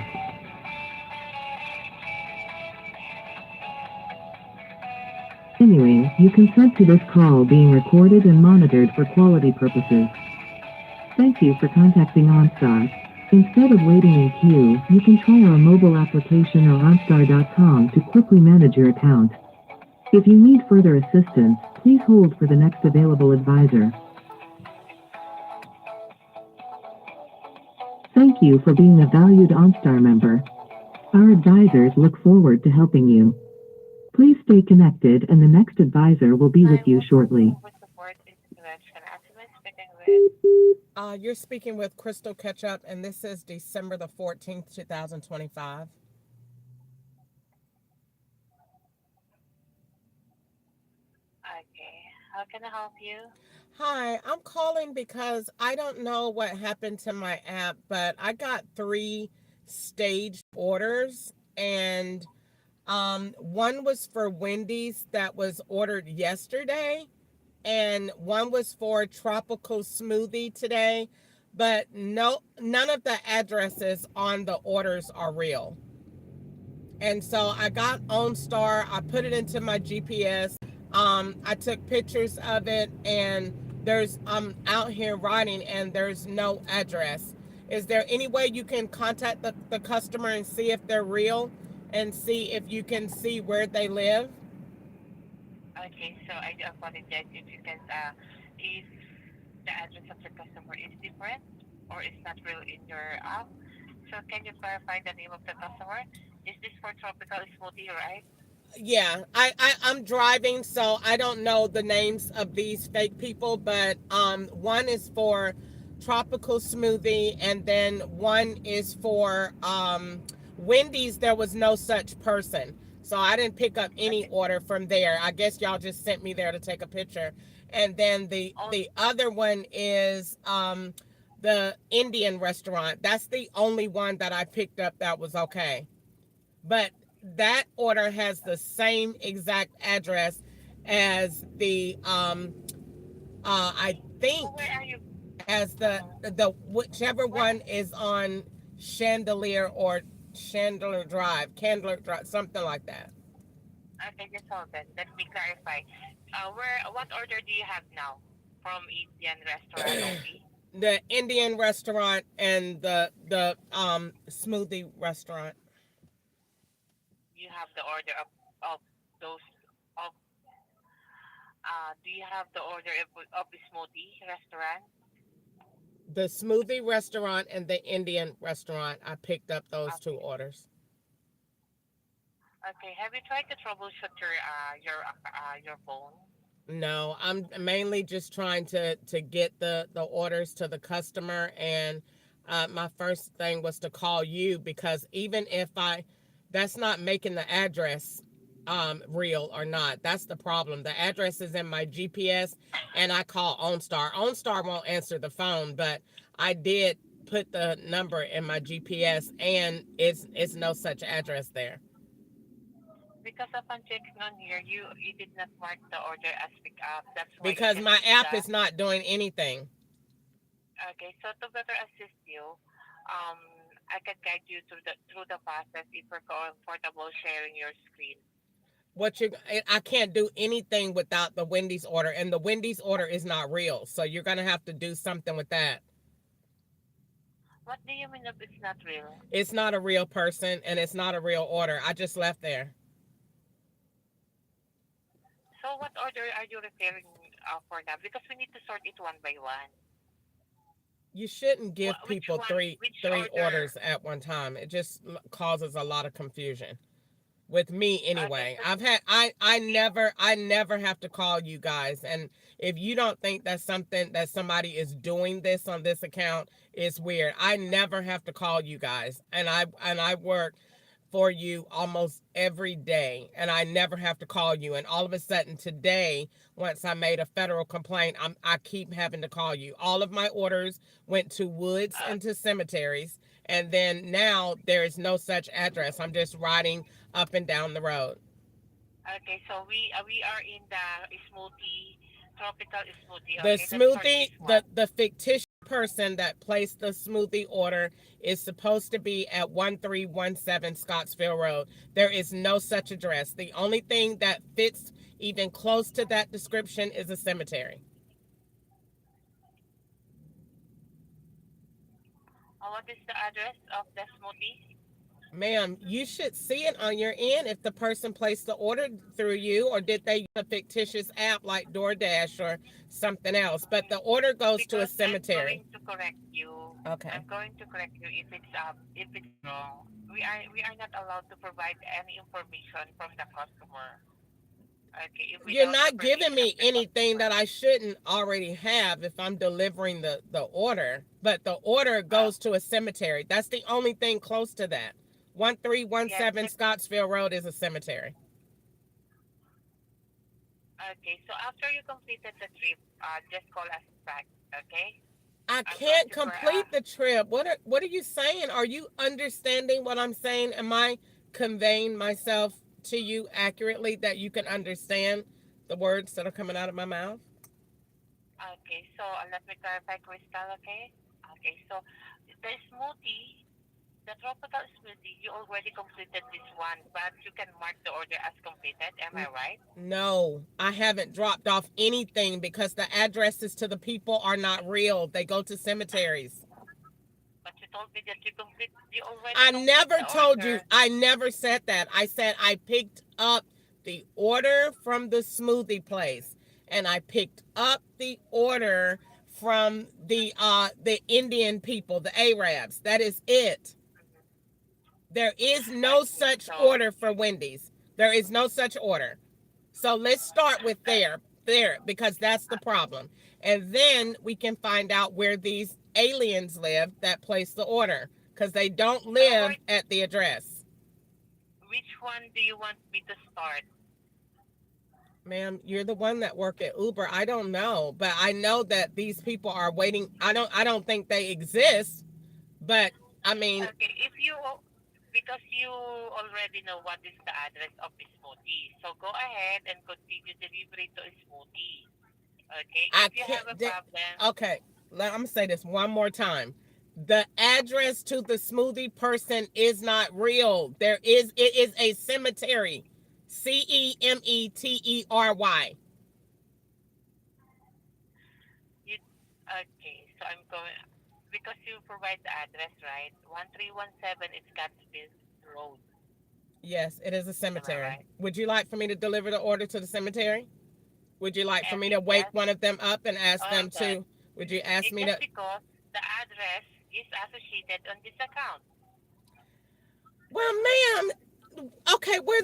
Speaker 19: Continuing, you consent to this call being recorded and monitored for quality purposes. Thank you for contacting OnStar. Instead of waiting in queue, you can try our mobile application or OnStar.com to quickly manage your account. If you need further assistance, please hold for the next available advisor. Thank you for being a valued OnStar member. Our advisors look forward to helping you. Please stay connected and the next advisor will be with you shortly.
Speaker 1: You're speaking with Crystal Ketchup, and this is December the 14th, 2025.
Speaker 5: Okay, how can I help you?
Speaker 1: Hi, I'm calling because I don't know what happened to my app, but I got 3 staged orders, and one was for Wendy's that was ordered yesterday, and one was for tropical smoothie today, but none of the addresses on the orders are real. And so I got OnStar, I put it into my GPS, I took pictures of it, and I'm out here riding and there's no address. Is there any way you can contact the customer and see if they're real and see if you can see where they live?
Speaker 5: Okay, so I do apologize if you can, if the address of the customer is different or it's not real in your app. So can you clarify the name of the customer? Is this for tropical smoothie, right?
Speaker 1: Yeah, I'm driving, so I don't know the names of these fake people, but one is for tropical smoothie, and then one is for Wendy's. There was no such person, so I didn't pick up any order from there. I guess y'all just sent me there to take a picture. And then the other one is the Indian restaurant. That's the only one that I picked up that was okay. But that order has the same exact address as the I think as the whichever one is on Chandelier or Chandler Drive, something like that.
Speaker 5: Okay, just hold on. Let me clarify. What order do you have now from Indian restaurant only?
Speaker 1: The Indian restaurant and the smoothie restaurant.
Speaker 5: You have the order of those of do you have the order of the smoothie restaurant?
Speaker 1: The smoothie restaurant and the Indian restaurant. I picked up those 2 orders.
Speaker 5: Okay, have you tried to troubleshoot your phone?
Speaker 1: No, I'm mainly just trying to get the orders to the customer, and my first thing was to call you, because even if that's not making the address real or not. That's the problem. The address is in my GPS, and I call OnStar. OnStar won't answer the phone, but I did put the number in my GPS, and it's no such address there.
Speaker 5: Because upon checking on here, you did not mark the order as pick up. That's why.
Speaker 1: Because my app is not doing anything.
Speaker 5: Okay, so to better assist you, I can guide you through the process if you're comfortable sharing your screen.
Speaker 1: I can't do anything without the Wendy's order, and the Wendy's order is not real. So you're gonna have to do something with that.
Speaker 5: What do you mean if it's not real?
Speaker 1: It's not a real person, and it's not a real order. I just left there.
Speaker 5: So what order are you referring for now? Because we need to sort it one by one.
Speaker 1: You shouldn't give people three
Speaker 5: order?
Speaker 1: orders at one time. It just causes a lot of confusion. With me anyway. I never have to call you guys. And if you don't think that's something that somebody is doing this on this account, it's weird. I never have to call you guys. And I work for you almost every day, and I never have to call you. And all of a sudden today, once I made a federal complaint, I keep having to call you. All of my orders went to Woods and to cemeteries, and then now there is no such address. I'm just riding up and down the road.
Speaker 5: Okay, so we are in the smoothie, tropical smoothie.
Speaker 1: The
Speaker 5: Okay, that's for
Speaker 1: smoothie,
Speaker 5: this one.
Speaker 1: the fictitious person that placed the smoothie order is supposed to be at 1317 Scottsville Road. There is no such address. The only thing that fits even close to that description is a cemetery.
Speaker 5: What is the address of the smoothie?
Speaker 1: Ma'am, you should see it on your end if the person placed the order through you, or did they use a fictitious app like DoorDash or something else. But the order goes to a cemetery.
Speaker 5: I'm going to correct you.
Speaker 1: Okay.
Speaker 5: I'm going to correct you if it's wrong. We are not allowed to provide any information from the customer. Okay.
Speaker 1: You're not giving me anything that I shouldn't already have if I'm delivering the order. But the order goes to a cemetery. That's the only thing close to that. 1317 Scottsville Road is a cemetery.
Speaker 5: Okay, so after you completed the trip, just call us back, okay?
Speaker 1: I can't complete the trip. What are you saying? Are you understanding what I'm saying? Am I conveying myself to you accurately that you can understand the words that are coming out of my mouth?
Speaker 5: Okay, so let me clarify, Crystal, okay? Okay, so the smoothie, the tropical smoothie, you already completed this one, but you can mark the order as completed. Am I right?
Speaker 1: No, I haven't dropped off anything because the addresses to the people are not real. They go to cemeteries.
Speaker 5: But you told me that you already
Speaker 1: I
Speaker 5: completed
Speaker 1: never
Speaker 5: the
Speaker 1: told
Speaker 5: order.
Speaker 1: you. I never said that. I said I picked up the order from the smoothie place, and I picked up the order from the Indian people, the Arabs. That is it. There is no such order for Wendy's. There is no such order. So let's start with there, because that's the problem. And then we can find out where these aliens live that placed the order, because they don't live at the address.
Speaker 5: Which one do you want me to start?
Speaker 1: Ma'am, you're the one that work at Uber. I don't know, but I know that these people are waiting. I don't think they exist, but I mean.
Speaker 5: Okay, because you already know what is the address of the smoothie, so go ahead and continue delivery to a smoothie. Okay, if you have a problem.
Speaker 1: Okay, I'm gonna say this one more time. The address to the smoothie person is not real. It is a cemetery. Cemetery.
Speaker 5: Okay, so I'm going, because you provide the address, right? 1317 is Scottsville Road.
Speaker 1: Yes, it is a cemetery. Right? Would you like for me to deliver the order to the cemetery? Would you like for me to wake one of them up and ask them to? Would you ask me to?
Speaker 5: Because the address is associated on this account.
Speaker 1: Well, ma'am, okay, where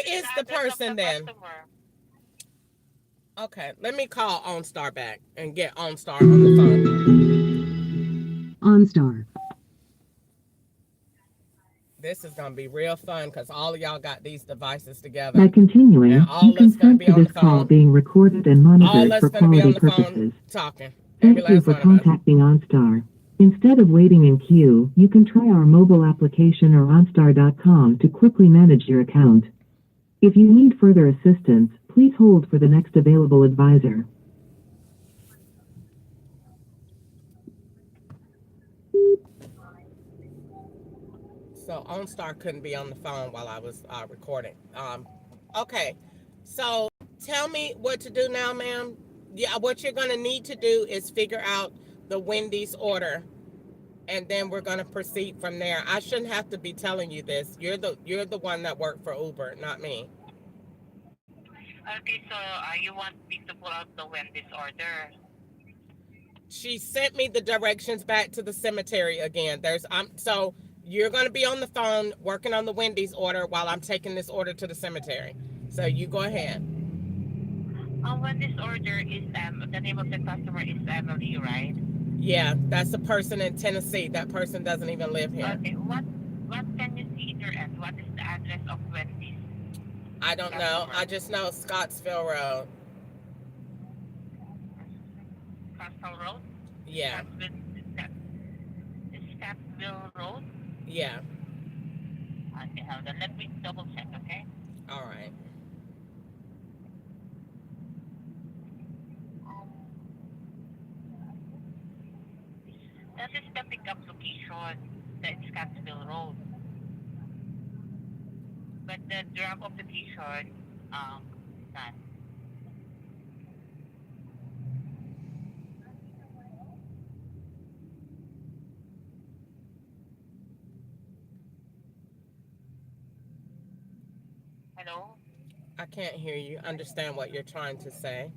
Speaker 1: is the person then? Okay, let me call OnStar back and get OnStar on the phone.
Speaker 19: OnStar.
Speaker 1: This is gonna be real fun because all of y'all got these devices together.
Speaker 19: By continuing, you consent to this call being recorded and monitored for quality purposes.
Speaker 1: Talking.
Speaker 19: Thank you for contacting OnStar. Instead of waiting in queue, you can try our mobile application or OnStar.com to quickly manage your account. If you need further assistance, please hold for the next available advisor.
Speaker 1: So OnStar couldn't be on the phone while I was recording. Okay, so tell me what to do now, ma'am. Yeah, what you're gonna need to do is figure out the Wendy's order, and then we're gonna proceed from there. I shouldn't have to be telling you this. You're the one that worked for Uber, not me.
Speaker 5: Okay, so you want me to pull out the Wendy's order?
Speaker 1: She sent me the directions back to the cemetery again. So you're gonna be on the phone working on the Wendy's order while I'm taking this order to the cemetery. So you go ahead.
Speaker 5: Wendy's order is the name of the customer is Emily, right?
Speaker 1: Yeah, that's a person in Tennessee. That person doesn't even live here.
Speaker 5: Okay, what can you see in your end? What is the address of Wendy's?
Speaker 1: I don't know. I just know Scottsville Road.
Speaker 5: Scottsville Road?
Speaker 1: Yeah.
Speaker 5: Scottsville Road?
Speaker 1: Yeah.
Speaker 5: Okay, hold on. Let me double check, okay?
Speaker 1: All right.
Speaker 5: Scottsville Road. But the drop-off location, not. Hello?
Speaker 1: I can't hear you. Understand what you're trying to say.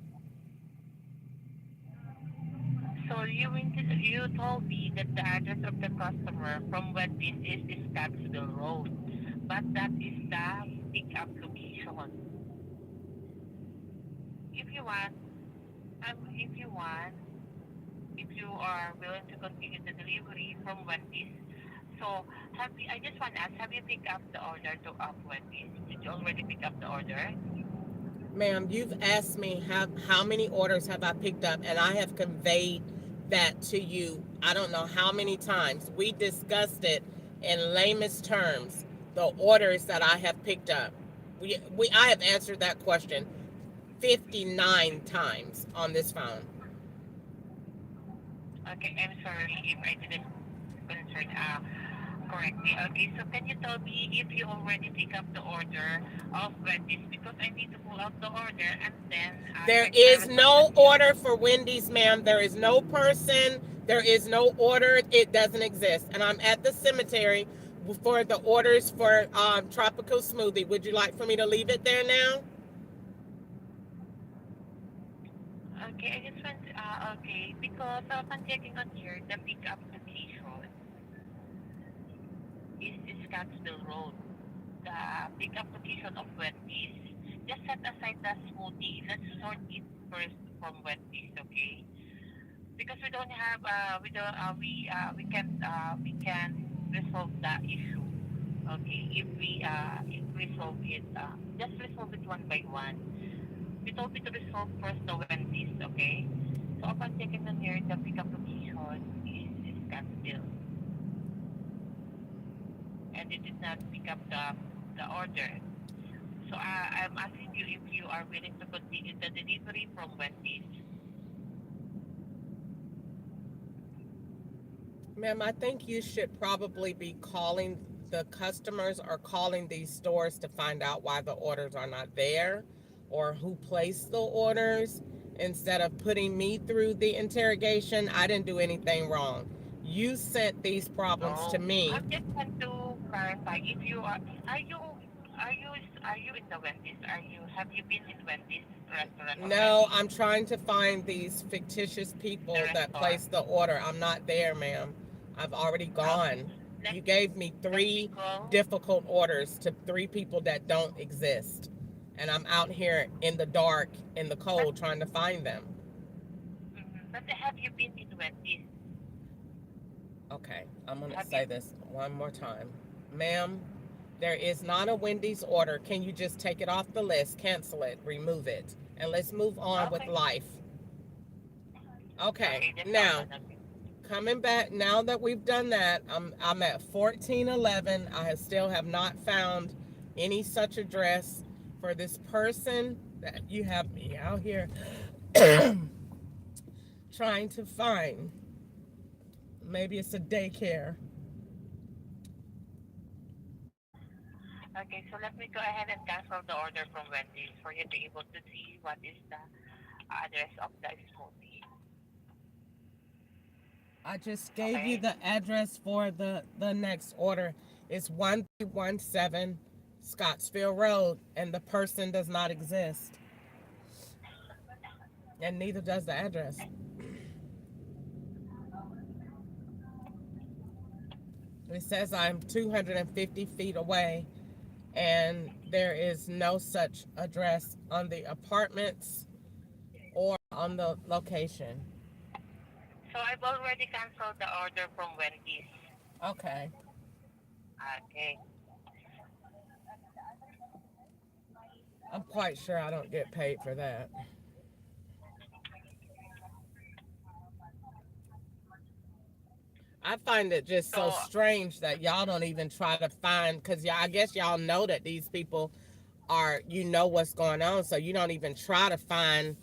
Speaker 5: So you told me that the address of the customer from Wendy's is Scottsville Road, but that is the pickup location. If you want, if you are willing to continue the delivery from Wendy's, so I just want to ask, have you picked up the order to Wendy's? Did you already pick up the order?
Speaker 1: Ma'am, you've asked me how many orders have I picked up, and I have conveyed that to you. I don't know how many times. We discussed it in lamest terms, the orders that I have picked up. I have answered that question 59 times on this phone.
Speaker 5: Okay, I'm sorry if I didn't answer correctly. Okay, so can you tell me if you already pick up the order of Wendy's? Because I need to pull out the order and then...
Speaker 1: There is no order for Wendy's, ma'am. There is no person. There is no order. It doesn't exist. And I'm at the cemetery for the orders for Tropical Smoothie. Would you like for me to leave it there now?
Speaker 5: Okay, I just want... okay, because upon checking on here, the pickup location is Scottsville Road. The pickup location of Wendy's. Just set aside the smoothie. Let's sort it first from Wendy's, okay? Because we don't have we can resolve the issue. Okay, if we resolve it, just resolve it one by one. We told me to resolve first the Wendy's, okay? So upon checking on here, the pickup location is Scottsville. And it did not pick up the order. So I'm asking you if you are willing to continue the delivery from Wendy's.
Speaker 1: Ma'am, I think you should probably be calling the customers or calling these stores to find out why the orders are not there or who placed the orders instead of putting me through the interrogation. I didn't do anything wrong. You sent these problems to me.
Speaker 5: I just want to clarify if you are you in the Wendy's? Have you been in Wendy's restaurant?
Speaker 1: No, I'm trying to find these fictitious people that placed the order. I'm not there, ma'am. I've already gone. You gave me 3 difficult orders to 3 people that don't exist. And I'm out here in the dark, in the cold, trying to find them.
Speaker 5: But have you been in Wendy's?
Speaker 1: Okay, I'm going to say this one more time. Ma'am, there is not a Wendy's order. Can you just take it off the list, cancel it, remove it, and let's move on with life? Okay, now, coming back, now that we've done that, I'm at 1411. I still have not found any such address for this person that you have me out here trying to find. Maybe it's a daycare.
Speaker 5: Okay, so let me go ahead and cancel the order from Wendy's for you to be able to see what is the address of the smoothie.
Speaker 1: I just gave you the address for the next order. It's 1317 Scottsville Road, and the person does not exist. And neither does the address. It says I'm 250 feet away, and there is no such address on the apartments or on the location.
Speaker 5: So I've already canceled the order from Wendy's.
Speaker 1: Okay.
Speaker 5: Okay.
Speaker 1: I'm quite sure I don't get paid for that. I find it just so strange that y'all don't even try to find, because I guess y'all know that these people are, what's going on, so you don't even try to find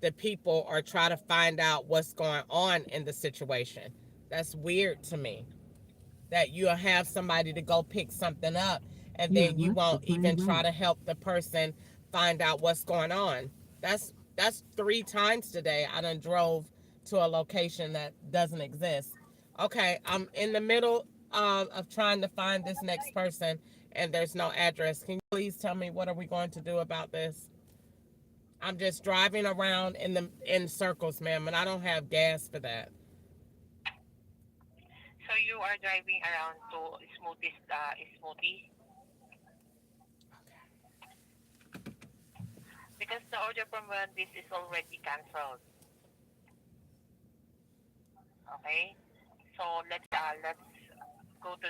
Speaker 1: the people or try to find out what's going on in the situation. That's weird to me. that you'll have somebody to go pick something up, and
Speaker 19: You
Speaker 1: then
Speaker 19: have
Speaker 1: you
Speaker 19: left
Speaker 1: won't
Speaker 19: the planned
Speaker 1: even try
Speaker 19: route.
Speaker 1: to help the person find out what's going on. That's 3 times today I done drove to a location that doesn't exist. Okay, I'm in the middle of trying to find this next person, and there's no address. Can you please tell me what are we going to do about this? I'm just driving around in circles, ma'am, and I don't have gas for that.
Speaker 5: So you are driving around to Smoothie? Because the order from Wendy's is already cancelled. Okay? So let's go to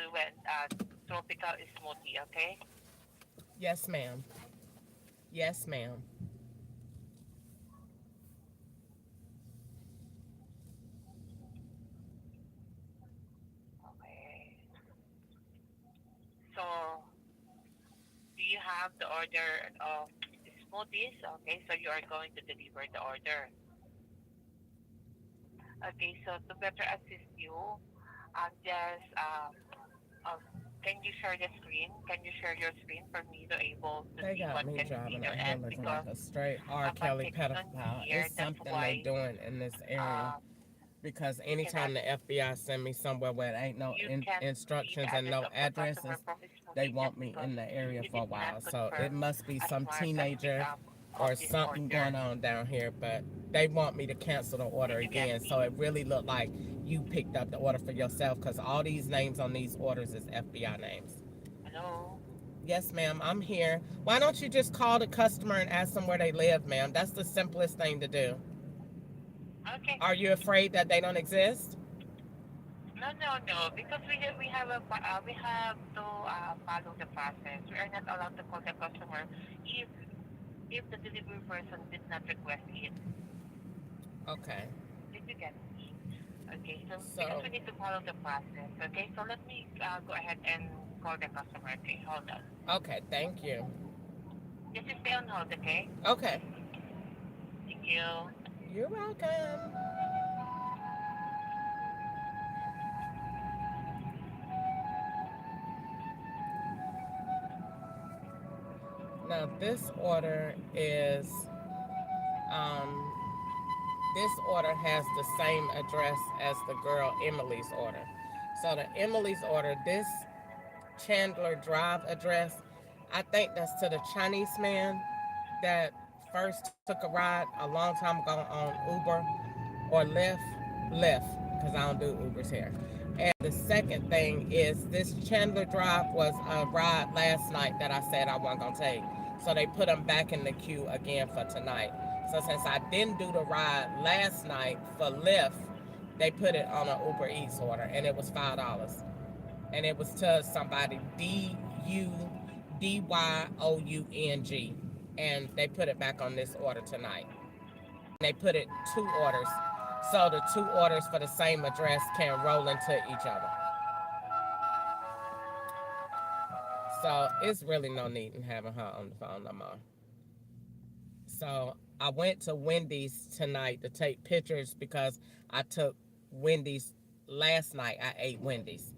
Speaker 5: Tropical Smoothie, okay?
Speaker 1: Yes, ma'am. Yes, ma'am.
Speaker 5: Okay. So do you have the order of smoothies? Okay, so you are going to deliver the order. Okay, so to better assist you, just can you share the screen? Can you share your screen for me to able to
Speaker 1: They
Speaker 5: see
Speaker 1: got
Speaker 5: what
Speaker 1: me
Speaker 5: can be
Speaker 1: driving
Speaker 5: your
Speaker 1: out here
Speaker 5: end?
Speaker 1: looking
Speaker 5: Because
Speaker 1: like a straight R.
Speaker 5: upon
Speaker 1: Kelly
Speaker 5: clicking on
Speaker 1: pedophile.
Speaker 5: here,
Speaker 1: It's
Speaker 5: that's
Speaker 1: something they
Speaker 5: why
Speaker 1: doing in this area. Because
Speaker 5: you
Speaker 1: anytime
Speaker 5: cannot
Speaker 1: the FBI send me somewhere where there ain't no
Speaker 5: you can't see
Speaker 1: instructions
Speaker 5: the
Speaker 1: and
Speaker 5: address
Speaker 1: no
Speaker 5: of the customer
Speaker 1: addresses,
Speaker 5: from
Speaker 1: they
Speaker 5: Smoothie just
Speaker 1: want me
Speaker 5: because
Speaker 1: in the area
Speaker 5: you
Speaker 1: for a
Speaker 5: did not
Speaker 1: while. So it
Speaker 5: confirm
Speaker 1: must be
Speaker 5: as
Speaker 1: some
Speaker 5: far as
Speaker 1: teenager
Speaker 5: pickup of
Speaker 1: or
Speaker 5: this
Speaker 1: something
Speaker 5: order.
Speaker 1: going on down here, but they want me to cancel the order
Speaker 5: Did you get
Speaker 1: again. So
Speaker 5: me?
Speaker 1: it really looked like you picked up the order for yourself because all these names on these orders is FBI names.
Speaker 5: Hello?
Speaker 1: Yes, ma'am, I'm here. Why don't you just call the customer and ask them where they live, ma'am? That's the simplest thing to do.
Speaker 5: Okay.
Speaker 1: Are you afraid that they don't exist?
Speaker 5: No, because we have we have to follow the process. We are not allowed to call the customer if the delivery person did not request it.
Speaker 1: Okay.
Speaker 5: Did you get me? Okay, so
Speaker 1: So,
Speaker 5: because we need to follow the process. Okay, so let me go ahead and call the customer. Okay, hold on.
Speaker 1: okay, thank you.
Speaker 5: Just stay on hold, okay?
Speaker 1: Okay.
Speaker 5: Thank you.
Speaker 1: You're welcome. Now this order is um this order has the same address as the girl Emily's order. So the Emily's order, this Chandler Drive address, I think that's to the Chinese man that first took a ride a long time ago on Uber or Lyft, because I don't do Ubers here. And the second thing is this Chandler Drive was a ride last night that I said I wasn't gonna take. So they put them back in the queue again for tonight. So since I didn't do the ride last night for Lyft, they put it on an Uber Eats order, and it was $5. And it was to somebody DUDYOUNG, and they put it back on this order tonight. They put it 2 orders, so the 2 orders for the same address can roll into each other. So it's really no need in having her on the phone no more. So I went to Wendy's tonight to take pictures because I took Wendy's last night. I ate Wendy's.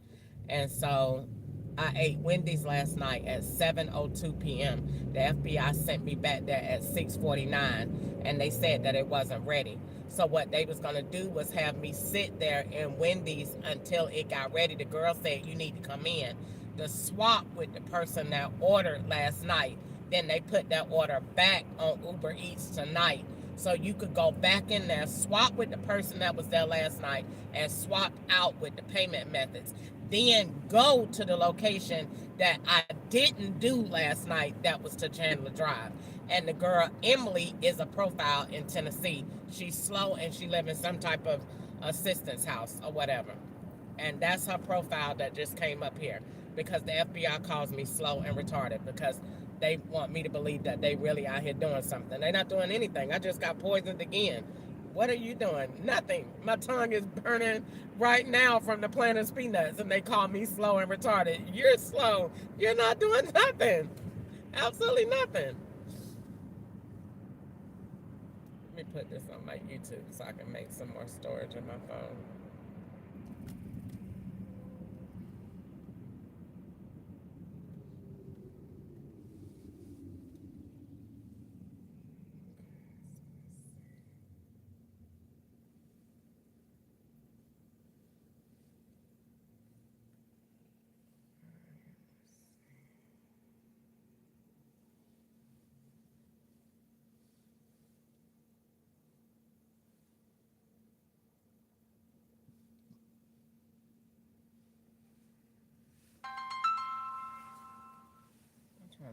Speaker 1: And so I ate Wendy's last night at 7:02 p.m. The FBI sent me back there at 6:49, and they said that it wasn't ready. So what they was gonna do was have me sit there in Wendy's until it got ready. The girl said you need to come in to swap with the person that ordered last night. Then they put that order back on Uber Eats tonight. So you could go back in there, swap with the person that was there last night, and swap out with the payment methods. Then go to the location that I didn't do last night, that was to Chandler Drive. And the girl, Emily, is a profile in Tennessee. She's slow and she lives in some type of assistance house or whatever. And that's her profile that just came up here because the FBI calls me slow and retarded because they want me to believe that they really out here doing something. They're not doing anything. I just got poisoned again. What are you doing? Nothing. My tongue is burning right now from the Planters peanuts, and they call me slow and retarded. You're slow. You're not doing nothing. Absolutely nothing. Let me put this on my YouTube so I can make some more storage in my phone.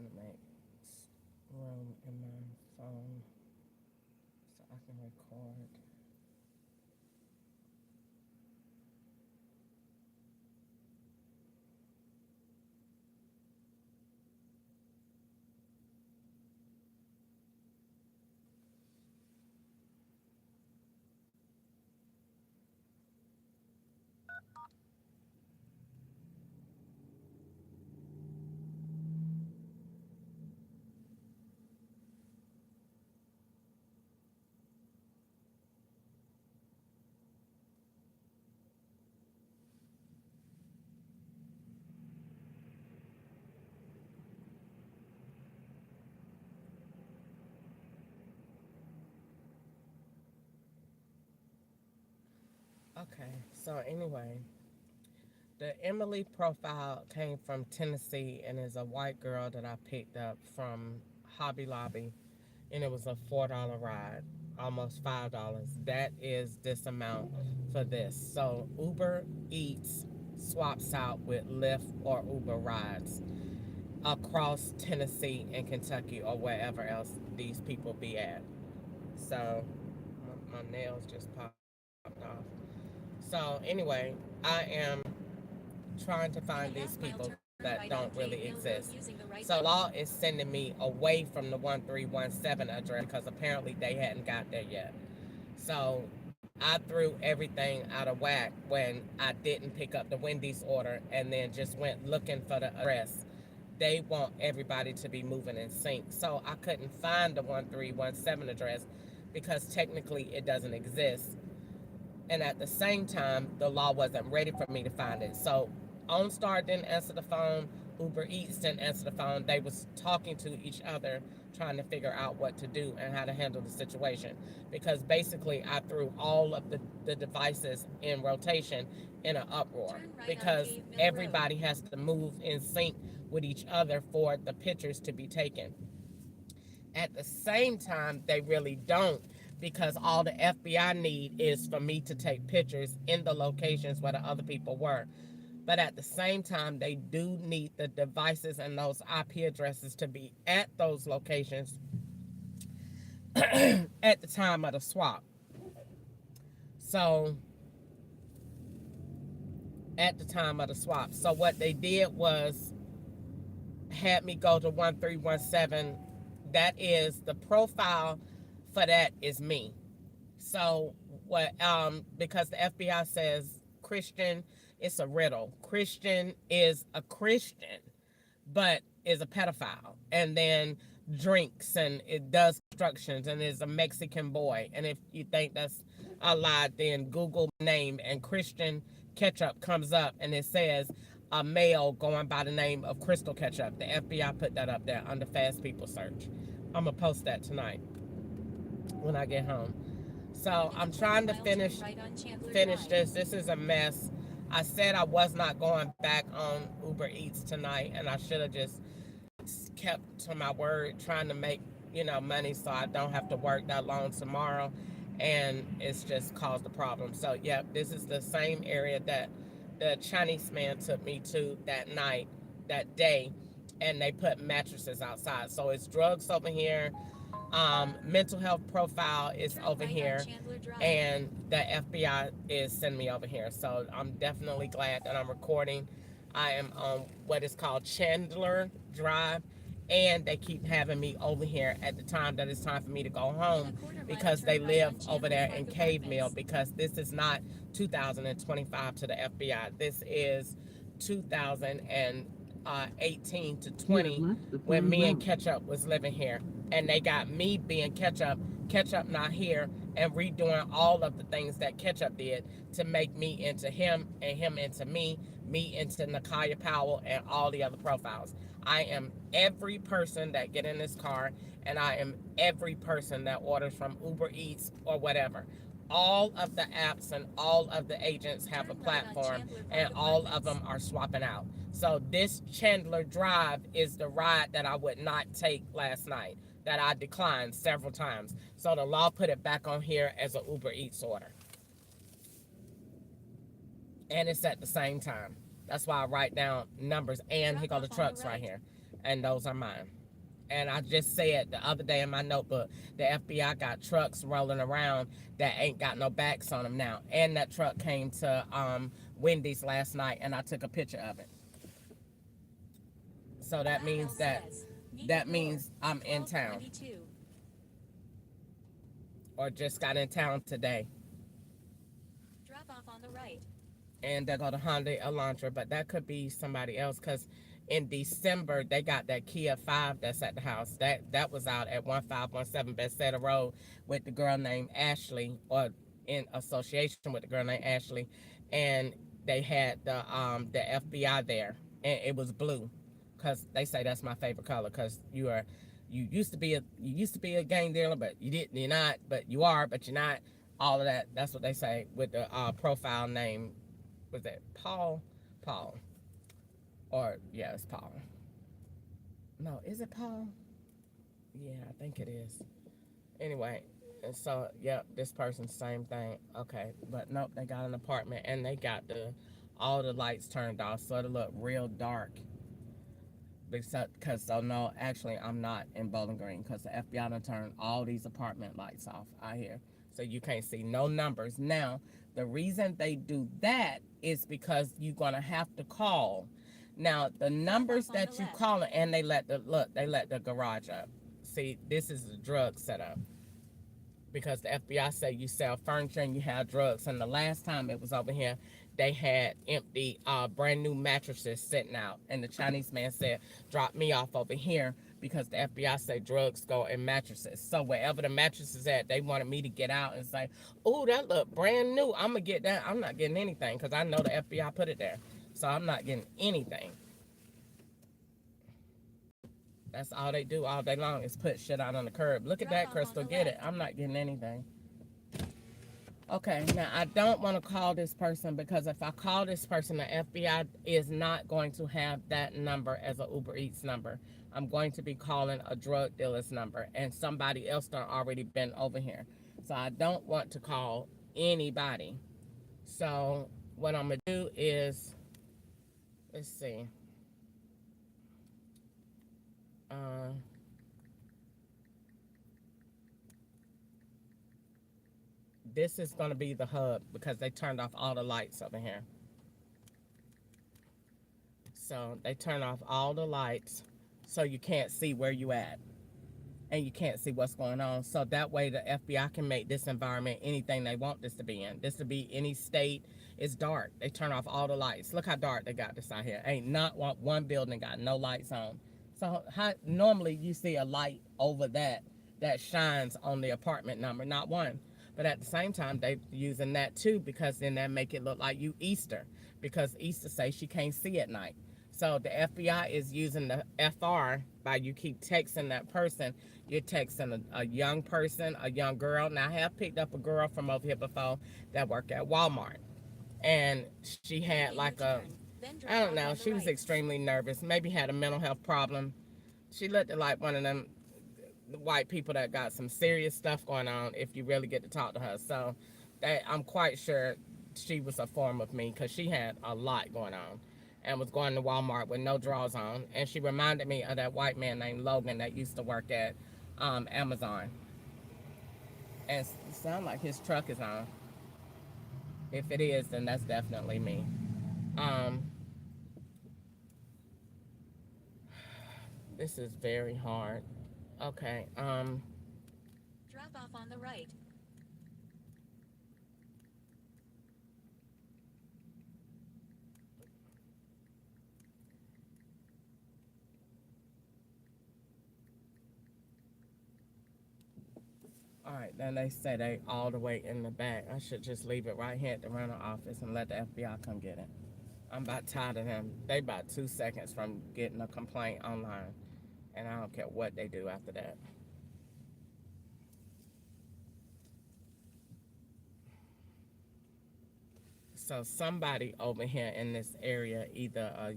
Speaker 1: to make room in my phone so I can record. Okay, so anyway, the Emily profile came from Tennessee and is a white girl that I picked up from Hobby Lobby, and it was a $4 ride, almost $5. That is this amount for this. So Uber Eats swaps out with Lyft or Uber rides across Tennessee and Kentucky or wherever else these people be at. So my nails just popped off. So anyway, I am trying to find these people that don't really exist. So law is sending me away from the 1317 address because apparently they hadn't got there yet. So I threw everything out of whack when I didn't pick up the Wendy's order and then just went looking for the address. They want everybody to be moving in sync. So I couldn't find the 1317 address because technically it doesn't exist. And at the same time, the law wasn't ready for me to find it. So OnStar didn't answer the phone. Uber Eats didn't answer the phone. They was talking to each other, trying to figure out what to do and how to handle the situation. Because basically, I threw all of the devices in rotation in an uproar. Because everybody has to move in sync with each other for the pictures to be taken. At the same time, they really don't, because all the FBI need is for me to take pictures in the locations where the other people were. But at the same time, they do need the devices and those IP addresses to be at those locations at the time of the swap. So, at the time of the swap. So what they did was had me go to 1317. That is the profile for that is me. So what because the FBI says Christian, it's a riddle. Christian is a Christian, but is a pedophile, and then drinks and it does constructions and is a Mexican boy. And if you think that's a lie, then Google name and Christian Ketchup comes up and it says a male going by the name of Crystal Ketchup. The FBI put that up there under Fast People Search. I'm gonna post that tonight when I get home. So I'm trying to finish this. This is a mess. I said I was not going back on Uber Eats tonight, and I should have just kept to my word, trying to make money so I don't have to work that long tomorrow, and it's just caused a problem. So yeah, this is the same area that the Chinese man took me to that day, and they put mattresses outside. So it's drugs over here. Mental health profile is over here, and the FBI is sending me over here. So I'm definitely glad that I'm recording. I am on what is called Chandler Drive, and they keep having me over here at the time that it's time for me to go home, because they live over there in Cave Mill, because this is not 2025 to the FBI. This is 2018 to 20 when me and Ketchup was living here, and they got me being Ketchup not here, and redoing all of the things that Ketchup did to make me into him and him into me into Nakaya Powell and all the other profiles. I am every person that get in this car, and I am every person that orders from Uber Eats or whatever. All of the apps and all of the agents have a platform, and all of them are swapping out. So this Chandler Drive is the ride that I would not take last night, that I declined several times. So the law put it back on here as an Uber Eats order. And it's at the same time. That's why I write down numbers, and here go the trucks right here. And those are mine. And I just said the other day in my notebook, the FBI got trucks rolling around that ain't got no backs on them now. And that truck came to Wendy's last night, and I took a picture of it. So that means that means I'm in town, or just got in town today.
Speaker 9: Drop off on the right.
Speaker 1: And they go to Hyundai Elantra, but that could be somebody else, because in December they got that Kia 5 that's at the house. That was out at 1517 Bethesda Road with the girl named Ashley, or in association with the girl named Ashley, and they had the FBI there, and it was blue, because they say that's my favorite color, because you used to be a gang dealer, but you're not, but you are, but you're not. All of that. That's what they say with the profile name. Was that Paul? Or yeah, it's Paul. No, is it Paul? Yeah, I think it is. Anyway, and so yeah, this person's same thing. Okay, but nope, they got an apartment, and they got all the lights turned off, so it look real dark. Because so no, actually I'm not in Bowling Green, because the FBI done turned all these apartment lights off out here, so you can't see no numbers. Now the reason they do that is because you're gonna have to call. Now the numbers that you call, and they let the garage up. See, this is a drug setup, because the FBI say you sell furniture and you have drugs. And the last time it was over here, they had empty brand new mattresses sitting out, and the Chinese man said, drop me off over here, because the FBI say drugs go in mattresses. So wherever the mattress is at, they wanted me to get out and say, oh, that look brand new, I'm gonna get that. I'm not getting anything, because I know the FBI put it there, so I'm not getting anything. That's all they do all day long, is put shit out on the curb. Look at that, Crystal, get it. I'm not getting anything. Okay, now I don't want to call this person, because if I call this person, the FBI is not going to have that number as an Uber Eats number. I'm going to be calling a drug dealer's number, and somebody else done already been over here. So I don't want to call anybody. So what I'm going to do is, let's see. This is going to be the hub, because they turned off all the lights over here. So they turn off all the lights, so you can't see where you at, and you can't see what's going on. So that way the FBI can make this environment anything they want this to be in. This to be any state. It's dark. They turn off all the lights. Look how dark they got this out here. Ain't not one building got no lights on. So normally you see a light over that shines on the apartment number, not one. But at the same time, they using that too, because then that make it look like you Easter, because Easter say she can't see at night. So the FBI is using the FR by you keep texting that person. You're texting a young person, a young girl. Now I have picked up a girl from over here before that worked at Walmart, and she had like I don't know, she was extremely nervous, maybe had a mental health problem. She looked like one of them white people that got some serious stuff going on, if you really get to talk to her. So I'm quite sure she was a form of me, because she had a lot going on and was going to Walmart with no drawers on. And she reminded me of that white man named Logan that used to work at Amazon. And it sounds like his truck is on. If it is, then that's definitely me. This is very hard. Okay,
Speaker 9: Drop off on the right.
Speaker 1: all right, then they say they all the way in the back. I should just leave it right here at the rental office and let the FBI come get it. I'm about tired of them. They about 2 seconds from getting a complaint online, and I don't care what they do after that. So somebody over here in this area, either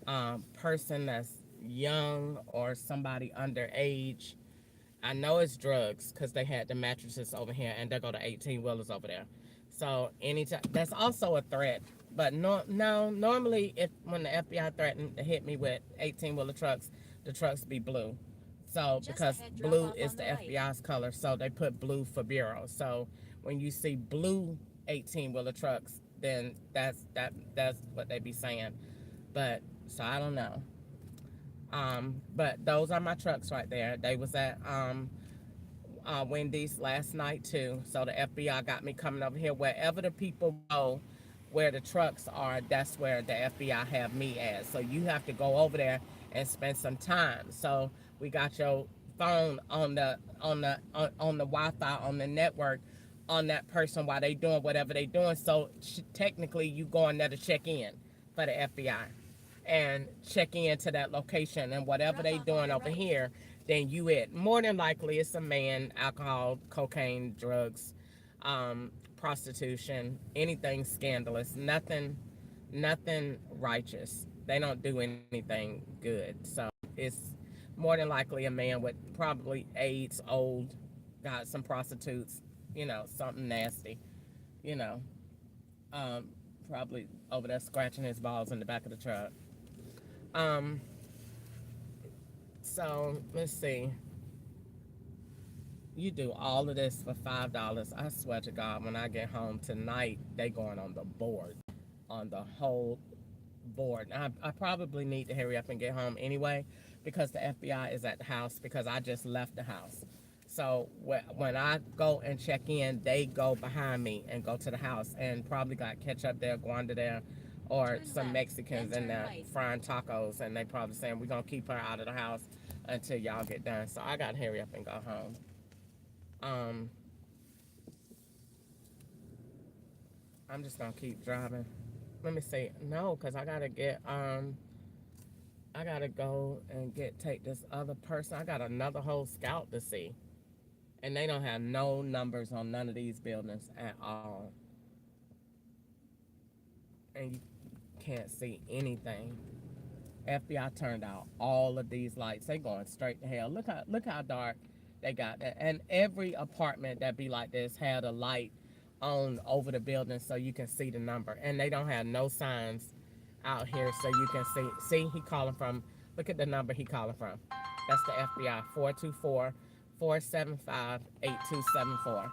Speaker 1: a person that's young or somebody underage. I know it's drugs, because they had the mattresses over here, and they go to 18-wheelers over there. So anytime, that's also a threat. But no, normally when the FBI threatened to hit me with 18-wheeler trucks, the trucks be blue. So
Speaker 9: Just
Speaker 1: because
Speaker 9: ahead, drop
Speaker 1: blue
Speaker 9: off
Speaker 1: is
Speaker 9: on
Speaker 1: the
Speaker 9: the right.
Speaker 1: FBI's color, so they put blue for bureau. So when you see blue 18-wheeler trucks, then that's what they be saying. But so I don't know. But those are my trucks right there. They was at Wendy's last night too. So the FBI got me coming over here. Wherever the people go, where the trucks are, that's where the FBI have me at. So you have to go over there and spend some time. So we got your phone on the Wi-Fi on the network on that person while they doing whatever they doing. So technically you going there to check in for the FBI and check into that location, and whatever they doing over here, then you it. More than likely it's a man, alcohol, cocaine, drugs, prostitution, anything scandalous, nothing righteous. They don't do anything good. So it's more than likely a man with probably AIDS, old, got some prostitutes, something nasty, probably over there scratching his balls in the back of the truck. So let's see. You do all of this for $5. I swear to God, when I get home tonight, they going on the board, on the whole board. I probably need to hurry up and get home anyway, because the FBI is at the house, because I just left the house. So when I go and check in, they go behind me and go to the house, and probably got ketchup there, guanda there, or some Mexicans in there frying tacos, and they probably saying, we're going to keep her out of the house until y'all get done. So I got to hurry up and go home. I'm just going to keep driving. Let me see. No, because I got to get, I got to go and take this other person. I got another whole scout to see. And they don't have no numbers on none of these buildings at all. And you can't see anything. FBI turned out all of these lights. They going straight to hell. Look how dark they got that. And every apartment that be like this had a light on over the building so you can see the number. And they don't have no signs out here so you can see. See, he calling from, look at the number he calling from. That's the FBI, 424-475-8274.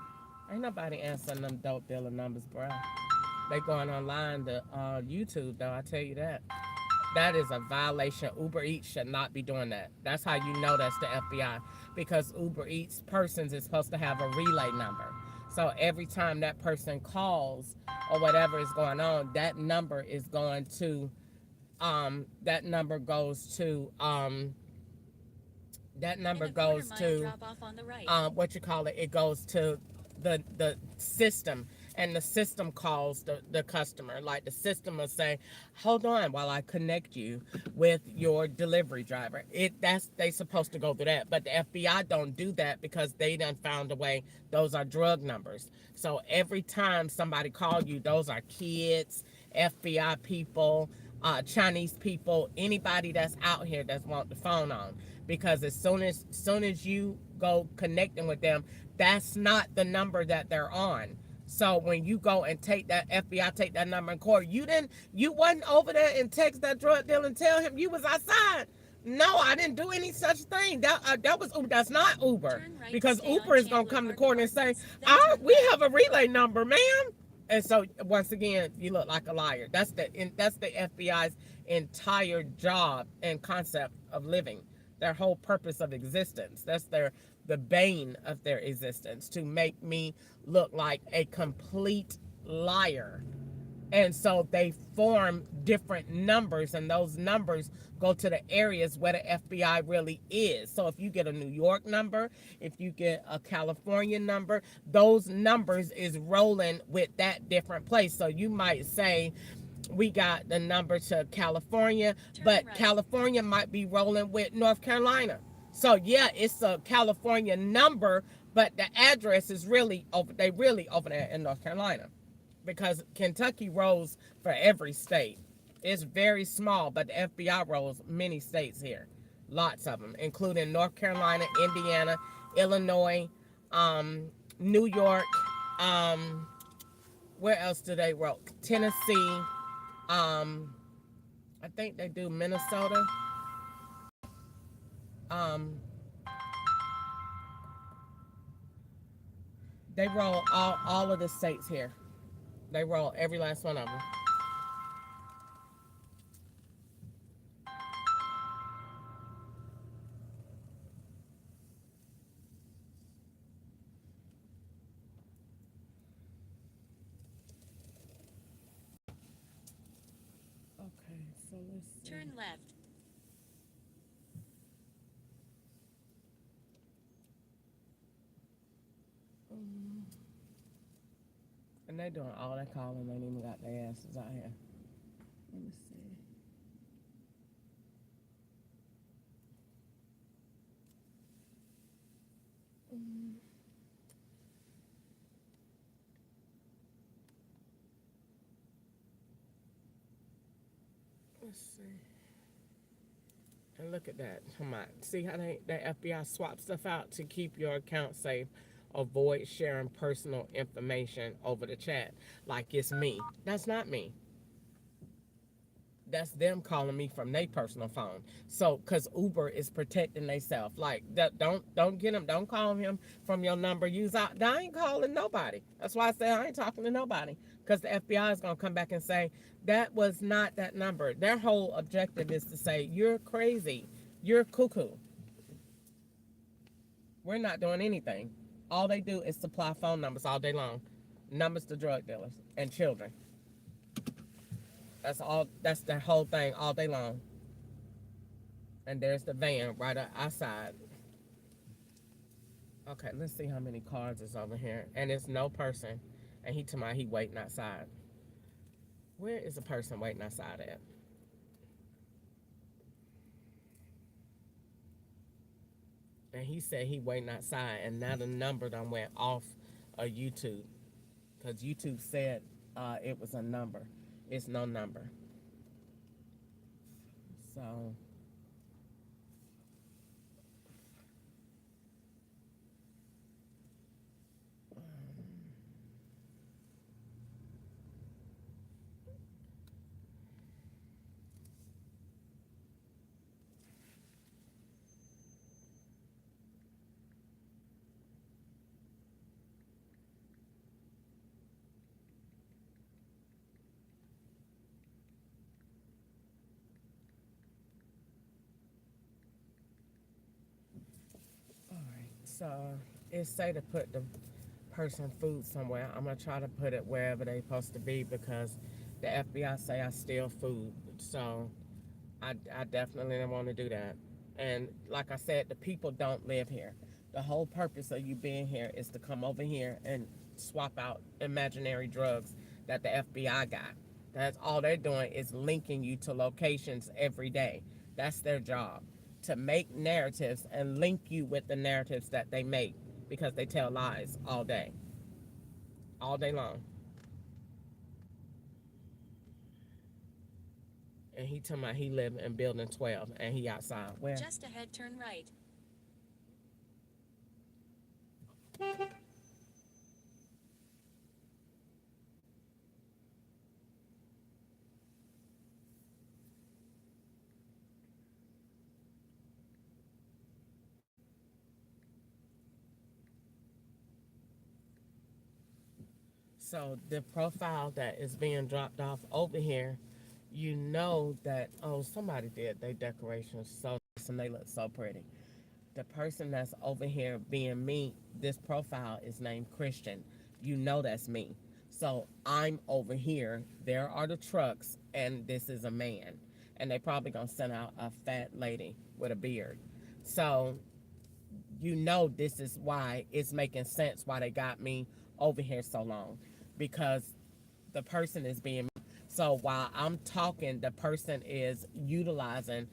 Speaker 1: Ain't nobody answering them dope dealer numbers, bro. They going online to YouTube, though, I tell you that. That is a violation. Uber Eats should not be doing that. That's how you know that's the FBI. Because Uber Eats persons is supposed to have a relay number. So every time that person calls or whatever is going on, that number is going to, that number goes to, what you call it, it goes to the system, and the system calls the customer. Like the system will say, hold on while I connect you with your delivery driver. They supposed to go through that, but the FBI don't do that because they done found a way. Those are drug numbers. So every time somebody call you, those are kids, FBI people, Chinese people, anybody that's out here that's want the phone on. Because as soon as you go connecting with them, that's not the number that they're on. So when you go and take that FBI, take that number in court, you wasn't over there and text that drug dealer and tell him you was outside. No, I didn't do any such thing. That was Uber. That's not Uber, because Uber is gonna come to court and say, we have a relay number, ma'am. And so once again, you look like a liar. That's the FBI's entire job and concept of living. Their whole purpose of existence. That's the bane of their existence, to make me look like a complete liar. And so they form different numbers, and those numbers go to the areas where the FBI really is. So if you get a New York number, if you get a California number, those numbers is rolling with that different place. So you might say, we got the number to California, but California might be rolling with North Carolina. So yeah, it's a California number, but the address is really over there in North Carolina, because Kentucky rolls for every state. It's very small, but the FBI rolls many states here, lots of them, including North Carolina, Indiana, Illinois, New York. Where else do they roll? Tennessee. I think they do Minnesota. They roll all of the states here. They roll every last one of them. Okay, so let's see.
Speaker 9: Turn left.
Speaker 1: And they doing all that calling, they ain't even got their asses out here. Let me see. Let's see. And look at that. Come on. See how the FBI swap stuff out to keep your account safe. Avoid sharing personal information over the chat like it's me. That's not me. That's them calling me from their personal phone. So, because Uber is protecting themselves. Like, don't get him. Don't call him from your number. I ain't calling nobody. That's why I say I ain't talking to nobody. Because the FBI is going to come back and say, that was not that number. Their whole objective is to say, you're crazy. You're cuckoo. We're not doing anything. All they do is supply phone numbers all day long. Numbers to drug dealers and children. That's all. That's the whole thing all day long. And there's the van right outside. Okay, let's see how many cars is over here. And it's no person. And he told me he waiting outside. Where is the person waiting outside at? And he said he waiting outside. And now the number done went off of YouTube. Because YouTube said it was a number. It's no number. So... So it say to put the person food somewhere. I'm gonna try to put it wherever they supposed to be because the FBI say I steal food. So I definitely don't want to do that. And like I said, the people don't live here. The whole purpose of you being here is to come over here and swap out imaginary drugs that the FBI got. That's all they're doing is linking you to locations every day. That's their job. To make narratives and link you with the narratives that they make because they tell lies all day long. And he told me he live in building 12 and he outside. Where?
Speaker 9: Just ahead, turn right.
Speaker 1: So the profile that is being dropped off over here, you know that, oh, somebody did their decorations so nice and they look so pretty. The person that's over here being me, this profile is named Christian. You know that's me. So I'm over here. There are the trucks and this is a man. And they probably gonna send out a fat lady with a beard. So you know this is why it's making sense why they got me over here so long. Because the person is being... So while I'm talking, the person is utilizing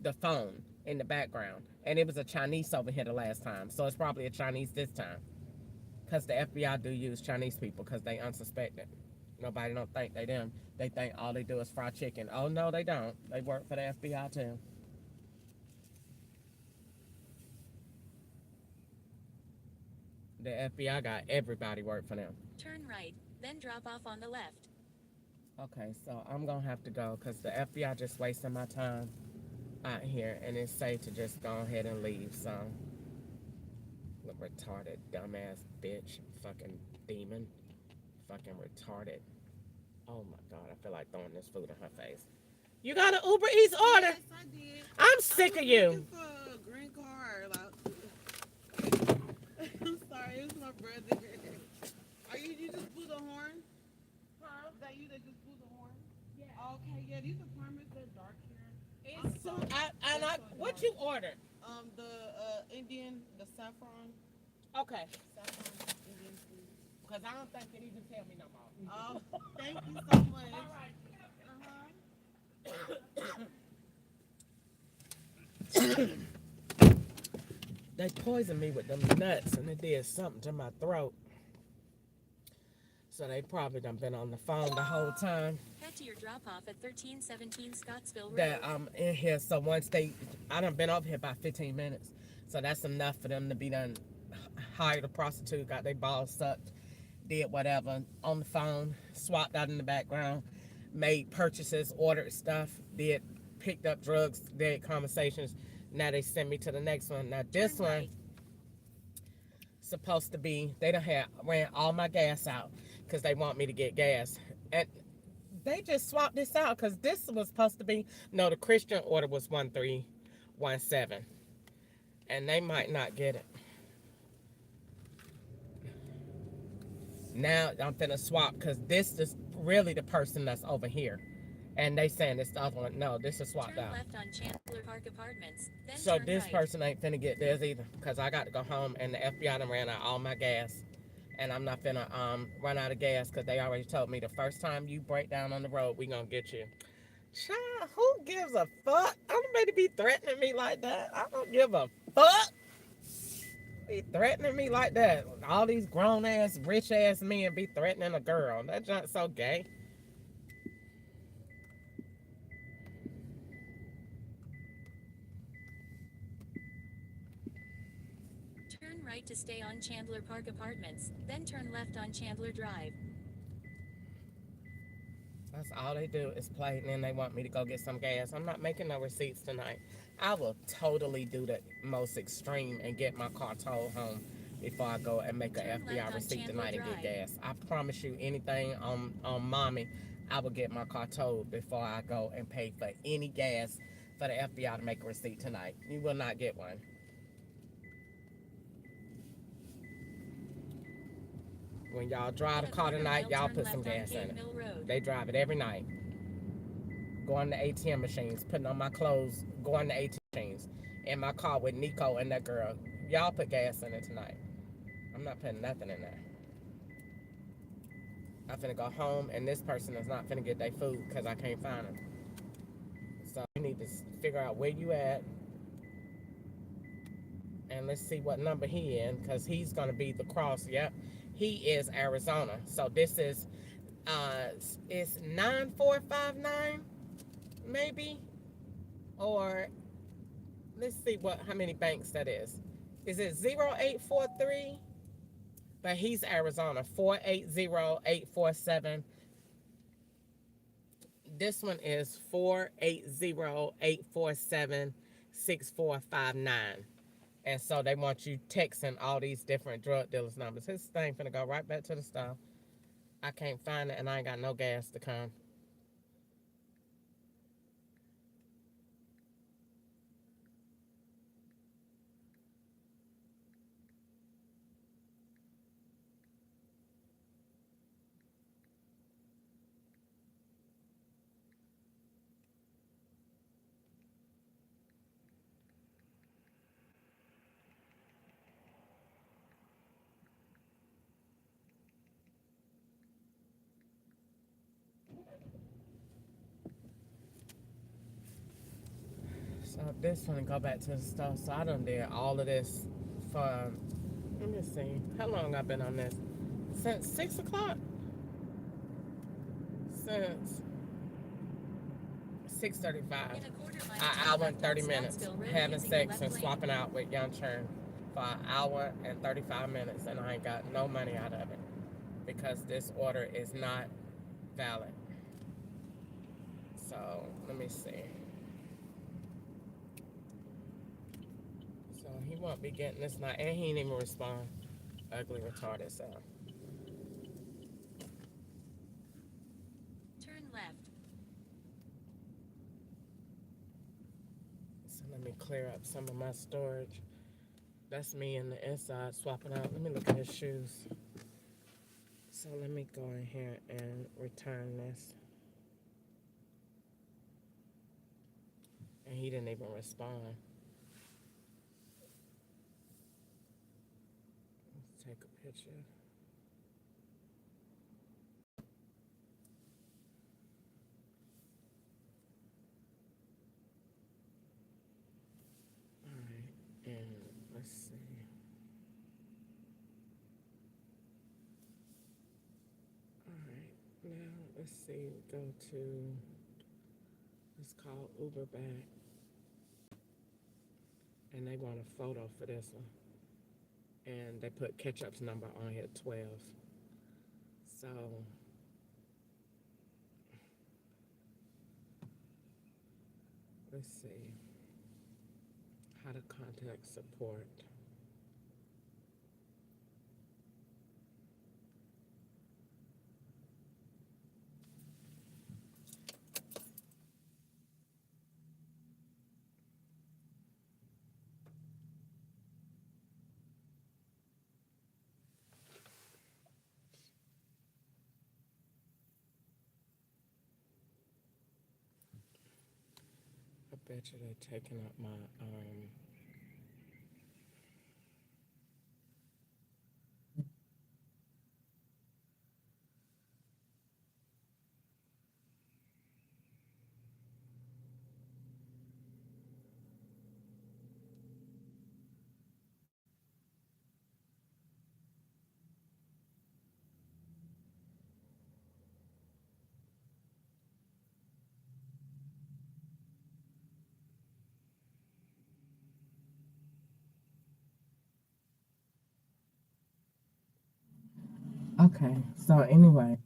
Speaker 1: the phone in the background. And it was a Chinese over here the last time. So it's probably a Chinese this time. Because the FBI do use Chinese people because they unsuspected. Nobody don't think they them. They think all they do is fry chicken. Oh, no, they don't. They work for the FBI too. The FBI got everybody work for them.
Speaker 9: Turn right, then drop off on the left.
Speaker 1: Okay, so I'm going to have to go because the FBI just wasting my time. out here, and it's safe to just go ahead and leave. So, look, retarded, dumbass bitch, fucking demon, fucking retarded. Oh my god, I feel like throwing this food in her face. You got an Uber Eats order?
Speaker 20: Yes, I did.
Speaker 1: I'm sick of you.
Speaker 20: Looking for a green card. I'm sorry, it was my brother. You just blew the horn? Huh? Is that you that just blew the horn? Yeah. Okay, yeah, these apartments are dark here.
Speaker 1: What you ordered?
Speaker 20: The Indian, the saffron.
Speaker 1: Okay.
Speaker 20: Saffron Indian food.
Speaker 1: Because I don't think it even tell me no more.
Speaker 20: Oh, thank you so much.
Speaker 1: They poisoned me with them nuts, and it did something to my throat. So they probably done been on the phone the whole time
Speaker 9: Head to your drop-off at 1317 Scottsville Road.
Speaker 1: that I'm in here. So once I done been up here about 15 minutes. So that's enough for them to be done, hired a prostitute, got their balls sucked, did whatever, on the phone, swapped out in the background, made purchases, ordered stuff, picked up drugs, did conversations. Now they send me to the next one. Now this one supposed to be, they done ran all my gas out because they want me to get gas. And they just swapped this out because this was supposed to be, no, the Christian order was 1317. And they might not get it. Now I'm finna swap because this is really the person that's over here. And they saying it's the other one. No, this is swapped
Speaker 9: Turn
Speaker 1: out.
Speaker 9: left on Chandler Park Apartments, then
Speaker 1: So
Speaker 9: turn
Speaker 1: this
Speaker 9: right.
Speaker 1: person ain't finna get theirs either. Because I got to go home and the FBI done ran out all my gas. And I'm not finna run out of gas because they already told me the first time you break down on the road, we gonna get you. Child, who gives a fuck? I don't need to be threatening me like that. I don't give a fuck. Be threatening me like that. All these grown ass, rich ass men be threatening a girl. That junk's so gay.
Speaker 9: Turn right to stay on Chandler Park Apartments, then turn left on Chandler Drive.
Speaker 1: That's all they do is play, and then they want me to go get some gas. I'm not making no receipts tonight. I will totally do the most extreme and get my car towed home before I go and make an
Speaker 9: Turn
Speaker 1: FBI
Speaker 9: left on
Speaker 1: receipt
Speaker 9: Chandler
Speaker 1: tonight and get
Speaker 9: Drive.
Speaker 1: gas. I promise you anything on mommy, I will get my car towed before I go and pay for any gas for the FBI to make a receipt tonight. You will not get one. When y'all drive the car tonight, y'all put some gas in it. They drive it every night. Going to ATM machines, putting on my clothes, going to ATM machines. In my car with Nico and that girl. Y'all put gas in it tonight. I'm not putting nothing in there. I'm finna go home and this person is not finna get their food because I can't find them. So you need to figure out where you at. And let's see what number he in, because he's gonna be the cross. Yep. He is Arizona. So this is it's 9459 maybe, or let's see how many banks that is. Is it 0843? But he's Arizona. 480847. This one is 4808476459. And so they want you texting all these different drug dealers' numbers. His thing finna go right back to the store. I can't find it, and I ain't got no gas to come. So this one go back to the store. So I done did all of this for, let me see, how long I've been on this? Since 6 o'clock? Since 6:35. An hour and 30 minutes. Having sex and swapping out with Young Churn for an hour and 35 minutes. And I ain't got no money out of it because this order is not valid. So let me see. he won't be getting this night, and he didn't even respond. Ugly retarded so.
Speaker 9: Turn left.
Speaker 1: So let me clear up some of my storage. That's me in the inside swapping out. Let me look at his shoes. So let me go in here and return this. And he didn't even respond. Let's take a picture. Alright, and let's see. Alright, now let's see, go to, it's called Uber Back. And they want a photo for this one. And they put Ketchup's number on here, 12. So, let's see. How to contact support. I bet you they're taking up my Okay, so anyway.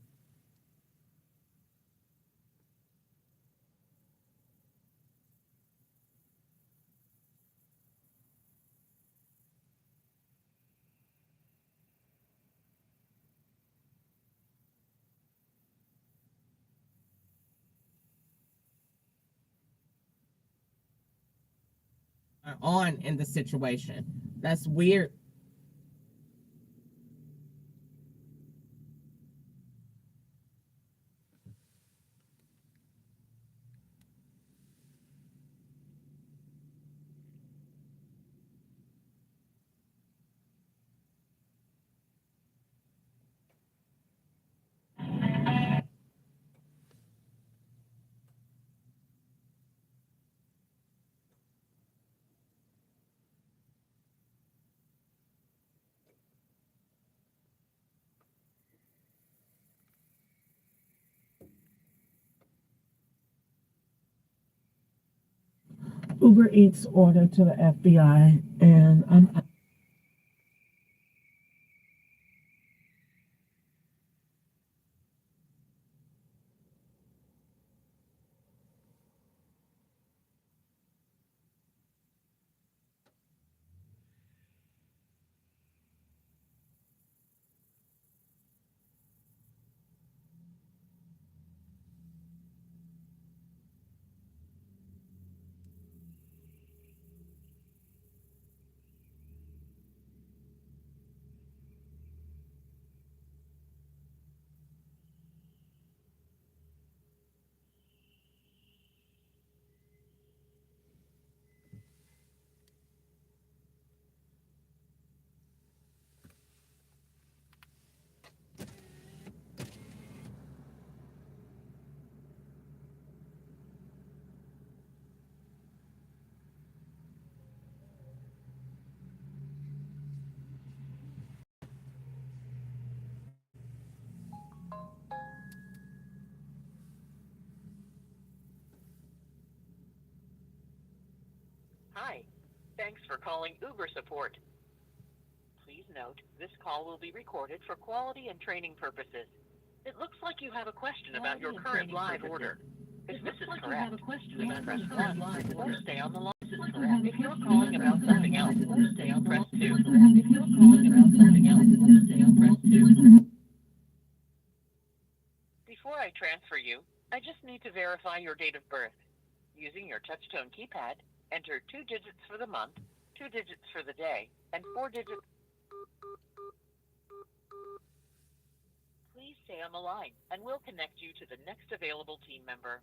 Speaker 1: On in the situation. That's weird. Uber Eats order to the FBI, and I'm
Speaker 5: Hi. Thanks for calling Uber support. Please note, this call will be recorded for quality and training purposes. It looks like you have a question about your current live order. If this is correct, please press 1 or stay on the line. If you're calling about something else, press 2. If you're calling about something else, press 2. Before I transfer you, I just need to verify your date of birth. Using your touchtone keypad, enter 2 digits for the month, 2 digits for the day, and 4 digits. Please stay on the line, and we'll connect you to the next available team member.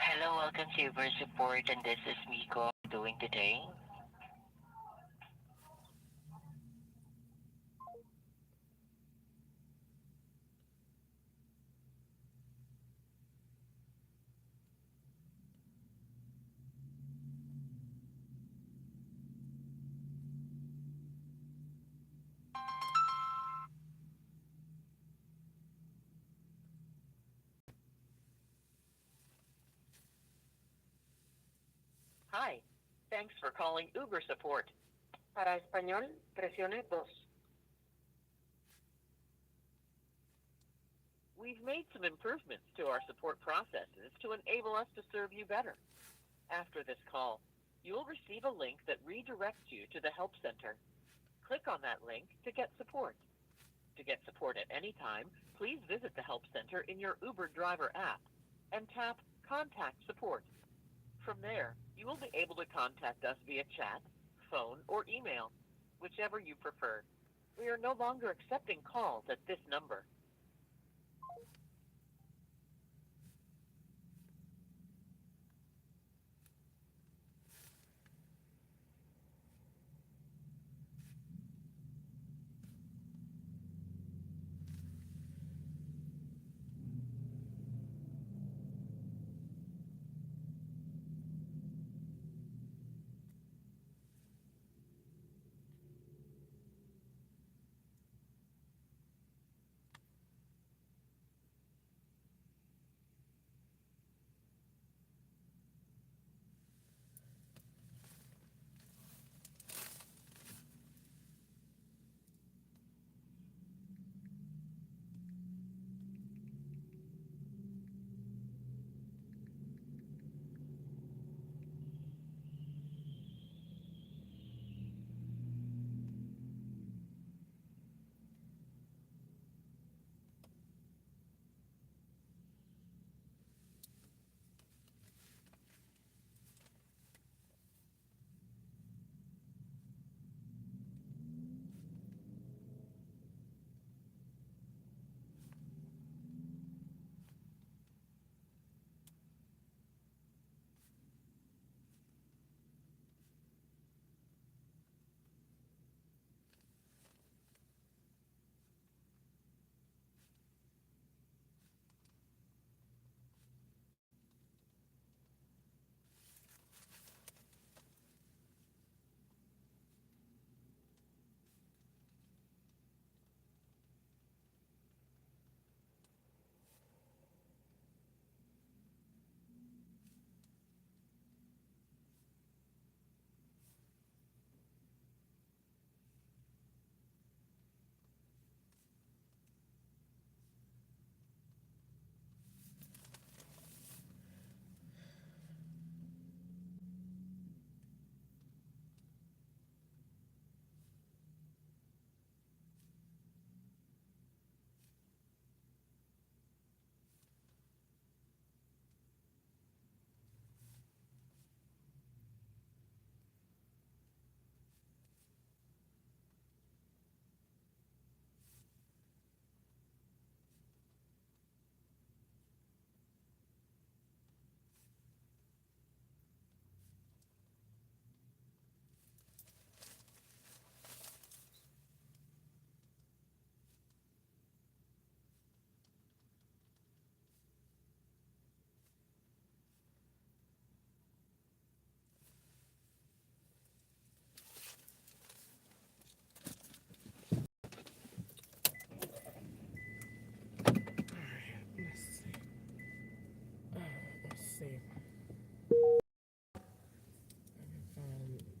Speaker 5: Hello, welcome to Uber Support, and this is Miko. How are you doing today? Hi, thanks for calling Uber Support. Para español, presione 2. We've made some improvements to our support processes to enable us to serve you better. After this call, you'll receive a link that redirects you to the Help Center. Click on that link to get support. To get support at any time, please visit the Help Center in your Uber driver app and tap Contact Support. From there, you will be able to contact us via chat, phone, or email, whichever you prefer. We are no longer accepting calls at this number.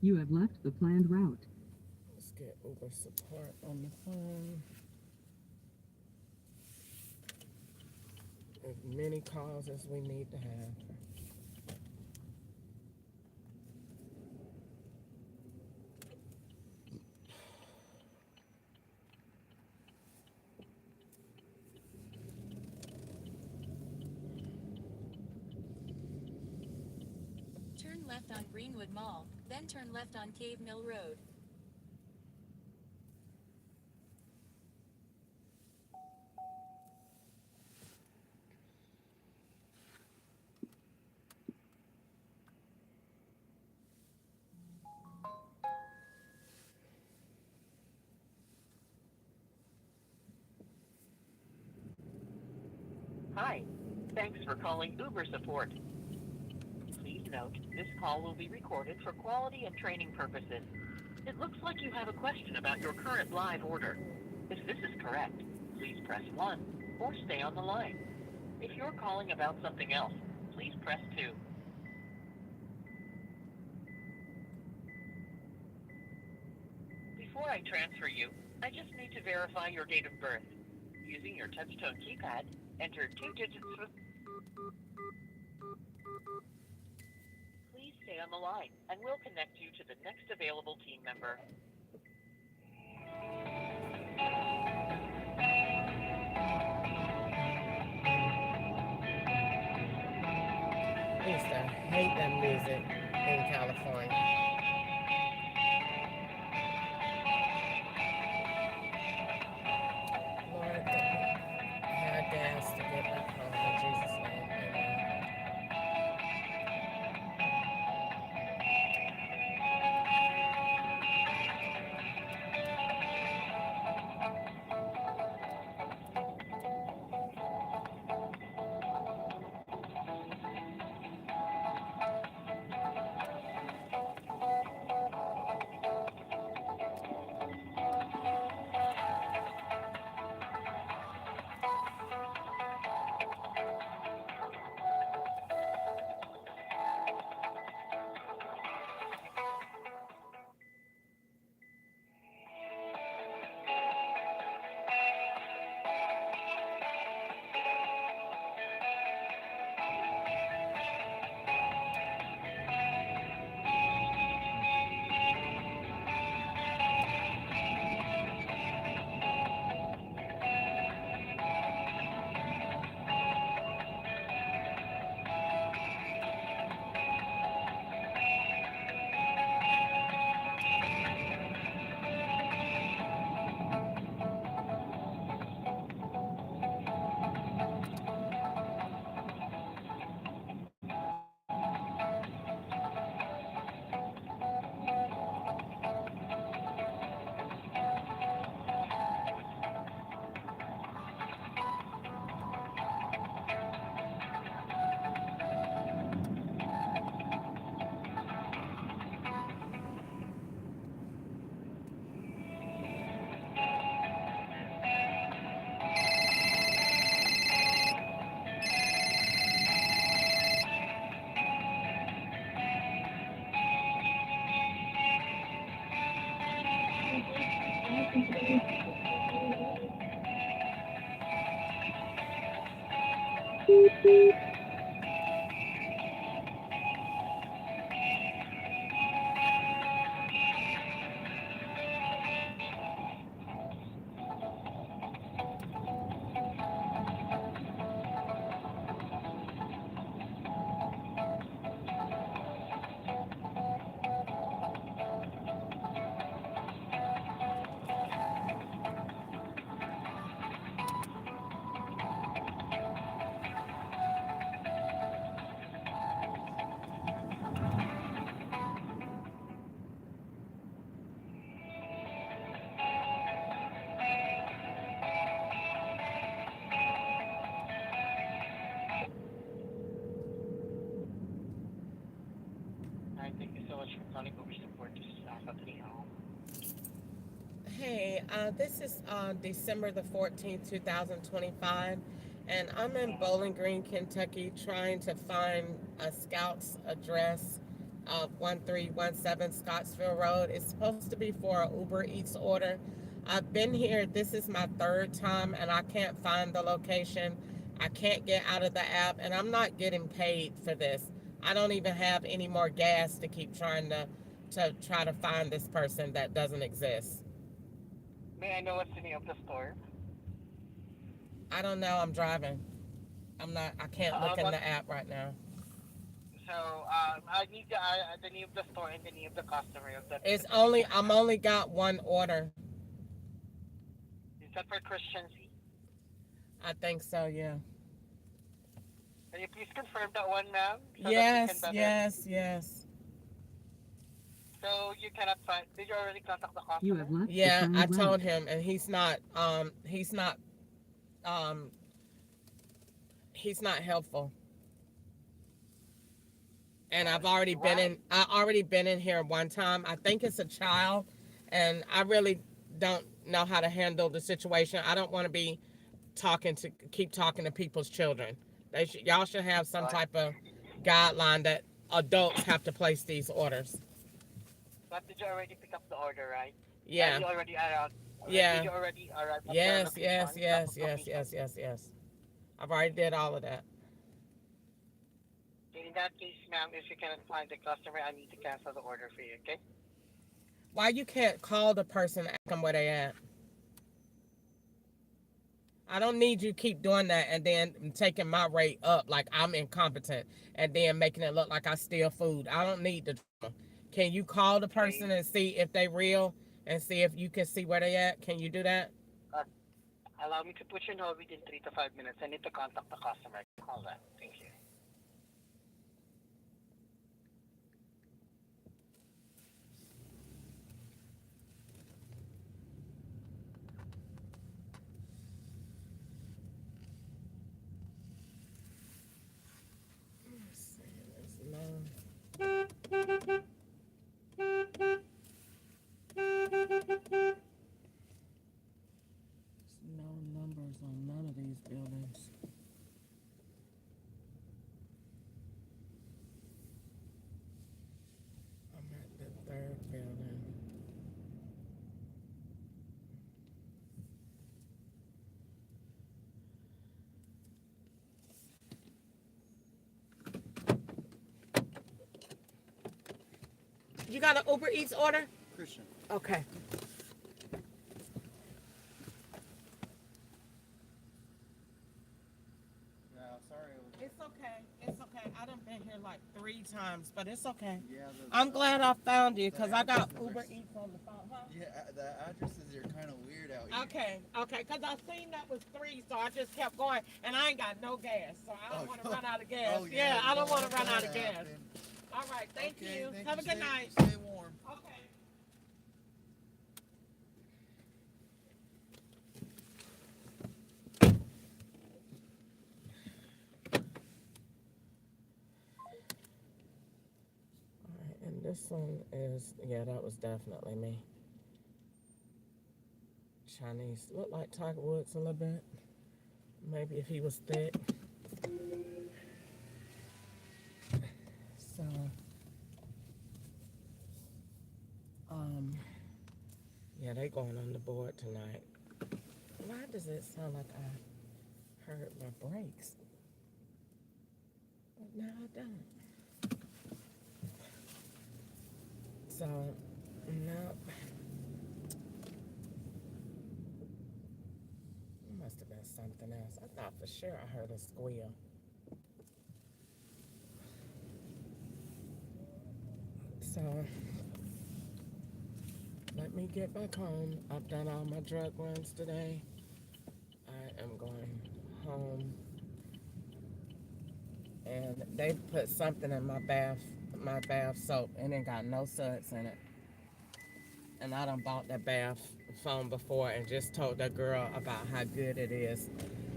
Speaker 19: You have left the planned route.
Speaker 1: Let's get Uber support on the phone. As many calls as we need to have.
Speaker 9: Turn left on Greenwood Mall, then turn left on Cave Mill Road.
Speaker 5: Hi. Thanks for calling Uber support. Please note, this call will be recorded for quality and training purposes. It looks like you have a question about your current live order. If this is correct, please press 1 or stay on the line. If you're calling about something else, please press 2. Before I transfer you, I just need to verify your date of birth. Using your touch-tone keypad, enter 2 digits with... Please stay on the line, and we'll connect you to the next available team member.
Speaker 1: I used to hate that music in California. Lord, that we had gas to get back home in Jesus' name. Amen.
Speaker 13: Hi, thank you so much for calling Uber support. This is Anthony Hall.
Speaker 1: Hey, this is December the 14th, 2025, and I'm in Bowling Green, Kentucky, trying to find a Scout's address of 1317 Scottsville Road. It's supposed to be for an Uber Eats order. I've been here. This is my third time, and I can't find the location. I can't get out of the app, and I'm not getting paid for this. I don't even have any more gas to keep trying to try to find this person that doesn't exist.
Speaker 13: May I know what's the name of the store?
Speaker 1: I don't know. I'm driving. I can't look in
Speaker 13: but-
Speaker 1: the app right now.
Speaker 13: So I need the name of the store and the name of the customer.
Speaker 1: I'm only got one order.
Speaker 13: Is that for Christian C?
Speaker 1: I think so, yeah.
Speaker 13: Can you please confirm that one, ma'am?
Speaker 1: Yes.
Speaker 13: So you cannot find. Did you already contact the customer?
Speaker 19: You have left.
Speaker 1: Yeah,
Speaker 19: the
Speaker 1: I
Speaker 19: phone
Speaker 1: told
Speaker 19: route.
Speaker 1: him, and he's not helpful. And I've already been in here one time. I think it's a child, and I really don't know how to handle the situation. I don't want to be keep talking to people's children. Y'all should have some type of guideline that adults have to place these orders.
Speaker 13: But did you already pick up the order, right?
Speaker 1: Yeah.
Speaker 13: Did you already arrived?
Speaker 1: Yeah.
Speaker 13: Did you already arrive at
Speaker 1: Yes.
Speaker 13: the location?
Speaker 1: I've already did all of that.
Speaker 13: In that case, ma'am, if you cannot find the customer, I need to cancel the order for you, okay?
Speaker 1: Why you can't call the person and ask them where they at? I don't need you keep doing that and then taking my rate up like I'm incompetent and then making it look like I steal food. I don't need the drama. Can you call the person and see if they real and see if you can see where they at? Can you do that?
Speaker 13: Allow me to put you on hold within 3 to 5 minutes. I need to contact the customer. Call that. Thank you.
Speaker 1: No numbers on none of these buildings. I'm at the third building. You got an Uber Eats order?
Speaker 7: Christian.
Speaker 1: Okay.
Speaker 7: No, sorry.
Speaker 1: It's okay. It's okay. I done been here like 3 times, but it's okay.
Speaker 7: Yeah,
Speaker 1: I'm glad I found you because I got Uber Eats on the phone. Huh?
Speaker 7: Yeah, the addresses are kind of weird out here.
Speaker 1: Okay, because I seen that was 3, so I just kept going, and I ain't got no gas, so I don't want to run out of gas.
Speaker 7: Oh, yeah,
Speaker 1: I don't
Speaker 7: don't
Speaker 1: want to
Speaker 7: let
Speaker 1: run out
Speaker 7: that
Speaker 1: of gas.
Speaker 7: happen.
Speaker 1: All right, thank
Speaker 7: Okay,
Speaker 1: you.
Speaker 7: thank
Speaker 1: Have a
Speaker 7: you.
Speaker 1: good
Speaker 7: Stay-
Speaker 1: night.
Speaker 7: Stay warm.
Speaker 1: Okay. All right, and this one is, yeah, that was definitely me. Chinese, look like Tiger Woods a little bit. Maybe if he was thick. So, yeah, they going on the board tonight. Why does it sound like I heard my brakes? But now I don't. So, no. It must have been something else. I thought for sure I heard a squeal. So, let me get back home. I've done all my drug runs today. I am going home. And they put something in my bath soap, and it got no suds in it. And I done bought that bath foam before and just told that girl about how good it is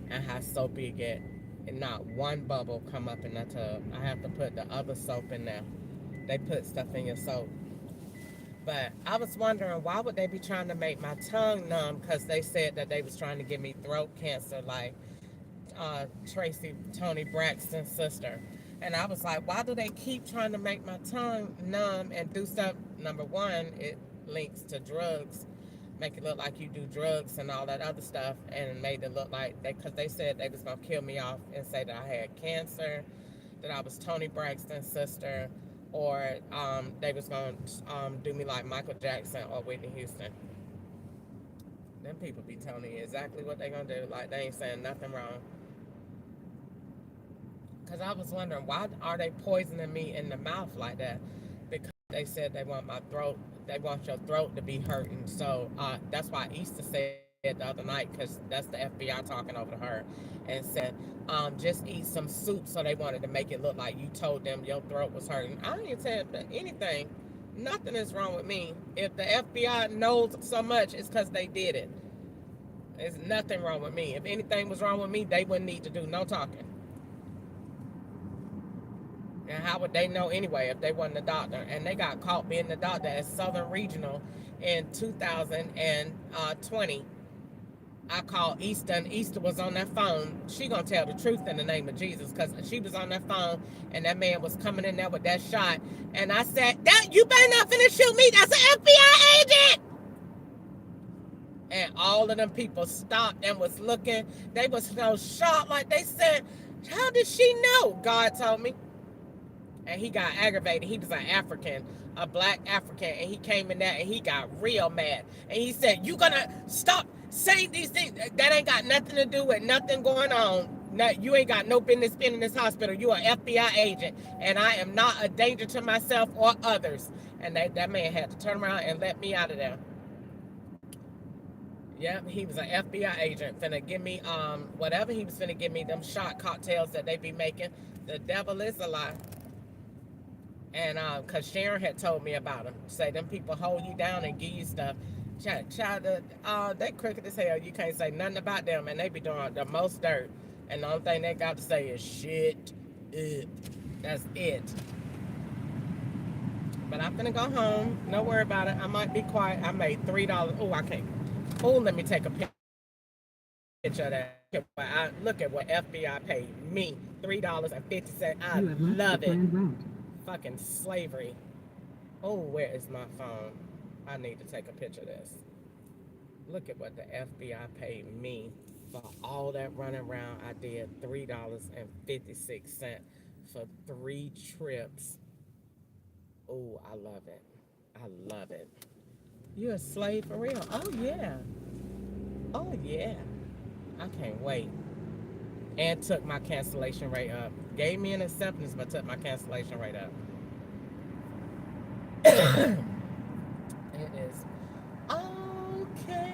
Speaker 1: and how soapy it get. And not one bubble come up in the tub. I have to put the other soap in there. They put stuff in your soap. But I was wondering, why would they be trying to make my tongue numb? Because they said that they was trying to give me throat cancer like Toni Braxton's sister. And I was like, why do they keep trying to make my tongue numb and do stuff? Number one, it links to drugs, make it look like you do drugs and all that other stuff, and made it look like because they said they was gonna kill me off and say that I had cancer, that I was Tony Braxton's sister, or they was gonna do me like Michael Jackson or Whitney Houston. Them people be telling you exactly what they gonna do, like they ain't saying nothing wrong. Because I was wondering, why are they poisoning me in the mouth like that? Because they said they want my throat, they want your throat to be hurting. So that's why Easter said the other night, because that's the FBI talking over to her, and said, just eat some soup. So they wanted to make it look like you told them your throat was hurting. I didn't say anything. Nothing is wrong with me. If the FBI knows so much, it's because they did it. There's nothing wrong with me. If anything was wrong with me, they wouldn't need to do no talking. And how would they know anyway if they wasn't a doctor? And they got caught being the doctor at Southern Regional in 2020. I called Easter, and Easter was on that phone. She gonna tell the truth in the name of Jesus, because she was on that phone, and that man was coming in there with that shot. And I said, you better not finna shoot me. That's an FBI agent. And all of them people stopped and was looking. They was so shocked, like they said, how did she know? God told me. And he got aggravated. He was an African, a black African, and he came in there and he got real mad. And he said, you gonna stop saying these things? That ain't got nothing to do with nothing going on. No, you ain't got no business being in this hospital. You an FBI agent, and I am not a danger to myself or others. And that man had to turn around and let me out of there. Yep, he was an FBI agent, finna give me whatever he was finna give me, them shot cocktails that they be making. The devil is a lie. And because Sharon had told me about them. Say them people hold you down and give you stuff. Child, they crooked as hell. You can't say nothing about them, and they be doing the most dirt. And the only thing they got to say is shit. That's it. But I'm gonna go home. Don't worry about it. I might be quiet. I made $3. Oh, I can't. Oh, let me take a picture of that. Look at what FBI paid me. $3.50. I love it. Fucking slavery. Oh, where is my phone? I need to take a picture of this. Look at what the FBI paid me for all that running around. I did $3.56 for 3 trips. Oh, I love it. I love it. You a slave for real? Oh, yeah. Oh, yeah. I can't wait. And took my cancellation rate up. Gave me an acceptance, but took my cancellation rate up. It is okay.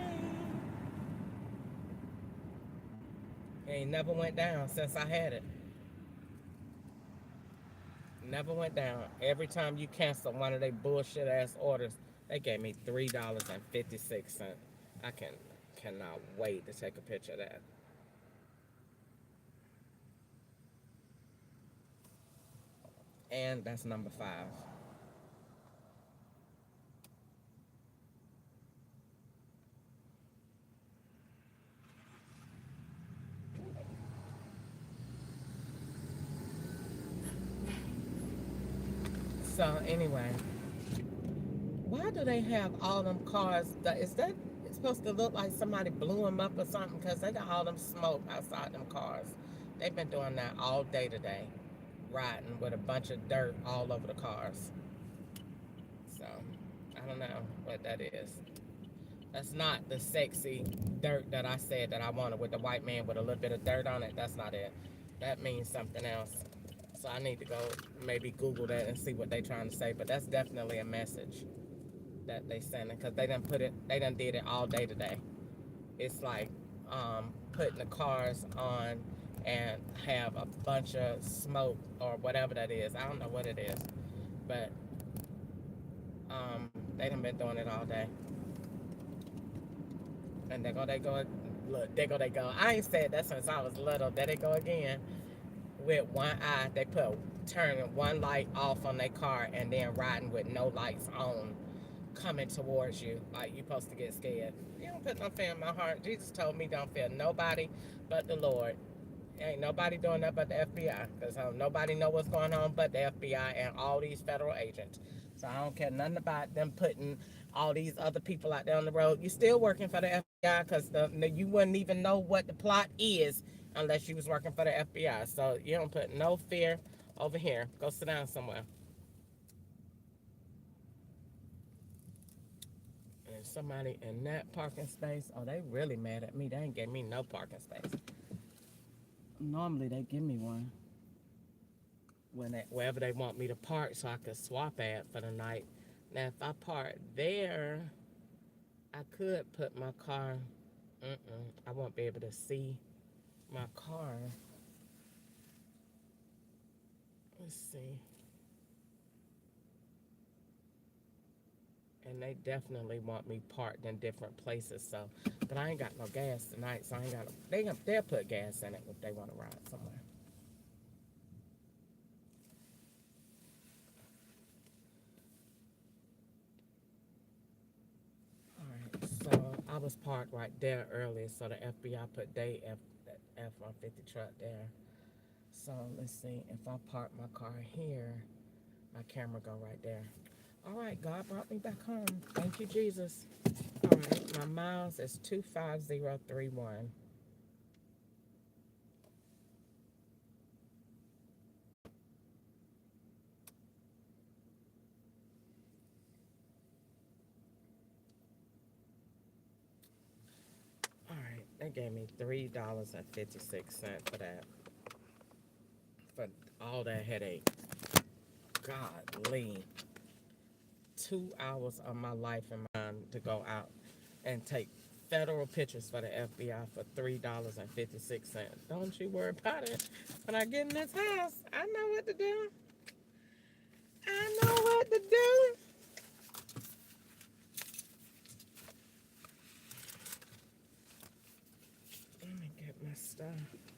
Speaker 1: It ain't never went down since I had it. Never went down. Every time you cancel one of their bullshit ass orders, they gave me $3.56. I cannot wait to take a picture of that. And that's number 5. So anyway, why do they have all them cars? Is that it's supposed to look like somebody blew them up or something? Because they got all them smoke outside them cars. They've been doing that all day today. Riding with a bunch of dirt all over the cars. So, I don't know what that is. That's not the sexy dirt that I said that I wanted with the white man with a little bit of dirt on it. That's not it. That means something else. So I need to go maybe Google that and see what they're trying to say. But that's definitely a message that they sending, because they done did it all day today. It's like putting the cars on and have a bunch of smoke or whatever that is. I don't know what it is, but they done been doing it all day. And there they go. Look, there they go. I ain't said that since I was little. There they go again. With one eye, they turning one light off on their car and then riding with no lights on, coming towards you like you're supposed to get scared. You don't put no fear in my heart. Jesus told me don't fear nobody but the Lord. Ain't nobody doing that but the FBI, because nobody know what's going on but the FBI and all these federal agents. So I don't care nothing about them putting all these other people out there on the road. You still working for the FBI, because you wouldn't even know what the plot is unless you was working for the FBI. So you don't put no fear over here. Go sit down somewhere. And somebody in that parking space, oh, they really mad at me. They ain't gave me no parking space. Normally they give me one wherever they want me to park, so I could swap at for the night. Now if I park there, I could put my car. I won't be able to see my car. Let's see. And they definitely want me parked in different places. So, but I ain't got no gas tonight, so I ain't got. They'll put gas in it if they want to ride somewhere. All right, so I was parked right there earlier, so the FBI put their F-150 truck there. So let's see, if I park my car here, my camera go right there. All right, God brought me back home. Thank you, Jesus. All right, my miles is 25031. All right, they gave me $3.56 for that. For all that headache. Godly. 2 hours of my life and mine to go out and take federal pictures for the FBI for $3.56. Don't you worry about it. When I get in this house, I know what to do. I know what to do. Let me get my stuff.